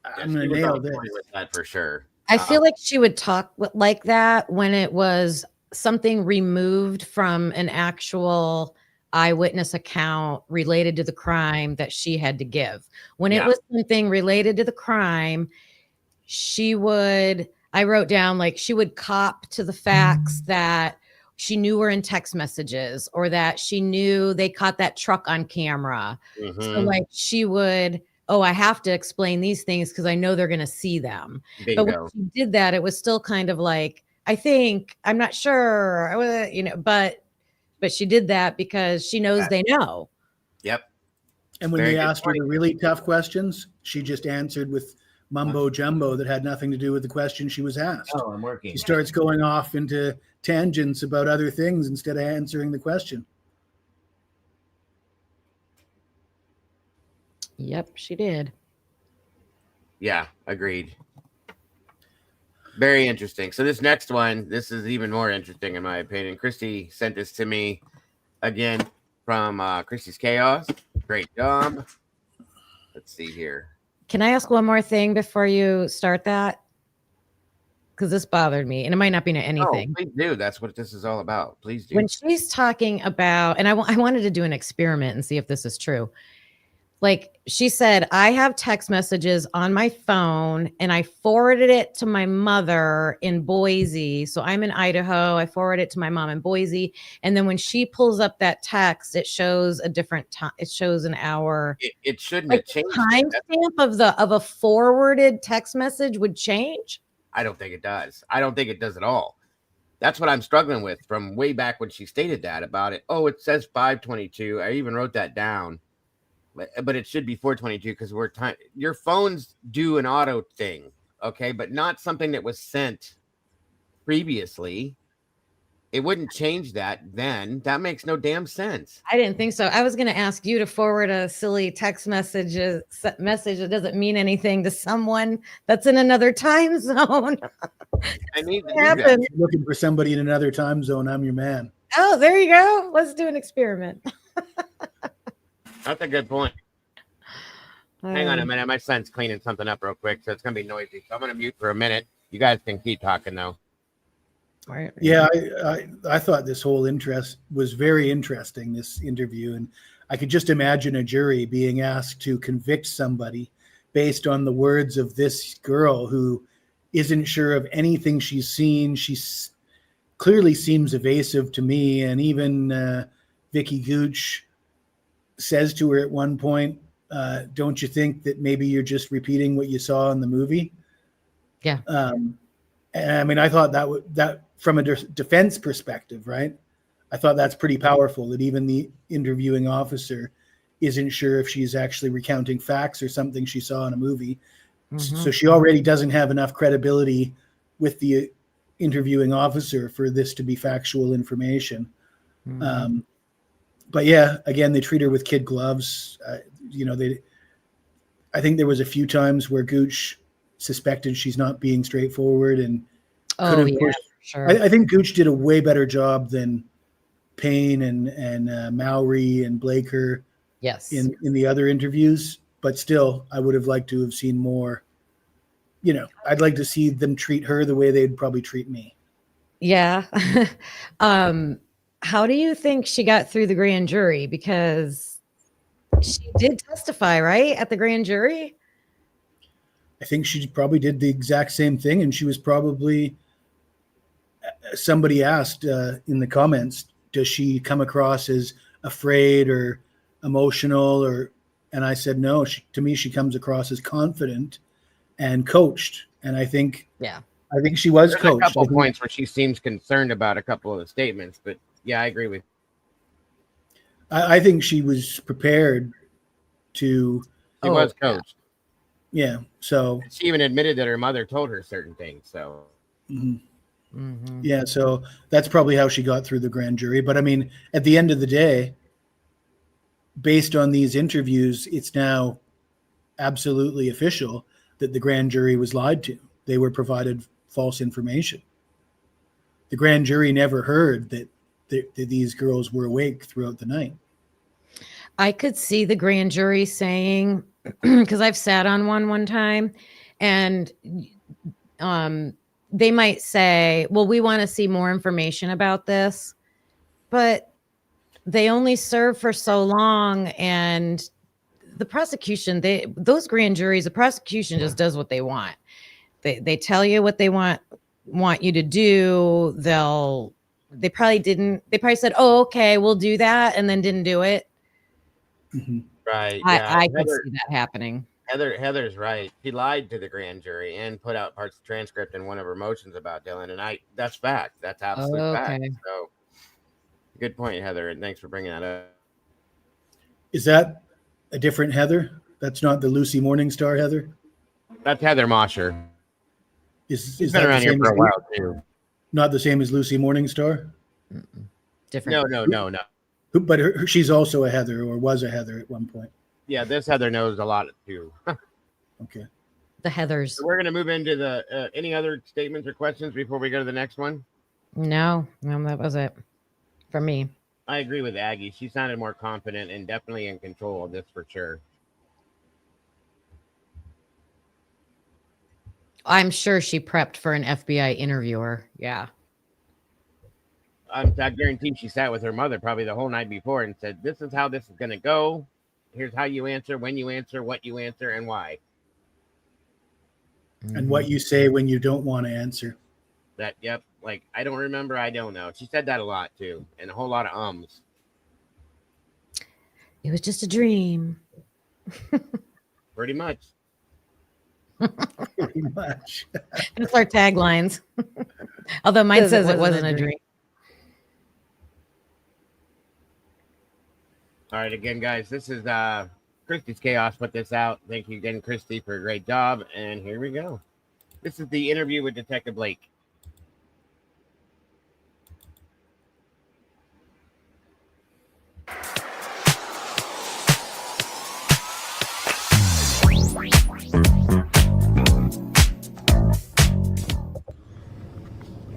I'm going to nail this. With that for sure. I feel like she would talk like that when it was something removed from an actual eyewitness account related to the crime that she had to give. When it was something related to the crime, I wrote down like she would cop to the facts that she knew were in text messages or that she knew they caught that truck on camera. Mm-hmm. So like she would, I have to explain these things because I know they're going to see them. Bingo. But when she did that, it was still kind of like, I'm not sure, but she did that because she knows they know. Yep. And when they asked her the really tough questions, she just answered with mumbo jumbo that had nothing to do with the question she was asked. Oh, I'm working. She starts going off into tangents about other things instead of answering the question. Yep, she did. Yeah, agreed. Very interesting. So this next one, this is even more interesting in my opinion. Christy sent this to me again from Christy's Chaos. Great job. Let's see here. Can I ask one more thing before you start that? Because this bothered me, and it might not be anything. Oh, please do. That's what this is all about. Please do. When she's talking about, and I wanted to do an experiment and see if this is true. Like she said, I have text messages on my phone and I forwarded it to my mother in Boise. So I'm in Idaho. I forwarded it to my mom in Boise. And then when she pulls up that text, it shows a different time. It shows an hour. It shouldn't have changed. Timestamp of a forwarded text message would change. I don't think it does. I don't think it does at all. That's what I'm struggling with from way back when she stated that about it. Oh, it says 5:22. I even wrote that down, but it should be 4:22 because we're time. Your phones do an auto thing, okay, but not something that was sent previously. It wouldn't change that then. That makes no damn sense. I didn't think so. I was going to ask you to forward a silly text message that doesn't mean anything to someone that's in another time zone. I need to do that. If you're looking for somebody in another time zone, I'm your man. Oh, there you go. Let's do an experiment. That's a good point. Hang on a minute. My son's cleaning something up real quick, so it's going to be noisy. So I'm going to mute for a minute. You guys can keep talking, though. Right. Yeah, I thought this whole interest was very interesting, this interview. And I could just imagine a jury being asked to convict somebody based on the words of this girl who isn't sure of anything she's seen. She's clearly seems evasive to me. And even Vicki Gooch says to her at one point, don't you think that maybe you're just repeating what you saw in the movie? Yeah. And I mean, I thought that from a defense perspective, right? I thought that's pretty powerful that even the interviewing officer isn't sure if she's actually recounting facts or something she saw in a movie. Mm-hmm. So she already doesn't have enough credibility with the interviewing officer for this to be factual information. Mm-hmm. But yeah, again, they treat her with kid gloves. I think there was a few times where Gooch suspected she's not being straightforward and sure. I think Gooch did a way better job than Payne and Mowry and Blaker. Yes. In the other interviews, but still, I would have liked to have seen more. I'd like to see them treat her the way they'd probably treat me. Yeah. How do you think she got through the grand jury? Because she did testify, right, at the grand jury? I think she probably did the exact same thing, and she was probably. Somebody asked in the comments, does she come across as afraid or emotional, and I said no. To me, she comes across as confident and coached, and I think she was coached. A couple points where she seems concerned about a couple of the statements, but yeah, I agree with you. I think she was prepared to. She was coached. Yeah, so she even admitted that her mother told her certain things. So. Mm-hmm. Mm-hmm. Yeah, so that's probably how she got through the grand jury. But I mean, at the end of the day, based on these interviews, it's now absolutely official that the grand jury was lied to. They were provided false information. The grand jury never heard that these girls were awake throughout the night. I could see the grand jury saying, because I've sat on one time, and they might say, well, we want to see more information about this, but they only serve for so long. And the prosecution, those grand juries, the prosecution just does what they want. They tell you what they want you to do. They probably said, oh, okay, we'll do that. And then didn't do it. Mm-hmm. Right. I could see that happening. Heather's right. She lied to the grand jury and put out parts of the transcript in one of her motions about Dylan. And that's fact. That's absolute fact. So good point, Heather. And thanks for bringing that up. Is that a different Heather? That's not the Lucy Morningstar Heather? That's Heather Mosher. Is been that around here for a while too? Not the same as Lucy Morningstar? Mm-mm. Different. No. But she's also a Heather, or was a Heather at one point. Yeah, this Heather knows a lot too. Okay. The Heathers. So we're going to move into the any other statements or questions before we go to the next one? No, that was it for me. I agree with Aggie. She sounded more confident and definitely in control of this for sure. I'm sure she prepped for an FBI interviewer. Yeah. I guarantee she sat with her mother probably the whole night before and said, this is how this is going to go. Here's how you answer, when you answer, what you answer, and why. And what you say when you don't want to answer. Yep. Like, I don't remember, I don't know. She said that a lot too, and a whole lot of ums. It was just a dream. Pretty much. Pretty much. That's our taglines. Although mine says it wasn't a dream. All right, again, guys, this is Christy's Chaos put this out. Thank you again, Christy, for a great job. And here we go. This is the interview with Detective Blake.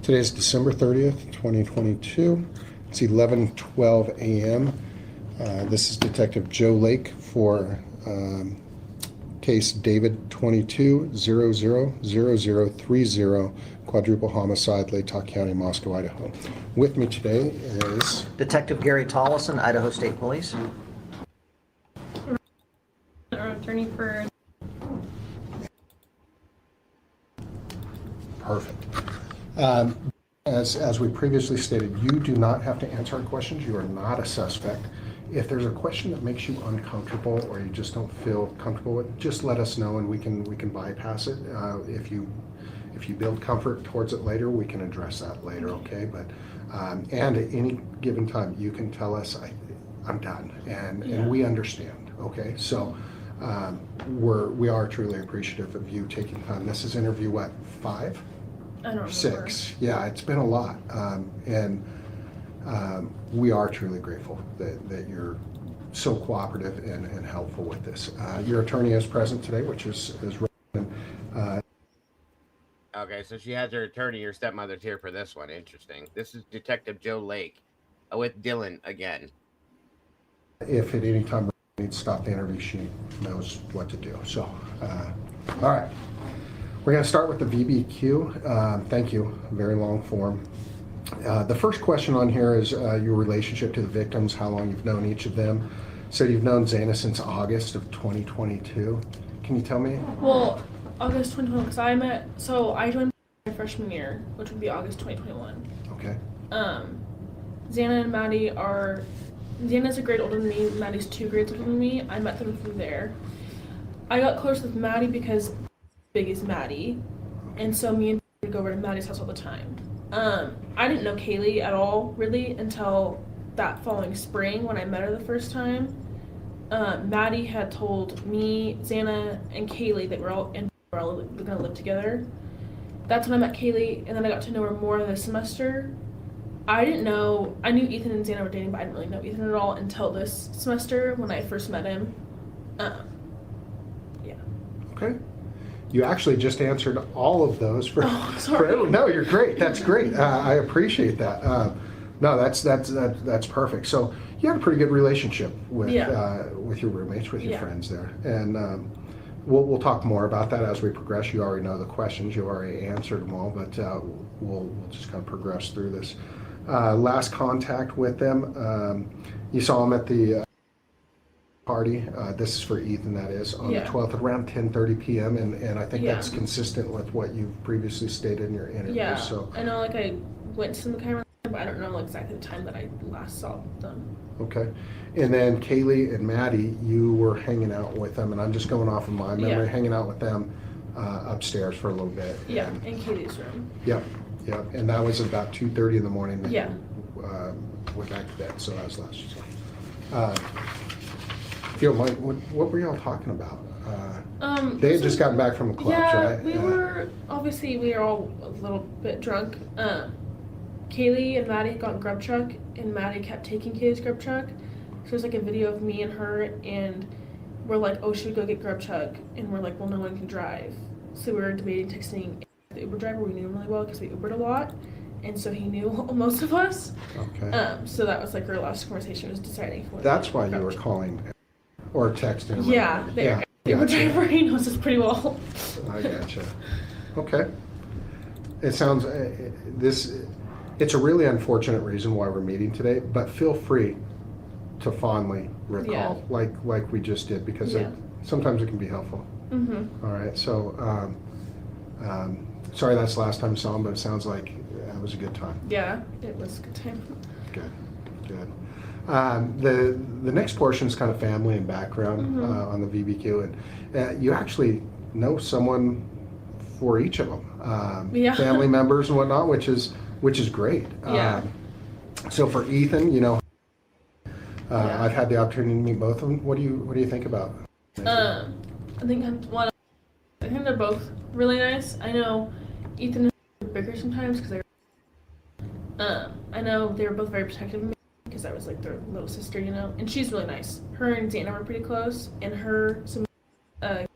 Today is December 30th, 2022. It's 11:12 a.m. This is Detective Joe Lake for case David 22000030, quadruple homicide, Latah County, Moscow, Idaho. With me today is Detective Gary Tollison, Idaho State Police. Our attorney for. Perfect. As we previously stated, you do not have to answer our questions. You are not a suspect. If there's a question that makes you uncomfortable or you just don't feel comfortable with, just let us know and we can bypass it. If you build comfort towards it later, we can address that later, okay? But and at any given time, you can tell us, I'm done, and we understand, okay? So we are truly appreciative of you taking time. This is interview, what, 5? I don't remember. 6. Yeah, it's been a lot. And we are truly grateful that you're so cooperative and helpful with this. Your attorney is present today, which is Okay, so she has her attorney, her stepmother's here for this one. Interesting. This is Detective Joe Lake with Dylan again. If at any time we need to stop the interview, she knows what to do. So, all right. We're going to start with the VBQ. Thank you. Very long form. The first question on here is your relationship to the victims, how long you've known each of them. So you've known Xana since August of 2022. Can you tell me? Well, August 2021, because I joined my freshman year, which would be August 2021. Okay. Xana and Maddie Xana's a grade older than me, Maddie's 2 grades older than me. I met them through there. I got close with Maddie because big is Maddie, and so me and would go over to Maddie's house all the time. I didn't know Kaylee at all really until that following spring when I met her the first time. Maddie had told me, Xana, and Kaylee that we're gonna live together. That's when I met Kaylee, and then I got to know her more this semester. I knew Ethan and Xana were dating, but I didn't really know Ethan at all until this semester when I first met him. Yeah. Okay. You actually just answered all of those for sorry. No, you're great. That's great. I appreciate that. No, that's perfect. So you had a pretty good relationship with your roommates, with your friends there, and we'll talk more about that as we progress. You already know the questions. You already answered them all, but we'll just kind of progress through this. Last contact with them, you saw them at the party. This is for Ethan, that is, on the 12th around 10:30 p.m. and I think that's consistent with what you previously stated in your interview. Yeah, so I know, like, I went to some camera, but I don't know exactly the time that I last saw them. Okay. And then Kaylee and Maddie, you were hanging out with them, and I'm just going off of my memory, hanging out with them upstairs for a little bit. Yeah, in Kaylee's room. Yep. And that was about 2:30 in the morning. That you went back to bed, so that was last night. If you don't mind, what were y'all talking about? They had just gotten back from the clubs, right? We were all a little bit drunk. Kaylee and Maddie had gotten grub truck, and Maddie kept taking Kaylee's grub truck. So there's like a video of me and her, and we're like, oh, should we go get grub truck? And we're like, well, no one can drive. So we were debating texting the Uber driver. We knew him really well because we Ubered a lot, and so he knew most of us. Okay. So that was like our last conversation, was deciding. That's why you were calling or texting. The Uber driver, he knows us pretty well. I gotcha. Okay. It sounds it's a really unfortunate reason why we're meeting today, but feel free to fondly recall, like we just did, because sometimes it can be helpful. Mm-hmm. All right. So, sorry that's the last time you saw him, but it sounds like it was a good time. Yeah, it was a good time. Good. The next portion is kind of family and background on the VBQ, and you actually know someone for each of them, Yeah. family members and whatnot, which is great. Yeah. So for Ethan, I've had the opportunity to meet both of them. What do you think about? I think they're both really nice. I know Ethan is bigger sometimes because I know they were both very protective of me because I was like their little sister, and she's really nice. Her and Xana were pretty close, and her and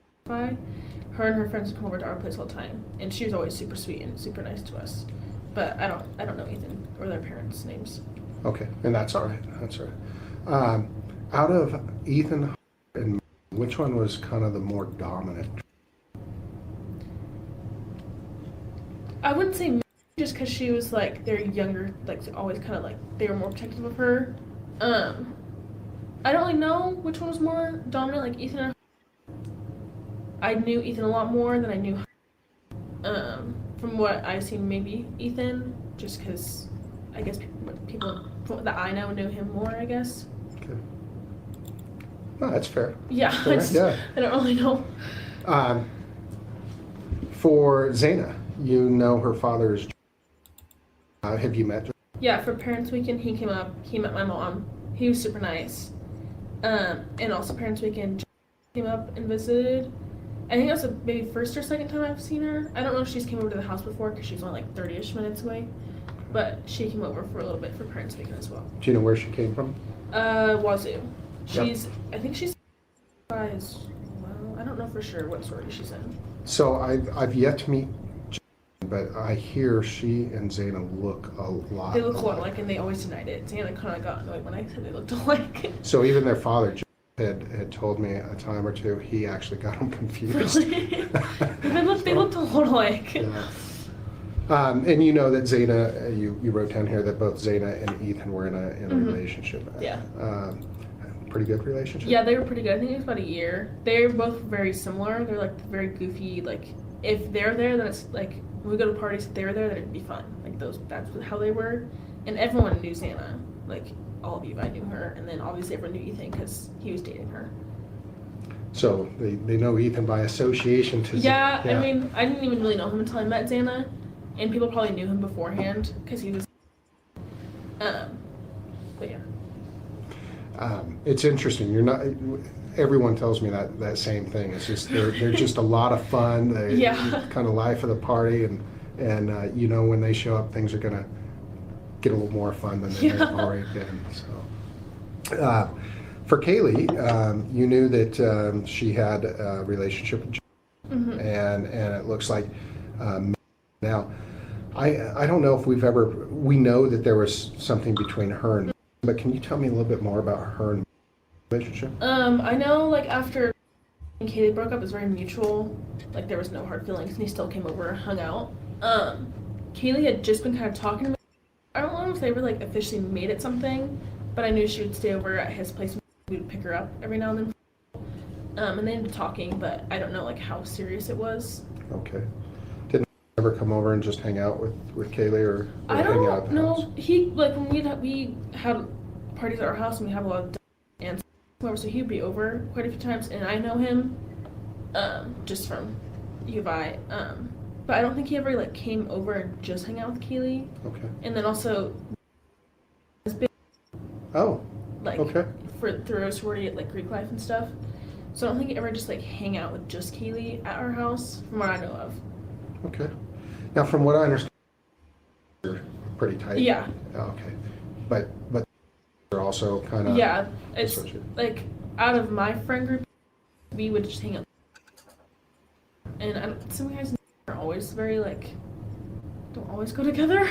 her friends would come over to our place all the time, and she was always super sweet and super nice to us. But I don't know Ethan or their parents' names. Okay, and that's all right. That's all right. Out of Ethan and which one was kind of the more dominant? I wouldn't say just because she was like they're younger, like always kind of like they were more protective of her. I don't really know which one was more dominant, like Ethan or I knew Ethan a lot more than I knew her. From what I've seen, maybe Ethan, just because I guess people that I know knew him more, I guess. Okay. No, that's fair. Yeah, That's fair. I don't really know. For Xana, her father's. Have you met? Yeah, for Parents Weekend, he came up. He met my mom. He was super nice. And also Parents Weekend came up and visited. I think that was maybe first or second time I've seen her. I don't know if she's came over to the house before because she's only like 30-ish minutes away. But she came over for a little bit for Parents Weekend as well. Do you know where she came from? Wazoo. Yep. I think she's as well. I don't know for sure what sorority she's in. So I've yet to meet, but I hear she and Xana look a lot. They look a lot alike, and they always denied it. Xana kind of got annoyed when I said they looked alike. So even their father had told me a time or two he actually got them confused. Really? they looked a lot alike. Yeah. And you know that Xana, you wrote down here that both Xana and Ethan were in a relationship. Yeah. Pretty good relationship? Yeah, they were pretty good. I think it was about a year. They're both very similar. They're like very goofy. Like if they're there, then it's like when we go to parties, if they were there, then it'd be fun. Like that's how they were. And everyone knew Xana. Like all of you, I knew her. And then obviously everyone knew Ethan because he was dating her. So they know Ethan by association to Yeah, I mean, I didn't even really know him until I met Xana. And people probably knew him beforehand because he was. But yeah. It's interesting. You're not. Everyone tells me that same thing. It's just they're just a lot of fun. They kind of life of the party, and when they show up, things are gonna get a little more fun than they've already been. So, for Kaylee, you knew that she had a relationship with John, and it looks like now. I don't know if we know that there was something between her and. But can you tell me a little bit more about her and relationship? I know like after Kaylee broke up, it was very mutual. Like there was no hard feelings, and he still came over and hung out. Kaylee had just been kind of talking to me. I don't know if they were like officially made it something, but I knew she would stay over at his place. We would pick her up every now and then. And they ended up talking, but I don't know like how serious it was. Okay. Didn't he ever come over and just hang out with Kaylee or I hang out at don't the know. house? He like when we had parties at our house, and we have a lot of aunts over, so he'd be over quite a few times, and I know him just from U of I. But I don't think he ever like came over and just hang out with Kaylee. Okay. And then also has been like through a sorority at like Greek life and stuff. So I don't think he ever just like hang out with just Kaylee at our house, from what I know of. Okay. Now, from what I understand, you're pretty tight. Yeah. Okay. But they're also kind of it's like out of my friend group, we would just hang out. And some guys are always very like don't always go together.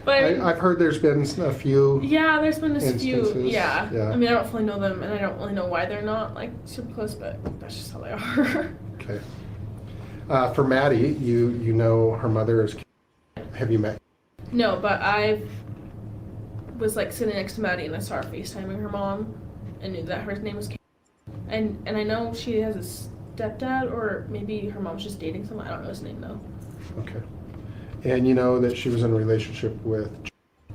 But I've heard there's been a few. Yeah, there's been a few. Yeah. I mean, I don't fully know them, and I don't really know why they're not like super close, but that's just how they are. Okay. For Maddie, you know her mother is. Have you met? No, but I was like sitting next to Maddie, and I saw her FaceTiming her mom, and knew that her name was Kate. And I know she has a stepdad, or maybe her mom's just dating someone. I don't know his name though. Okay. And you know that she was in a relationship with.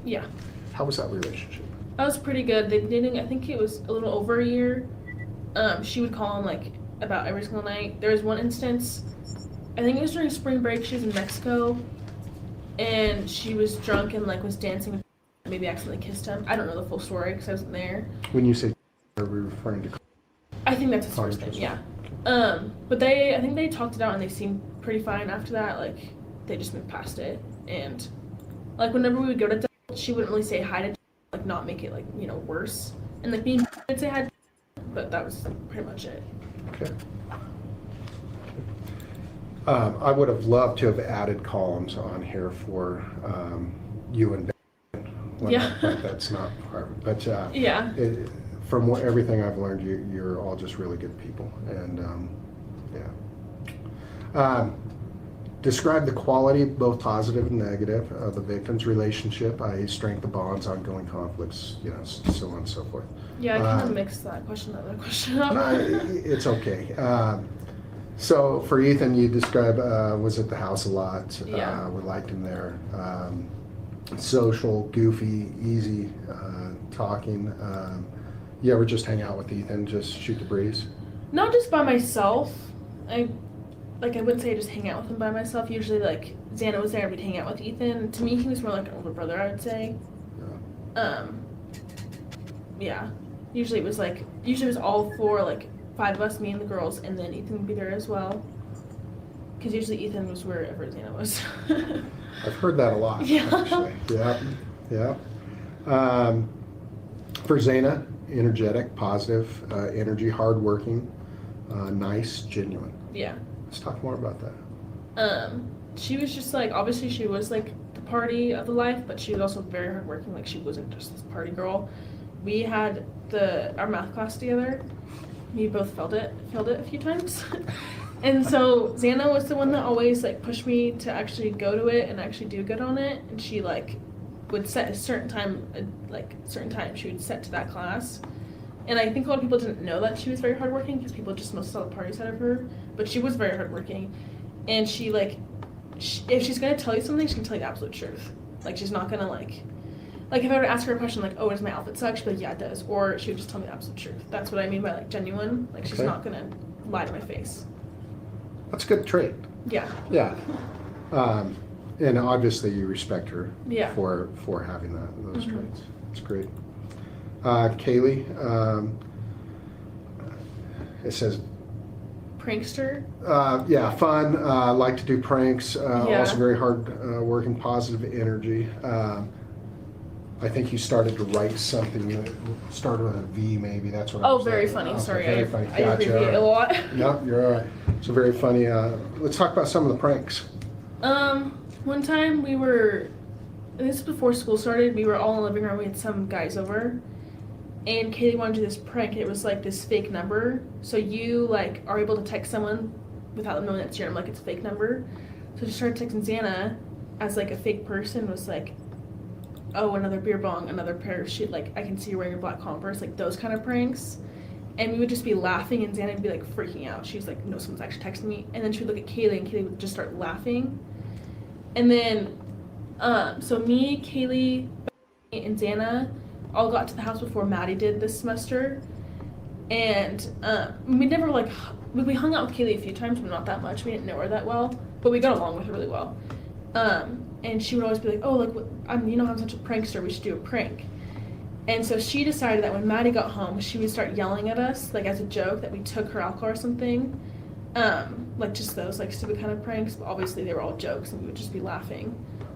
Yeah. How was that relationship? That was pretty good. They've been dating, I think it was a little over a year. She would call him like about every single night. There was one instance, I think it was during spring break, she was in Mexico, and she was drunk and like was dancing, maybe accidentally kissed him. I don't know the full story because I wasn't there. When you say, are we referring to? I think that's his first name, yeah. But I think they talked it out and they seemed pretty fine after that. Like, they just moved past it. And, like, whenever we would go to Dell, she wouldn't really say hi to Dell, like, not make it, like, you know, worse. And, like, me and would say hi to Dell, but that was pretty much it. Okay. I would have loved to have added columns on here for you and Ben. Yeah. That's not part, but yeah. From everything I've learned, you're all just really good people, and yeah. Describe the quality, both positive and negative, of the victim's relationship, i.e. strength of bonds, ongoing conflicts, you know, so on and so forth. Yeah, I kind of mixed that question and that question up. It's okay. So for Ethan, you describe was at the house a lot. Yeah. We liked him there. Social, goofy, easy talking. You ever just hang out with Ethan, just shoot the breeze? Not just by myself. I wouldn't say I just hang out with him by myself. Usually, like, Xana was there, we'd hang out with Ethan. To me, he was more like an older brother, I would say. Yeah. Usually it was all four, like, 5 of us, me and the girls, and then Ethan would be there as well. Because usually Ethan was wherever Xana was. I've heard that a lot, actually. Yeah. For Xana, energetic, positive, energy, hardworking, nice, genuine. Yeah. Let's talk more about that. She was just like, obviously she was like the party of the life, but she was also very hardworking. Like, she wasn't just this party girl. We had our math class together. We both failed it a few times. And so Xana was the one that always like pushed me to actually go to it and actually do good on it. And she like would set a certain time she would set to that class. And I think a lot of people didn't know that she was very hardworking because people just most saw the party side of her. But she was very hardworking. And she if she's going to tell you something, she's going to tell you the absolute truth. Like, she's not going to like if I were to ask her a question like, oh, does my outfit suck? She'd be like, yeah, it does. Or she would just tell me the absolute truth. That's what I mean by like genuine. Like, she's not going to lie to my face. That's a good trait. Yeah. Yeah. And obviously you respect her for having those traits. It's great. Kaylee, it says prankster. Yeah, fun. Like to do pranks. Also very hard working, positive energy. I think you started to write something. You started with a V, maybe. That's what. Oh, very funny. Okay, sorry, very funny. I abbreviate a lot. No, you're all right. So very funny. Let's talk about some of the pranks. One time this is before school started. We were all in the living room. We had some guys over, and Kaylee wanted to do this prank. It was like this fake number. So you like are able to text someone without them knowing that's your number. Like, it's a fake number. So she started texting Xana as like a fake person. Was like, oh, another beer bong, another pair of shit, like, I can see you wearing your black Converse, like those kind of pranks. And we would just be laughing, and Xana would be like freaking out. She's like, no, someone's actually texting me. And then she would look at Kaylee, and Kaylee would just start laughing. And then, so me, Kaylee, and Xana all got to the house before Maddie did this semester. And we never we hung out with Kaylee a few times, but not that much. We didn't know her that well, but we got along with her really well. And she would always be like, oh, like, you know, I'm such a prankster, we should do a prank. And so she decided that when Maddie got home, she would start yelling at us, like, as a joke, that we took her alcohol or something. Like, just those, like, stupid kind of pranks. But obviously, they were all jokes, and we would just be laughing.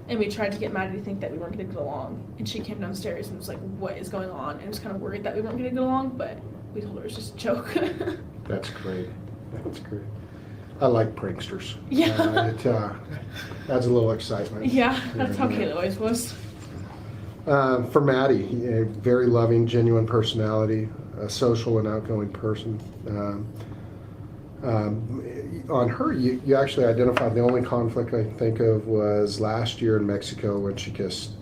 And we tried to get Maddie to think that we weren't going to get along. And she came downstairs and was like, what is going on? And was kind of worried that we weren't going to get along, but we told her it was just a joke. That's great. That's great. I like pranksters. Yeah. It adds a little excitement. Yeah, that's how Kayla always was. For Maddie, a very loving, genuine personality, a social and outgoing person. On her, you actually identified the only conflict I think of was last year in Mexico when she kissed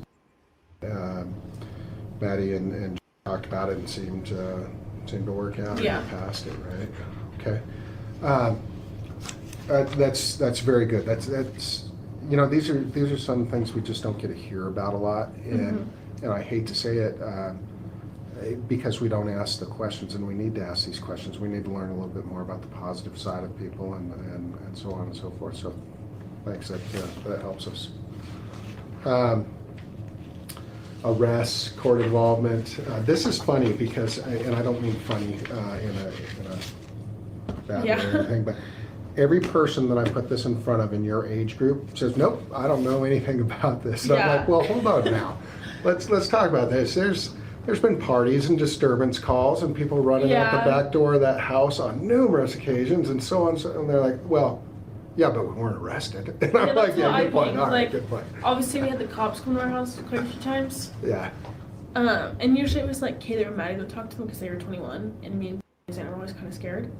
Maddie and talked about it and seemed to work out. Yeah. And passed it, right? Okay. That's very good. That's you know, these are some things we just don't get to hear about a lot, and I hate to say it, because we don't ask the questions, and we need to ask these questions. We need to learn a little bit more about the positive side of people and so on and so forth. So thanks, that helps us. Arrests, court involvement. This is funny because, and I don't mean funny in a bad way or anything, but every person that I put this in front of in your age group says, nope, I don't know anything about this. And I'm like, well, hold on now. Let's talk about this. There's been parties and disturbance calls and people running out the back door of that house on numerous occasions and so on. And they're like, well, yeah, but we weren't arrested. And I'm like, yeah, good point. All right, good point. Obviously, we had the cops come to our house quite a few times. Yeah. And usually it was like Kayla or Maddie would talk to them because they were 21, and me and Xana were always kind of scared.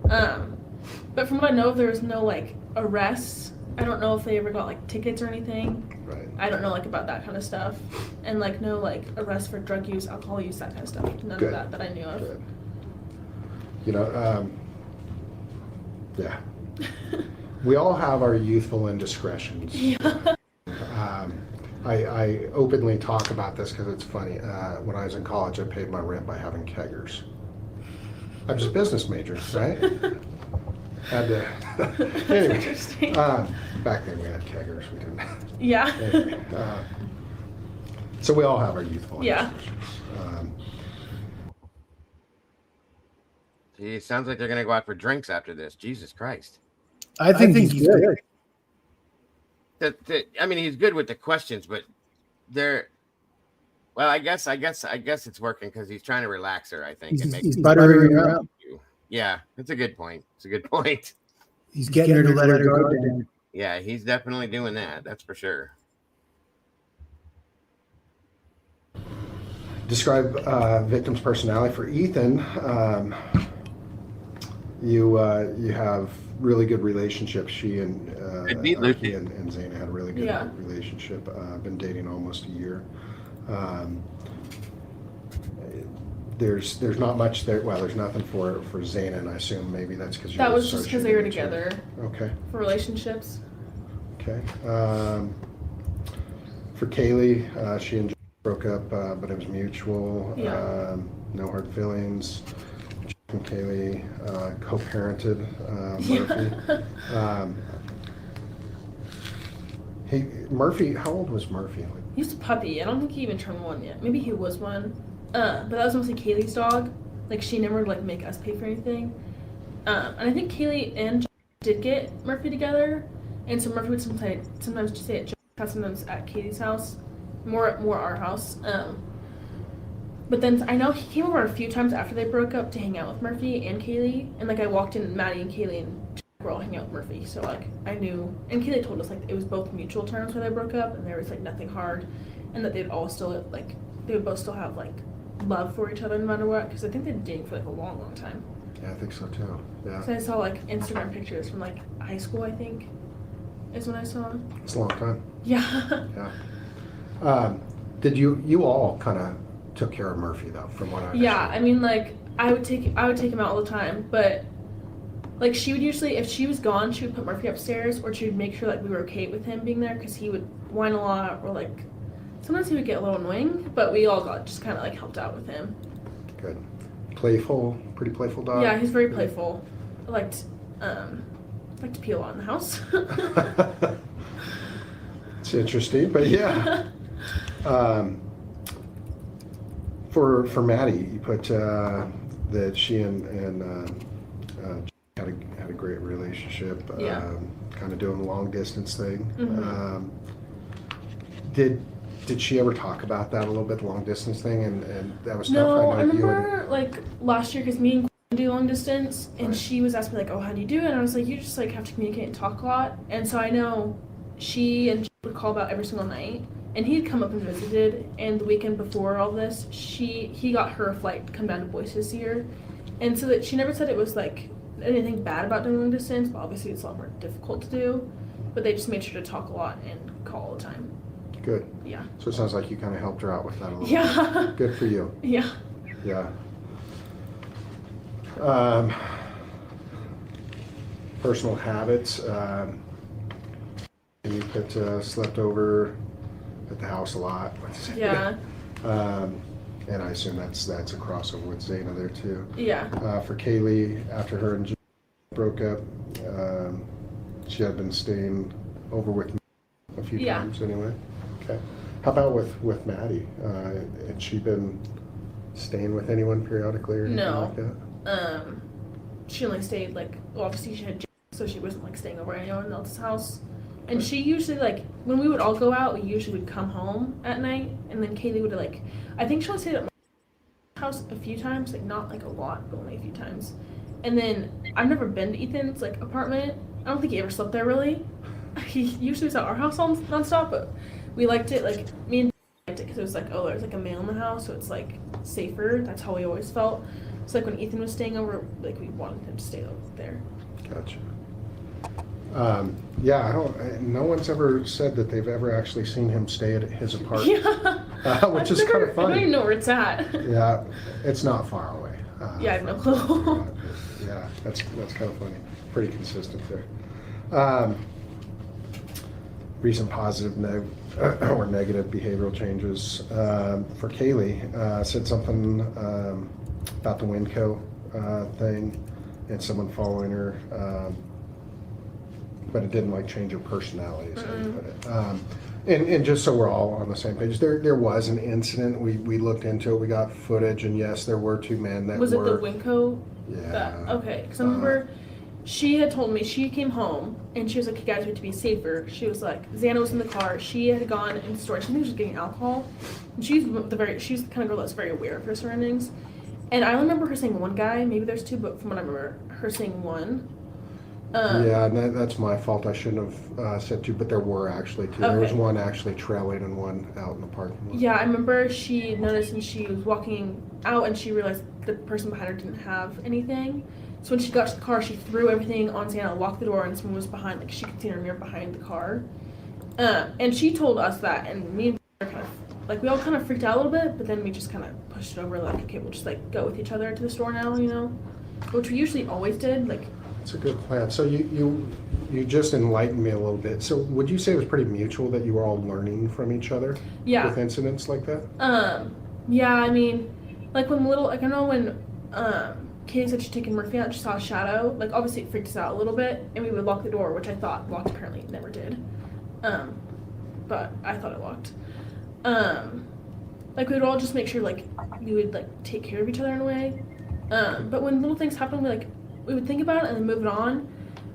But from what I know, there was no like arrests. I don't know if they ever got like tickets or anything. Right. I don't know like about that kind of stuff, and like no like arrests for drug use, alcohol use, that kind of stuff. None of that I knew of. Good. You know, yeah. We all have our youthful indiscretions. Yeah. I openly talk about this because it's funny. When I was in college, I paid my rent by having keggers. I was a business major, right? Had to. Anyway, interesting. Back then we had keggers. We didn't. Yeah. Anyway, so we all have our youthful indiscretions. Gee, it sounds like they're gonna go out for drinks after this. Jesus Christ. I think he's good. I mean, he's good with the questions, but they're. Well, I guess it's working because he's trying to relax her. I think he's buttering her up. Yeah, that's a good point. It's a good point. He's getting her to let her go down. Yeah, he's definitely doing that. That's for sure. Describe victim's personality for Ethan. You have really good relationships. She and Zana had a really good relationship. Been dating almost a year. There's not much there. Well, there's nothing for Zana, and I assume maybe that's because that was just because they were together. Okay. For relationships. Okay. For Kaylee, she and John broke up, but it was mutual. Yeah. No hard feelings. And Kaylee co-parented Murphy. Murphy, how old was Murphy? He was a puppy. I don't think he even turned 1 yet. Maybe he was 1. But that was mostly Kaylee's dog. Like, she never would like make us pay for anything. And I think Kaylee and John did get Murphy together, and so Murphy would sometimes just stay at John's house, sometimes at Kaylee's house, more our house. But then I know he came over a few times after they broke up to hang out with Murphy and Kaylee, and like I walked in, Maddie and Kaylee and Jack were all hanging out with Murphy, so like I knew, and Kaylee told us like it was both mutual terms where they broke up, and there was like nothing hard, and that they'd all still like they would both still have like love for each other no matter what, because I think they've been dating for like a long time. Yeah, I think so too. Yeah. So I saw like Instagram pictures from like high school, I think, is when I saw. It's a long time. Yeah. Yeah. Did you all kind of took care of Murphy though, from what I understand? Yeah, I mean like I would take him out all the time, but like she would usually, if she was gone, she would put Murphy upstairs, or she would make sure like we were okay with him being there, because he would whine a lot, or like sometimes he would get a little annoying, but we all got just kind of like helped out with him. Good. Playful, pretty playful dog. Yeah, he's very playful. I liked to pee a lot in the house. It's interesting, but yeah. For Maddie, you put that she and had a great relationship. Yeah. Kind of doing the long distance thing. Mm-hmm. Did she ever talk about that a little bit, the long distance thing? And that was tough. No, I I remember like last year, because me and Quinn do long distance, and right. she was asking me like, oh, how do you do it? And I was like, you just like have to communicate and talk a lot. And so I know she and would call about every single night, and he'd come up and visited. And the weekend before all this, he got her a flight to come down to Boise to see her, and so that she never said it was like anything bad about doing long distance, but obviously it's a lot more difficult to do. But they just made sure to talk a lot and call all the time. Good. Yeah. So it sounds like you kind of helped her out with that a little yeah. bit. Good for you. Yeah. Yeah. Personal habits. You put slept over at the house a lot. Yeah. And I assume that's a crossover with Zayna there too. Yeah. For Kaylee, after her and Jim broke up, she had been staying over with me a few times anyway. Okay. How about with Maddie? Had she been staying with anyone periodically or anything like that? She only stayed obviously she had Jim, so she wasn't staying over at anyone else's house. And she usually when we would all go out, we usually would come home at night, and then Kaylee would I think she only stayed at my house a few times, not a lot, but only a few times. And then I've never been to Ethan's apartment. I don't think he ever slept there really. He usually was at our house nonstop, but we liked it. Me and liked it because it was there's a male in the house, so it's safer. That's how we always felt. So when Ethan was staying over, we wanted him to stay over there. Gotcha. No one's ever said that they've ever actually seen him stay at his apartment. Yeah. Which is kind of funny. I don't even know where it's at. Yeah, it's not far away. I have no clue. Yeah, that's kind of funny. Pretty consistent there. Recent positive or negative behavioral changes. For Kaylee, said something about the Winco thing and someone following her. But it didn't change her personality, as you put it. And just so we're all on the same page, there was an incident. We looked into it. We got footage, and yes, there were two men that was were. Was it the Winco? Yeah. Okay, because I remember she had told me she came home and she was like, "You guys need to be safer." She was like, Xana was in the car. She had gone in the store. She was getting alcohol, and she's the kind of girl that's very aware of her surroundings. And I remember her saying one guy. Maybe there's two, but from what I remember, her saying one. Yeah, and that's my fault. I shouldn't have said two, but there were actually two. Okay. There was one actually trailing and one out in the parking lot. Yeah, I remember she noticed and she was walking out and she realized the person behind her didn't have anything. So when she got to the car, she threw everything on Xana, locked the door, and someone was behind, she could see her mirror behind the car. And she told us that, and me and her kind of, we all kind of freaked out a little bit, but then we just kind of pushed it over, okay, we'll just, go with each other to the store now, which we usually always did, It's a good plan. So you just enlightened me a little bit. So would you say it was pretty mutual that you were all learning from each other? Yeah. With incidents like that? Yeah, I mean, I know when Katie said she'd taken Murphy out, she saw a shadow, obviously it freaked us out a little bit, and we would lock the door, which I thought locked, apparently it never did. But I thought it locked. We would all just make sure, we would, take care of each other in a way. But when little things happen, we would think about it and then move it on.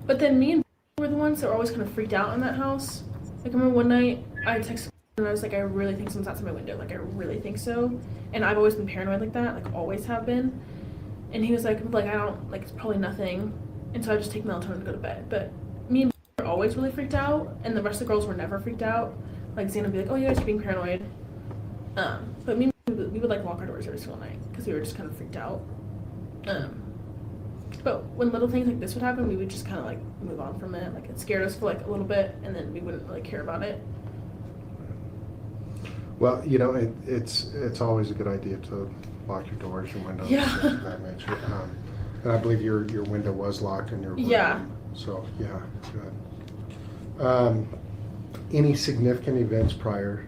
But then me and were the ones that were always kind of freaked out in that house. I remember one night I texted and I was like, I really think someone's outside my window. I really think so. And I've always been paranoid like that, always have been. And he was like, I don't, it's probably nothing. And so I just take melatonin to go to bed. But me and were always really freaked out, and the rest of the girls were never freaked out. Xana would be like, oh, you guys are being paranoid. But me and we would lock our doors every single night because we were just kind of freaked out. But when little things like this would happen, we would just kind of move on from it. It scared us for a little bit, and then we wouldn't really care about it. Well, it's always a good idea to lock your doors, your windows, things of that nature. And I believe your window was locked in your room. Yeah. So yeah, good. Any significant events prior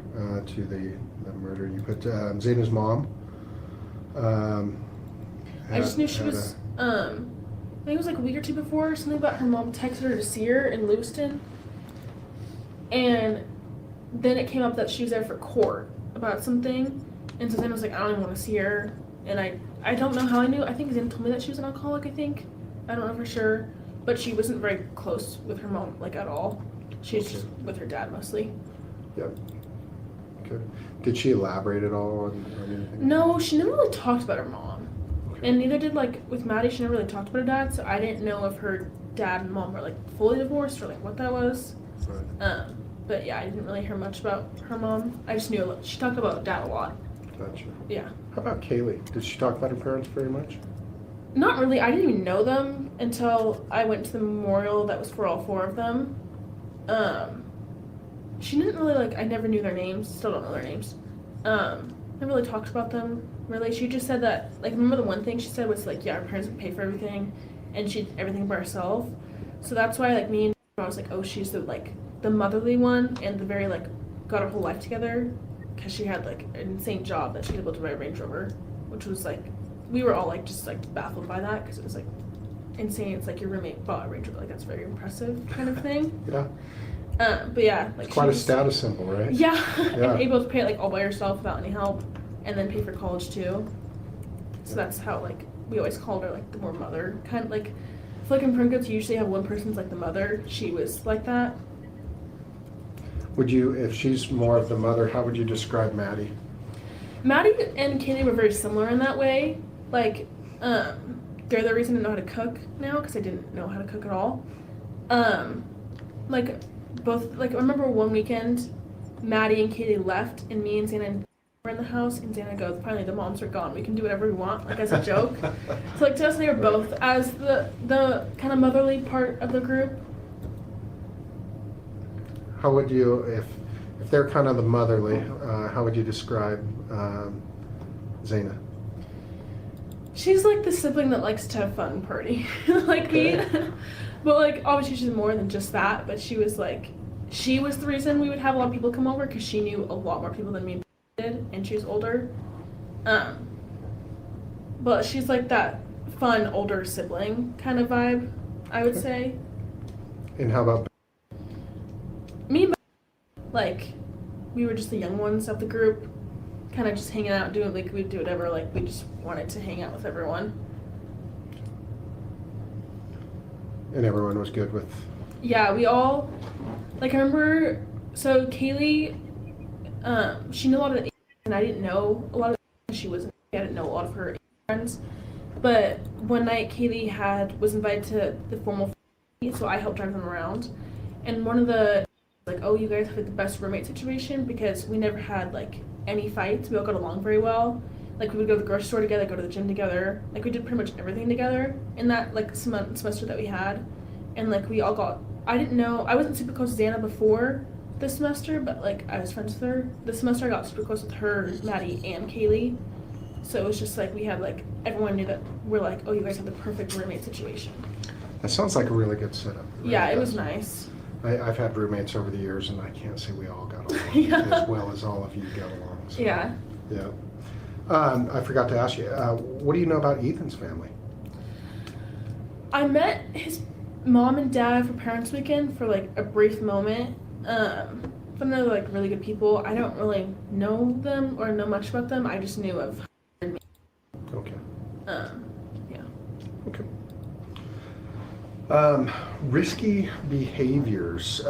to the murder? You put Xana's mom. I just knew she was. I think it was a week or two before, something about her mom texted her to see her in Lewiston. And then it came up that she was there for court about something. And so Xana was like, I don't even want to see her. And I don't know how I knew. I think Xana told me that she was an alcoholic, I think. I don't know for sure. But she wasn't very close with her mom, at all. She was just with her dad mostly. Yep. Okay. Did she elaborate at all on anything? No, she never really talked about her mom. And neither did, with Maddie, she never really talked about her dad, so I didn't know if her dad and mom were, fully divorced or, what that was. Right. But, yeah, I didn't really hear much about her mom. I just knew she talked about dad a lot. Gotcha. Yeah. How about Kaylee? Did she talk about her parents very much? Not really. I didn't even know them until I went to the memorial that was for all four of them. She didn't really, I never knew their names. Still don't know their names. Never really talked about them, really. She just said that, remember the one thing she said was, yeah, our parents would pay for everything, and she did everything by herself. So that's why, me and I was like, oh, she's the motherly one, and the very, got her whole life together because she had like an insane job that she was able to buy a Range Rover, which was like, we were all like just like baffled by that because it was like insane. It's like your roommate bought a Range Rover, like that's very impressive kind of thing. Yeah. But yeah, like It's quite a status symbol, right? Yeah, Yeah. and able to pay it like all by yourself without any help, and then pay for college too. So that's how like we always called her like the more mother kind of like. I feel like in Pringles you usually have one person's like the mother. She was like that. Would you, if she's more of the mother, how would you describe Maddie? Maddie and Kaylee were very similar in that way. Like, they're the reason I know how to cook now because I didn't know how to cook at all. Like both, like I remember one weekend, Maddie and Kaylee left, and me and Xana were in the house, and Xana goes, "Finally, the moms are gone. We can do whatever we want," like as a joke. So like to us, they were both as the kind of motherly part of the group. How would you, if they're kind of the motherly, how would you describe Xana? She's like the sibling that likes to have fun and party. Like me. But like obviously she's more than just that, but she was the reason we would have a lot of people come over because she knew a lot more people than me did, and she was older. But she's like that fun older sibling kind of vibe, I would say. And how about Me and like we were just the young ones of the group, kind of just hanging out, doing like we'd do whatever, like we just wanted to hang out with everyone. And everyone was good with? Yeah, we all, like I remember, so Kaylee, she knew a lot of the and I didn't know a lot of the I didn't know a lot of her friends, but one night Kaylee was invited to the formal, so I helped drive them around, and one of the, like, oh, you guys have like the best roommate situation because we never had like any fights, we all got along very well. Like we would go to the grocery store together, go to the gym together. Like we did pretty much everything together in that like semester that we had. And like we all got, I wasn't super close to Xana before this semester, but like I was friends with her. This semester I got super close with her, Maddie, and Kaylee. So it was just like we had like, everyone knew that we're like, oh, you guys have the perfect roommate situation. That sounds like a really good setup. Really yeah, it does. was nice. I've had roommates over the years and I can't say we all got along Yeah. as well as all of you get along. So, Yeah. Yeah. I forgot to ask you, what do you know about Ethan's family? I met his mom and dad for Parents Weekend for like a brief moment. But they're like really good people. I don't really know them or know much about them. I just knew of her and me. Okay. Yeah. Okay. Risky behaviors,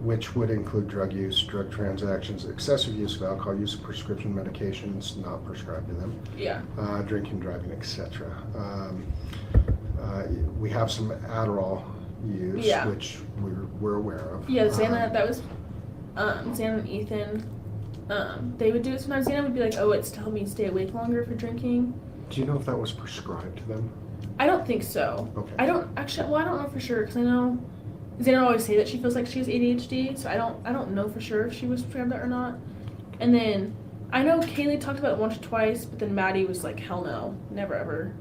which would include drug use, drug transactions, excessive use of alcohol, use of prescription medications not prescribed to them, Yeah. Drinking, driving, etc. We have some Adderall use, Yeah. which we're aware of. Yeah, Xana, that was Xana and Ethan. They would do it sometimes. Xana would be like, oh, it's to help me stay awake longer for drinking. Do you know if that was prescribed to them? I don't think so. Okay. I don't know for sure because I know Xana always say that she feels like she has ADHD, so I don't know for sure if she was prescribed that or not. And then I know Kaylee talked about it once or twice, but then Maddie was like, hell no, never ever.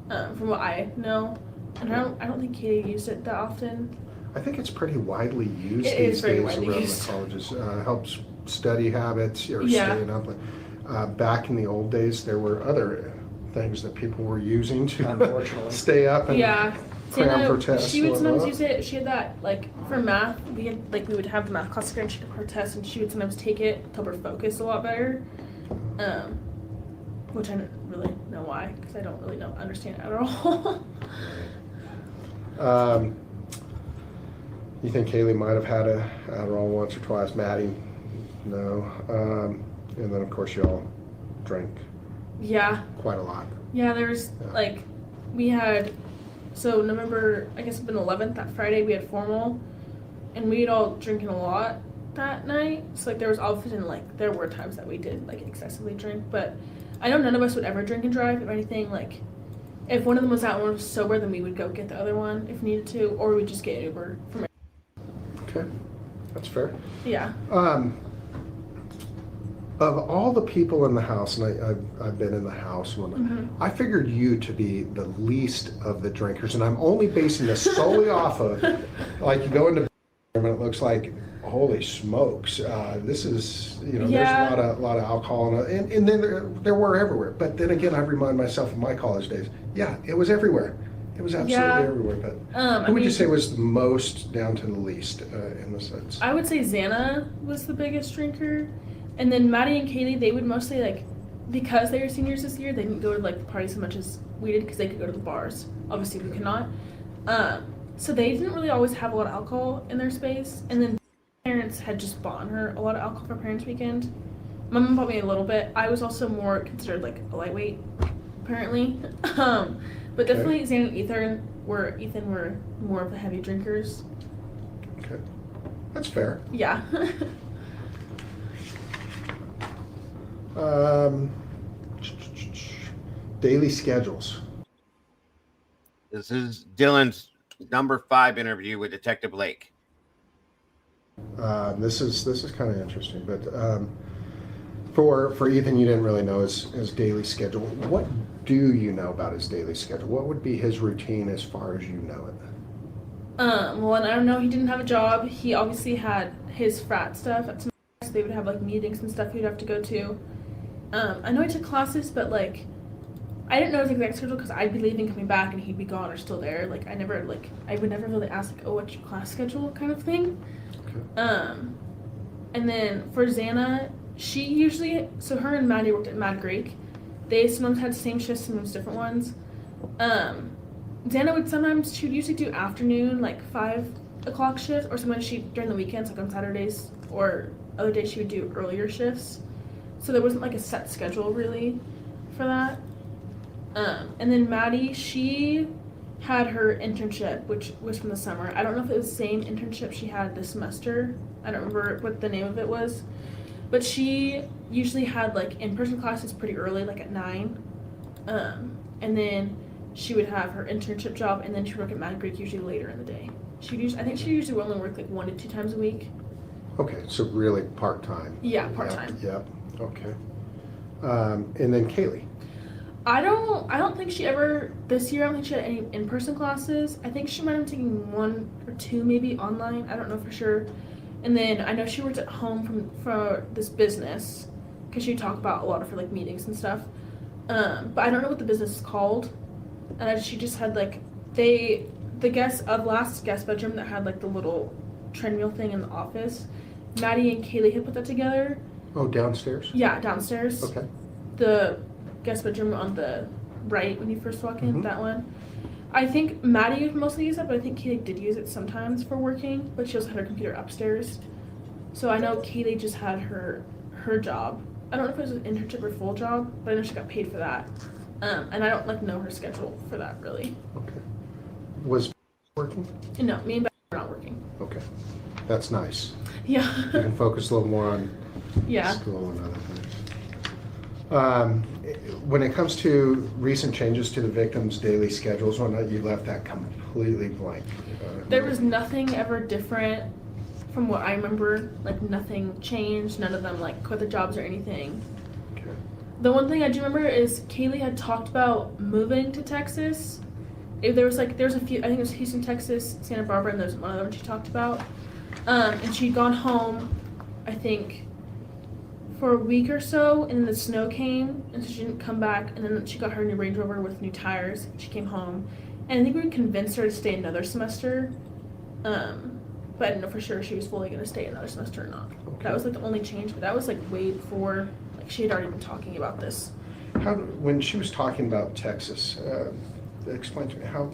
From what I know, and I don't think Kaylee used it that often. I think it's pretty widely used It these is very days widely around used. the colleges. Helps study habits or Yeah. staying up. Back in the old days, there were other things that people were using to Unfortunately. stay up and Yeah. cram for tests. She would and sometimes whatnot. use it. She had that like for math. We would have the math class together and she did her test, and she would sometimes take it to help her focus a lot better. Which I don't really know why because I don't really understand it at all. You think Kaylee might have had a Adderall once or twice? Maddie, no. And then of course y'all drank Yeah. quite a lot. Yeah, there's like, we had, so November, I guess it's been 11th, that Friday, we had formal, and we'd all drinking a lot that night. So like there was often like, there were times that we did like excessively drink, but I know none of us would ever drink and drive. If anything, like, if one of them was out and one was sober, then we would go get the other one if needed to, or we would just get an Uber from. Okay, that's fair. Yeah. Of all the people in the house, and I've been in the house, I figured you to be the least of the drinkers, and I'm only basing this solely off of, like, you go into and it looks like Holy smokes! This is, there's a lot of alcohol, and then there were everywhere. But then again, I remind myself of my college days. Yeah, it was everywhere. It was absolutely everywhere. But who would you say was the most down to the least in the sense? I would say Xana was the biggest drinker, and then Maddie and Kaylee, they would mostly because they were seniors this year, they didn't go to the parties as much as we did because they could go to the bars. Obviously, we could not. So they didn't really always have a lot of alcohol in their space, and then parents had just bought her a lot of alcohol for Parents Weekend. My mom bought me a little bit. I was also more considered a lightweight, apparently. But definitely Xana and Ethan were more of the heavy drinkers. Okay, that's fair. Yeah. Daily schedules. This is Dylan's number 5 interview with Detective Blake. This is kind of interesting, but for Ethan, you didn't really know his daily schedule. What do you know about his daily schedule? What would be his routine as far as you know it? Well, and I don't know, he didn't have a job. He obviously had his frat stuff at some, so they would have meetings and stuff he'd have to go to. I know he took classes, but I didn't know his exact schedule because I'd be leaving, coming back, and he'd be gone or still there. I would never really ask oh, what's your class schedule kind of thing. Okay. And then for Xana, she usually, so her and Maddie worked at Mad Greek. They sometimes had the same shifts, sometimes different ones. Xana she would usually do afternoon, 5 o'clock shifts, or sometimes during the weekends, on Saturdays, or other days she would do earlier shifts. So there wasn't a set schedule really for that. And then Maddie, she had her internship, which was from the summer. I don't know if it was the same internship she had this semester. I don't remember what the name of it was. But she usually had in-person classes pretty early, at 9. And then she would have her internship job, and then she would work at Mad Greek usually later in the day. I think she usually would only work 1 to 2 times a week. Okay, so really part-time. Yeah, part-time. Yep. Okay. And then Kaylee. I don't think she ever, this year, I don't think she had any in-person classes. I think she might have been taking 1 or 2 maybe online. I don't know for sure. And then I know she worked at home for this business because she talked about a lot of her meetings and stuff. But I don't know what the business is called. And she just had the last guest bedroom that had the little treadmill thing in the office. Maddie and Kaylee had put that together. Oh, downstairs? Yeah, downstairs. Okay. The guest bedroom on the right when you first walk in, that one. I think Maddie would mostly use that, but I think Kaylee did use it sometimes for working, but she also had her computer upstairs. So I know Kaylee just had her job. I don't know if it was an internship or full job, but I know she got paid for that. And I don't know her schedule for that really. Okay. Was working? No, me and Beth were not working. Okay. That's nice. Yeah. You can focus a little more on school and other things. When it comes to recent changes to the victims' daily schedules, why not you left that completely blank? There was nothing ever different from what I remember. Nothing changed. None of them quit their jobs or anything. Okay. The one thing I do remember is Kaylee had talked about moving to Texas. There was a few. I think it was Houston, Texas, Santa Barbara, and there's one other one she talked about. And she'd gone home, I think, for a week or so, and then the snow came, and so she didn't come back, and then she got her new Range Rover with new tires, and she came home. And I think we convinced her to stay another semester, but I didn't know for sure she was fully going to stay another semester or not. Okay. That was the only change, but that was way before, she had already been talking about this. When she was talking about Texas, explain to me, how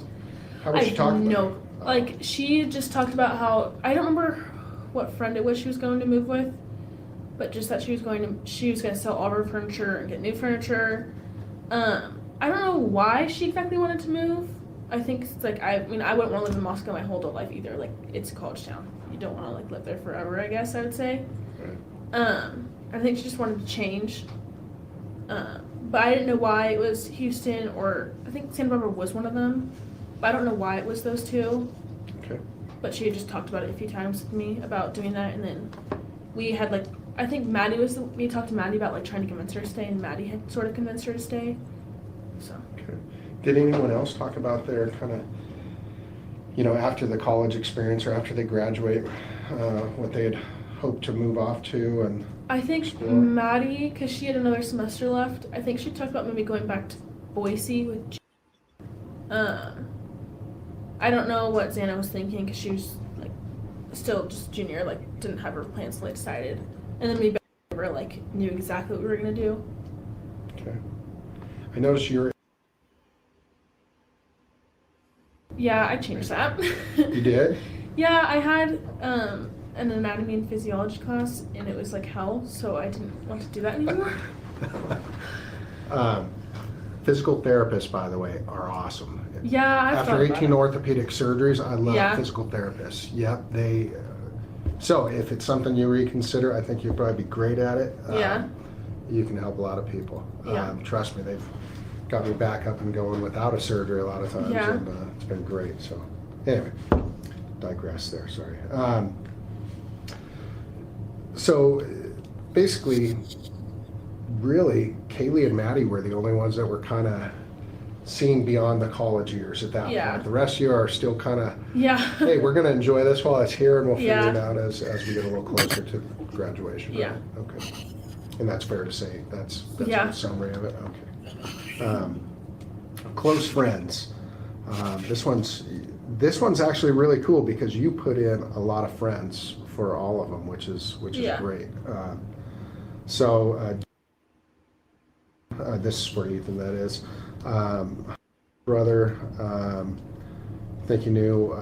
was she talking about it? She just talked about how, I don't remember what friend it was she was going to move with, but just that she was going to sell all of her furniture and get new furniture. I don't know why she exactly wanted to move. I think it's I wouldn't want to live in Moscow my whole adult life either. It's a college town. You don't want to live there forever, I guess I would say. Right. I think she just wanted to change. But I didn't know why it was Houston, or I think Santa Barbara was one of them. But I don't know why it was those two. Okay. But she had just talked about it a few times with me about doing that, and then we had I think we talked to Maddie about trying to convince her to stay, and Maddie had sort of convinced her to stay. So. Okay. Did anyone else talk about their kind of, after the college experience or after they graduate, what they had hoped to move off to? And I think explore? Maddie, because she had another semester left, I think she talked about maybe going back to Boise with I don't know what Xana was thinking because she was like still just junior, like didn't have her plans fully decided. And then we never like knew exactly what we were gonna do. Okay. I noticed you're. Yeah, I changed that. You did? Yeah, I had an anatomy and physiology class, and it was like hell, so I didn't want to do that anymore. Physical therapists, by the way, are awesome. Yeah, I've After 18 orthopedic surgeries, I love physical therapists. Yep, they. So if it's something you reconsider, I think you'd probably be great at it. Yeah. You can help a lot of people. Yeah. Trust me, they've got me back up and going without a surgery a lot of times, Yeah. and it's been great. So anyway, digress there. Sorry. So basically, really, Kaylee and Maddie were the only ones that were kind of seeing beyond the college years at that point. The rest of you are still kind of, hey, we're going to enjoy this while it's here, and we'll figure it out as we get a little closer to graduation. Right? Okay. And that's fair to say. That's a summary of it. Okay. Close friends. This one's actually really cool because you put in a lot of friends for all of them, which is great. This is for Ethan, that is. Brother, I think you knew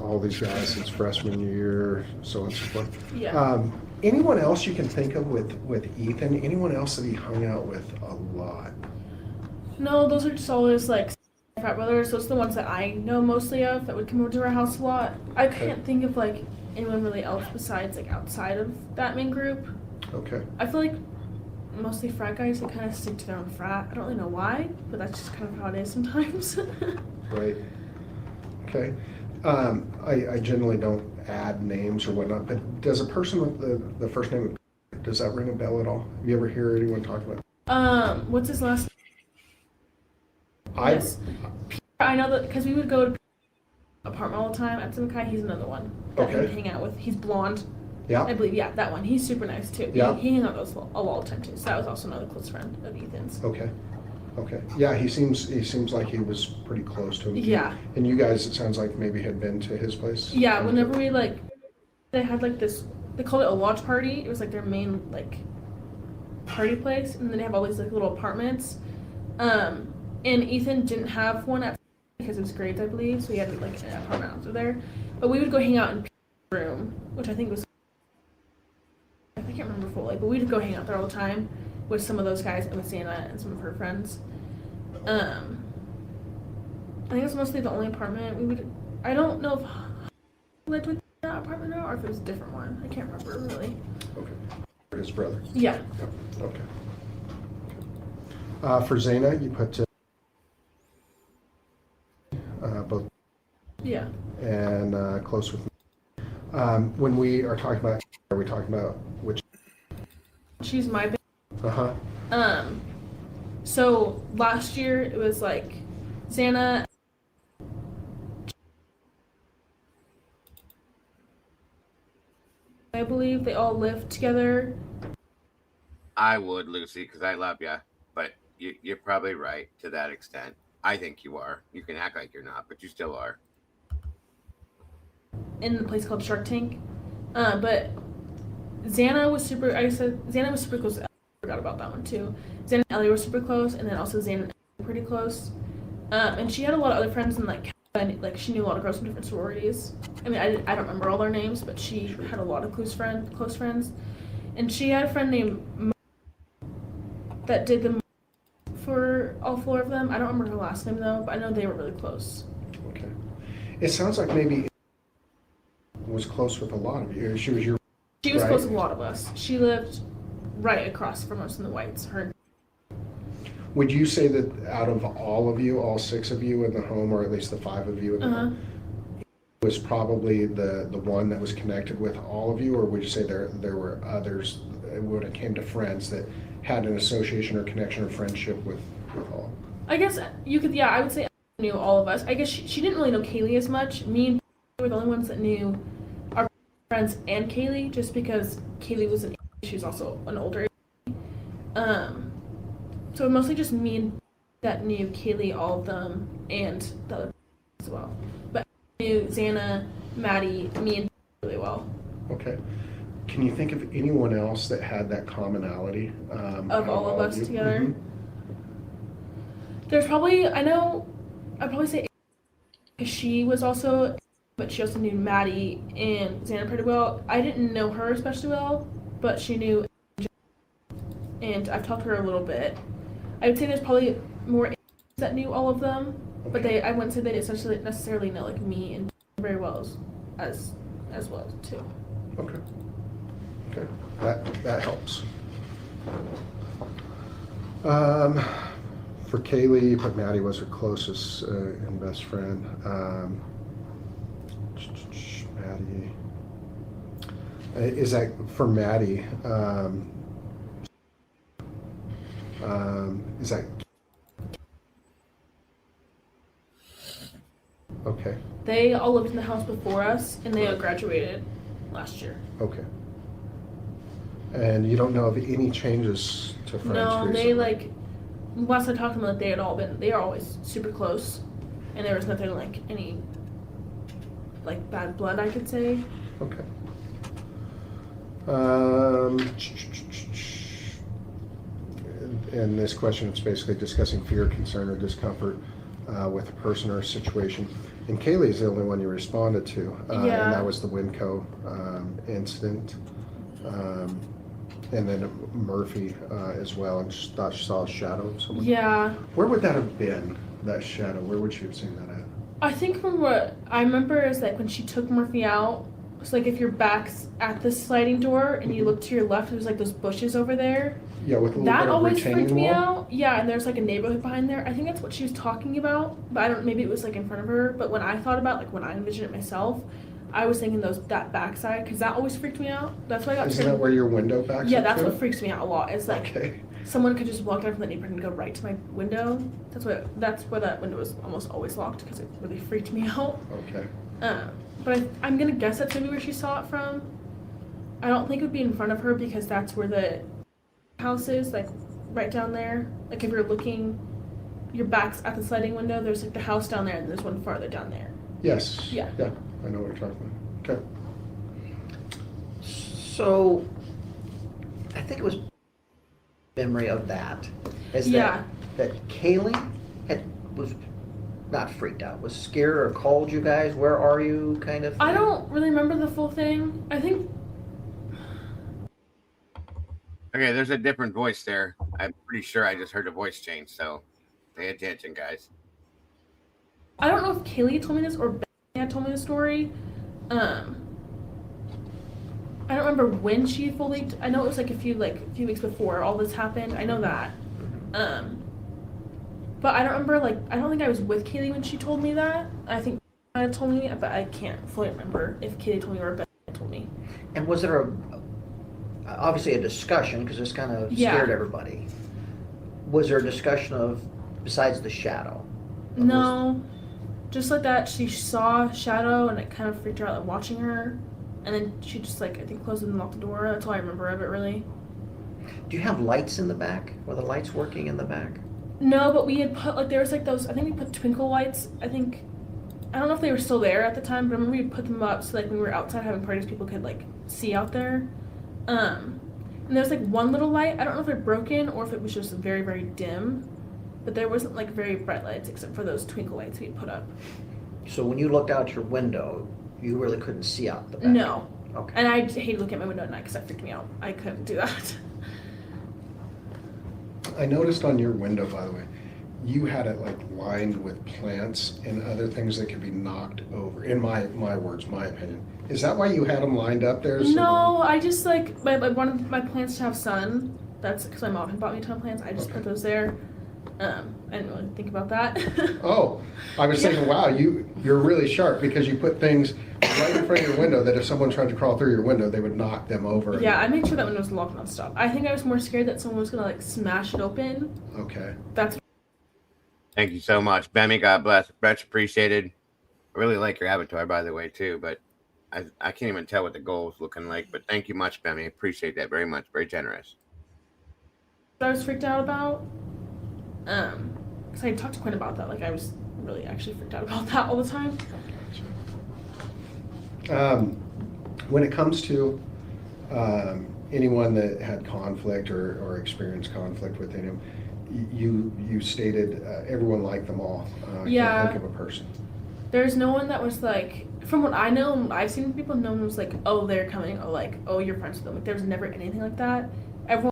all these guys since freshman year, so on and so forth. Yeah. Anyone else you can think of with Ethan? Anyone else that he hung out with a lot? No, those are just always like frat brothers. Those are the ones that I know mostly of that would come over to our house a lot. I can't think of like anyone really else besides like outside of that main group. Okay. I feel like mostly frat guys, they kind of stick to their own frat. I don't really know why, but that's just kind of how it is sometimes. Right. Okay. I generally don't add names or whatnot, but does a person with the first name, does that ring a bell at all? Have you ever hear anyone talk about? What's his last name? Yes. I know that because we would go to apartment all the time at Simkai. He's another one that we would hang out with. He's blonde. Yeah. I believe, that one. He's super nice too. Yeah. He hung out with us a lot of time too. So that was also another close friend of Ethan's. Okay. Yeah, he seems like he was pretty close to him. Yeah. And you guys, it sounds like maybe had been to his place. Yeah. Whenever we they had like this. They called it a watch party. It was like their main like party place, and then they have all these like little apartments. And Ethan didn't have one at because of his grades, I believe, so he had like an apartment after there. But we would go hang out in Pete's room, which I think was, I can't remember fully, but we'd go hang out there all the time with some of those guys and with Santa and some of her friends. I think it's mostly the only apartment we would. I don't know if he lived with that apartment or if it was a different one. I can't remember really. Okay. His brother. Yeah. Okay. For Zana, you put both. Yeah. And close with me. When we are talking about, are we talking about which? She's my baby. Uh-huh. So last year it was like Xana, I believe they all lived together. I would, Lucy, because I love you, but you're probably right to that extent. I think you are. You can act like you're not, but you still are. In the place called Shark Tank. But Xana was super close. I forgot about that one too. Xana and Ellie were super close, and then also Xana and Ellie were pretty close. And she had a lot of other friends, and like she knew a lot of girls from different sororities. I mean, I don't remember all their names, but she had a lot of close friends. And she had a friend named that did the for all four of them. I don't remember her last name though, but I know they were really close. Okay. It sounds like maybe was close with a lot of you. She was close with a lot of us. She lived right across from us in the Whites. Would you say that out of all of you, all six of you in the home, or at least the five of you in the home, was probably the one that was connected with all of you, or would you say there were others when it came to friends that had an association or connection or friendship with all? I guess you could, I would say I knew all of us. I guess she didn't really know Kaylee as much. Me and we were the only ones that knew our friends and Kaylee, just because Kaylee was she's also an older. So mostly just me and that knew Kaylee, all of them, and the other as well. But I knew Xana, Maddie, me, and really well. Okay. Can you think of anyone else that had that commonality? Of all of us together? Mm-hmm. There's probably, I'd probably say because she was also, but she also knew Maddie and Xana pretty well. I didn't know her especially well, but she knew, and I've talked to her a little bit. I would say there's probably more that knew all of them, but I wouldn't say they essentially necessarily know like me and very well as well too. Okay. Okay, that helps. For Kaylee, but Maddie was her closest and best friend. Maddie. Is that for Maddie? Is that okay? They all lived in the house before us, and they all graduated last year. Okay. And you don't know of any changes to friends? No, recently? they like. Last I talked to them, like they are always super close, and there was nothing like any like bad blood, I could say. Okay. And this question is basically discussing fear, concern, or discomfort with a person or a situation. And Kaylee is the only one you responded to, and that was the Winco incident. And then Murphy as well, and she thought she saw a shadow of someone. Yeah. Where would that have been, that shadow? Where would she have seen that at? I think from what I remember is like when she took Murphy out, it's like if your back's at the sliding door and you look to your left, there's like those bushes over there. Yeah, with a little that bit of always retaining freaked me wall? out. Yeah, and there's like a neighborhood behind there. I think that's what she was talking about, but I don't. Maybe it was like in front of her. But when I thought about like when I envisioned it myself, I was thinking that backside because that always freaked me out. That's why I got. Isn't that where your window backs Yeah, up that's to? what freaks me out a lot. It's like someone could just walk out from the neighborhood and go right to my window. That's where that window was almost always locked because it really freaked me out. Okay. But I'm gonna guess that's maybe where she saw it from. I don't think it would be in front of her because that's where the house is, like right down there. Like if you're looking, your back's at the sliding window. There's like the house down there, and there's one farther down there. Yes. Yeah. Yeah, I know what you're talking about. Okay. So, I think it was memory of that. That Kaylee was not freaked out, was scared or called you guys, where are you kind of thing? I don't really remember the full thing. I think. Okay, there's a different voice there. I'm pretty sure I just heard a voice change, so pay attention, guys. I don't know if Kaylee told me this or Ben had told me the story. I don't remember when she fully. I know it was like a few weeks before all this happened. I know that. But I don't remember I don't think I was with Kaylee when she told me that. I think Ben told me, but I can't fully remember if Kaylee told me or Ben told me. And was there obviously a discussion, because this kind of scared everybody. Was there a discussion of, besides the shadow? No, just like that, she saw a shadow and it kind of freaked her out, like watching her, and then she just I think closed and locked the door. That's all I remember of it, really. Do you have lights in the back? Were the lights working in the back? No, but we had put there was those. I think we put twinkle lights. I don't know if they were still there at the time, but I remember we put them up so when we were outside having parties, people could see out there. And there's one little light. I don't know if it broken or if it was just very, very dim, but there wasn't very bright lights except for those twinkle lights we put up. So when you looked out your window, you really couldn't see out the back? No. Okay. And I hate looking at my window at night because that freaked me out. I couldn't do that. I noticed on your window, by the way, you had it lined with plants and other things that could be knocked over. In my words, my opinion. Is that why you had them lined up there? No, I just wanted my plants to have sun. That's because my mom had bought me a ton of plants. I just put those there. I didn't really think about that. Oh, I was thinking, wow, you're really sharp because you put things right in front of your window that if someone tried to crawl through your window, they would knock them over. Yeah, I made sure that window was locked nonstop. I think I was more scared that someone was gonna smash it open. Okay. That's. Thank you so much, Bemmy. God bless. Much appreciated. I really like your avatar, by the way, too. But I can't even tell what the goal is looking like. But thank you much, Bemmy. Appreciate that very much. Very generous. What I was freaked out about, because I talked to Quinn about that. Like, I was really actually freaked out about that all the time. When it comes to anyone that had conflict or experienced conflict within him, you stated everyone liked them all. Yeah. Can't think of a person. There's no one that was like, from what I know, I've seen people, no one was like, oh, they're coming, or like, oh, you're friends with them. Like, there was never anything like that. Everyone.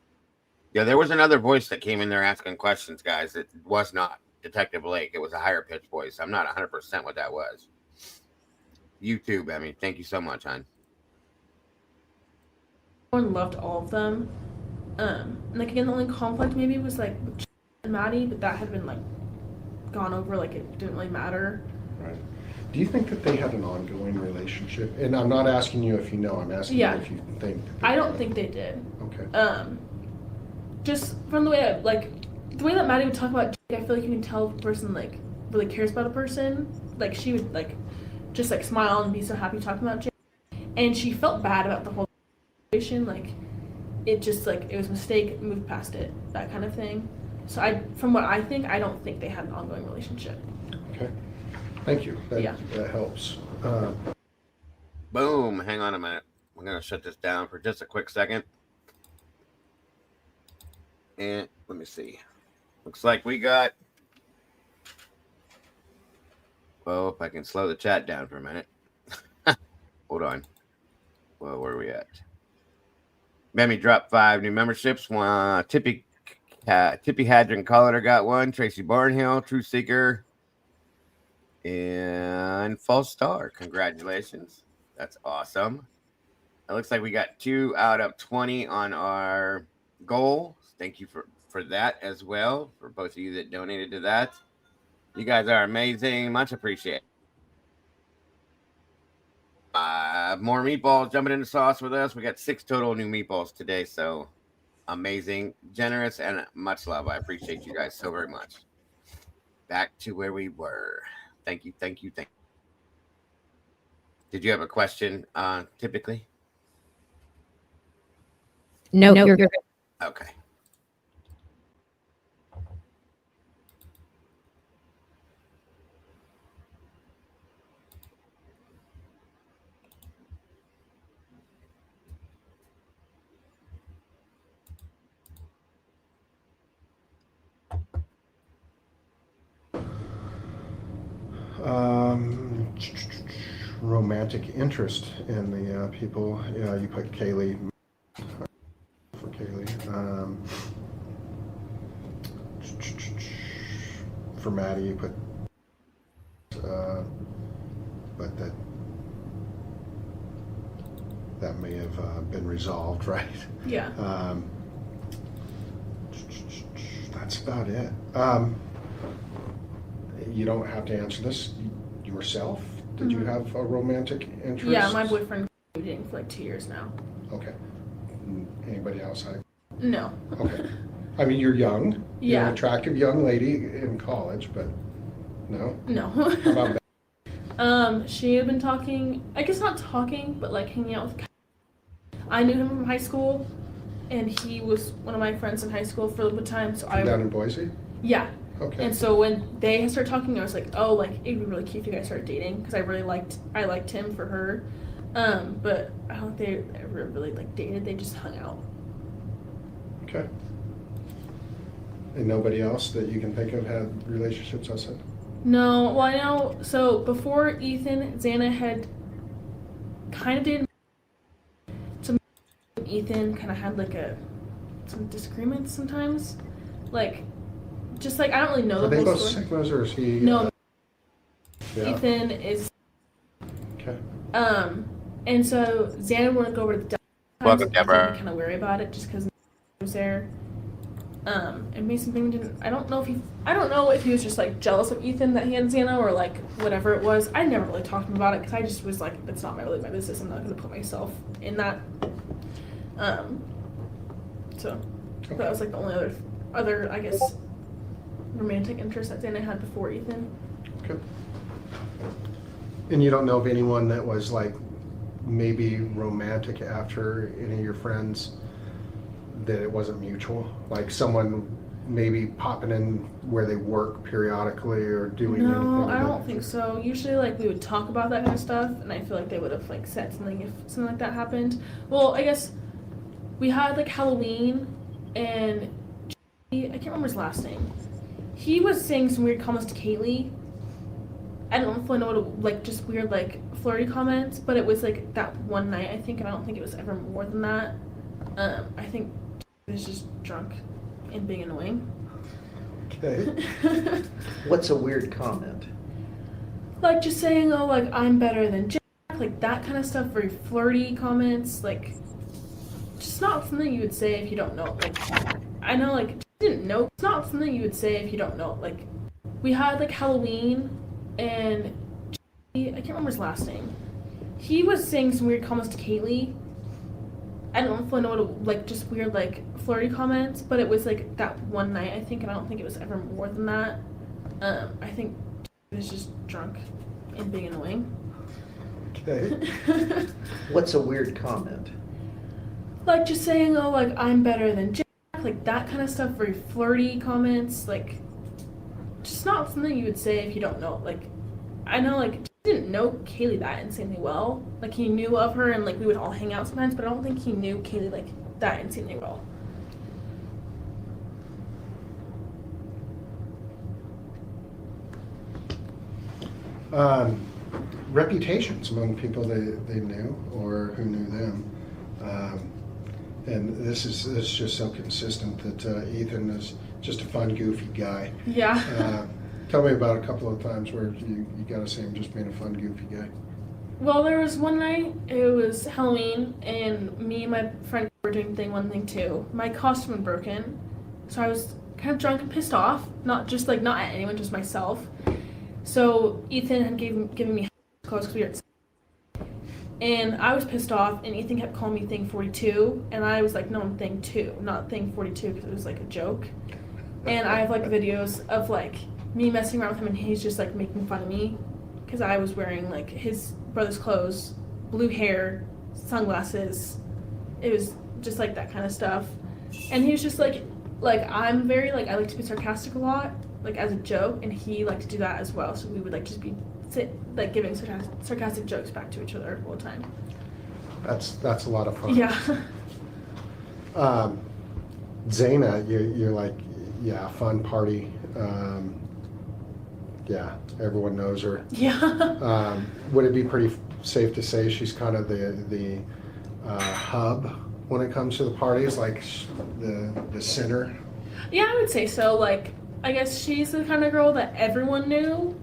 Yeah, there was another voice that came in there asking questions, guys. It was not Detective Blake. It was a higher pitched voice. I'm not 100% what that was. You too, Bemmy. Thank you so much, hon. Everyone loved all of them. Like, again, the only conflict maybe was like with and Maddie, but that had been like gone over. Like, it didn't really matter. Right. Do you think that they had an ongoing relationship? And I'm not asking you if you know. I'm asking you if you think. I don't think they did. Okay. Just from the way the way that Maddie would talk about Jake, I feel like you can tell if a person like really cares about a person. Like, she would like just like smile and be so happy talking about Jake, and she felt bad about the whole situation. Like, it just like it was a mistake, moved past it, that kind of thing. So from what I think, I don't think they had an ongoing relationship. Okay. Thank you. That helps. Boom. Hang on a minute. I'm going to shut this down for just a quick second. And let me see. Looks like we got... Well, if I can slow the chat down for a minute. Hold on. Well, where are we at? Bemmy dropped 5 new memberships. Tippy Hadron Colliner got 1. Tracy Barnhill, True Seeker, and False Star. Congratulations. That's awesome. It looks like we got 2 out of 20 on our goal. Thank you for that as well, for both of you that donated to that. You guys are amazing. Much appreciated. More meatballs jumping in the sauce with us. We got 6 total new meatballs today, so amazing, generous, and much love. I appreciate you guys so very much. Back to where we were. Thank you. Did you have a question, typically? No, you're good. Okay. Romantic interest in the people. Yeah, you put Kaylee for Kaylee. For Maddie, you put, but that may have been resolved, right? Yeah. That's about it. You don't have to answer this yourself. Did you have a romantic interest? Yeah, my boyfriend been dating for like 2 years now. Okay. Anybody outside? No. Okay. I mean, you're young. Yeah. You're an attractive young lady in college, but no? No. How about that? She had been talking, I guess not talking, but like hanging out with. I knew him from high school, and he was one of my friends in high school for a little bit of time. So Down in Boise? Yeah. Okay. And so when they started talking, I was like, oh, like it'd be really cute if you guys started dating, because I liked him for her, but I don't think they ever really like dated. They just hung out. Okay. And nobody else that you can think of had relationships outside? No, well I know. So before Ethan, Xana had kind of dated. So Ethan kind of had like some disagreements sometimes, like. Just like, I don't really know the whole story. Are they both Sigmas, or is he? No. Yeah. Ethan is. Okay. And so Xana wanted to go over to the Welcome, Deborah. kind of worry about it just because he was there. And Mason Bing didn't. I don't know if he was just like jealous of Ethan that he had Xana, or like whatever it was. I never really talked to him about it because I just was like, it's not really my business. I'm not going to put myself in that. So that was like the only other I guess romantic interest that Xana had before Ethan. Okay. And you don't know of anyone that was like maybe romantic after any of your friends, that it wasn't mutual? Like someone maybe popping in where they work periodically or doing anything? No, I don't think so. Usually, like, we would talk about that kind of stuff, and I feel like they would have, like, said something if something like that happened. Well, I guess we had, like, Halloween, and I can't remember his last name. He was saying some weird comments to Kaylee. I don't fully know what, like, just weird, like, flirty comments, but it was, like, that one night, I think, and I don't think it was ever more than that. I think he was just drunk and being annoying. Okay. What's a weird comment? Like, just saying, oh, like, I'm better than Jack, like, that kind of stuff, very flirty comments, like, just not something you would say if you don't know, like, I know, like, didn't know, it's not something you would say if you don't know, like, we had, like, Halloween, and I can't remember his last name. He was saying some weird comments to Kaylee. I don't fully know what, like, just weird, like, flirty comments, but it was, like, that one night, I think, and I don't think it was ever more than that. I think he was just drunk and being annoying. Okay. What's a weird comment? Like, just saying, oh, like, I'm better than Jack, like, that kind of stuff, very flirty comments, like, just not something you would say if you don't know, like, I know, like, didn't know Kaylee that insanely well. Like, he knew of her, and, like, we would all hang out sometimes, but I don't think he knew Kaylee, like, that insanely well. Reputations among people they knew or who knew them. And this is just so consistent that Ethan is just a fun, goofy guy. Yeah. Tell me about a couple of times where you got to see him just being a fun, goofy guy. Well, there was one night, it was Halloween, and me and my friend were doing one thing too. My costume had broken, so I was kind of drunk and pissed off. Not at anyone, just myself. So Ethan had given me clothes because we were at, and I was pissed off, and Ethan kept calling me Thing 42, and I was like, no, I'm Thing 2, not Thing 42, because it was like a joke. And I have like videos of like me messing around with him, and he's just like making fun of me because I was wearing like his brother's clothes, blue hair, sunglasses. It was just like that kind of stuff. And he was just like I'm very like, I like to be sarcastic a lot, like as a joke, and he liked to do that as well. So we would like just be giving sarcastic jokes back to each other all the time. That's a lot of fun. Yeah. Zaina, you're like, yeah, fun party. Yeah, everyone knows her. Yeah. Would it be pretty safe to say she's kind of the hub when it comes to the parties, like the center? Yeah, I would say so. Like, I guess she's the kind of girl that everyone knew.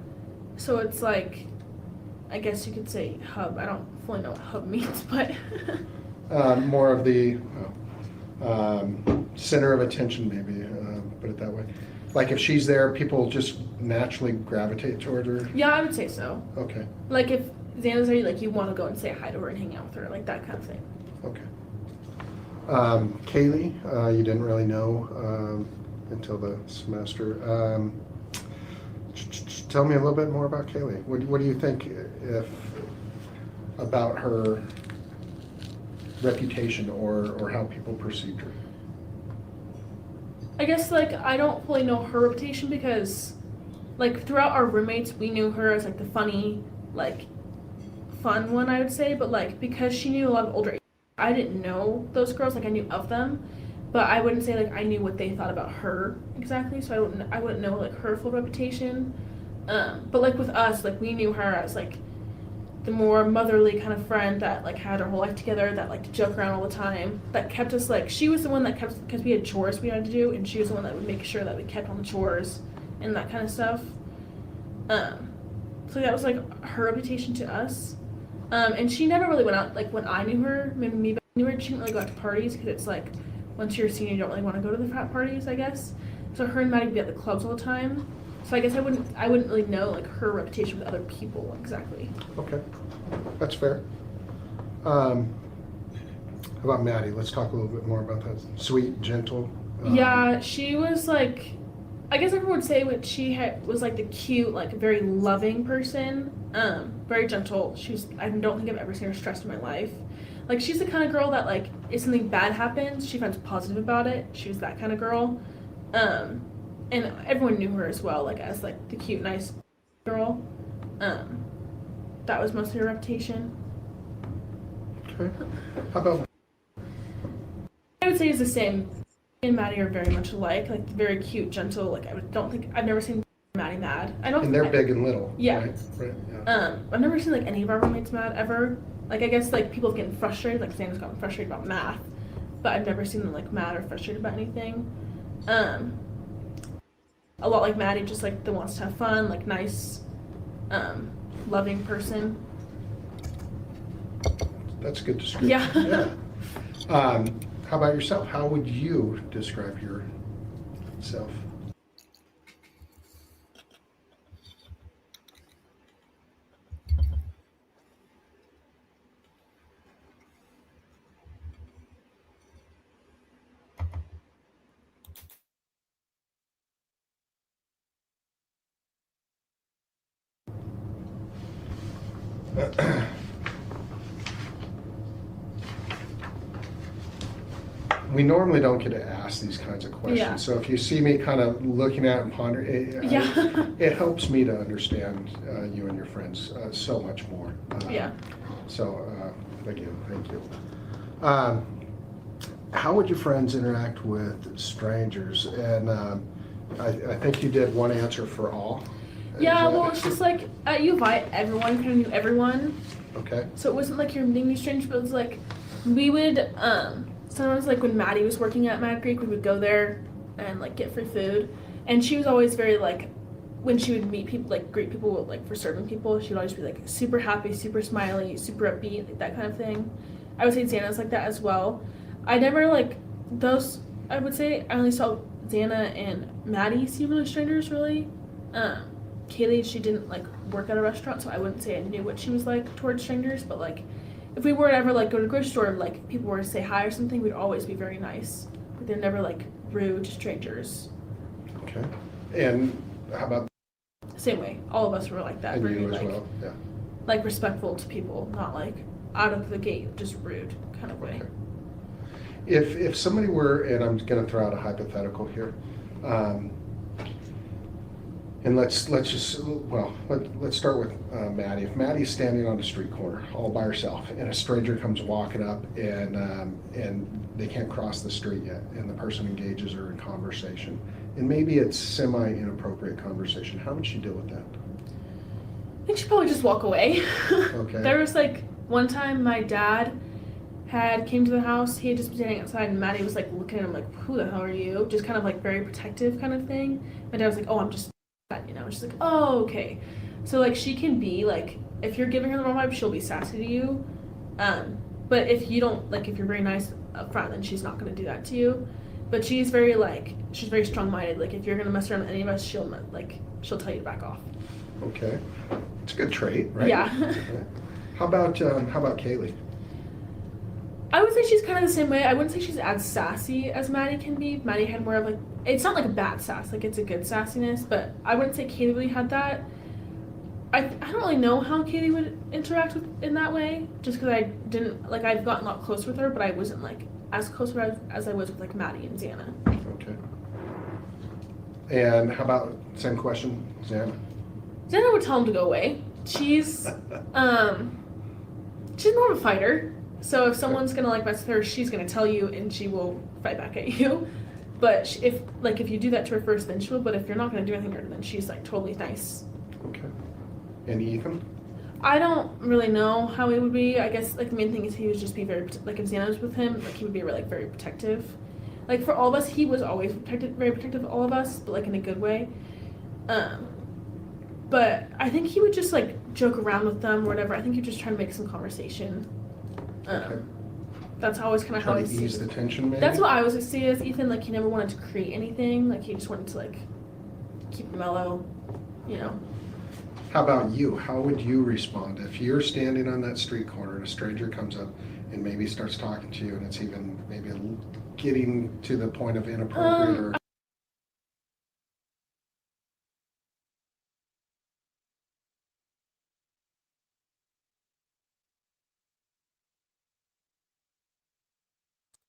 So it's like, I guess you could say hub. I don't fully know what hub means, but more of the center of attention, maybe, put it that way. Like if she's there, people just naturally gravitate toward her? Yeah, I would say so. Okay. Like if Xana's there, like you want to go and say hi to her and hang out with her, like that kind of thing. Okay. Kaylee, you didn't really know until the semester. Tell me a little bit more about Kaylee. What do you think about her reputation or how people perceived her? I guess like I don't fully know her reputation because like throughout our roommates we knew her as like the funny, like fun one, I would say, but like because she knew a lot of older, I didn't know those girls, like I knew of them, but I wouldn't say like I knew what they thought about her exactly, so I wouldn't know like her full reputation. But like with us, like we knew her as like the more motherly kind of friend that like had our whole life together, that like to joke around all the time, that kept us like, she was the one that kept, because we had chores we had to do, and she was the one that would make sure that we kept on the chores and that kind of stuff. So that was like her reputation to us. And she never really went out, like when I knew her, maybe me knew her, she didn't really go out to parties because it's like once you're a senior you don't really want to go to the frat parties, I guess. So her and Maddie would be at the clubs all the time. So I guess I wouldn't really know like her reputation with other people exactly. Okay, that's fair. How about Maddie? Let's talk a little bit more about that. Sweet, gentle. Yeah, she was like I guess everyone would say what she was like the cute, like very loving person, very gentle. I don't think I've ever seen her stressed in my life. Like she's the kind of girl that like if something bad happens, she finds positive about it. She was that kind of girl, and everyone knew her as well, like as like the cute, nice girl. That was mostly her reputation. Okay. How about? I would say it's the same. And Maddie are very much alike, like very cute, gentle. Like don't think I've never seen Maddie mad. I don't. And they're big and little. Yeah. Right. Yeah. I've never seen like any of our roommates mad ever. Like I guess like people getting frustrated. Like Sandra's gotten frustrated about math, but I've never seen them like mad or frustrated about anything. A lot like Maddie, just like that wants to have fun, like nice, loving person. That's a good description. Yeah. How about yourself? How would you describe yourself? We normally don't get to ask these kinds of questions, Yeah. so if you see me kind of looking at and pondering, it helps me to understand you and your friends so much more. Yeah. So, again, thank you. How would your friends interact with strangers? And I think you did one answer for all. Yeah, well, it's just like at U of I, everyone kind of knew everyone. Okay. So it wasn't like you're meeting new strangers, but it was like we would sometimes like when Maddie was working at Mad Creek, we would go there and like get free food, and she was always very like when she would meet people, like greet people like for serving people, she would always be like super happy, super smiley, super upbeat, like that kind of thing. I would say Xana's like that as well. I never like those. I would say I only saw Xana and Maddie see really strangers really. Kaylee, she didn't like work at a restaurant, so I wouldn't say I knew what she was like towards strangers, but like if we were to ever like go to the grocery store and like people were to say hi or something, we'd always be very nice. But they're never like rude to strangers. Okay. And how about same way? All of us were like that. and very you as like well? Yeah. like respectful to people, not like out of the gate, just rude kind of way. Okay. If somebody were, and I'm going to throw out a hypothetical here, and let's start with Maddie. If Maddie's standing on the street corner all by herself, and a stranger comes walking up, and they can't cross the street yet, and the person engages her in conversation, and maybe it's semi-inappropriate conversation, how would she deal with that? I think she'd probably just walk away. Okay. There was like one time my dad came to the house. He had just been standing outside, and Maddie was like looking at him like, "Who the hell are you?" Just kind of like very protective kind of thing. My dad was like, "Oh, I'm just," you know. She's like, "Oh, okay." So like she can be like, if you're giving her the wrong vibe, she'll be sassy to you. But if you don't like, if you're very nice up front, then she's not gonna do that to you. But she's very strong-minded. Like if you're gonna mess around with any of us, she'll tell you to back off. Okay, it's a good trait, right? Yeah. Okay. How about Kaylee? I would say she's kind of the same way. I wouldn't say she's as sassy as Maddie can be. Maddie had more of like, it's not like a bad sass, like it's a good sassiness, but I wouldn't say Kaylee really had that. I don't really know how Kaylee would interact in that way, just because I didn't, like I've gotten a lot close with her, but I wasn't like as close with her as I was with like Maddie and Xana. Okay. And how about, same question, Xana? Xana would tell him to go away. She's more of a fighter. So if someone's gonna like mess with her, she's gonna tell you, and she will fight back at you. But if you do that to her first, then she will. But if you're not gonna do anything to her, then she's like totally nice. Okay. And Ethan? I don't really know how he would be. I guess like the main thing is he would just be very like if Xana was with him, like he would be like very protective. Like for all of us, he was always very protective of all of us, but like in a good way. But I think he would just like joke around with them or whatever. I think he'd just try to make some conversation. Okay. That's always kind of how I see. Ease the tension, maybe. That's what I always see as Ethan. Like he never wanted to create anything. Like he just wanted to like keep it mellow, you know. How about you? How would you respond if you're standing on that street corner and a stranger comes up and maybe starts talking to you, and it's even maybe getting to the point of inappropriate or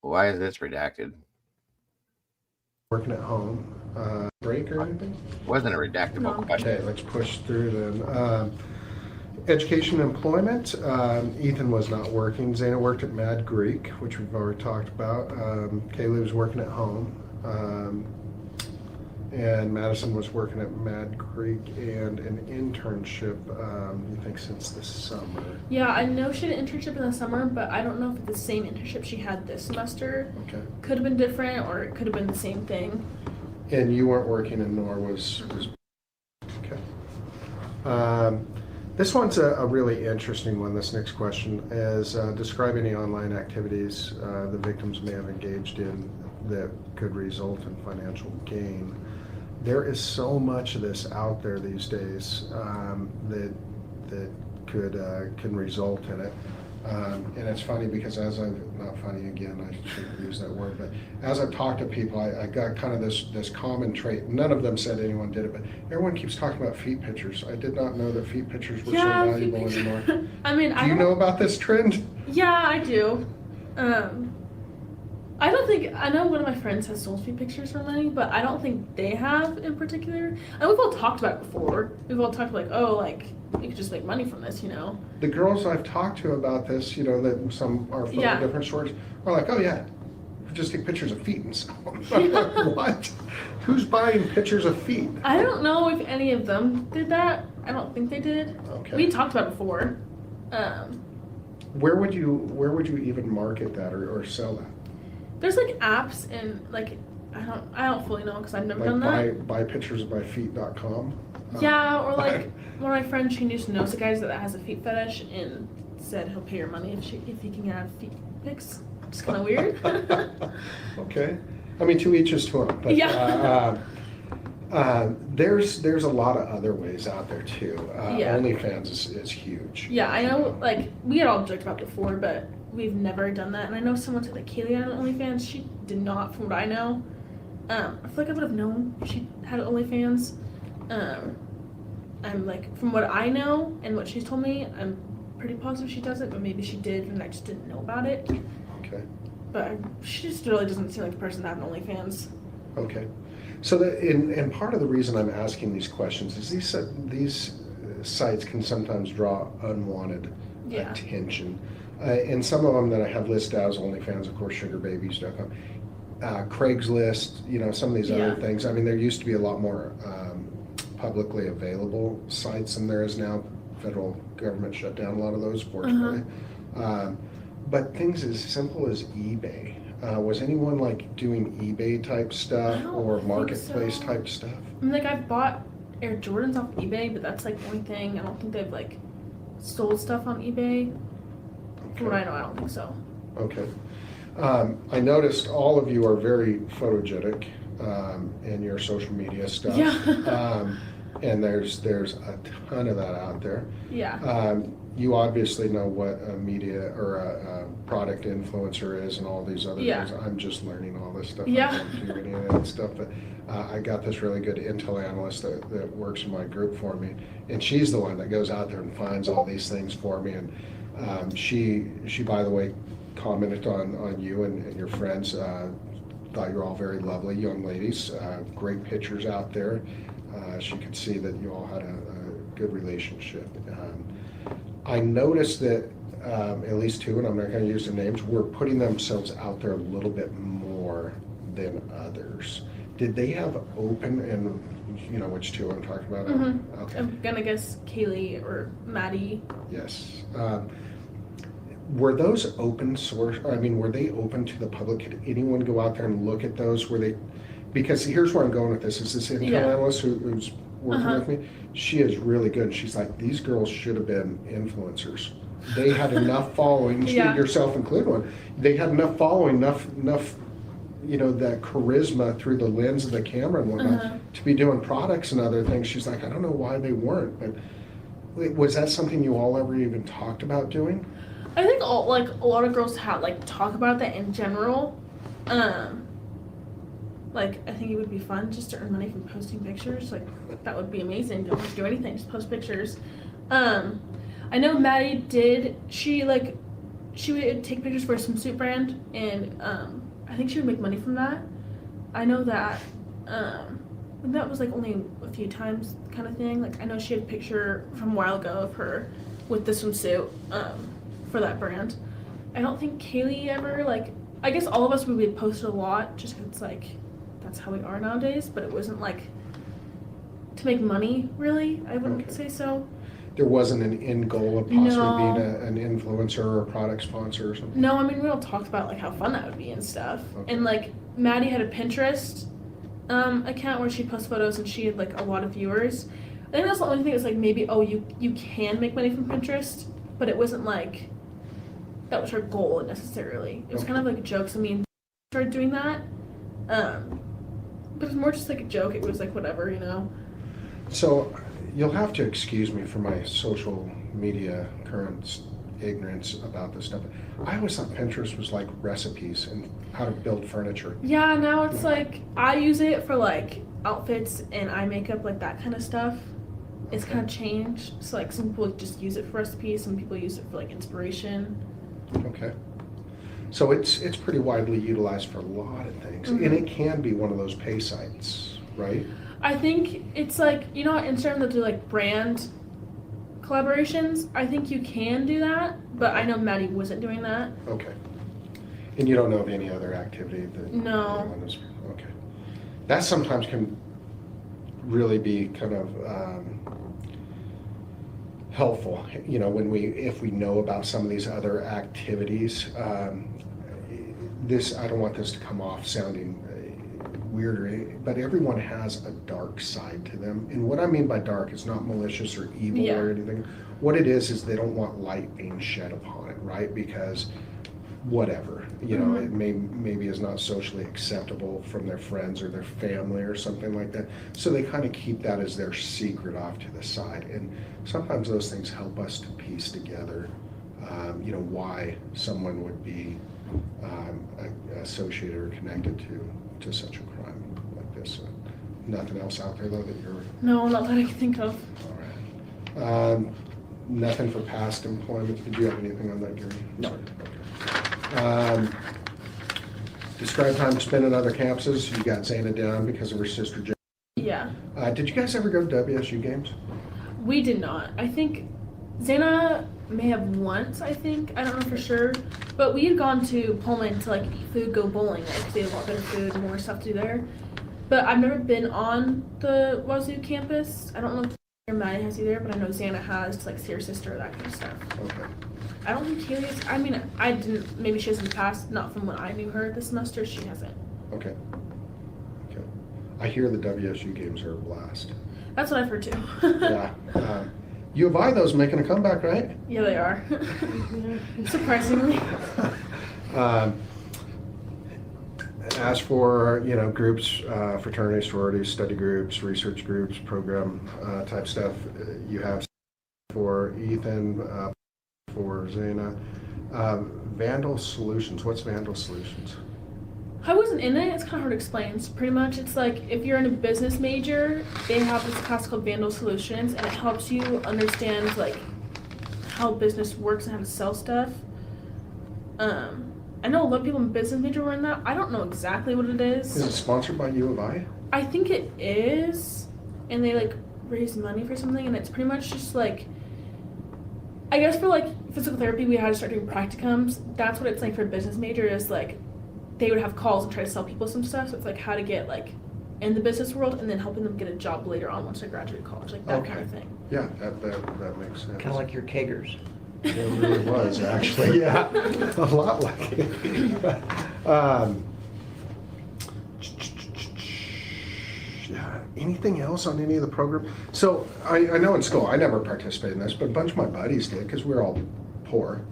Why is this redacted? Working at home. Break or anything? Wasn't a redactable question. Okay, let's push through then. Education and employment. Ethan was not working. Zana worked at Mad Greek, which we've already talked about. Kaylee was working at home. And Madison was working at Mad Creek and an internship, you think, since the summer. Yeah, I know she had an internship in the summer, but I don't know if it's the same internship she had this semester. Okay. Could have been different, or it could have been the same thing. And you weren't working, and nor was okay. This one's a really interesting one. This next question is describe any online activities the victims may have engaged in that could result in financial gain. There is so much of this out there these days that can result in it. And it's funny because not funny again, I shouldn't use that word, but as I've talked to people, I got kind of this common trait. None of them said anyone did it, but everyone keeps talking about feet pictures. I did not know that feet pictures were so valuable anymore. I mean, do you know about this trend? Yeah, I do. I don't think, I know one of my friends has sold feet pictures for money, but I don't think they have in particular. And we've all talked about it before. We've all talked like, oh, like, you could just make money from this, you know? The girls I've talked to about this, you know, that some are from different stories, are like, oh yeah, just take pictures of feet and sell them. I'm like, what? Who's buying pictures of feet? I don't know if any of them did that. I don't think they did. Okay. We talked about it before. Where would you even market that or sell that? There's like apps and like I don't fully know because I've never done that. Buy pictures by feet.com. Yeah, or like one of my friends, she just knows a guy that has a feet fetish and said he'll pay her money if he can add feet pics. It's kind of weird. Okay, I mean to each his own. But, yeah. There's a lot of other ways out there too. OnlyFans is huge. Yeah, I know. Like we had all joked about before, but we've never done that. And I know someone said that Kaylee had an OnlyFans. She did not, from what I know. I feel like I would have known if she had OnlyFans. I'm like, from what I know and what she's told me, I'm pretty positive she doesn't, but maybe she did and I just didn't know about it. Okay. But she just really doesn't seem like the person to have an OnlyFans. Okay. So and part of the reason I'm asking these questions is these sites can sometimes draw unwanted attention. And some of them that I have listed as OnlyFans, of course, sugarbabies.com, Craigslist, you know, some of these other things. I mean, there used to be a lot more publicly available sites than there is now. Federal government shut down a lot of those, fortunately. But things as simple as eBay. Was anyone like doing eBay type stuff or marketplace type stuff? I mean, like I've bought Air Jordans off eBay, but that's like the only thing. I don't think they've like sold stuff on eBay. From what I know, I don't think so. Okay. I noticed all of you are very photogenic in your social media stuff. Yeah. And there's a ton of that out there. Yeah. You obviously know what a media or a product influencer is and all these other things. I'm just learning all this stuff. Yeah. I don't do any of that stuff, but I got this really good intel analyst that works in my group for me, and she's the one that goes out there and finds all these things for me. And she by the way commented on you and your friends. Thought you're all very lovely young ladies. Great pictures out there. She could see that you all had a good relationship. I noticed that at least two, and I'm not going to use their names, were putting themselves out there a little bit more than others. Did they have open, and you know which two I'm talking about? Mm-hmm. Okay. I'm gonna guess Kaylee or Maddie. Yes. Were those open source? I mean, were they open to the public? Could anyone go out there and look at those? Were they? Because here's where I'm going with this. Is this intel analyst who's working with me? She is really good. She's like, these girls should have been influencers. They had enough following, yourself included one. They had enough following, enough, you know, that charisma through the lens of the camera and whatnot to be doing products and other things. She's like, I don't know why they weren't, but was that something you all ever even talked about doing? I think a lot of girls talk about that in general. Like, I think it would be fun just to earn money from posting pictures. Like, that would be amazing. Don't have to do anything, just post pictures. I know Maddie did. She she would take pictures for a swimsuit brand, and I think she would make money from that. I know that that was like only a few times kind of thing. Like I know she had a picture from a while ago of her with the swimsuit for that brand. I don't think Kaylee ever, like, I guess all of us, we would post a lot just because it's like that's how we are nowadays, but it wasn't like to make money, really. I wouldn't say so. There wasn't an end goal of possibly being an influencer or a product sponsor or something? No, I mean, we all talked about like how fun that would be and stuff. Okay. And like Maddie had a Pinterest account where she'd post photos and she had like a lot of viewers. I think that's the only thing that's like maybe, oh, you can make money from Pinterest, but it wasn't like that was her goal necessarily. It was kind of like jokes. I mean, started doing that, but it was more just like a joke. It was like whatever, you know. So you'll have to excuse me for my social media current ignorance about this stuff. I always thought Pinterest was like recipes and how to build furniture. Yeah, now it's like I use it for like outfits and eye makeup, like that kind of stuff. It's kind of changed. So like some people just use it for recipes, some people use it for like inspiration. Okay. So it's pretty widely utilized for a lot of things, and it can be one of those pay sites, right? I think it's like, you know, Instagram that do like brand collaborations. I think you can do that, but I know Maddie wasn't doing that. Okay. And you don't know of any other activity that? No. Anyone is, okay. That sometimes can really be kind of helpful, you know, if we know about some of these other activities. I don't want this to come off sounding weird, but everyone has a dark side to them. And what I mean by dark is not malicious or evil or anything. What it is they don't want light being shed upon it, right? Because whatever, you know, it maybe is not socially acceptable from their friends or their family or something like that. So they kind of keep that as their secret off to the side. And sometimes those things help us to piece together, you know, why someone would be associated or connected to such a crime like this. Nothing else out there though that you're... No, not that I can think of. All right. Nothing for past employment. Did you have anything on that, Gary? No. Okay. Describe time spent in other campuses. You got Zana down because of her sister Jen. Yeah. Did you guys ever go to WSU games? We did not. I think Zana may have once, I think. I don't know for sure. But we had gone to Pullman to like eat food, go bowling. Like they had a lot better food and more stuff to do there. But I've never been on the Wazoo campus. I don't know if Maddie has either, but I know Zana has to like see her sister, that kind of stuff. Okay. I don't think Kaylee is. I mean, I didn't. Maybe she has in the past. Not from when I knew her this semester. She hasn't. Okay. Okay. I hear the WSU games are a blast. That's what I've heard too. Yeah. U of I, those making a comeback, right? Yeah, they are. Surprisingly. As for, you know, groups, fraternities, sororities, study groups, research groups, program type stuff, you have for Ethan, for Zana. Vandal Solutions. What's Vandal Solutions? I wasn't in it. It's kind of hard to explain. It's pretty much, it's like if you're in a business major, they have this class called Vandal Solutions, and it helps you understand like how business works and how to sell stuff. I know a lot of people in business major were in that. I don't know exactly what it is. Is it sponsored by U of I? I think it is, and they like raise money for something, and it's pretty much just like, I guess for like physical therapy, we had to start doing practicums. That's what it's like for a business major, is like they would have calls and try to sell people some stuff. So it's like how to get like in the business world and then helping them get a job later on once they graduate college, like that kind of thing. Yeah, that makes sense. Kind of like your keggers. It really was, actually. Yeah, a lot like it. Anything else on any of the program? So I know in school, I never participated in this, but a bunch of my buddies did because we were all poor,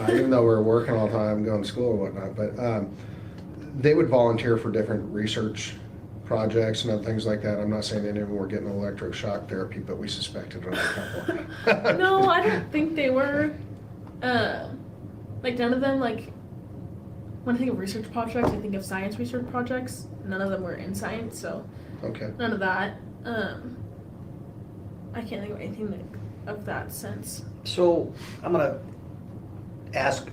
even though we were working all the time, going to school and whatnot. But they would volunteer for different research projects and other things like that. I'm not saying any of them were getting electroshock therapy, but we suspected of a couple. No, I don't think they were. Like none of them, like when I think of research projects, I think of science research projects. None of them were in science, so okay. None of that. I can't think of anything of that sense. So I'm gonna ask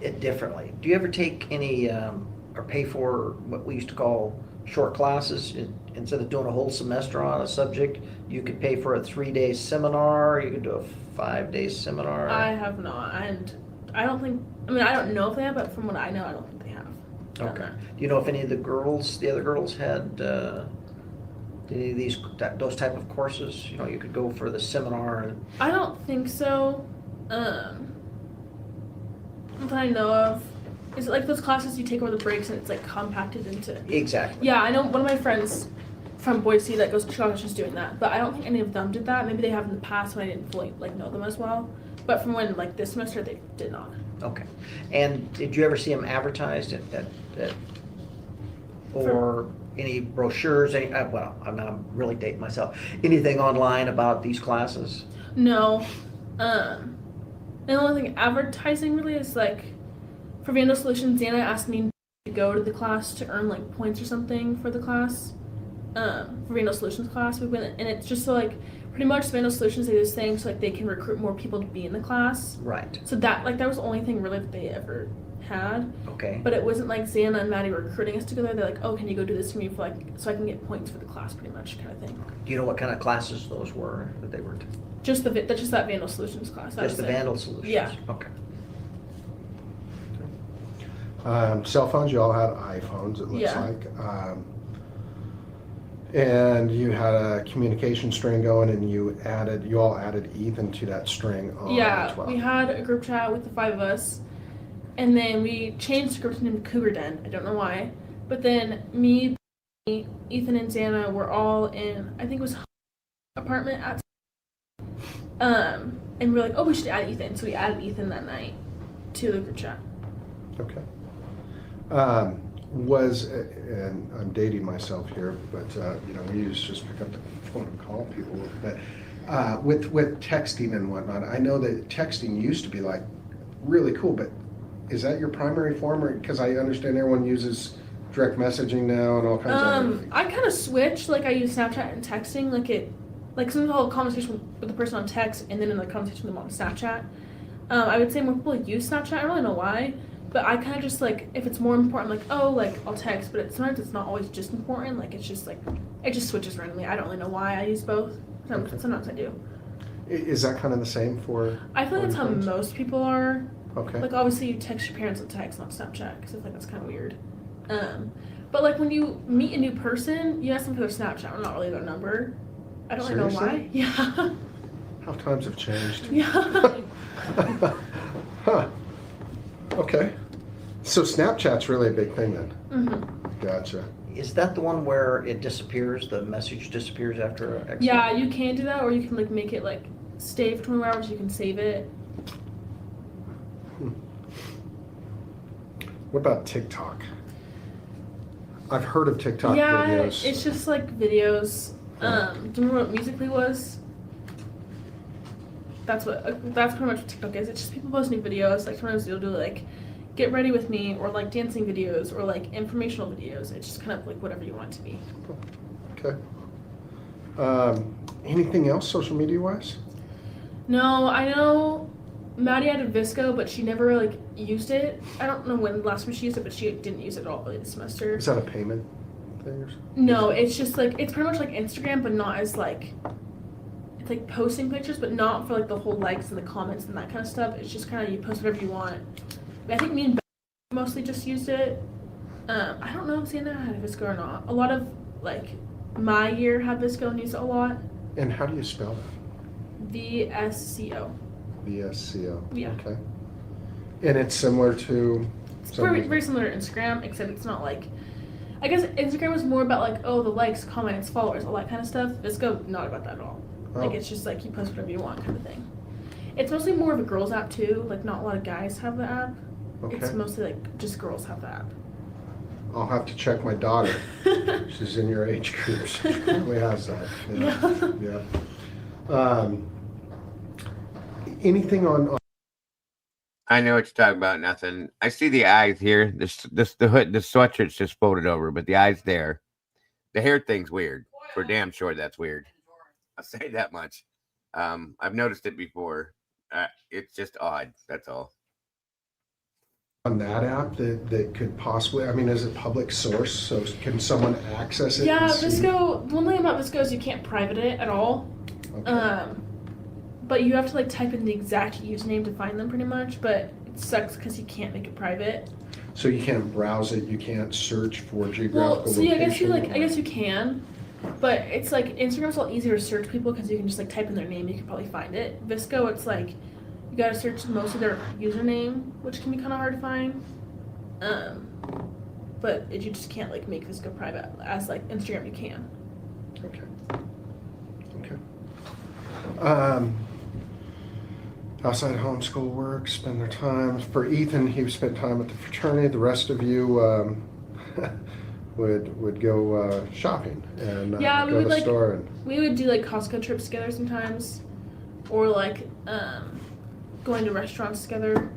it differently. Do you ever take any or pay for what we used to call short classes? Instead of doing a whole semester on a subject, you could pay for a 3-day seminar. You could do a 5-day seminar. I have not, and I don't think. I mean, I don't know if they have, but from what I know, I don't think they have. Okay. Do you know if any of the other girls had any of those type of courses? You know, you could go for the seminar. I don't think so. What I know of, is it like those classes you take over the breaks and it's like compacted into? Exactly. Yeah, I know one of my friends from Boise that goes to Chicago, she's doing that, but I don't think any of them did that. Maybe they have in the past when I didn't fully like know them as well. But from when like this semester, they did not. Okay. And did you ever see them advertised or any brochures? Well, I'm really dating myself. Anything online about these classes? No. The only thing advertising really is like for Vandal Solutions, Xana asked me to go to the class to earn like points or something for the class. For Vandal Solutions class, we went, and it's just so like pretty much Vandal Solutions do this thing so like they can recruit more people to be in the class. Right. So that was the only thing really that they ever had. Okay. But it wasn't like Xana and Maddie were recruiting us together. They're like, oh, can you go do this for me for like so I can get points for the class, pretty much kind of thing. Do you know what kind of classes those were that they were? Just that Vandal Solutions class. Just the Vandal Solutions. Yeah. Okay. Cell phones, you all had iPhones, it looks like. And you had a communication string going, and you all added Ethan to that string on Yeah, 12. we had a group chat with the 5 of us, and then we changed the group name to Cougar Den. I don't know why. But then me, Ethan, and Xana were all in, I think it was apartment at and we're like, oh, we should add Ethan. So we added Ethan that night to the group chat. Okay. And I'm dating myself here, but we used to just pick up the phone and call people. But with texting and whatnot, I know that texting used to be like really cool, but is that your primary form? Or because I understand everyone uses direct messaging now and all kinds of other things. I kind of switched. Like I use Snapchat and texting. Like sometimes I'll have a conversation with the person on text and then in the conversation with them on Snapchat. I would say more people use Snapchat. I don't really know why. But I kind of just like, if it's more important, like, oh, like, I'll text, but sometimes it's not always just important. Like, it's just like, it just switches randomly. I don't really know why I use both. Sometimes I do. Is that kind of the same for? I feel like that's how most people are. Okay. Like, obviously, you text your parents with text, not Snapchat, because I think that's kind of weird. But, like, when you meet a new person, you ask them for their Snapchat, or not really their number. I don't really know why. Yeah. How times have changed. Yeah. Huh. Okay. So Snapchat's really a big thing then. Mm-hmm. Gotcha. Is that the one where it disappears, the message disappears after X? Yeah, you can do that, or you can like make it like stay for 24 hours, you can save it. What about TikTok? I've heard of TikTok videos. Yeah, it's just like videos. Do you remember what Musical.ly was? That's pretty much what TikTok is. It's just people post new videos. Like sometimes you'll do like get ready with me, or like dancing videos, or like informational videos. It's just kind of like whatever you want it to be. Okay. Anything else social media wise? No, I know Maddie had a Visco, but she never like used it. I don't know when last time she used it, but she didn't use it at all really this semester. Is that a payment thing or something? No, it's just like it's pretty much like Instagram, but not as like. It's like posting pictures, but not for like the whole likes and the comments and that kind of stuff. It's just kind of you post whatever you want. I think me and Ben mostly just used it. I don't know if Xana had a Visco or not. A lot of like my year had Visco and used it a lot. And how do you spell that? VSCO. VSCO. Yeah. Okay. And it's similar to. It's very, very similar to Instagram, except it's not like. I guess Instagram was more about like the likes, comments, followers, all that kind of stuff. Visco not about that at all. Like it's just like you post whatever you want kind of thing. It's mostly more of a girls app too. Like not a lot of guys have the app. Okay. It's mostly like just girls have the app. I'll have to check my daughter. She's in your age group. She probably has that. Yeah. Anything on? I know what you're talking about. Nothing. I see the eyes here. The hood, the sweatshirt's just folded over, but the eyes there. The hair thing's weird. For damn sure, that's weird. I'll say that much. I've noticed it before. It's just odd. That's all. on that app that could possibly, I mean, is it public source? So can someone access it? Yeah, Visco, the one thing about Visco is you can't private it at all. Okay. But you have to like type in the exact username to find them pretty much, but it sucks because you can't make it private. So you can't browse it, you can't search for geographical Well, see, I guess you can, but it's like Instagram's a lot easier to search people because you can just like type in their name, you can probably find it. Visco, it's like you gotta search most of their username, which can be kind of hard to find. But you just can't like make Visco private as like Instagram you can. Okay. Outside homeschool work, spend their time. For Ethan, he spent time at the fraternity. The rest of you would go shopping and yeah, go to the store. And we would do like Costco trips together sometimes, or like going to restaurants together.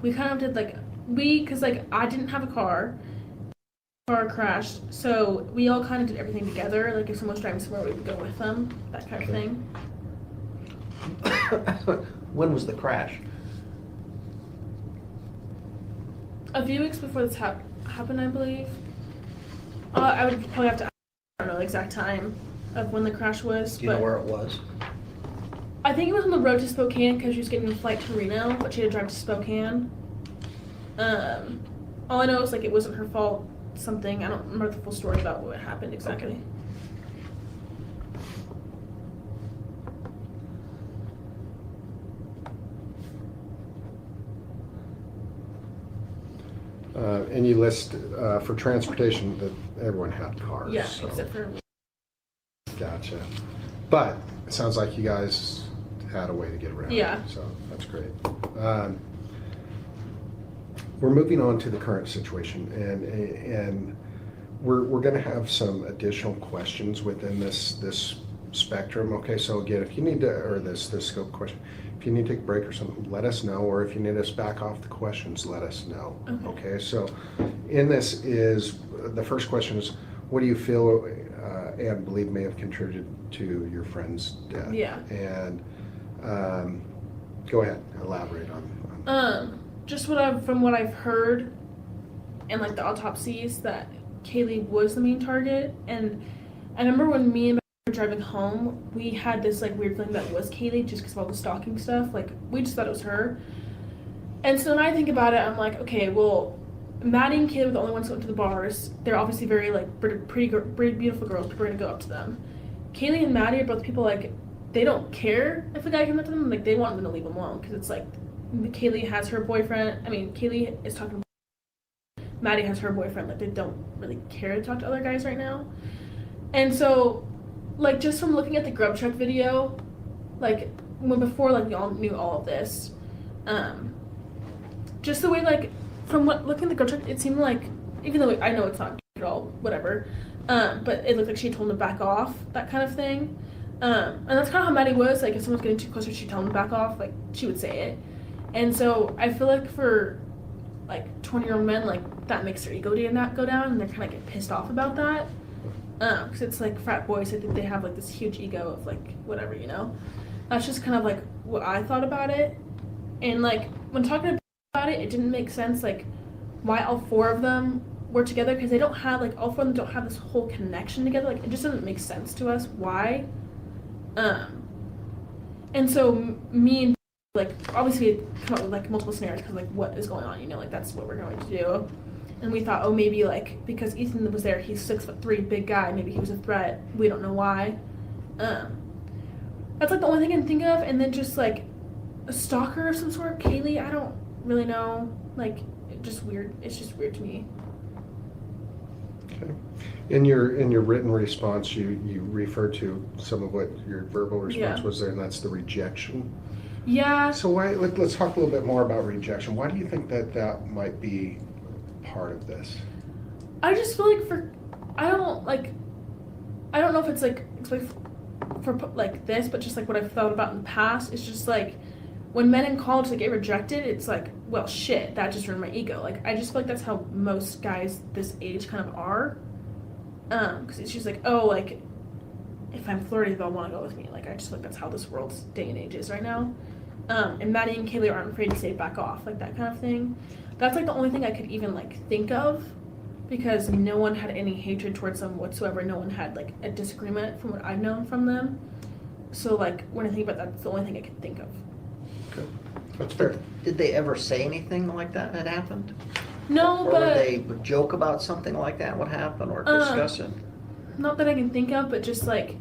We kind of did like because like I didn't have a car crashed, so we all kind of did everything together. Like if someone was driving somewhere, we would go with them, that kind of thing. When was the crash? A few weeks before this happened, I believe. I would probably have to. I don't know the exact time of when the crash was. Do you know where it was? I think it was on the road to Spokane because she was getting a flight to Reno, but she had to drive to Spokane. All I know is like it wasn't her fault. Something I don't remember the full story about what happened exactly. Okay. And you list for transportation that everyone had cars. Yeah, so. except for. Gotcha. But it sounds like you guys had a way to get around. Yeah. So that's great. We're moving on to the current situation, and we're going to have some additional questions within this spectrum. Okay, so again, if you need to, or this scope question, if you need to take a break or something, let us know, or if you need us back off the questions, let us know. Okay, so in this is, the first question is, what do you feel and believe may have contributed to your friend's death? Yeah. And go ahead, elaborate on Just from what I've heard, and like the autopsies, that Kaylee was the main target. And I remember when me and were driving home, we had this like weird feeling that it was Kaylee just because of all the stalking stuff. Like we just thought it was her. And so when I think about it, I'm like, okay, well, Maddie and Kaylee were the only ones who went to the bars. They're obviously very like pretty beautiful girls. People are gonna go up to them. Kaylee and Maddie are both people like they don't care if a guy comes up to them. Like they want them to leave them alone because it's like Kaylee has her boyfriend. I mean, Kaylee is talking to Maddie has her boyfriend. Like they don't really care to talk to other guys right now. And so, like just from looking at the Grub Truck video, like before like we all knew all of this, just the way like from looking at the Grub Truck, it seemed like, even though I know it's not at all, whatever, but it looked like she told him to back off, that kind of thing. And that's kind of how Maddie was. Like if someone's getting too close, she'd tell him to back off. Like she would say it. And so I feel like for like 20-year-old men, like that makes their ego go down, and they're kind of get pissed off about that. Because it's like frat boys, I think they have like this huge ego of like whatever, you know. That's just kind of like what I thought about it. And like when talking about it, it didn't make sense like why all four of them were together, because they don't have like all four of them don't have this whole connection together. Like it just doesn't make sense to us why. And so me and like obviously come up with like multiple scenarios because like what is going on, you know, like that's what we're going to do. And we thought, oh, maybe like because Ethan was there, he's 6'3", big guy, maybe he was a threat. We don't know why. That's like the only thing I can think of. And then just like a stalker of some sort, Kaylee, I don't really know. Like just weird. It's just weird to me. Okay. In your written response, you referred to some of what your verbal response was there, and that's the rejection. Yeah. So why? Let's talk a little bit more about rejection. Why do you think that might be part of this? I just feel like I don't know if it's like for like this, but just like what I've thought about in the past, it's just like when men in college like get rejected, it's like, well, shit, that just ruined my ego. Like I just feel like that's how most guys this age kind of are. Because it's just like, oh, like if I'm flirty, they'll want to go with me. Like I just feel like that's how this world's day and age is right now. And Maddie and Kaylee aren't afraid to say back off, like that kind of thing. That's like the only thing I could even like think of, because no one had any hatred towards them whatsoever. No one had like a disagreement from what I've known from them. So like when I think about that, that's the only thing I can think of. Okay. That's fair. Did they ever say anything like that had happened? No, or but would they joke about something like that would happen or discuss it? Not that I can think of, but just like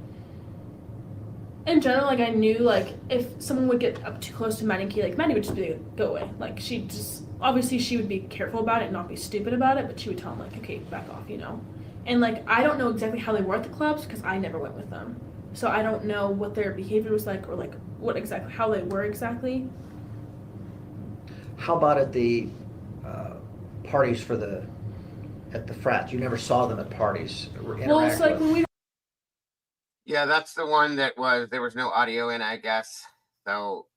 in general, like I knew like if someone would get up too close to Maddie and Kaylee, like Maddie would just be like, go away. Like she just obviously she would be careful about it and not be stupid about it, but she would tell them like, okay, back off, you know. And like I don't know exactly how they were at the clubs because I never went with them, so I don't know what their behavior was like or like what exactly how they were exactly. How about at the parties at the frats? You never saw them at parties or interact Well, it's like with. when we. Yeah, that's the one that there was no audio in, I guess. So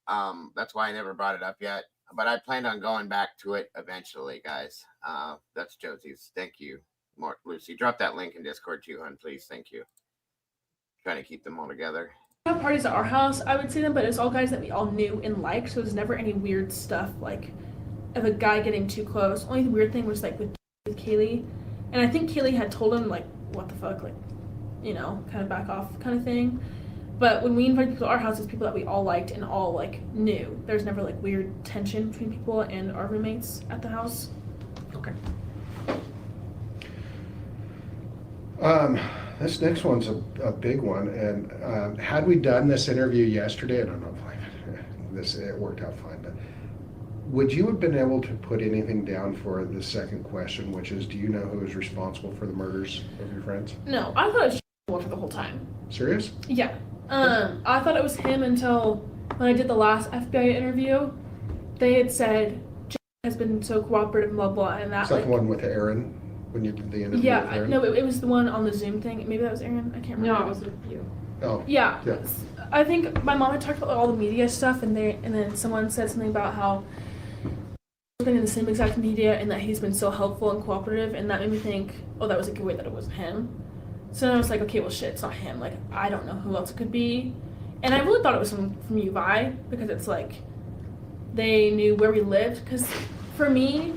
that's why I never brought it up yet. But I planned on going back to it eventually, guys. That's Josie's. Thank you, Mark, Lucy. Drop that link in Discord too, hon, please. Thank you. Trying to keep them all together. We have parties at our house, I would say them, but it's all guys that we all knew and liked, so there's never any weird stuff like of a guy getting too close. Only the weird thing was like with Kaylee, and I think Kaylee had told him like, what the fuck, like, you know, kind of back off kind of thing. But when we invited people to our house, it's people that we all liked and all like knew. There's never like weird tension between people and our roommates at the house. Okay. This next one's a big one, and had we done this interview yesterday, I don't know if it worked out fine, but would you have been able to put anything down for the second question, which is, do you know who is responsible for the murders of your friends? No, I thought it was for the whole time. Serious? Yeah. I thought it was him until when I did the last FBI interview. They had said Jay has been so cooperative, blah blah, and that. Is that the one with Aaron when you did the interview? Yeah, with Aaron? no, it was the one on the Zoom thing. Maybe that was Aaron. I can't remember. No, it was with you. Oh. Yeah. I think my mom had talked about all the media stuff, and then someone said something about how he's been in the same exact media and that he's been so helpful and cooperative, and that made me think, oh, that was a good way that it wasn't him. So then I was like, okay, well, shit, it's not him. Like, I don't know who else it could be. And I really thought it was someone from UVI because it's like they knew where we lived. Because for me,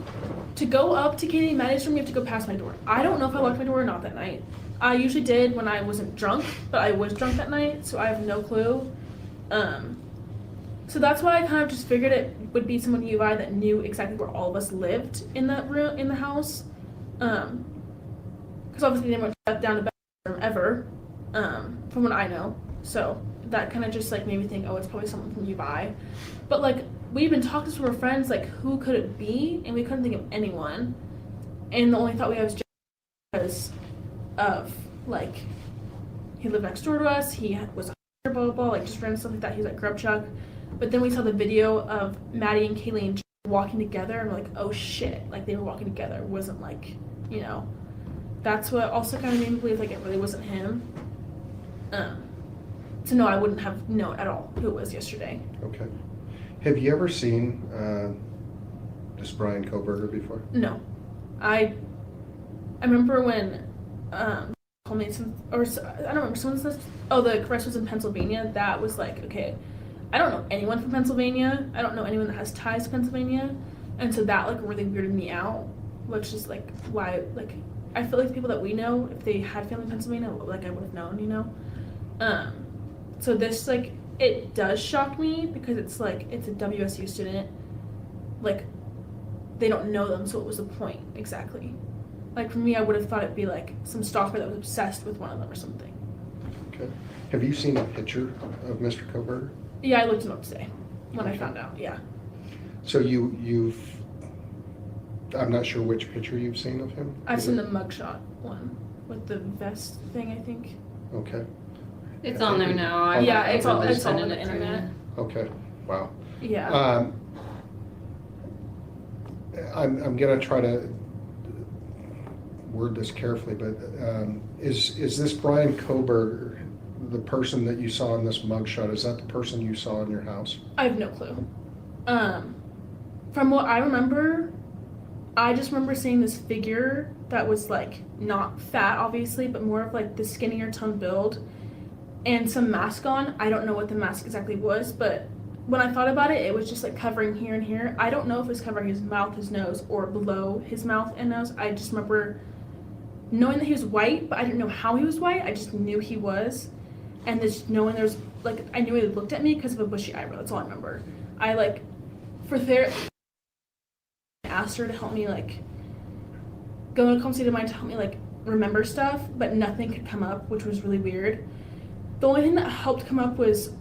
to go up to Katie and Maddie's room, you have to go past my door. I don't know if I locked my door or not that night. I usually did when I wasn't drunk, but I was drunk that night, so I have no clue. So that's why I kind of just figured it would be someone at UVI that knew exactly where all of us lived in that room, in the house. Because obviously they weren't down to bed ever, from what I know. So that kind of just like made me think, oh, it's probably someone from UVI. But like we've been talking to our friends, like who could it be? And we couldn't think of anyone. And the only thought we had was just because of like he lived next door to us, he was a blah blah blah, like just random stuff like that. He was at Grub Chuck. But then we saw the video of Maddie and Kaylee and walking together, and we're like, oh shit, like they were walking together. It wasn't like, you know. That's what also kind of made me believe like it really wasn't him. So no, I wouldn't have known at all who it was yesterday. Okay. Have you ever seen this Brian Koberger before? No. I remember when told me some, or I don't remember, someone said, oh, the arrest was in Pennsylvania. That was like, okay, I don't know anyone from Pennsylvania. I don't know anyone that has ties to Pennsylvania. And so that like really weirded me out, which is like why, like, I feel like the people that we know, if they had family in Pennsylvania, like I would have known, you know? So this, like, it does shock me because it's like, it's a WSU student. Like, they don't know them, so what was the point exactly? Like, for me, I would have thought it'd be like some stalker that was obsessed with one of them or something. Okay. Have you seen a picture of Mr. Koberger? Yeah, I looked him up today when I found out, yeah. So you've, I'm not sure which picture you've seen of him? I've seen the mugshot one with the vest thing, I think. Okay. It's on there now. Yeah, it's on the internet. Okay, wow. Yeah. I'm gonna try to word this carefully, but is this Brian Koberger the person that you saw in this mugshot? Is that the person you saw in your house? I have no clue. From what I remember, I just remember seeing this figure that was like not fat, obviously, but more of like the skinnier toned build and some mask on. I don't know what the mask exactly was, but when I thought about it, it was just like covering here and here. I don't know if it was covering his mouth, his nose, or below his mouth and nose. I just remember knowing that he was white, but I didn't know how he was white. I just knew he was. And just knowing there's, like, I knew he looked at me because of a bushy eyebrow. That's all I remember. I, like, for therapy, I asked her to help me, like, go in a calm state of mind to help me, like, remember stuff, but nothing could come up, which was really weird. The only thing that helped come up was,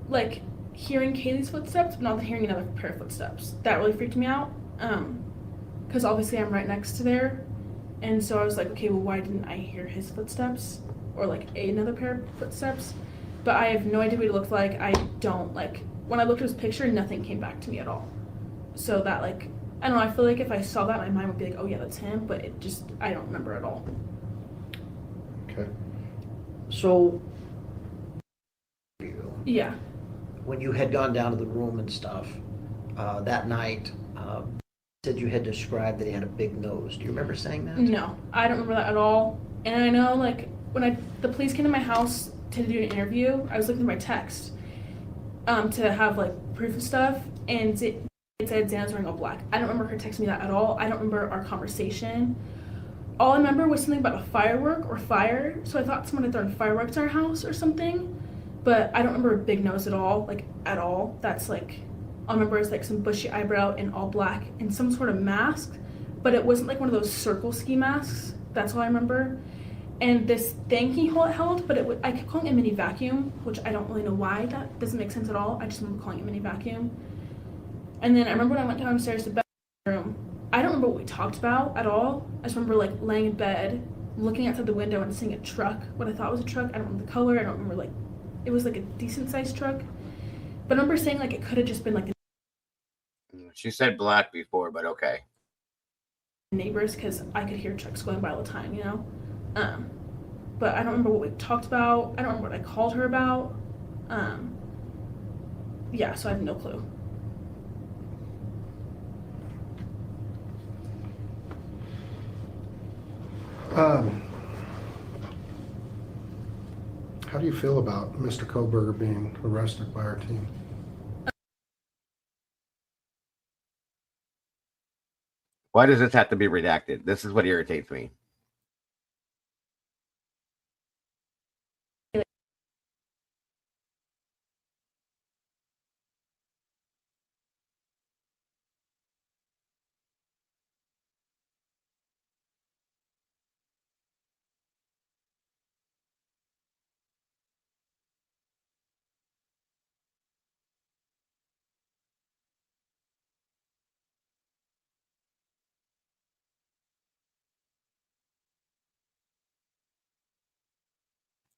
like, hearing Kaylee's footsteps, but not hearing another pair of footsteps. That really freaked me out, because obviously I'm right next to there. And so I was like, okay, well, why didn't I hear his footsteps? Or, like, another pair of footsteps? But I have no idea what he looked like. I don't, like, when I looked at his picture, nothing came back to me at all. So that, like, I don't know, I feel like if I saw that, my mind would be like, oh, yeah, that's him. But it just, I don't remember at all. Okay. So, yeah. When you had gone down to the room and stuff, that night, said you had described that he had a big nose. Do you remember saying that? No, I don't remember that at all. And I know, like, when the police came to my house to do an interview, I was looking at my text to have, like, proof of stuff, and it said Xana's wearing all black. I don't remember her texting me that at all. I don't remember our conversation. All I remember was something about a firework or fire, so I thought someone had thrown fireworks in our house or something, but I don't remember a big nose at all, like, at all. That's, like, all I remember is, like, some bushy eyebrow and all black and some sort of mask, but it wasn't, like, one of those circle ski masks. That's all I remember. And this thing he held, but I kept calling it a mini vacuum, which I don't really know why. That doesn't make sense at all. I just remember calling it a mini vacuum. And then I remember when I went downstairs to the bedroom, I don't remember what we talked about at all. I just remember, like, laying in bed, looking outside the window and seeing a truck, what I thought was a truck. I don't remember the color. I don't remember, like, it was, like, a decent-sized truck. But I remember saying, like, it could have just been, like, she said black before, but okay. Neighbors, because I could hear trucks going by all the time, you know? But I don't remember what we talked about. I don't remember what I called her about. Yeah, so I have no clue. How do you feel about Mr. Koberger being arrested by our team? Why does this have to be redacted? This is what irritates me.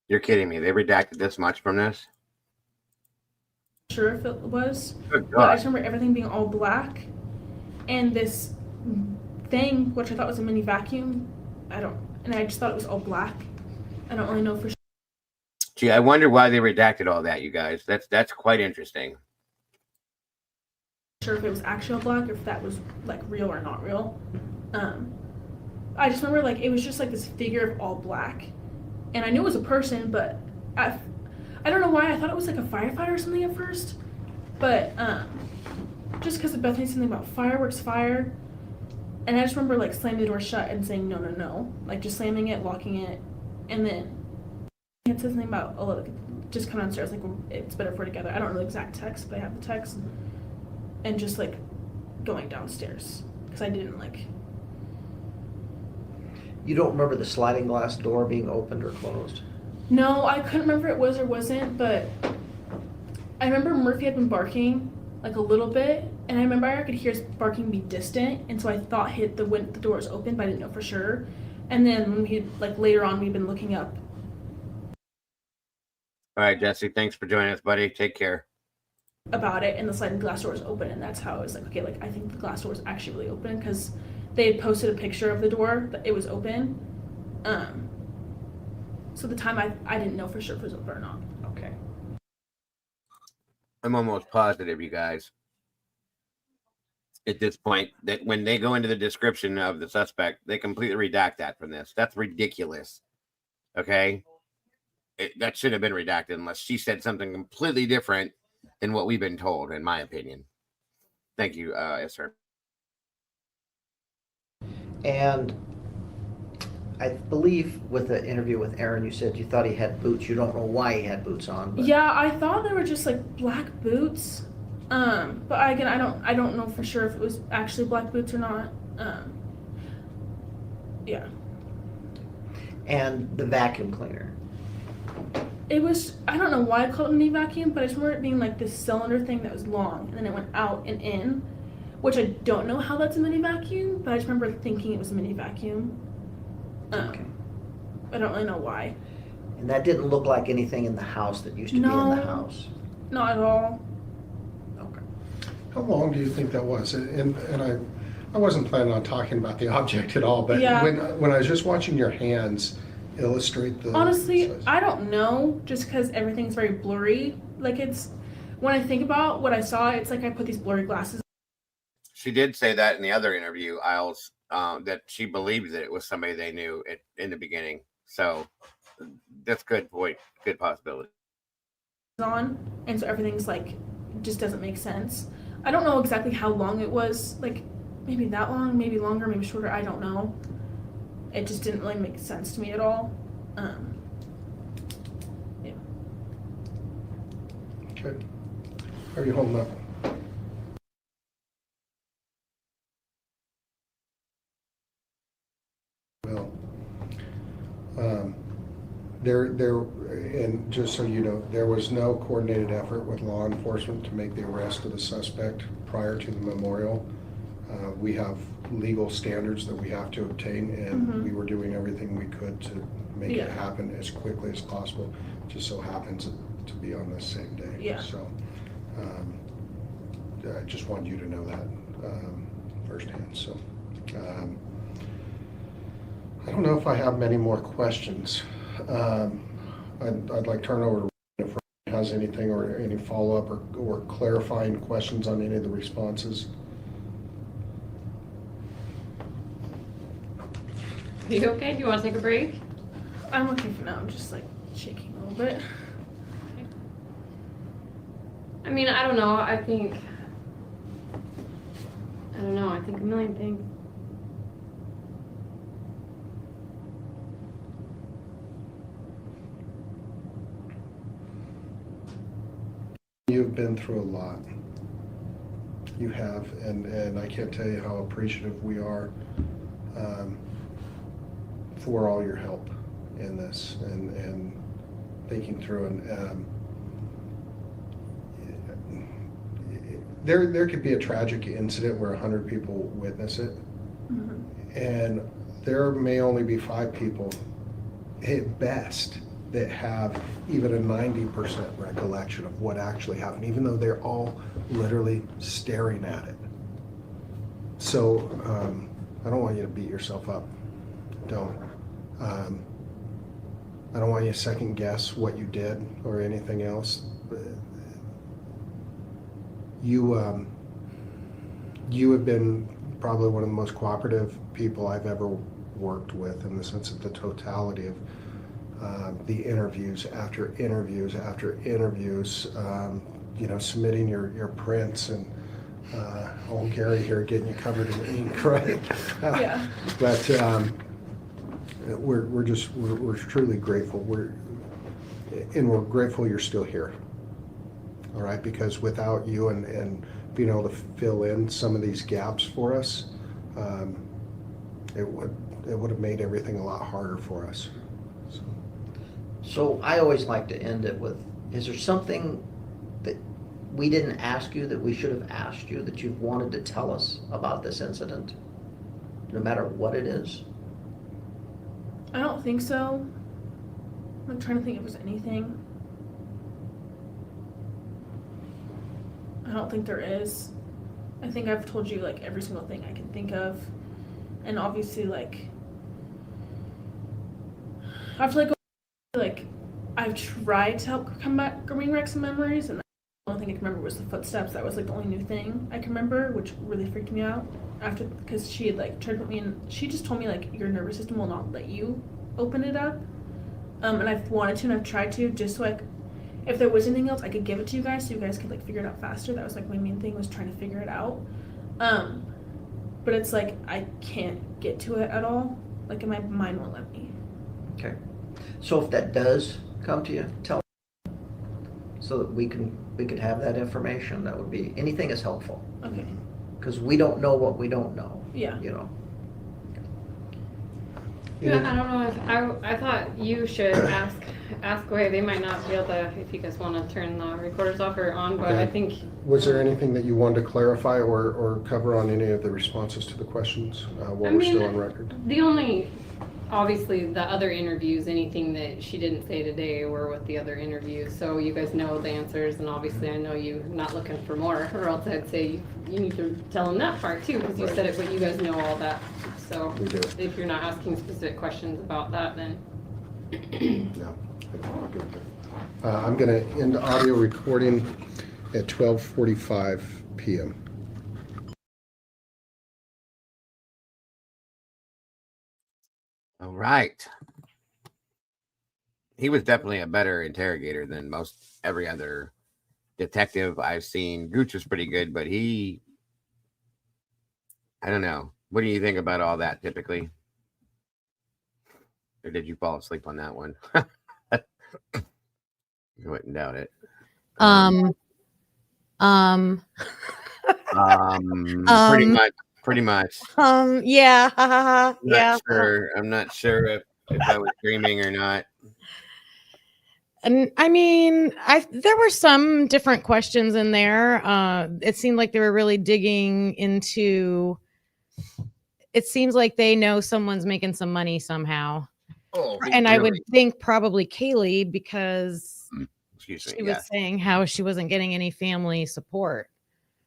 You're kidding me. They redacted this much from this? Sure if it was. Good but I God. just remember everything being all black. And this thing, which I thought was a mini vacuum, and I just thought it was all black. I don't really know for sure. Gee, I wonder why they redacted all that, you guys. That's quite interesting. Sure if it was actual black or if that was, like, real or not real. I just remember, like, it was just like this figure of all black, and I knew it was a person, but I don't know why I thought it was like a firefighter or something at first, but just because Bethany said something about fireworks, fire, and I just remember, like, slamming the door shut and saying no, no, no, like, just slamming it, locking it, and then it said something about, oh, look, just come downstairs, like, it's better if we're together. I don't know the exact text, but I have the text, and just, like, going downstairs because I didn't, like. You don't remember the sliding glass door being opened or closed? No, I couldn't remember if it was or wasn't, but I remember Murphy had been barking, like, a little bit, and I remember I could hear his barking be distant, and so I thought the door was open, but I didn't know for sure. And then when like, later on, we've been looking up. All right, Jesse, thanks for joining us, buddy. Take care. About it, and the sliding glass door was open, and that's how I was like, okay, like, I think the glass door was actually really open, because they had posted a picture of the door that it was open. So at the time I didn't know for sure if it was open or not. Okay. I'm almost positive, you guys, at this point, that when they go into the description of the suspect, they completely redact that from this. That's ridiculous. Okay? That should have been redacted unless she said something completely different than what we've been told, in my opinion. Thank you, Esther. And I believe with the interview with Aaron, you said you thought he had boots. You don't know why he had boots on. But... Yeah, I thought they were just like black boots. But again, I don't know for sure if it was actually black boots or not. Yeah. And the vacuum cleaner. It was, I don't know why I called it a mini vacuum, but I just remember it being like this cylinder thing that was long, and then it went out and in, which I don't know how that's a mini vacuum, but I just remember thinking it was a mini vacuum. Okay. I don't really know why. And that didn't look like anything in the house that used to be in the house. Not at all. Okay. How long do you think that was? And I wasn't planning on talking about the object at all, but Yeah. when I was just watching your hands illustrate the... Honestly, size. I don't know, just because everything's very blurry. Like when I think about what I saw, it's like I put these blurry glasses. She did say that in the other interview, Isles, that she believed that it was somebody they knew in the beginning. So that's good possibility. On, and so everything's like just doesn't make sense. I don't know exactly how long it was, like maybe that long, maybe longer, maybe shorter, I don't know. It just didn't really make sense to me at all. Yeah. Okay. How are you holding up? Well, and just so you know, there was no coordinated effort with law enforcement to make the arrest of the suspect prior to the memorial. We have legal standards that we have to obtain, and we were doing everything we could to make it happen as quickly as possible. It just so happens to be on the same day. Yeah. So I just wanted you to know that firsthand. So I don't know if I have many more questions. I'd like to turn over to if Ryan has anything or any follow-up or clarifying questions on any of the responses. Are you okay? Do you want to take a break? I'm okay for now. I'm just like shaking a little bit. I mean, I don't know. I think a million things. You've been through a lot. You have, and I can't tell you how appreciative we are for all your help in this and thinking through. And there could be a tragic incident where 100 people witness it, and there may only be 5 people at best that have even a 90% recollection of what actually happened, even though they're all literally staring at it. So I don't want you to beat yourself up. Don't. I don't want you to second guess what you did or anything else. You have been probably one of the most cooperative people I've ever worked with, in the sense of the totality of the interviews after interviews after interviews, submitting your prints, and old Gary here getting you covered in ink, right? Yeah. But we're truly grateful. We're grateful you're still here. All right, because without you and being able to fill in some of these gaps for us, it would have made everything a lot harder for us. So I always like to end it with, is there something that we didn't ask you that we should have asked you that you've wanted to tell us about this incident, no matter what it is? I don't think so. I'm trying to think if there's anything. I don't think there is. I think I've told you like every single thing I can think of. And obviously like I have to like I've tried to help bring back some memories, and the only thing I can remember was the footsteps. That was like the only new thing I can remember, which really freaked me out after, because she had like tried to put me in, she just told me like your nervous system will not let you open it up. And I've wanted to and I've tried to, just so if there was anything else, I could give it to you guys so you guys could like figure it out faster. That was like my main thing, was trying to figure it out. But it's like I can't get to it at all. Like my mind won't let me. Okay. So if that does come to you, tell me so that we could have that information. That would be, anything is helpful. Okay. Because we don't know what we don't know. Yeah. You know. Yeah, I don't know if I thought you should ask away. They might not be able to, if you guys want to turn the recorders off or on, but Okay. I think. Was there anything that you wanted to clarify or cover on any of the responses to the questions while we're still on record? The only, obviously, the other interviews, anything that she didn't say today were with the other interviews. So you guys know the answers, and obviously I know you're not looking for more, or else I'd say you need to tell them that part too, because you said it, but you guys know all that. So We do. if you're not asking specific questions about that, then. No. I'm going to end audio recording at 12:45 p.m. All right. He was definitely a better interrogator than most every other detective I've seen. Gooch was pretty good, but I don't know. What do you think about all that typically? Or did you fall asleep on that one? I wouldn't doubt it. Pretty much. Yeah. Yeah. I'm not sure if I was dreaming or not. And I mean, there were some different questions in there. It seemed like they were really digging into. It seems like they know someone's making some money somehow. Oh, and really? I would think probably Kaylee, because she was saying how she wasn't getting any family support.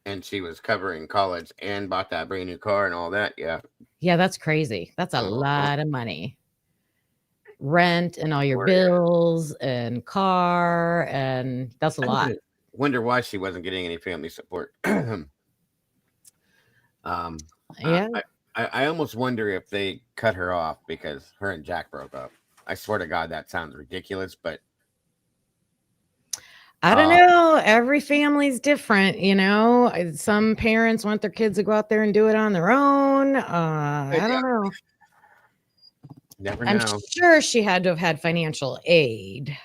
And she was covering college and bought that brand new car and all that. Yeah. Yeah, that's crazy. That's a lot of money. Rent and all your bills and car, and that's a lot. Wonder why she wasn't getting any family support. Yeah. I almost wonder if they cut her off because her and Jack broke up. I swear to God, that sounds ridiculous, but I don't know. Every family's different, you know. Some parents want their kids to go out there and do it on their own. I don't know. Never I'm know. sure she had to have had financial aid,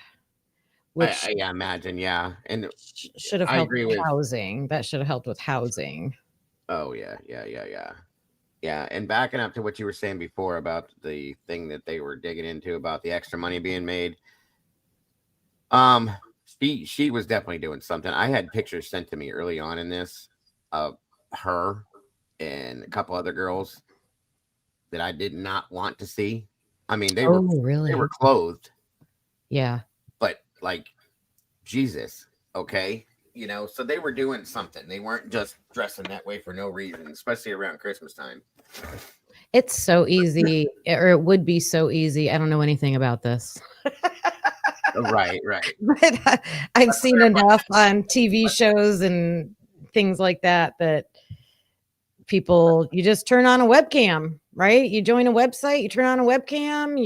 which I imagine, yeah. And should have helped with housing. That should have helped with housing. Oh, yeah. Yeah, and backing up to what you were saying before about the thing that they were digging into about the extra money being made. She was definitely doing something. I had pictures sent to me early on in this of her and a couple other girls that I did not want to see. I mean, they were clothed. Yeah. But like, Jesus, okay. You know, so they were doing something. They weren't just dressing that way for no reason, especially around Christmas time. It's so easy, or it would be so easy. I don't know anything about this. Right. But I've seen enough on TV shows and things like that people, you just turn on a webcam, right? You join a website, you turn on a webcam,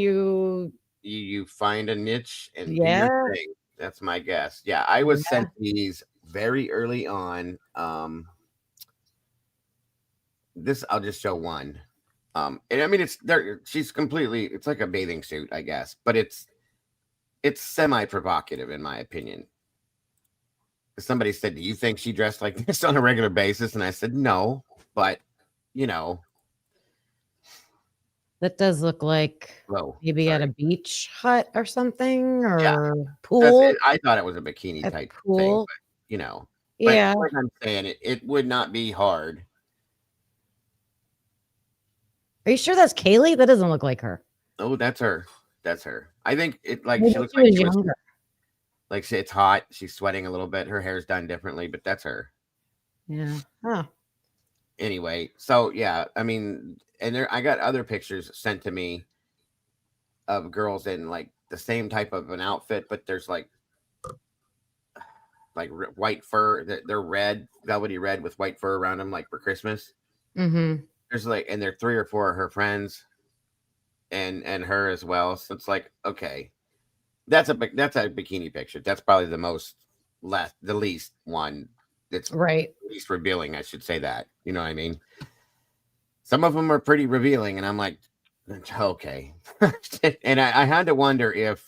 you find a niche and do your thing. That's my guess. Yeah, I was sent these very early on. This I'll just show one. And I mean, it's there. She's completely. It's like a bathing suit, I guess, but it's semi-provocative in my opinion. Somebody said, "Do you think she dressed like this on a regular basis?" And I said, "No, but you know." That does look like maybe at a beach hut or something, or pool. I thought it was a bikini type pool thing, but, you know. Yeah. But like I'm saying, it would not be hard. Are you sure that's Kaylee? That doesn't look like her. Oh, that's her. That's her. I think it like Maybe she looks she like was younger. Like it's hot. She's sweating a little bit. Her hair's done differently, but that's her. Yeah. Huh. Anyway, so yeah, I mean, and I got other pictures sent to me of girls in like the same type of an outfit, but there's like white fur. They're red, velvety red with white fur around them, like for Christmas. Mm-hmm. There's and there are 3 or 4 of her friends, and her as well. So it's like, okay, That's a bikini picture. That's probably the least one that's right. Least revealing. I should say that. You know what I mean? Some of them are pretty revealing, and I'm like, okay. And I had to wonder if,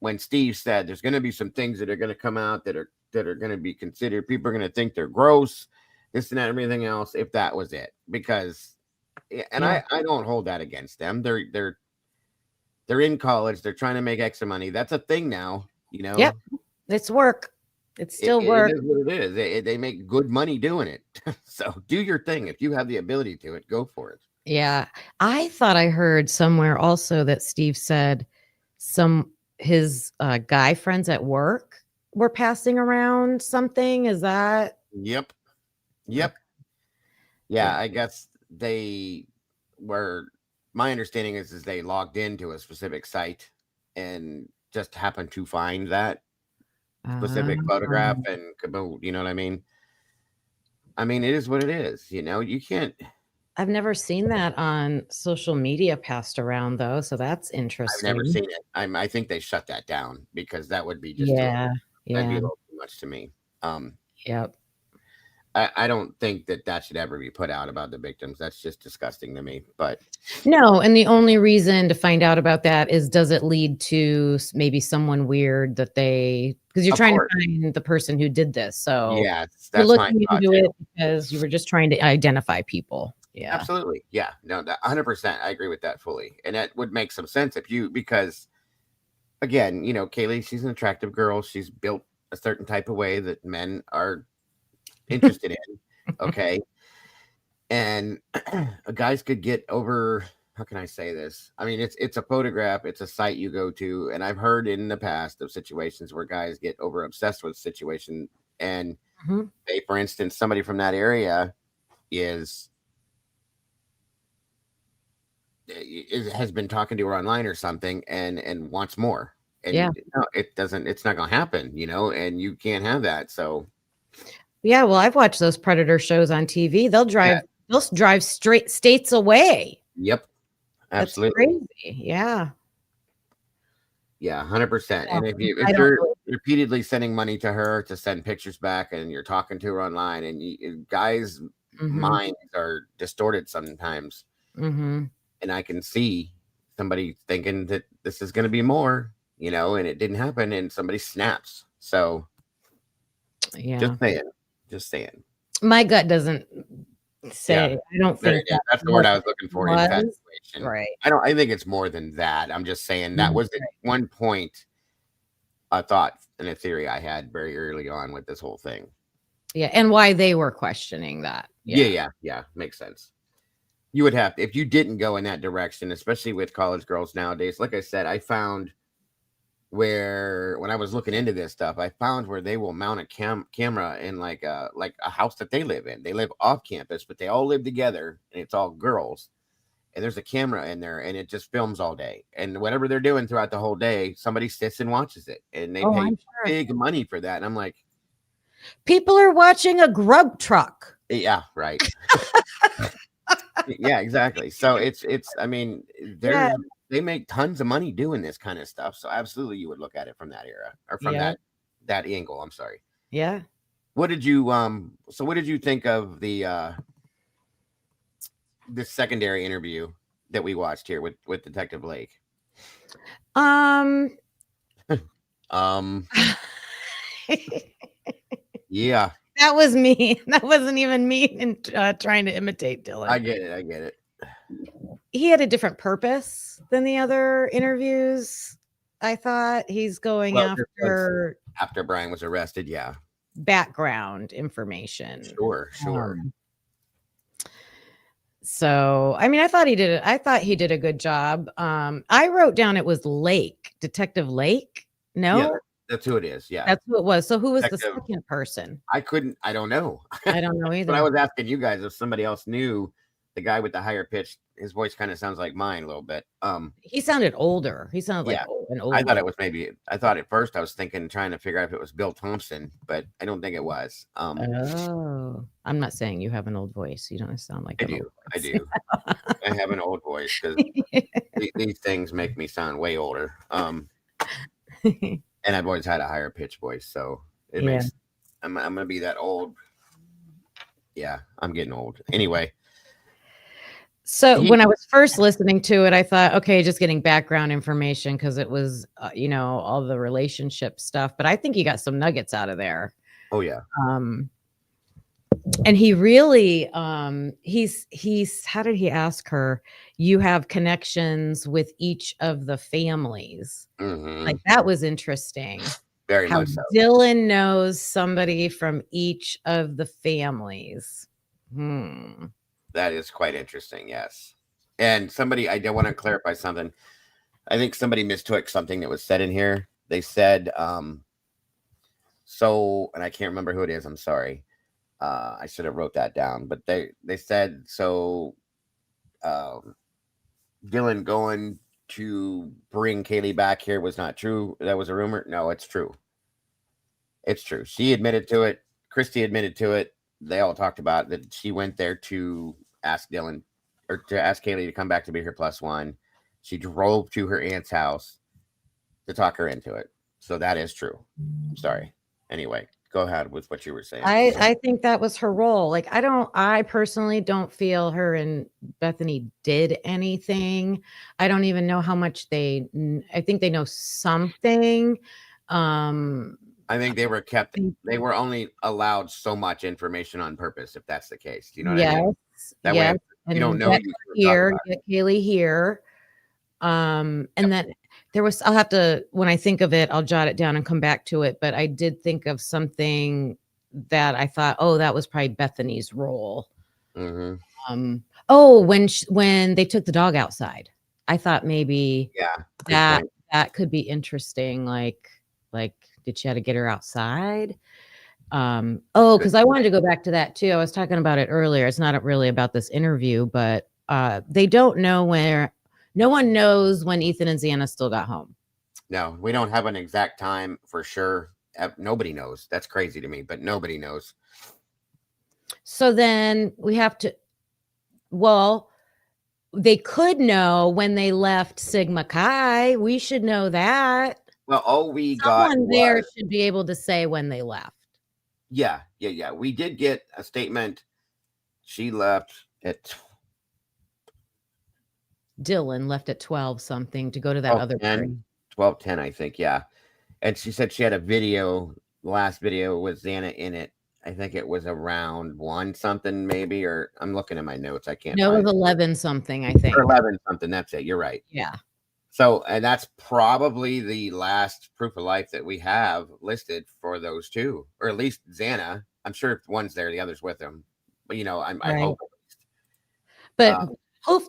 when Steve said there's going to be some things that are going to come out that are going to be considered, people are going to think they're gross, this and that, and everything else, if that was it, because, and I don't hold that against them. They're in college. They're trying to make extra money. That's a thing now, you know. Yep, it's work. It's still work. It is what it is. They make good money doing it. So do your thing. If you have the ability to it, go for it. Yeah. I thought I heard somewhere also that Steve said his guy friends at work were passing around something. Is that? Yep. Yeah, I guess they were. My understanding is they logged into a specific site and just happened to find that specific photograph and kaboom. You know what I mean? I mean, it is what it is. You know, you can't. I've never seen that on social media passed around though, so that's interesting. I've never seen it. I think they shut that down because that would be just that'd be a little too much to me. Yep. I don't think that should ever be put out about the victims. That's just disgusting to me. But no, and the only reason to find out about that is, does it lead to maybe someone weird that because you're trying to find the person who did this. So yeah, you're looking into it because you were just trying to identify people. Yeah, absolutely. Yeah, no, 100%. I agree with that fully, and that would make some sense because, again, you know, Kaylee, she's an attractive girl. She's built a certain type of way that men are interested in. Okay. And guys could get over, how can I say this? I mean, it's a photograph, it's a site you go to, and I've heard in the past of situations where guys get over obsessed with a situation, and say, for instance, somebody from that area has been talking to her online or something and wants more. And no, it's not gonna happen, you know, and you can't have that. So yeah, well, I've watched those predator shows on TV. They'll drive straight states away. Yep. Absolutely. That's crazy. Yeah. Yeah, 100%. And if you're repeatedly sending money to her to send pictures back, and you're talking to her online, and guys' minds are distorted sometimes. And I can see somebody thinking that this is going to be more, you know, and it didn't happen, and somebody snaps. So yeah, just saying. My gut doesn't say. I don't think that's the word I was looking for. Infatuation. Right. I think it's more than that. I'm just saying that was at one point a thought and a theory I had very early on with this whole thing. Yeah, and why they were questioning that. Yeah. Makes sense. You would have to, if you didn't go in that direction, especially with college girls nowadays. Like I said, I found when I was looking into this stuff, I found where they will mount a camera in like a house that they live in. They live off campus, but they all live together, and it's all girls. And there's a camera in there, and it just films all day. And whatever they're doing throughout the whole day, somebody sits and watches it, and they pay big money for that. And I'm like, people are watching a grub truck. Yeah, right. Yeah, exactly. So it's I mean, they make tons of money doing this kind of stuff. So absolutely you would look at it from that era, or from that angle. I'm sorry. Yeah. What did you what did you think of the secondary interview that we watched here with Detective Lake? Yeah. That was me. That wasn't even me trying to imitate Dylan. I get it. He had a different purpose than the other interviews. I thought he's going after Brian was arrested. Yeah. Background information. Sure. So, I mean, I thought he did a good job. I wrote down it was Lake, Detective Lake. No. Yeah, that's who it is. Yeah. That's who it was. So who was the second person? I don't know. I don't know either. But I was asking you guys if somebody else knew. The guy with the higher pitch, his voice kind of sounds like mine a little bit. He sounded older. He sounded like an older. I thought it was I thought at first I was trying to figure out if it was Bill Thompson, but I don't think it was. I'm not saying you have an old voice. You don't sound like I do. I have an old voice because these things make me sound way older. And I've always had a higher pitch voice, so it makes I'm gonna be that old. Yeah, I'm getting old. Anyway. So when I was first listening to it, I thought, okay, just getting background information because it was, all the relationship stuff. But I think you got some nuggets out of there. Oh yeah. And he really, he's. How did he ask her? You have connections with each of the families. Like that was interesting. Very How much so. Dylan knows somebody from each of the families. That is quite interesting, yes. And somebody, I do want to clarify something. I think somebody mistook something that was said in here. They said, and I can't remember who it is. I'm sorry. I should have wrote that down. But they said, so Dylan going to bring Kaylee back here was not true. That was a rumor. No, it's true. It's true. She admitted to it. Christy admitted to it. They all talked about that she went there to ask Dylan or to ask Kaylee to come back to be her +1. She drove to her aunt's house to talk her into it. So that is true. I'm sorry. Anyway, go ahead with what you were saying. I think that was her role. Like, I personally don't feel her and Bethany did anything. I don't even know how much I think they know something. I think they were only allowed so much information on purpose, if that's the case. Do you know what I mean? That way, you don't know. Get Kaylee here. And then there was, I'll have to, when I think of it, I'll jot it down and come back to it. But I did think of something that I thought, oh, that was probably Bethany's role. When they took the dog outside, I thought maybe that could be interesting. Like, did she have to get her outside? Because I wanted to go back to that too. I was talking about it earlier. It's not really about this interview, but they don't know where. No one knows when Ethan and Xana still got home. No, we don't have an exact time for sure. Nobody knows. That's crazy to me, but nobody knows. So then we have to. Well, they could know when they left Sigma Chi. We should know that. Well, someone there should be able to say when they left. Yeah. We did get a statement. She left at. Dylan left at 12 something to go to that other party. 12:10, I think. Yeah. And she said she had a video, the last video with Xana in it. I think it was around 1 something maybe, or I'm looking at my notes. I can't. No, it was 11 something, I think. Or 11 something. That's it. You're right. Yeah. So, and that's probably the last proof of life that we have listed for those two, or at least Xana. I'm sure if one's there, the other's with him. But, I hope. But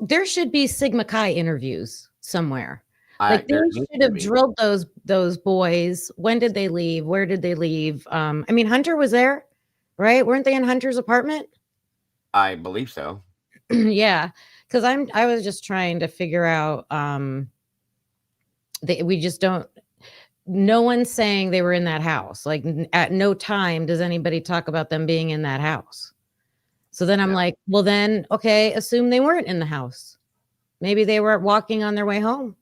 there should be Sigma Chi interviews somewhere. Like they should have drilled those boys. When did they leave? Where did they leave? Hunter was there, right? Weren't they in Hunter's apartment? I believe so. Yeah, because I was just trying to figure out. We just don't. No one's saying they were in that house. Like at no time does anybody talk about them being in that house. So then I'm like, well, then, okay, assume they weren't in the house. Maybe they were walking on their way home.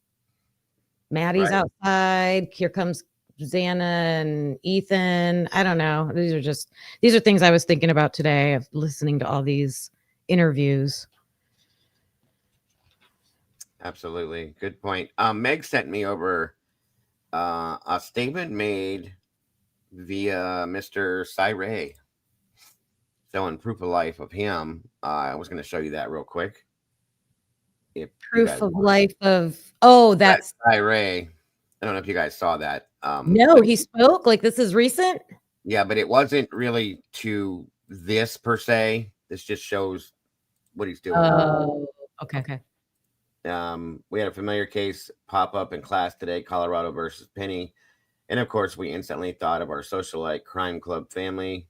Maddie's outside. Here comes Xana and Ethan. I don't know. These are things I was thinking about today of listening to all these interviews. Absolutely. Good point. Meg sent me over a statement made via Mr. Cyray. Showing proof of life of him. I was going to show you that real quick. Proof of life of that's Cyray. I don't know if you guys saw that. No, he spoke. Like this is recent. Yeah, but it wasn't really to this per se. This just shows what he's doing. Oh, okay. We had a familiar case pop up in class today, Colorado versus Penny. And of course, we instantly thought of our socialite crime club family.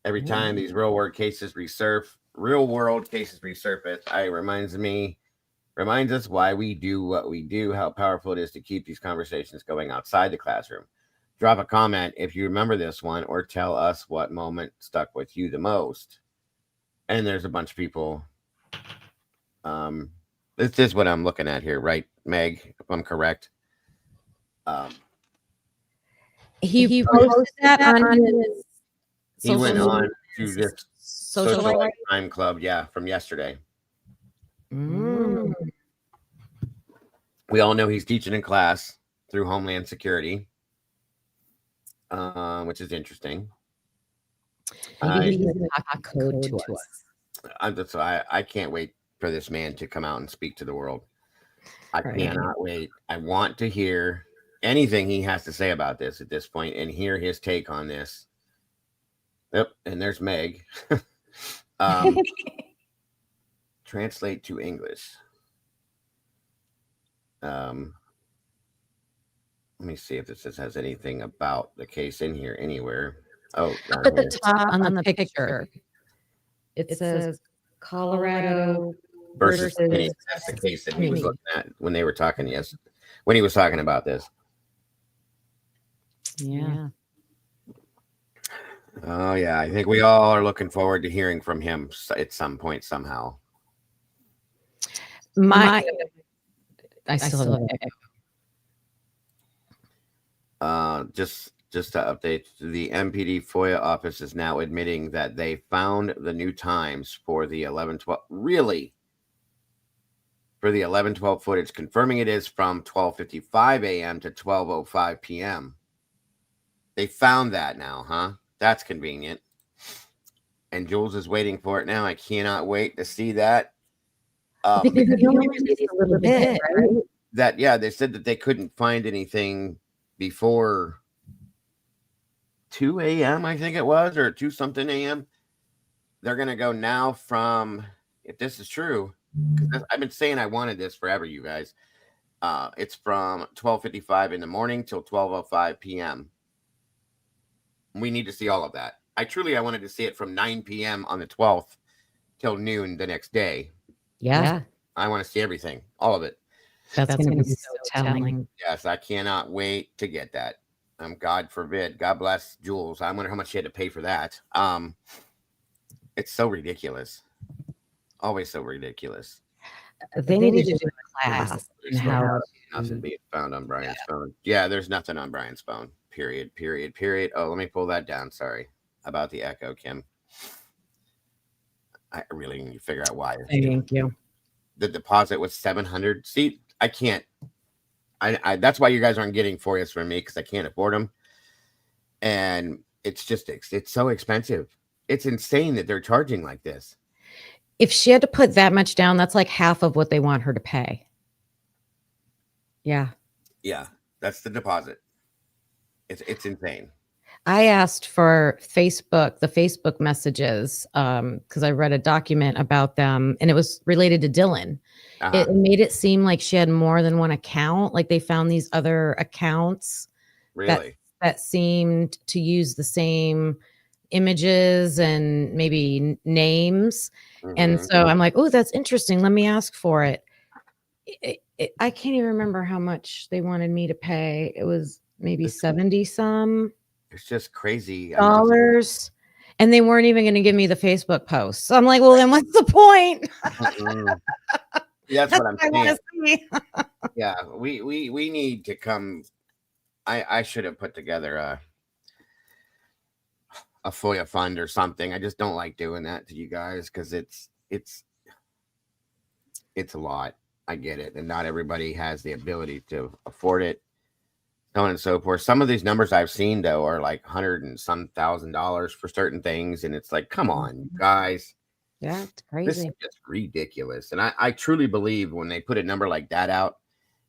Every time these real world cases resurface, it reminds us why we do what we do, how powerful it is to keep these conversations going outside the classroom. Drop a comment if you remember this one, or tell us what moment stuck with you the most. And there's a bunch of people. This is what I'm looking at here, right, Meg? If I'm correct. He posted that on his He went social on media- to this social socialite crime club, yeah, from yesterday. Mm. We all know he's teaching in class through Homeland Security, which is interesting. Maybe he's gonna talk code to us. I can't wait for this man to come out and speak to the world. I Right. cannot wait. I want to hear anything he has to say about this at this point and hear his take on this. Yep, and there's Meg. Translate to English. Let me see if this has anything about the case in here anywhere. Oh, up at the top on the picture, it says Colorado versus Penny. That's the case that he was looking at when they were talking. Yes, when he was talking about this. Yeah. Oh yeah, I think we all are looking forward to hearing from him at some point somehow. I still have it. Just to update, the MPD FOIA office is now admitting that they found the new times for the 11/12. Really? For the 11/12 footage, confirming it is from 12:55 a.m. to 12:05 p.m. They found that now, huh? That's convenient. And Jules is waiting for it now. I cannot wait to see that. Because they only released a little bit, right? That, yeah, they said that they couldn't find anything before 2 a.m., I think it was, or 2 something a.m. They're going to go now from, if this is true, because I've been saying I wanted this forever, you guys. It's from 12:55 in the morning till 12:05 p.m. We need to see all of that. I wanted to see it from 9 p.m. on the 12th till noon the next day. Yeah. I want to see everything, all of it. That's going to be so telling. Yes, I cannot wait to get that. God forbid. God bless Jules. I wonder how much she had to pay for that. It's so ridiculous. Always so ridiculous. They need to do a class. Nothing being found on Brian's phone. Yeah, there's nothing on Brian's phone. Period. Oh, let me pull that down. Sorry about the echo, Kim. I really need to figure out why. Thank you. The deposit was $700. See, I can't. I that's why you guys aren't getting FOIAs from me, because I can't afford them. And it's so expensive. It's insane that they're charging like this. If she had to put that much down, that's like half of what they want her to pay. Yeah. Yeah, that's the deposit. It's insane. I asked for the Facebook messages, because I read a document about them and it was related to Dylan. It made it seem like she had more than one account. Like they found these other accounts that seemed to use the same images and maybe names. And so I'm like, oh, that's interesting. Let me ask for it. I can't even remember how much they wanted me to pay. It was maybe 70 some. It's just crazy. Dollars. And they weren't even going to give me the Facebook post. So I'm like, well, then what's the point? That's what I'm saying. Yeah, we need to come. I should have put together a FOIA fund or something. I just don't like doing that to you guys because it's a lot. I get it, and not everybody has the ability to afford it. So on and so forth. Some of these numbers I've seen though are like $100 and some $1,000 for certain things, and it's like, come on, you guys. Yeah, it's crazy. This is just ridiculous. And I truly believe when they put a number like that out,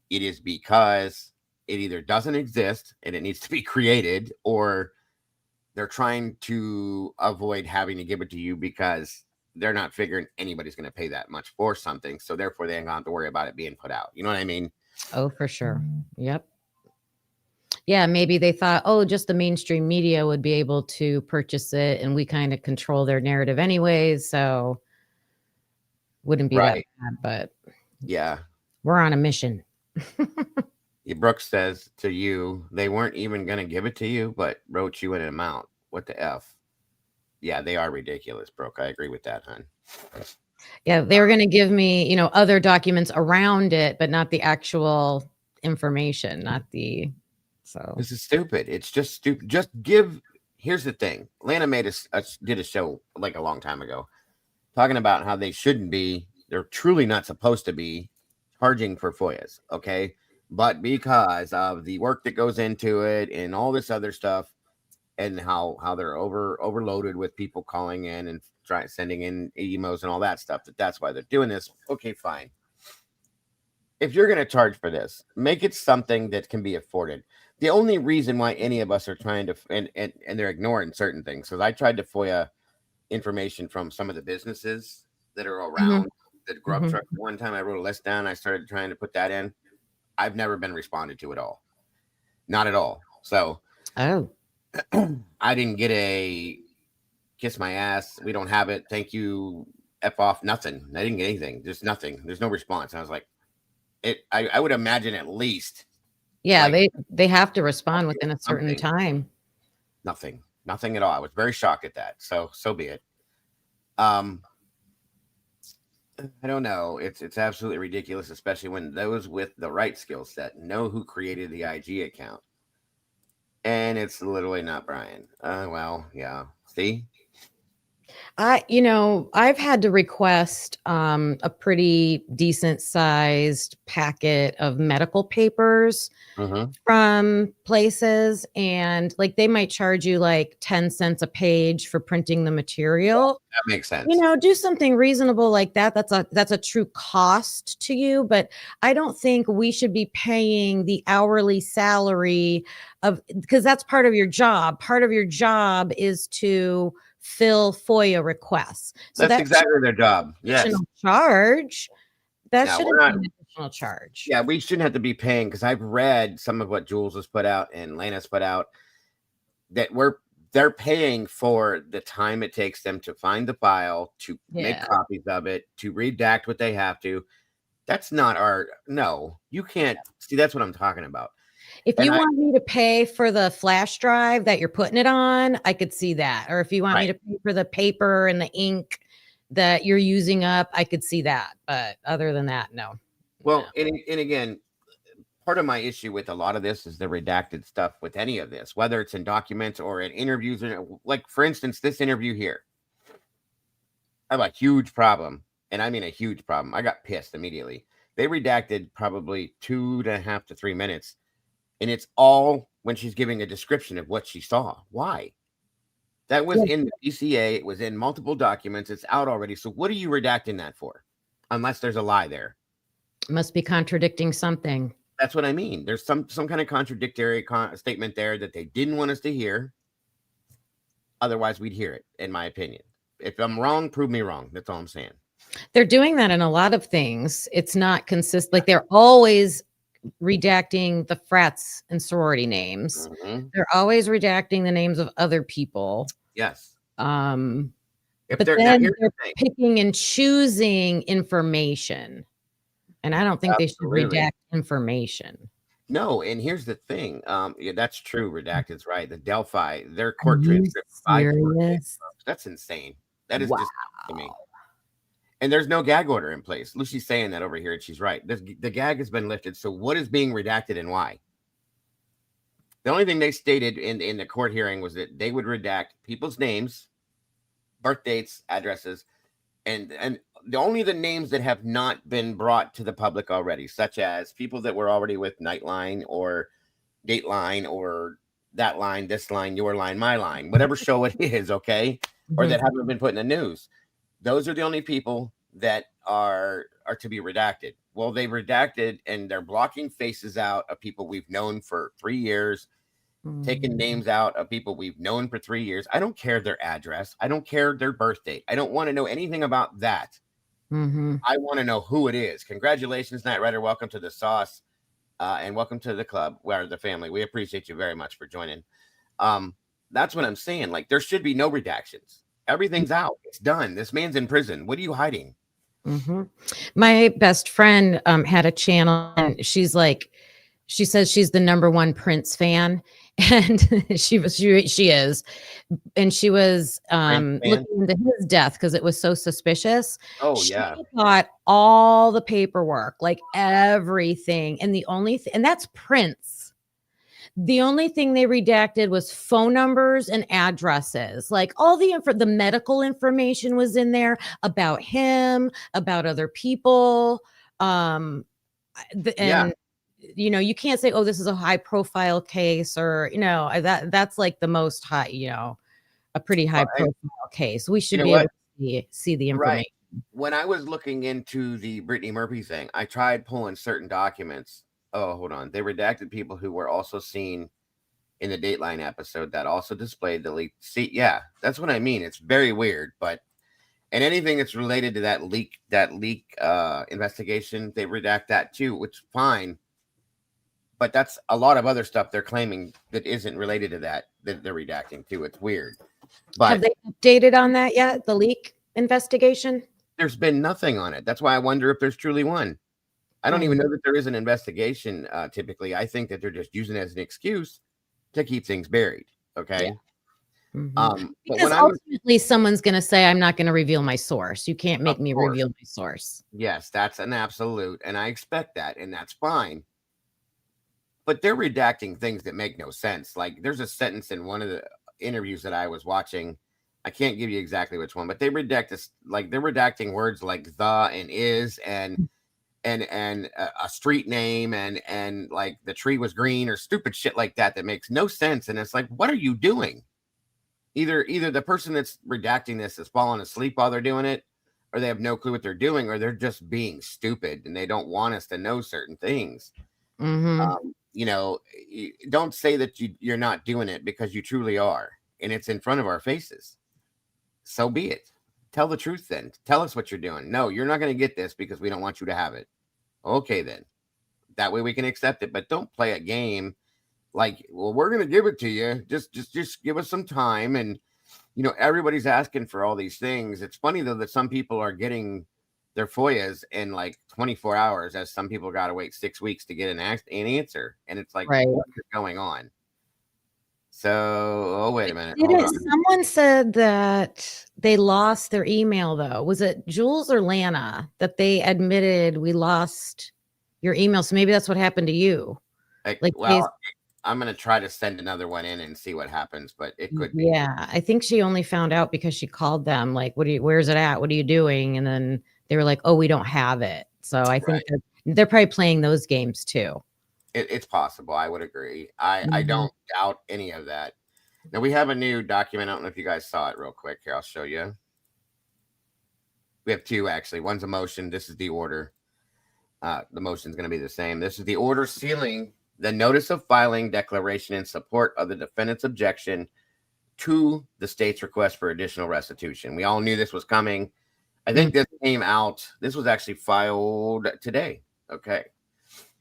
it is because it either doesn't exist and it needs to be created, or they're trying to avoid having to give it to you because they're not figuring anybody's going to pay that much for something. So therefore they ain't going to have to worry about it being put out. You know what I mean? Oh, for sure. Yep. Yeah, maybe they thought, oh, just the mainstream media would be able to purchase it, and we kind of control their narrative anyways, so wouldn't be that bad. But yeah, we're on a mission. Brooks says to you, they weren't even going to give it to you, but wrote you an amount. What the F? Yeah, they are ridiculous, Brooke. I agree with that, hon. Yeah, they were going to give me, other documents around it, but not the actual information, not the So this is stupid. It's just stupid. Just give. Here's the thing. Lana did a show like a long time ago, talking about how they shouldn't be. They're truly not supposed to be charging for FOIAs. Okay, but because of the work that goes into it and all this other stuff, and how they're overloaded with people calling in and sending in emails and all that stuff, that's why they're doing this. Okay, fine. If you're going to charge for this, make it something that can be afforded. The only reason why any of us are trying to and they're ignoring certain things, because I tried to FOIA information from some of the businesses that are around that grub truck. One time I wrote a list down, I started trying to put that in. I've never been responded to at all. Not at all. So I didn't get a kiss my ass, we don't have it, thank you, F off, nothing. I didn't get anything. There's nothing. There's no response. And I was like, I would imagine at least. Yeah, like, they have to respond within a certain time. Nothing at all. I was very shocked at that. So be it. I don't know. It's absolutely ridiculous, especially when those with the right skill set know who created the IG account. And it's literally not Brian. Well, yeah. See? I've had to request a pretty decent sized packet of medical papers from places, and like they might charge you like 10 cents a page for printing the material. That makes sense. Do something reasonable like that. That's a true cost to you, but I don't think we should be paying the hourly salary because that's part of your job. Part of your job is to fill FOIA requests. So that's exactly their job. Yes. Charge. That shouldn't be an additional charge. Yeah, we shouldn't have to be paying, because I've read some of what Jules has put out and Lana's put out that they're paying for the time it takes them to find the file, to make copies of it, to redact what they have to. That's not no, you can't see. That's what I'm talking about. If you want me to pay for the flash drive that you're putting it on, I could see that. Or if you want me to pay for the paper and the ink that you're using up, I could see that. But other than that, no. Well, and again, part of my issue with a lot of this is the redacted stuff with any of this, whether it's in documents or in interviews. Like, for instance, this interview here. I have a huge problem, and I mean a huge problem. I got pissed immediately. They redacted probably 2.5 to 3 minutes. And it's all when she's giving a description of what she saw. Why? That was in the DCA. It was in multiple documents. It's out already. So what are you redacting that for? Unless there's a lie there. It must be contradicting something. That's what I mean. There's some kind of contradictory statement there that they didn't want us to hear. Otherwise, we'd hear it, in my opinion. If I'm wrong, prove me wrong. That's all I'm saying. They're doing that in a lot of things. It's not consistent. Like, they're always redacting the frats and sorority names. They're always redacting the names of other people. Yes. But then they're picking and choosing information. And I don't think they should redact information. No, and here's the thing. Yeah, that's true. Redacted's right. The Delphi, their court transcript. That's insane. That is just to me. And there's no gag order in place. Lucy's saying that over here, and she's right. The gag has been lifted. So what is being redacted and why? The only thing they stated in the court hearing was that they would redact people's names, birth dates, addresses, and the names that have not been brought to the public already, such as people that were already with Nightline or Dateline or that line, this line, your line, my line, whatever show it is, okay? Or that haven't been put in the news. Those are the only people that are to be redacted. Well, they redacted, and they're blocking faces out of people we've known for 3 years, taking names out of people we've known for 3 years. I don't care their address. I don't care their birth date. I don't want to know anything about that. I want to know who it is. Congratulations, Night Rider. Welcome to the sauce, and welcome to the club, where the family. We appreciate you very much for joining. That's what I'm saying. Like, there should be no redactions. Everything's out. It's done. This man's in prison. What are you hiding? My best friend had a channel, and she says she's the #1 Prince fan, and she is, and she was looking into his death because it was so suspicious. She got all the paperwork, like everything, and the only and that's Prince. The only thing they redacted was phone numbers and addresses. Like all the medical information was in there about him, about other people. And you can't say, oh, this is a high profile case, or that's like the most high, a pretty high profile case. We should be able to see the information. Right. When I was looking into the Brittany Murphy thing, I tried pulling certain documents. Oh, hold on. They redacted people who were also seen in the Dateline episode that also displayed the leak. See, yeah, that's what I mean. It's very weird, and anything that's related to that leak investigation, they redact that too, which is fine. But that's a lot of other stuff they're claiming that isn't related to that they're redacting too. It's weird. But have they updated on that yet? The leak investigation? There's been nothing on it. That's why I wonder if there's truly one. I don't even know that there is an investigation. Typically, I think that they're just using it as an excuse to keep things buried. Okay. Yeah. But because ultimately, someone's going to say, "I'm not going to reveal my source. You can't make me reveal my source." Yes, that's an absolute, and I expect that, and that's fine. But they're redacting things that make no sense. Like there's a sentence in one of the interviews that I was watching. I can't give you exactly which one, but they redact this, like they're redacting words like the and is and a street name and like the tree was green or stupid shit like that makes no sense. And it's like, what are you doing? Either the person that's redacting this is falling asleep while they're doing it, or they have no clue what they're doing, or they're just being stupid and they don't want us to know certain things. Don't say that you're not doing it, because you truly are, and it's in front of our faces. So be it. Tell the truth then. Tell us what you're doing. No, you're not going to get this because we don't want you to have it. Okay, then. That way we can accept it, but don't play a game like, well, we're going to give it to you. Just give us some time. And, everybody's asking for all these things. It's funny, though, that some people are getting their FOIAs in like 24 hours, as some people got to wait 6 weeks to get an answer. And it's like, what is going on? So, wait a minute. Someone said that they lost their email, though. Was it Jules or Lana that they admitted we lost your email? So maybe that's what happened to you. I'm going to try to send another one in and see what happens, but it could be. Yeah, I think she only found out because she called them like, where's it at? What are you doing? And then they were like, oh, we don't have it. So I think they're probably playing those games too. It's possible. I would agree. I don't doubt any of that. Now we have a new document. I don't know if you guys saw it real quick. Here, I'll show you. We have two, actually. One's a motion. This is the order. The motion is going to be the same. This is the order sealing the notice of filing declaration in support of the defendant's objection to the state's request for additional restitution. We all knew this was coming. I think this came out. This was actually filed today. Okay.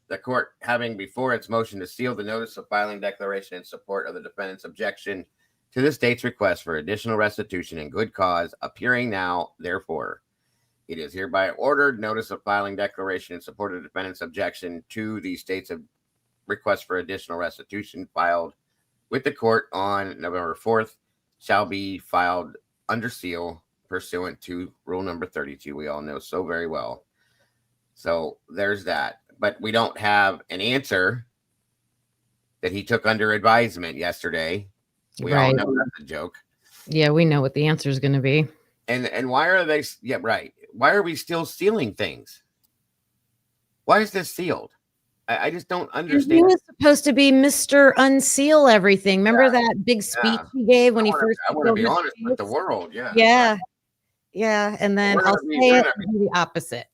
The court having before its motion to seal the notice of filing declaration in support of the defendant's objection to the state's request for additional restitution in good cause, appearing now, therefore, it is hereby ordered notice of filing declaration in support of the defendant's objection to the state's request for additional restitution filed with the court on November 4th shall be filed under seal pursuant to rule number 32. We all know so very well. So there's that. But we don't have an answer that he took under advisement yesterday. We all know that's a joke. Yeah, we know what the answer is going to be. And why are they? Yeah, right. Why are we still sealing things? Why is this sealed? I just don't understand. He was supposed to be Mr. Unseal Everything. Remember that big speech he gave when he first? I want to be honest with the world. Yeah. And then I'll say the opposite.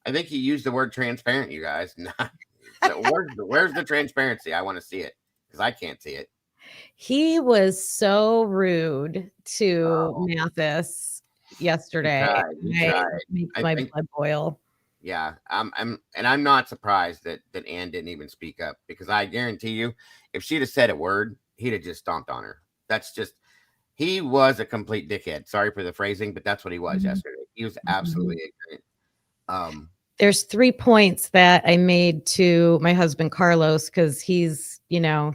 I think he used the word transparent, you guys. Where's the transparency? I want to see it because I can't see it. He was so rude to Mathis yesterday. It makes my blood boil. Yeah, I'm not surprised that Ann didn't even speak up, because I guarantee you, if she'd have said a word, he'd have just stomped on her. He was a complete dickhead. Sorry for the phrasing, but that's what he was yesterday. He was absolutely ignorant. There's 3 points that I made to my husband, Carlos, because he's,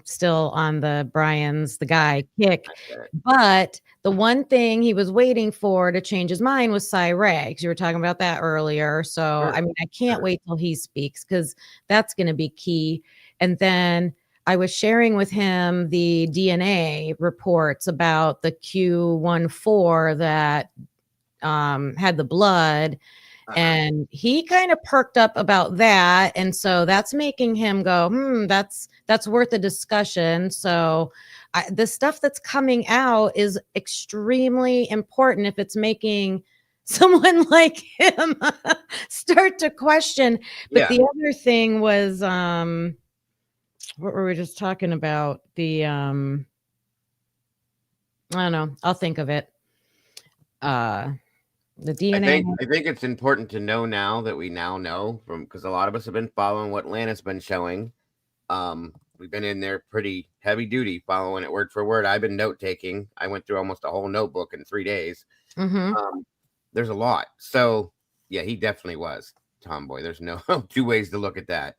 still on the Brian's, the guy kick. But the one thing he was waiting for to change his mind was Cy Ray, because you were talking about that earlier. So, I can't wait till he speaks, because that's going to be key. And then I was sharing with him the DNA reports about the Q14 that had the blood. And he kind of perked up about that. And so that's making him go, that's worth a discussion. So the stuff that's coming out is extremely important if it's making someone like him start to question. But the other thing was, what were we just talking about? The, I don't know. I'll think of it. The DNA. I think it's important to know now that we now know because a lot of us have been following what Lana's been showing. We've been in there pretty heavy duty following it word for word. I've been note taking. I went through almost a whole notebook in 3 days. There's a lot. So yeah, he definitely was tomboy. There's no two ways to look at that.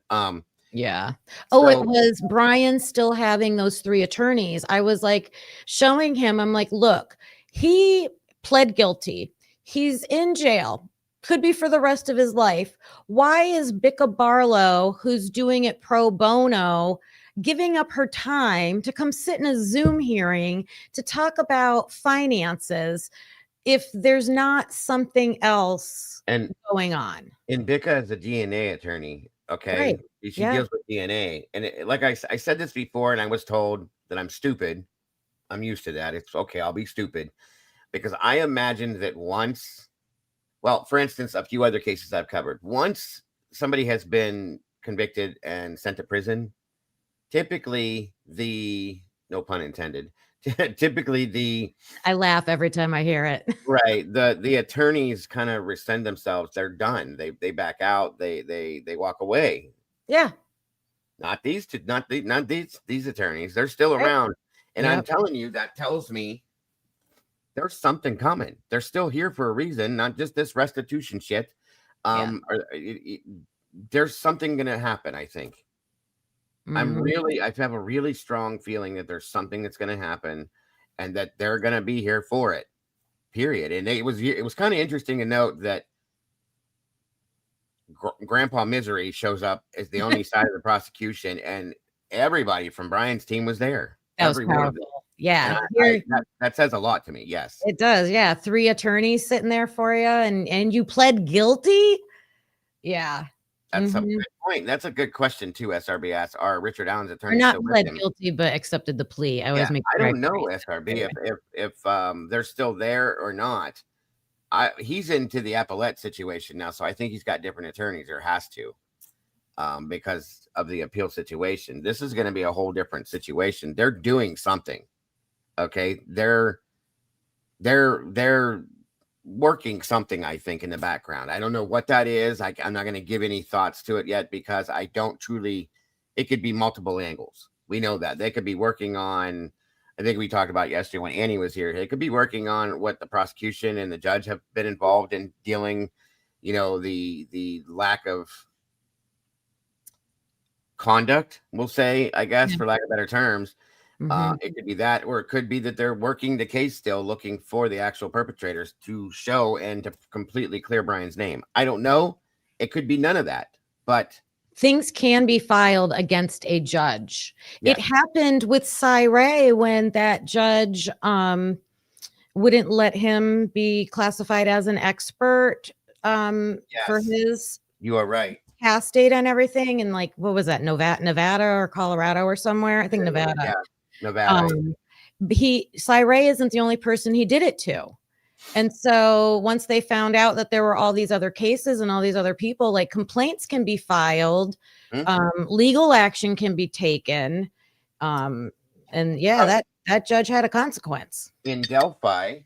Yeah. Oh, it was Brian still having those 3 attorneys. I was like showing him, I'm like, look, he pled guilty. He's in jail. Could be for the rest of his life. Why is Bicca Barlow, who's doing it pro bono, giving up her time to come sit in a Zoom hearing to talk about finances if there's not something else going on? And Bicca is a DNA attorney. Okay. Right. She deals with DNA. And like I said this before, and I was told that I'm stupid. I'm used to that. It's okay. I'll be stupid. Because I imagine that once, well, for instance, a few other cases I've covered, once somebody has been convicted and sent to prison, typically no pun intended, typically I laugh every time I hear it. Right. The attorneys kind of rescind themselves. They're done. They back out. They walk away. Yeah. Not these attorneys. They're still around. And I'm telling you, that tells me there's something coming. They're still here for a reason, not just this restitution shit. There's something going to happen, I think. I have a really strong feeling that there's something that's going to happen and that they're going to be here for it, period. And it was kind of interesting to note that Grandpa Misery shows up as the only side of the prosecution, and everybody from Brian's team was there. That was powerful. Yeah. That says a lot to me. Yes, it does. Yeah. 3 attorneys sitting there for you and you pled guilty. Yeah. That's a good point. That's a good question too. SRB asks, are Richard Allen's attorneys not pled guilty, but accepted the plea? I always make. I don't know, SRB, if they're still there or not. He's into the Appellate situation now, so I think he's got different attorneys, or has to, because of the appeal situation. This is going to be a whole different situation. They're doing something. Okay, they're working something, I think, in the background. I don't know what that is. I'm not going to give any thoughts to it yet because I don't truly. It could be multiple angles. We know that they could be working on. I think we talked about yesterday when Annie was here. They could be working on what the prosecution and the judge have been involved in dealing. The lack of conduct, we'll say, I guess, for lack of better terms. It could be that, or it could be that they're working the case still, looking for the actual perpetrators to show and to completely clear Brian's name. I don't know. It could be none of that, but things can be filed against a judge. Yes. It happened with Cy Ray when that judge wouldn't let him be classified as an expert for his. You are right. Past data and everything, and like, what was that, Nevada or Colorado or somewhere? I think Nevada. Yeah, Nevada. Cy Ray isn't the only person he did it to. And so once they found out that there were all these other cases and all these other people, like, complaints can be filed, legal action can be taken. And that judge had a consequence. In Delphi,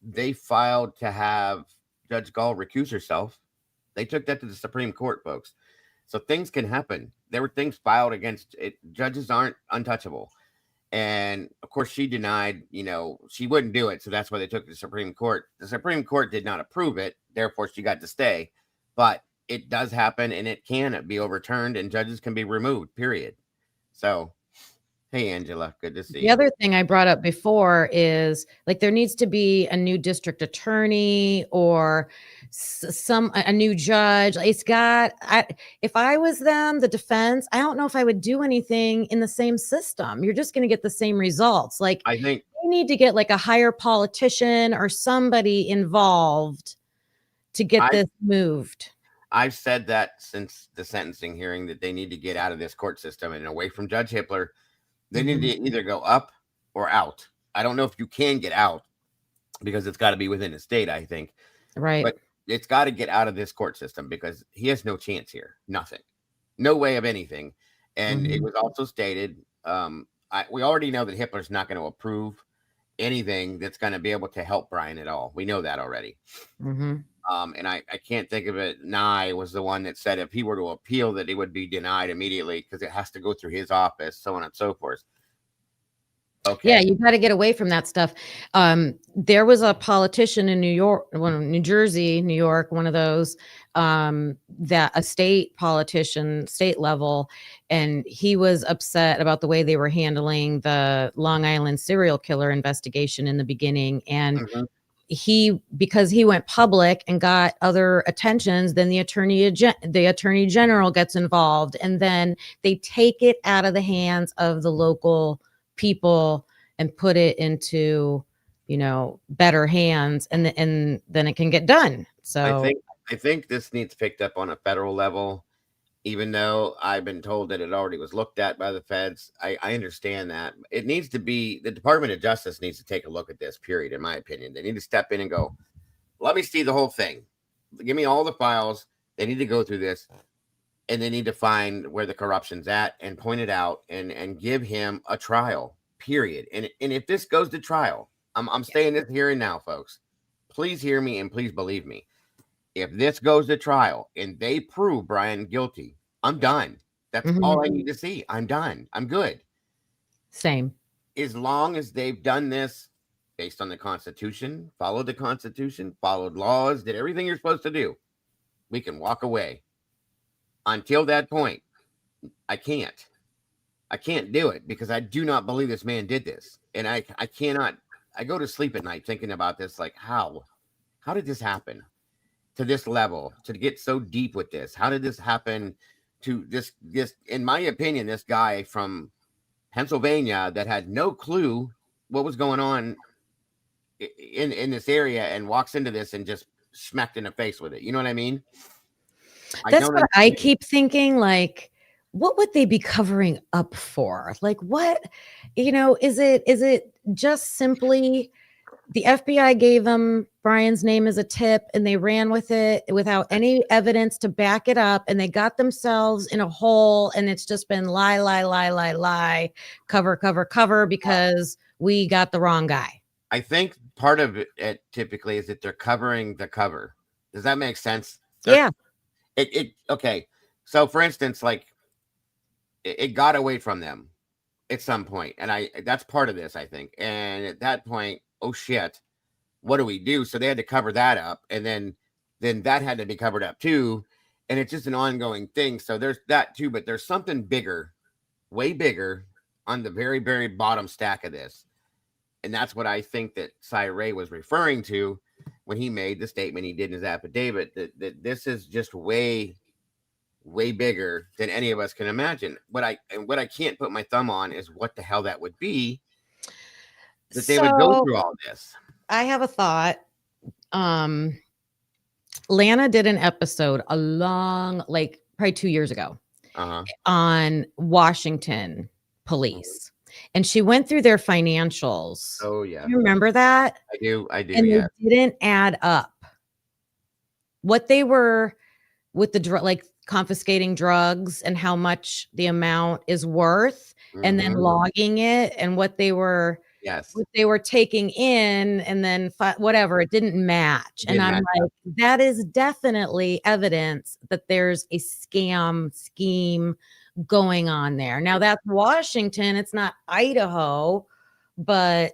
they filed to have Judge Gall recuse herself. They took that to the Supreme Court, folks. So things can happen. There were things filed against it. Judges aren't untouchable. And of course, she denied, she wouldn't do it. So that's why they took it to the Supreme Court. The Supreme Court did not approve it. Therefore, she got to stay. But it does happen, and it can be overturned, and judges can be removed, period. So, Hey, Angela. Good to see The you. other thing I brought up before is like there needs to be a new district attorney or a new judge. If I was them, the defense, I don't know if I would do anything in the same system. You're just going to get the same results. Like I think they need to get like a higher politician or somebody involved to get this moved. I've said that since the sentencing hearing that they need to get out of this court system and away from Judge Hippler. They need to either go up or out. I don't know if you can get out because it's got to be within the state, I think. Right. But it's got to get out of this court system because he has no chance here. Nothing. No way of anything. And it was also stated, we already know that Hitler's not going to approve anything that's going to be able to help Brian at all. We know that already. And I can't think of it. Nye was the one that said if he were to appeal that it would be denied immediately because it has to go through his office, so on and so forth. Okay. Yeah, you got to get away from that stuff. There was a politician in New Jersey, New York, one of those, that a state politician, state level, and he was upset about the way they were handling the Long Island serial killer investigation in the beginning. And because he went public and got other attentions, then the attorney general gets involved, and then they take it out of the hands of the local people and put it into, better hands, and then it can get done. So I think this needs picked up on a federal level, even though I've been told that it already was looked at by the feds. I understand that. It needs to be, the Department of Justice needs to take a look at this, period, in my opinion. They need to step in and go, let me see the whole thing. Give me all the files. They need to go through this, and they need to find where the corruption's at and point it out and give him a trial, period. And if this goes to trial, I'm saying this here and now, folks. Please hear me and please believe me. If this goes to trial and they prove Brian guilty, I'm done. That's all I need to see. I'm done. I'm good. Same. As long as they've done this based on the Constitution, followed the Constitution, followed laws, did everything you're supposed to do, we can walk away. Until that point, I can't do it because I do not believe this man did this. And I cannot, I go to sleep at night thinking about this, like how did this happen to this level, to get so deep with this? How did this happen to this, in my opinion, this guy from Pennsylvania that had no clue what was going on in this area and walks into this and just smacked in the face with it. You know what I mean? That's what I keep thinking. Like, what would they be covering up for? Like, what, is it just simply the FBI gave them Brian's name as a tip and they ran with it without any evidence to back it up, and they got themselves in a hole, and it's just been lie, cover because we got the wrong guy. I think part of it typically is that they're covering the cover. Does that make sense? Yeah. Okay. So for instance, like it got away from them at some point, and that's part of this, I think. And at that point, oh shit, what do we do? So they had to cover that up, and then that had to be covered up too. And it's just an ongoing thing. So there's that too, but there's something bigger, way bigger on the very, very bottom stack of this. And that's what I think that Cy Ray was referring to when he made the statement he did in his affidavit, that this is just way, way bigger than any of us can imagine. What I can't put my thumb on is what the hell that would be, that they would go through all this. I have a thought. Lana did an episode probably 2 years ago on Washington police. And she went through their financials. Oh yeah. You remember that? I do. And yeah. They didn't add up what they were with the confiscating drugs and how much the amount is worth, and then logging it and what they were taking in, and then whatever, it didn't match. And I'm like, that is definitely evidence that there's a scheme going on there. Now that's Washington, it's not Idaho, but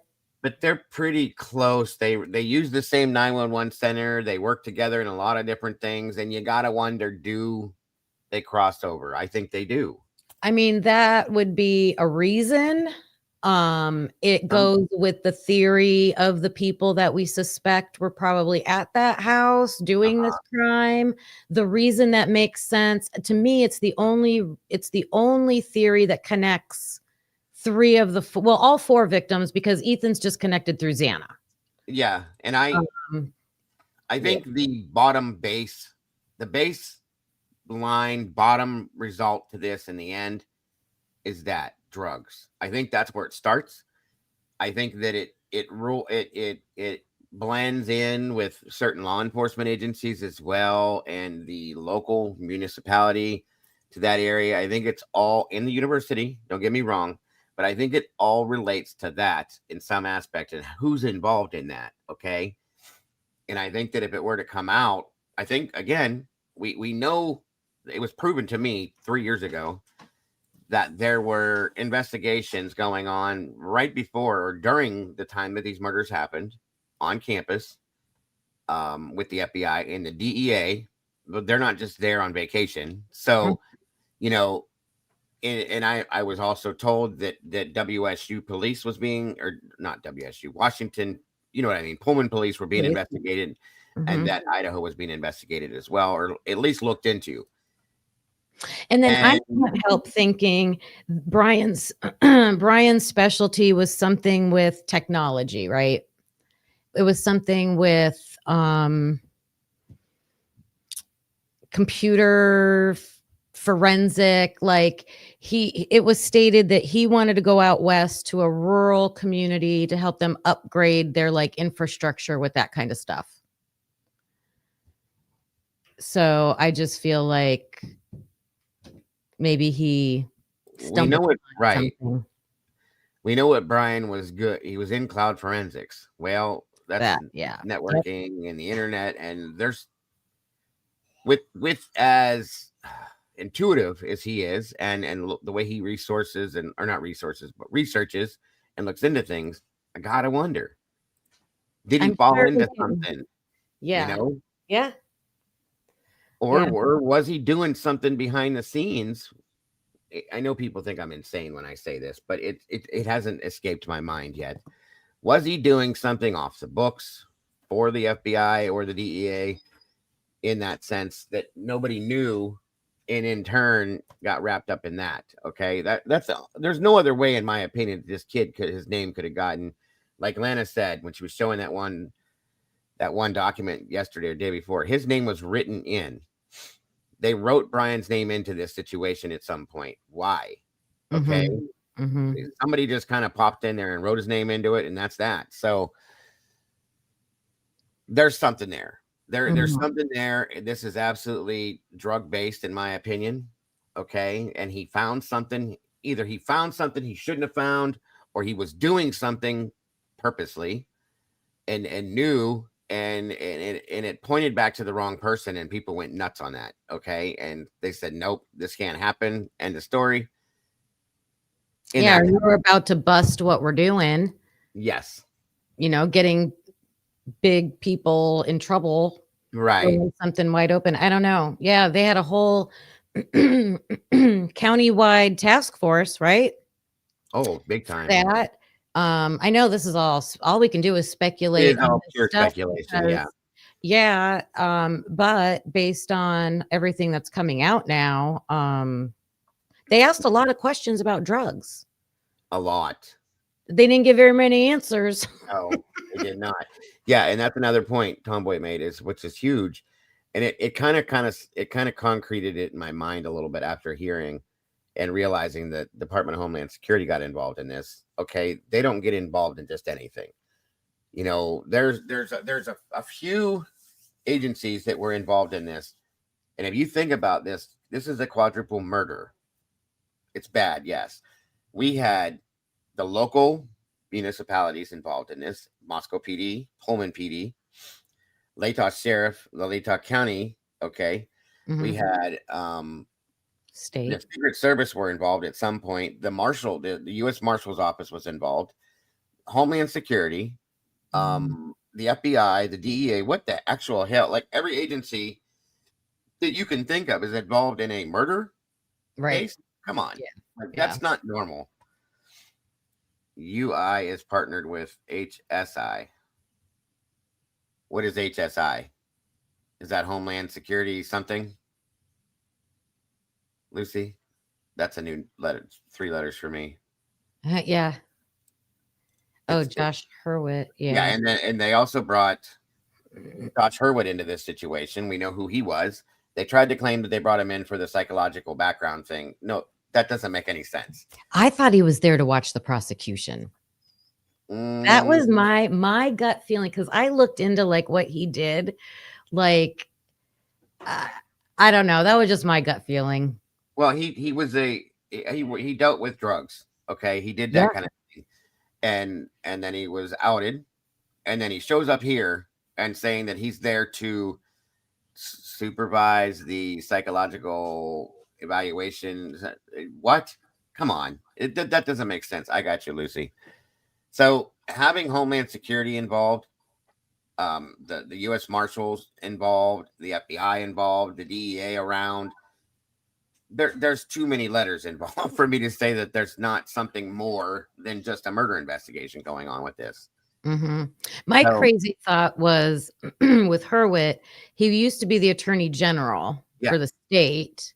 they're pretty close. They use the same 911 center. They work together in a lot of different things, and you gotta wonder, do they cross over? I think they do. I mean, that would be a reason. It goes with the theory of the people that we suspect were probably at that house doing this crime. The reason that makes sense to me, it's the only theory that connects three of the all four victims, because Ethan's just connected through Xana. Yeah, and I think the baseline bottom result to this in the end is that drugs. I think that's where it starts. I think that it blends in with certain law enforcement agencies as well, and the local municipality to that area. I think it's all in the university. Don't get me wrong, but I think it all relates to that in some aspect and who's involved in that. Okay. And I think that if it were to come out, I think again, we know it was proven to me 3 years ago that there were investigations going on right before or during the time that these murders happened on campus with the FBI and the DEA. But they're not just there on vacation. So, you know, and I was also told that WSU police was being, or not WSU, Washington, you know what I mean? Pullman police were being investigated, and that Idaho was being investigated as well, or at least looked into. And then I can't help thinking Brian's specialty was something with technology, right? It was something with computer forensic. Like it was stated that he wanted to go out west to a rural community to help them upgrade their like infrastructure with that kind of stuff. So I just feel like maybe he stumbled something. We know what Brian was good. He was in cloud forensics. Well, that's networking and the internet, and there's with as intuitive as he is, and the way he resources but researches and looks into things. I gotta wonder, did he fall into something? Yeah, you know, yeah. Or was he doing something behind the scenes? I know people think I'm insane when I say this, but it hasn't escaped my mind yet. Was he doing something off the books for the FBI or the DEA in that sense that nobody knew, and in turn got wrapped up in that? Okay, there's no other way, in my opinion, this kid his name could have gotten, like Lana said when she was showing that one document yesterday or day before, his name was written in. They wrote Brian's name into this situation at some point. Why? Okay. Somebody just kind of popped in there and wrote his name into it, and that's that. So there's something there. There's something there. This is absolutely drug-based, in my opinion. Okay. And he found something. Either he found something he shouldn't have found, or he was doing something purposely and knew. And it pointed back to the wrong person, and people went nuts on that. Okay. And they said, nope, this can't happen. End of story. We're about to bust what we're doing. Yes. You know, getting big people in trouble. Right. Something wide open. I don't know. Yeah. They had a whole county-wide task force, right? Oh, big time. That. I know this is all we can do is speculate. It is all pure speculation, but based on everything that's coming out now, they asked a lot of questions about drugs. A lot. They didn't give very many answers. No, they did not. Yeah, and that's another point Tomboy made, which is huge, and it kind of concreted it in my mind a little bit after hearing and realizing that the Department of Homeland Security got involved in this. Okay, they don't get involved in just anything. You know, there's a few agencies that were involved in this, and if you think about this is a quadruple murder. It's bad, yes. We had the local municipalities involved in this: Moscow PD, Pullman PD, Latah Sheriff, the Latah County. Okay, we had state. The Secret Service were involved at some point. The U.S. Marshal's Office was involved. Homeland Security, the FBI, the DEA. What the actual hell? Like every agency that you can think of is involved in a murder right case. Come on. Yeah. Like, that's not normal. UI is partnered with HSI. What is HSI? Is that Homeland Security something? Lucy? That's a new letter. 3 letters for me. Yeah. Oh, Josh Hurwitz. Yeah, Yeah. and they also brought Josh Hurwitz into this situation. We know who he was. They tried to claim that they brought him in for the psychological background thing. No, that doesn't make any sense. I thought he was there to watch the prosecution. That was my gut feeling, because I looked into like what he did. Like, I don't know. That was just my gut feeling. Well, he was he dealt with drugs. Okay, he did that kind of thing, and then he was outed, and then he shows up here and saying that he's there to supervise the psychological evaluation. What? Come on, that doesn't make sense. I got you, Lucy. So having Homeland Security involved, the U.S. Marshals involved, the FBI involved, the DEA around. There's too many letters involved for me to say that there's not something more than just a murder investigation going on with this. Mm-hmm. My crazy thought was with Hurwitz, he used to be the attorney general for the state,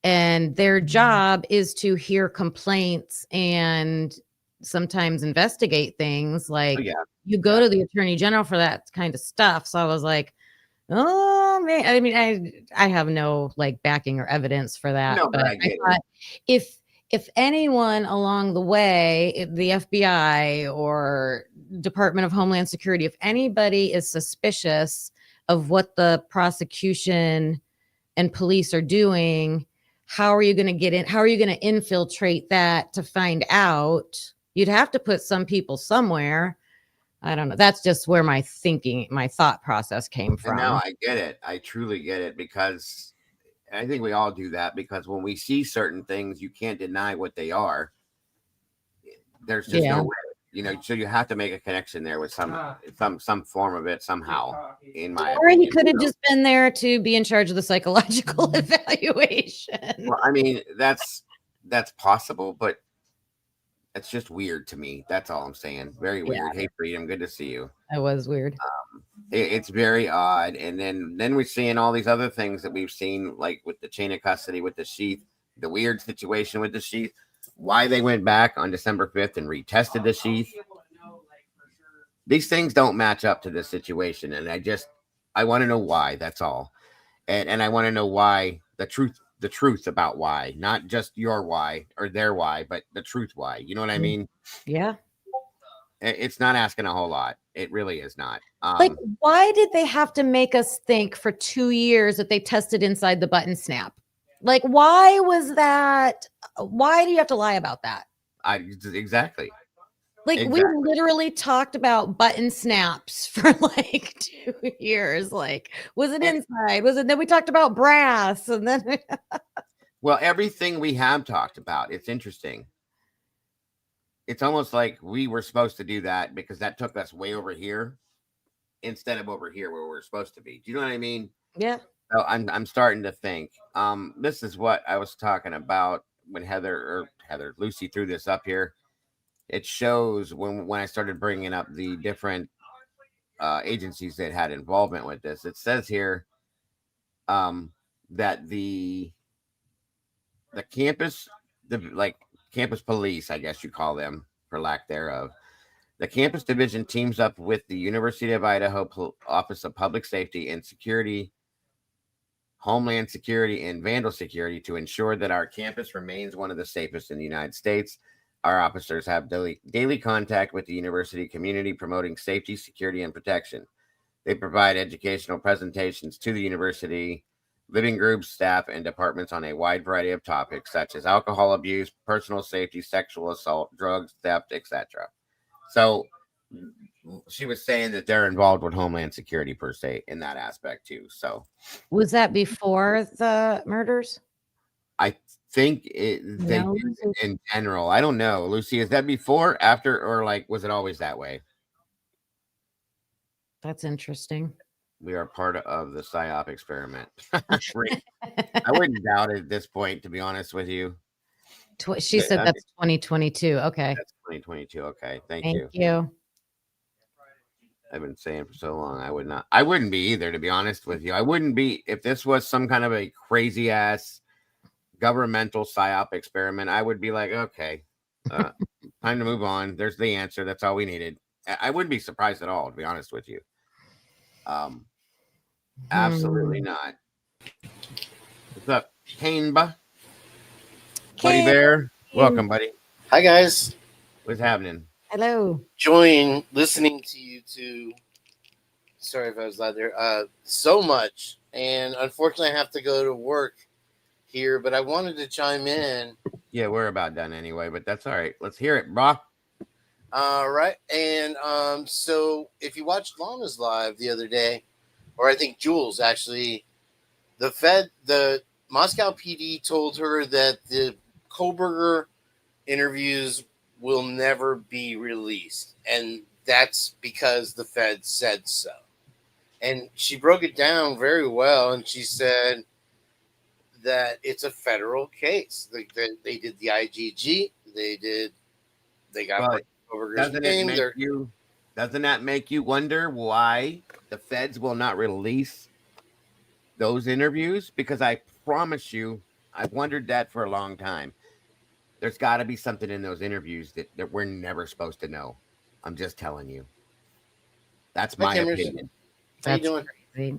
and their job is to hear complaints and sometimes investigate things. Like you go to the attorney general for that kind of stuff. So I was like, oh man, I mean, I have no like backing or evidence for that, No, but I thought if anyone along the way, the FBI or Department of Homeland Security, if anybody is suspicious of what the prosecution and police are doing, how are you going to get in? How are you going to infiltrate that to find out? You'd have to put some people somewhere. I don't know. That's just where my thought process came from. No, I get it. I truly get it, because I think we all do that, because when we see certain things, you can't deny what they are. There's just no way, so you have to make a connection there with some form of it somehow, in my or opinion. He could have just been there to be in charge of the psychological evaluation. Well, I mean, that's possible, but it's just weird to me. That's all I'm saying. Very weird. Hey, Freedom, good to see you. That was weird. It's very odd. And then we're seeing all these other things that we've seen, like with the chain of custody, with the sheath, the weird situation with the sheath, why they went back on December 5th and retested the sheath. These things don't match up to this situation. And I want to know why. That's all. And I want to know why, the truth about why, not just your why or their why, but the truth why. You know what I mean? Yeah. It's not asking a whole lot. It really is not. Like, why did they have to make us think for 2 years that they tested inside the button snap? Like, why was that? Why do you have to lie about that? Exactly. Like, we literally talked about button snaps for like 2 years. Like, was it inside? Was it? Then we talked about brass, and then well, everything we have talked about. It's interesting. It's almost like we were supposed to do that because that took us way over here instead of over here where we're supposed to be. Do you know what I mean? Yeah. So I'm starting to think. This is what I was talking about when Lucy threw this up here. It shows when I started bringing up the different agencies that had involvement with this. It says here that the campus, campus police, I guess you call them for lack thereof, the campus division teams up with the University of Idaho Office of Public Safety and Security, Homeland Security, and Vandal Security to ensure that our campus remains one of the safest in the United States. Our officers have daily contact with the university community, promoting safety, security, and protection. They provide educational presentations to the university, living groups, staff, and departments on a wide variety of topics such as alcohol abuse, personal safety, sexual assault, drugs, theft, etc. So she was saying that they're involved with Homeland Security per se in that aspect too. So was that before the murders? I think they did in general. I don't know. Lucy, is that before, after, or like was it always that way? That's interesting. We are part of the PSYOP experiment. I wouldn't doubt it at this point, to be honest with you. She said that's 2022. Okay. That's 2022. Okay. Thank Thank you. you. I've been saying for so long. I wouldn't be either, to be honest with you. I wouldn't be if this was some kind of a crazy ass governmental psyop experiment. I would be like, okay, time to move on. There's the answer. That's all we needed. I wouldn't be surprised at all, to be honest with you. Absolutely not. What's up, Caneba? Buddy Bear? Welcome, buddy. Hi, guys. What's happening? Hello. Enjoying listening to you two. Sorry if I was loud there. So much. And unfortunately, I have to go to work here, but I wanted to chime in. Yeah, we're about done anyway, but that's all right. Let's hear it, brah. All right. And so if you watched Lana's live the other day, or I think Jules actually, the Moscow PD told her that the Koberger interviews will never be released. And that's because the Fed said so. And she broke it down very well. And she said that it's a federal case. They did the IGG. They got Koberger's name. Doesn't that make you wonder why the feds will not release those interviews? Because I promise you, I've wondered that for a long time. There's got to be something in those interviews that we're never supposed to know. I'm just telling you. That's my opinion. How you doing? Crazy.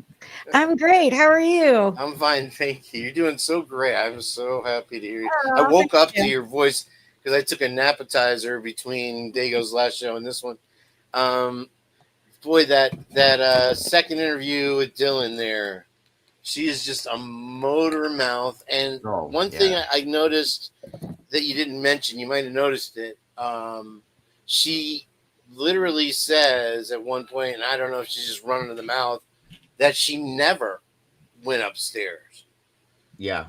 I'm great. How are you? I'm fine, thank you. You're doing so great. I'm so happy to hear you. I woke up to your voice because I took an appetizer between Dago's last show and this one. Boy, that second interview with Dylan there, she is just a motor mouth. And one thing I noticed that you didn't mention, you might have noticed it. She literally says at one point, and I don't know if she's just running to the mouth, that she never went upstairs. Yeah.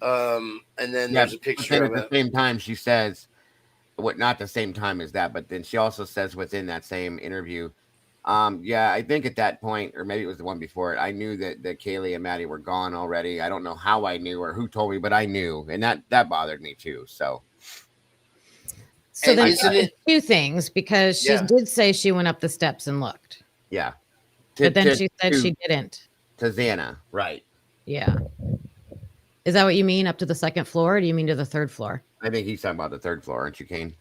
And then there's a picture of it. At the same time, she says, not the same time as that, but then she also says within that same interview, I think at that point, or maybe it was the one before it, I knew that Kaylee and Maddie were gone already. I don't know how I knew or who told me, but I knew, and that bothered me too. So then two things, because she did say she went up the steps and looked. Yeah. But then she said she didn't. To Xana, right. Yeah. Is that what you mean, up to the second floor, or do you mean to the third floor? I think he's talking about the third floor, aren't you, Kane?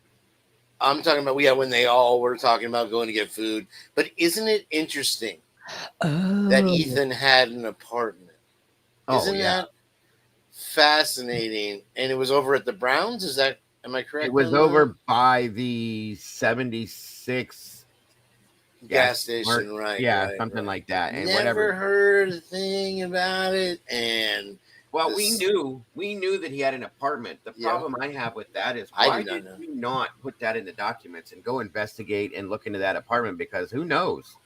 I'm talking about, when they all were talking about going to get food. But isn't it interesting that Ethan had an apartment? Isn't that fascinating? And it was over at the Browns? Am I correct? It was over by the 76 gas station, right? Yeah, something like that. And never heard a thing about it. And we knew that he had an apartment. The problem I have with that is, why did you not put that in the documents and go investigate and look into that apartment? Because who knows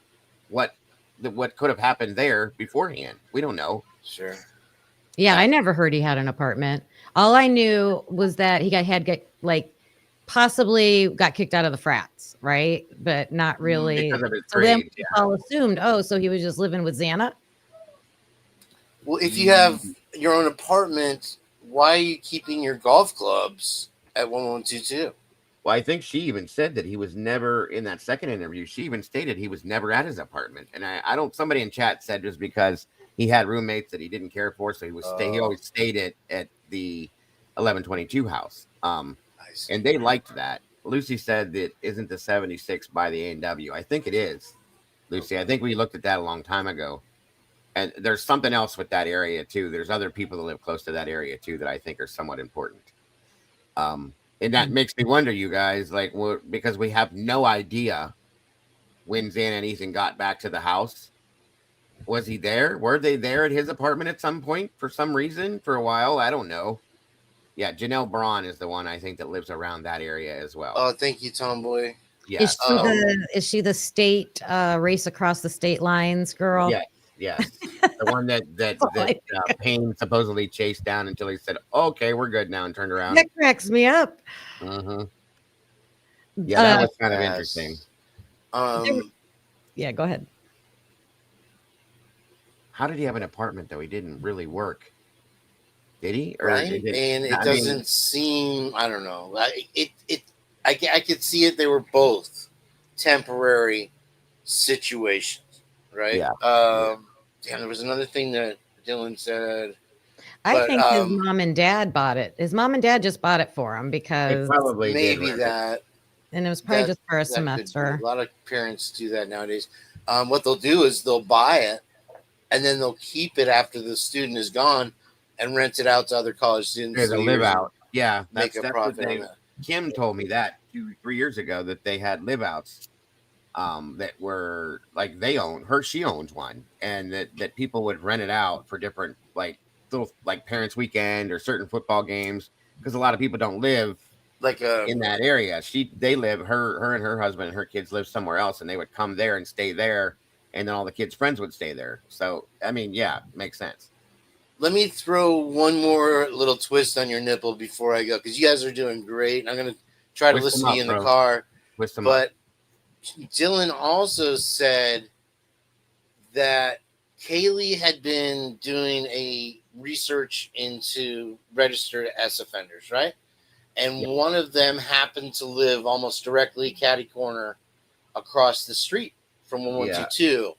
what could have happened there beforehand? We don't know. Sure. Yeah, I never heard he had an apartment. All I knew was that he possibly got kicked out of the frats, right? But not really. Because of his so then grades, all assumed, so he was just living with Xana. Well, if you have your own apartment, why are you keeping your golf clubs at 1122? Well, I think she even said that he was never in that second interview. She even stated he was never at his apartment. And I don't, somebody in chat said just because he had roommates that he didn't care for. So he always stayed at the 1122 house. And they liked that. Lucy said that isn't the 76 by the A&W. I think it is, Lucy. I think we looked at that a long time ago. And there's something else with that area too. There's other people that live close to that area too that I think are somewhat important. And that makes me wonder, you guys, because we have no idea when Xana and Ethan got back to the house. Was he there? Were they there at his apartment at some point for some reason for a while? I don't know. Yeah, Janelle Braun is the one I think that lives around that area as well. Oh, thank you, Tomboy. Yeah. Is she the state race across the state lines girl? Yes. The one that Payne supposedly chased down until he said, "Okay, we're good now," and turned around. That cracks me up. Mm-hmm. Yeah, that was kind of interesting. Yeah, go ahead. How did he have an apartment though? He didn't really work. Did he? Or right? is it? And it I doesn't mean, seem. I don't know. I could see it. They were both temporary situations, right? yeah. Damn, there was another thing that Dylan said. I But think his mom and dad bought it. His mom and dad just bought it for him They because probably did. maybe that and it was probably just for a that could be. A semester. lot of parents do that nowadays. What they'll do is they'll buy it and then they'll keep it after the student is gone and rent it out to other college students. There's a live out. Yeah, make a that's profit what on they. that. Kim told me that 2-3 years ago that they had live outs. That were like they owned her. She owns one, and that people would rent it out for different like little like parents' weekend or certain football games because a lot of people don't live like in that area. They live her and her husband and her kids live somewhere else, and they would come there and stay there, and then all the kids' friends would stay there. So I mean, yeah, makes sense. Let me throw one more little twist on your nipple before I go because you guys are doing great. I'm gonna try to listen to you in the car, but Dylan also said that Kaylee had been doing a research into registered S offenders, right? And one of them happened to live almost directly catty corner across the street from 1122.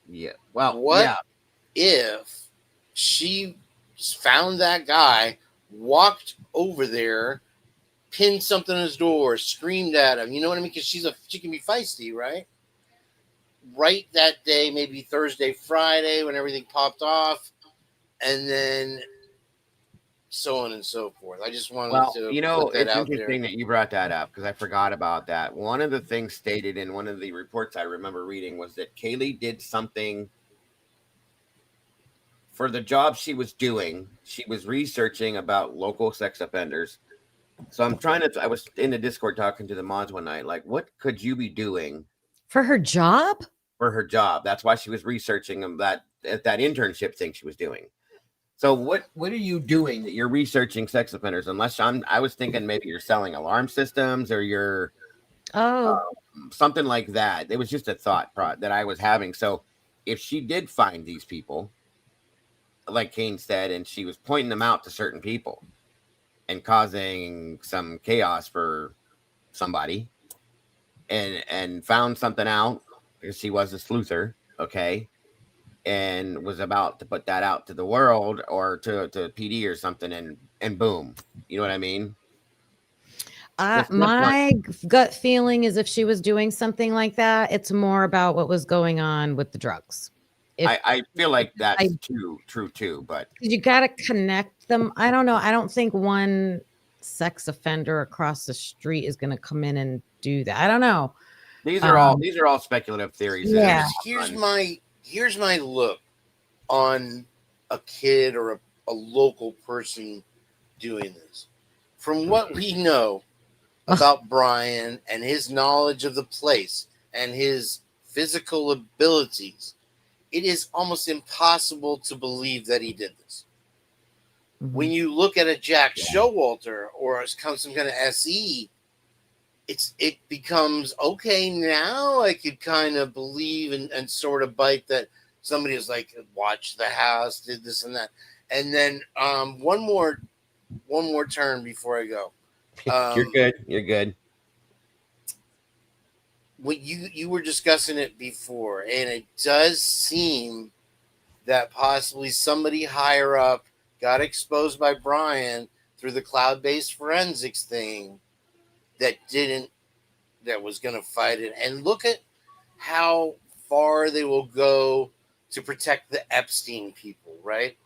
Yeah. Well, what if she found that guy, walked over there, pinned something on his door, screamed at him? You know what I mean? Because she can be feisty, right? Right that day, maybe Thursday, Friday, when everything popped off, and then so on and so forth. I just wanted to put that it's out interesting there. that you brought that up because I forgot about that. One of the things stated in one of the reports I remember reading was that Kaylee did something for the job she was doing. She was researching about local sex offenders. So I was in the Discord talking to the mods one night, like, what could you be doing for her job? For her job. That's why she was researching that internship thing she was doing. So what are you doing that you're researching sex offenders? Unless I was thinking maybe you're selling alarm systems or you're something like that. It was just a thought that I was having. So if she did find these people, like Kane said, and she was pointing them out to certain people and causing some chaos for somebody and found something out because she was a sleuther, okay, and was about to put that out to the world or to PD or something, and boom, you know what I mean? My gut feeling is if she was doing something like that, it's more about what was going on with the drugs. I feel like that's true too, but you got to connect them. I don't know. I don't think one sex offender across the street is going to come in and do that. I don't know. These are all speculative theories. Yeah. Here's my look on a kid or a local person doing this. From what we know about Brian and his knowledge of the place and his physical abilities, it is almost impossible to believe that he did this. Mm-hmm. When you look at a Jack Showalter or some kind of SE, it becomes okay. Now I could kind of believe and sort of bite that somebody is like, watch the house, did this and that. And then one more turn before I go. You're good. What you were discussing it before, and it does seem that possibly somebody higher up got exposed by Brian through the cloud-based forensics thing that was going to fight it. And look at how far they will go to protect the Epstein people, right?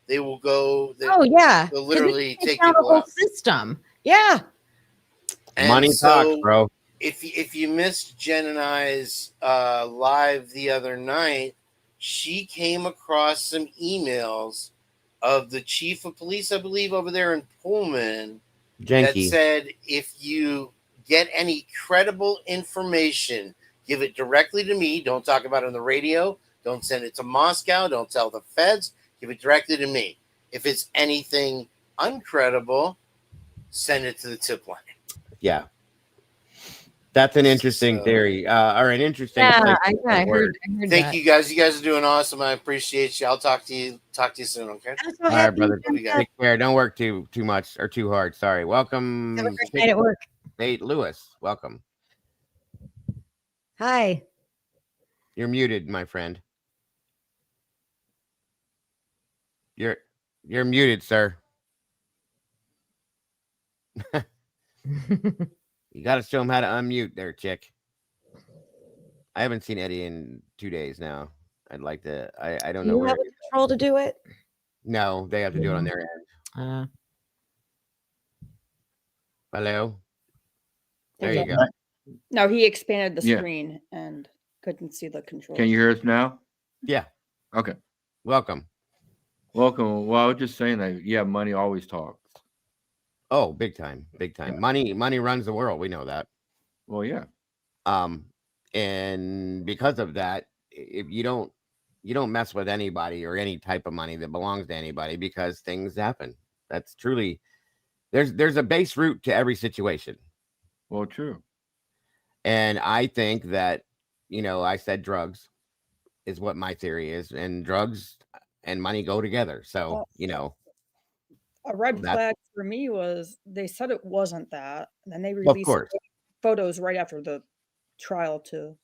They will go. They'll literally take people out. System. Yeah. And money talks, bro. If you missed Jen and I's live the other night, she came across some emails of the chief of police, I believe, over there in Pullman, that said, if you get any credible information, give it directly to me. Don't talk about it on the radio. Don't send it to Moscow. Don't tell the feds. Give it directly to me. If it's anything uncredible, send it to the tip line. Yeah. That's an interesting theory, or an interesting place. I heard Thank that. you guys. You guys are doing awesome. I appreciate you. I'll talk to you soon. Okay. I'm so All right, happy. brother. You Take care. Don't work too much or too hard. Sorry. Welcome. have a great night at work. Nate Lewis. Welcome. Hi. You're muted, my friend. You're muted, sir. You got to show him how to unmute there, chick. I haven't seen Eddie in 2 days now. I'd like to. I don't know You where. have a control to do it? No, they have to do it on their end. Hello. There you go. No, he expanded the Yeah. screen and couldn't see the controls. Can you hear us now? Yeah. Okay. Welcome. Welcome. Well, I was just saying that, yeah, money always talks. Oh, big time, big time. Money runs the world. We know that. Well, yeah. And because of that, if you don't mess with anybody or any type of money that belongs to anybody, because things happen. That's truly, there's a base root to every situation. Well, true. And I think that, I said drugs is what my theory is, and drugs and money go together. So, a red That's- flag for me was they said it wasn't that, and then they Well, of released course. photos right after the trial to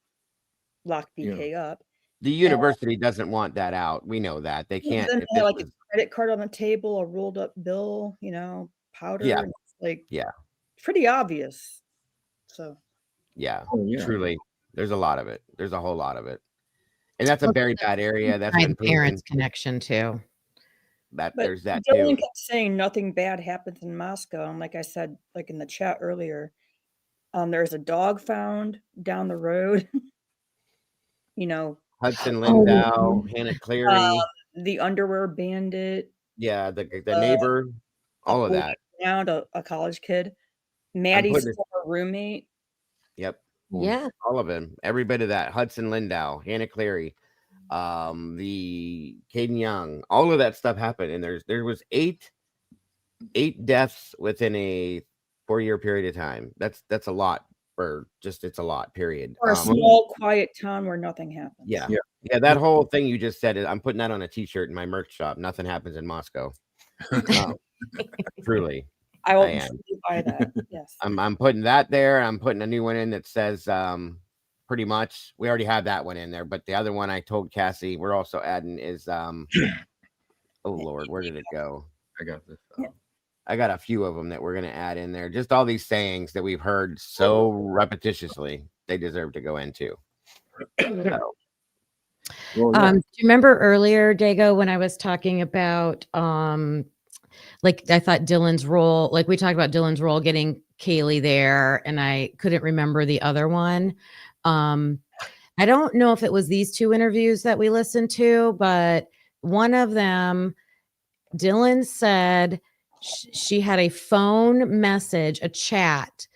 lock BK up. The university doesn't want that out. We know that. They can't. Then if they had this like was- a credit card on the table, a rolled up bill, powder. Yeah. And it's like Yeah. pretty obvious. So Yeah, Oh, yeah. truly. There's a lot of it. There's a whole lot of it. And that's a very bad area. That's My been proven. parents' connection too. That but there's that Dylan too. kept saying nothing bad happens in Moscow. And like I said, like in the chat earlier, there's a dog found down the road. Hudson Lindau, Hannah Cleary. The underwear bandit. Yeah, the neighbor, all of that. Found a college kid. Maddie's putting it- former roommate. Yep. Yeah. All of them. Every bit of that. Hudson Lindau, Hannah Cleary, the Caden Young, all of that stuff happened. And there was eight deaths within a 4-year period of time. That's a lot it's a lot, period. Or a small, quiet town where nothing happens. Yeah. That whole thing you just said, I'm putting that on a t-shirt in my merch shop. Nothing happens in Moscow. Truly. I will am. buy that. Yes. I'm putting that there. I'm putting a new one in that says pretty much, we already have that one in there, but the other one I told Cassie we're also adding is oh Lord, where did it go? I got this. I got a few of them that we're going to add in there. Just all these sayings that we've heard so repetitiously, they deserve to go into. So. Well, yeah. Do you remember earlier, Dago, when I was talking about like I thought Dylan's role, like we talked about Dylan's role getting Kaylee there, and I couldn't remember the other one. I don't know if it was these two interviews that we listened to, but one of them, Dylan said she had a phone message, a chat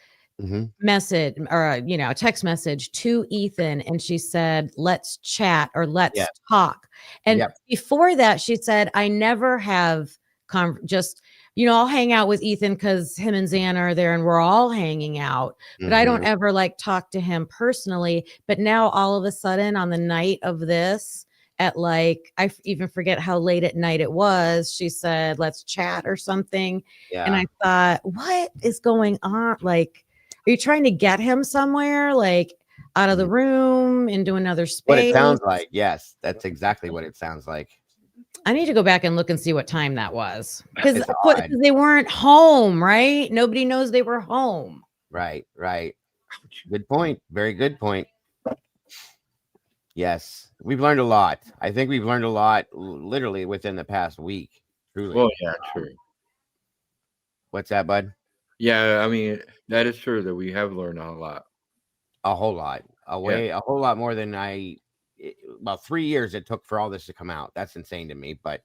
message, or a text message to Ethan, and she said, "Let's chat" or "Let's talk." And before that, she said, "I never have I'll hang out with Ethan because him and Xana are there and we're all hanging out, but I don't ever like talk to him personally." But now all of a sudden on the night of this, at like, I even forget how late at night it was, she said, "Let's chat" or something. Yeah. And I thought, what is going on? Like, are you trying to get him somewhere, like out of the room into another space? What it sounds like. Yes, that's exactly what it sounds like. I need to go back and look and see what time that was, because It's odd. they weren't home, right? Nobody knows they were home. Right. Good point. Very good point. Yes, we've learned a lot. I think we've learned a lot literally within the past week. Truly. Well, yeah, true. What's that, bud? Yeah, I mean, that is true that we have learned a lot. A whole lot. A whole lot more than about 3 years it took for all this to come out. That's insane to me, but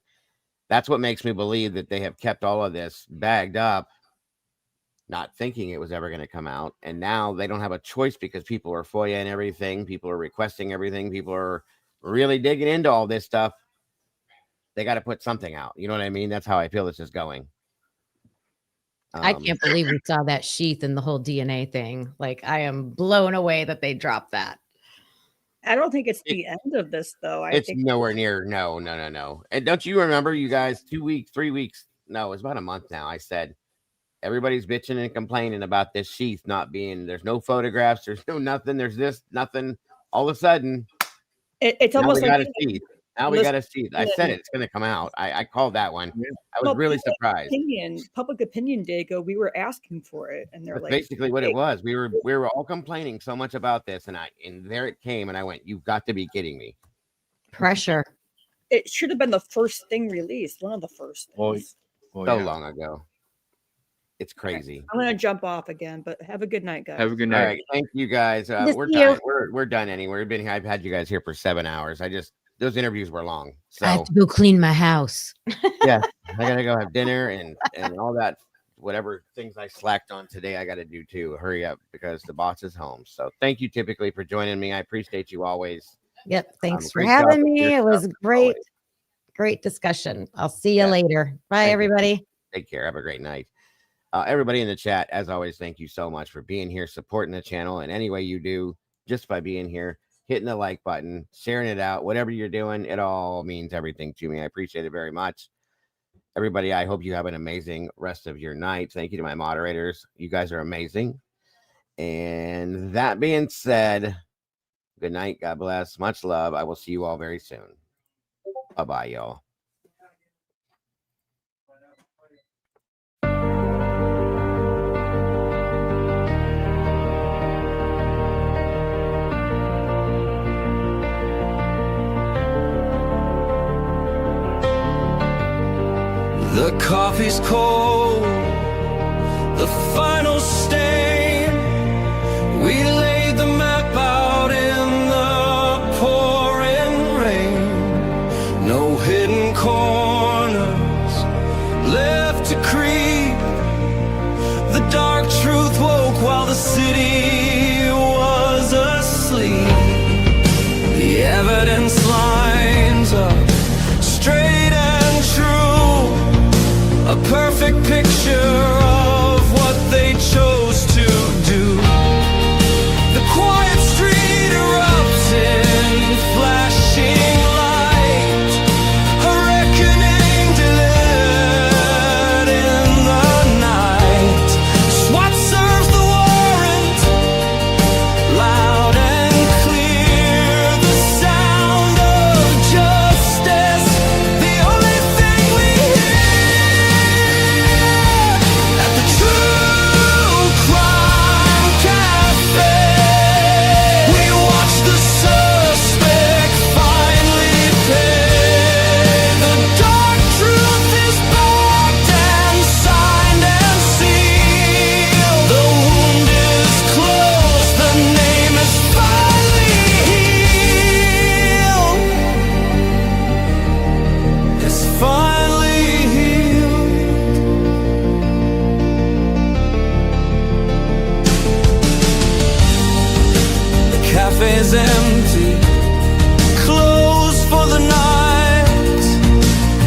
that's what makes me believe that they have kept all of this bagged up, not thinking it was ever going to come out. And now they don't have a choice because people are FOIA and everything. People are requesting everything. People are really digging into all this stuff. They got to put something out. You know what I mean? That's how I feel this is going. I can't believe we saw that sheath and the whole DNA thing. Like, I am blown away that they dropped that. I don't think it's the end of this, though. I It's think nowhere near. No. And don't you remember, you guys, 2 weeks, 3 weeks? No, it's about a month now. I said everybody's bitching and complaining about this sheath not being. There's no photographs. There's no nothing. There's this nothing. All of a sudden, it's now almost we like got a sheath. Now we got a sheath. I said it's going to come out. I called that one. I was really surprised. Public opinion day ago, we were asking for it, and they're That's like, basically what it was. We were all complaining so much about this, and there it came, and I went, "You've got to be kidding me!" Pressure. It should have been the first thing released, one of the first things. Long ago. It's crazy. I'm gonna jump off again, but have a good night, guys. Have a good night. All right, thank you guys. We're done. We're done anyway. We've been here. I've had you guys here for 7 hours. Those interviews were long. So I have to go clean my house. yeah, I gotta go have dinner and all that. Whatever things I slacked on today, I got to do too. Hurry up because the boss is home. So thank you typically for joining me. I appreciate you always. Yep. Thanks for having me. It was great. Great discussion. I'll see you later. Bye, everybody. Take care. Have a great night. Everybody in the chat, as always, thank you so much for being here, supporting the channel in any way you do, just by being here, hitting the like button, sharing it out, whatever you're doing. It all means everything to me. I appreciate it very much. Everybody, I hope you have an amazing rest of your night. Thank you to my moderators. You guys are amazing. And that being said, good night. God bless. Much love. I will see you all very soon. Bye-bye, y'all. The coffee's cold, the final stain. We laid the map out in the pouring rain. No hidden corners left to creep. The dark truth woke while the city was asleep. The evidence lines up straight and true. A perfect picture of what they chose to do. The quiet street erupts in flashing light. A reckoning delivered in the night. SWAT serves the warrant, loud and clear. The sound of justice, the only thing we hear. Cafe's empty, closed for the night.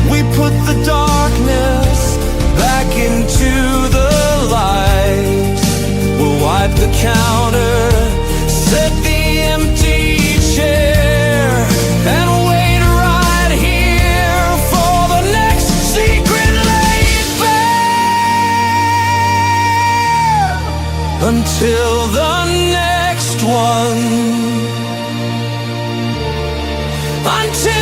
We put the darkness back into the light. We'll wipe the counter, set the empty chair, and wait right here for the next secret laid bare. Until the next one. Until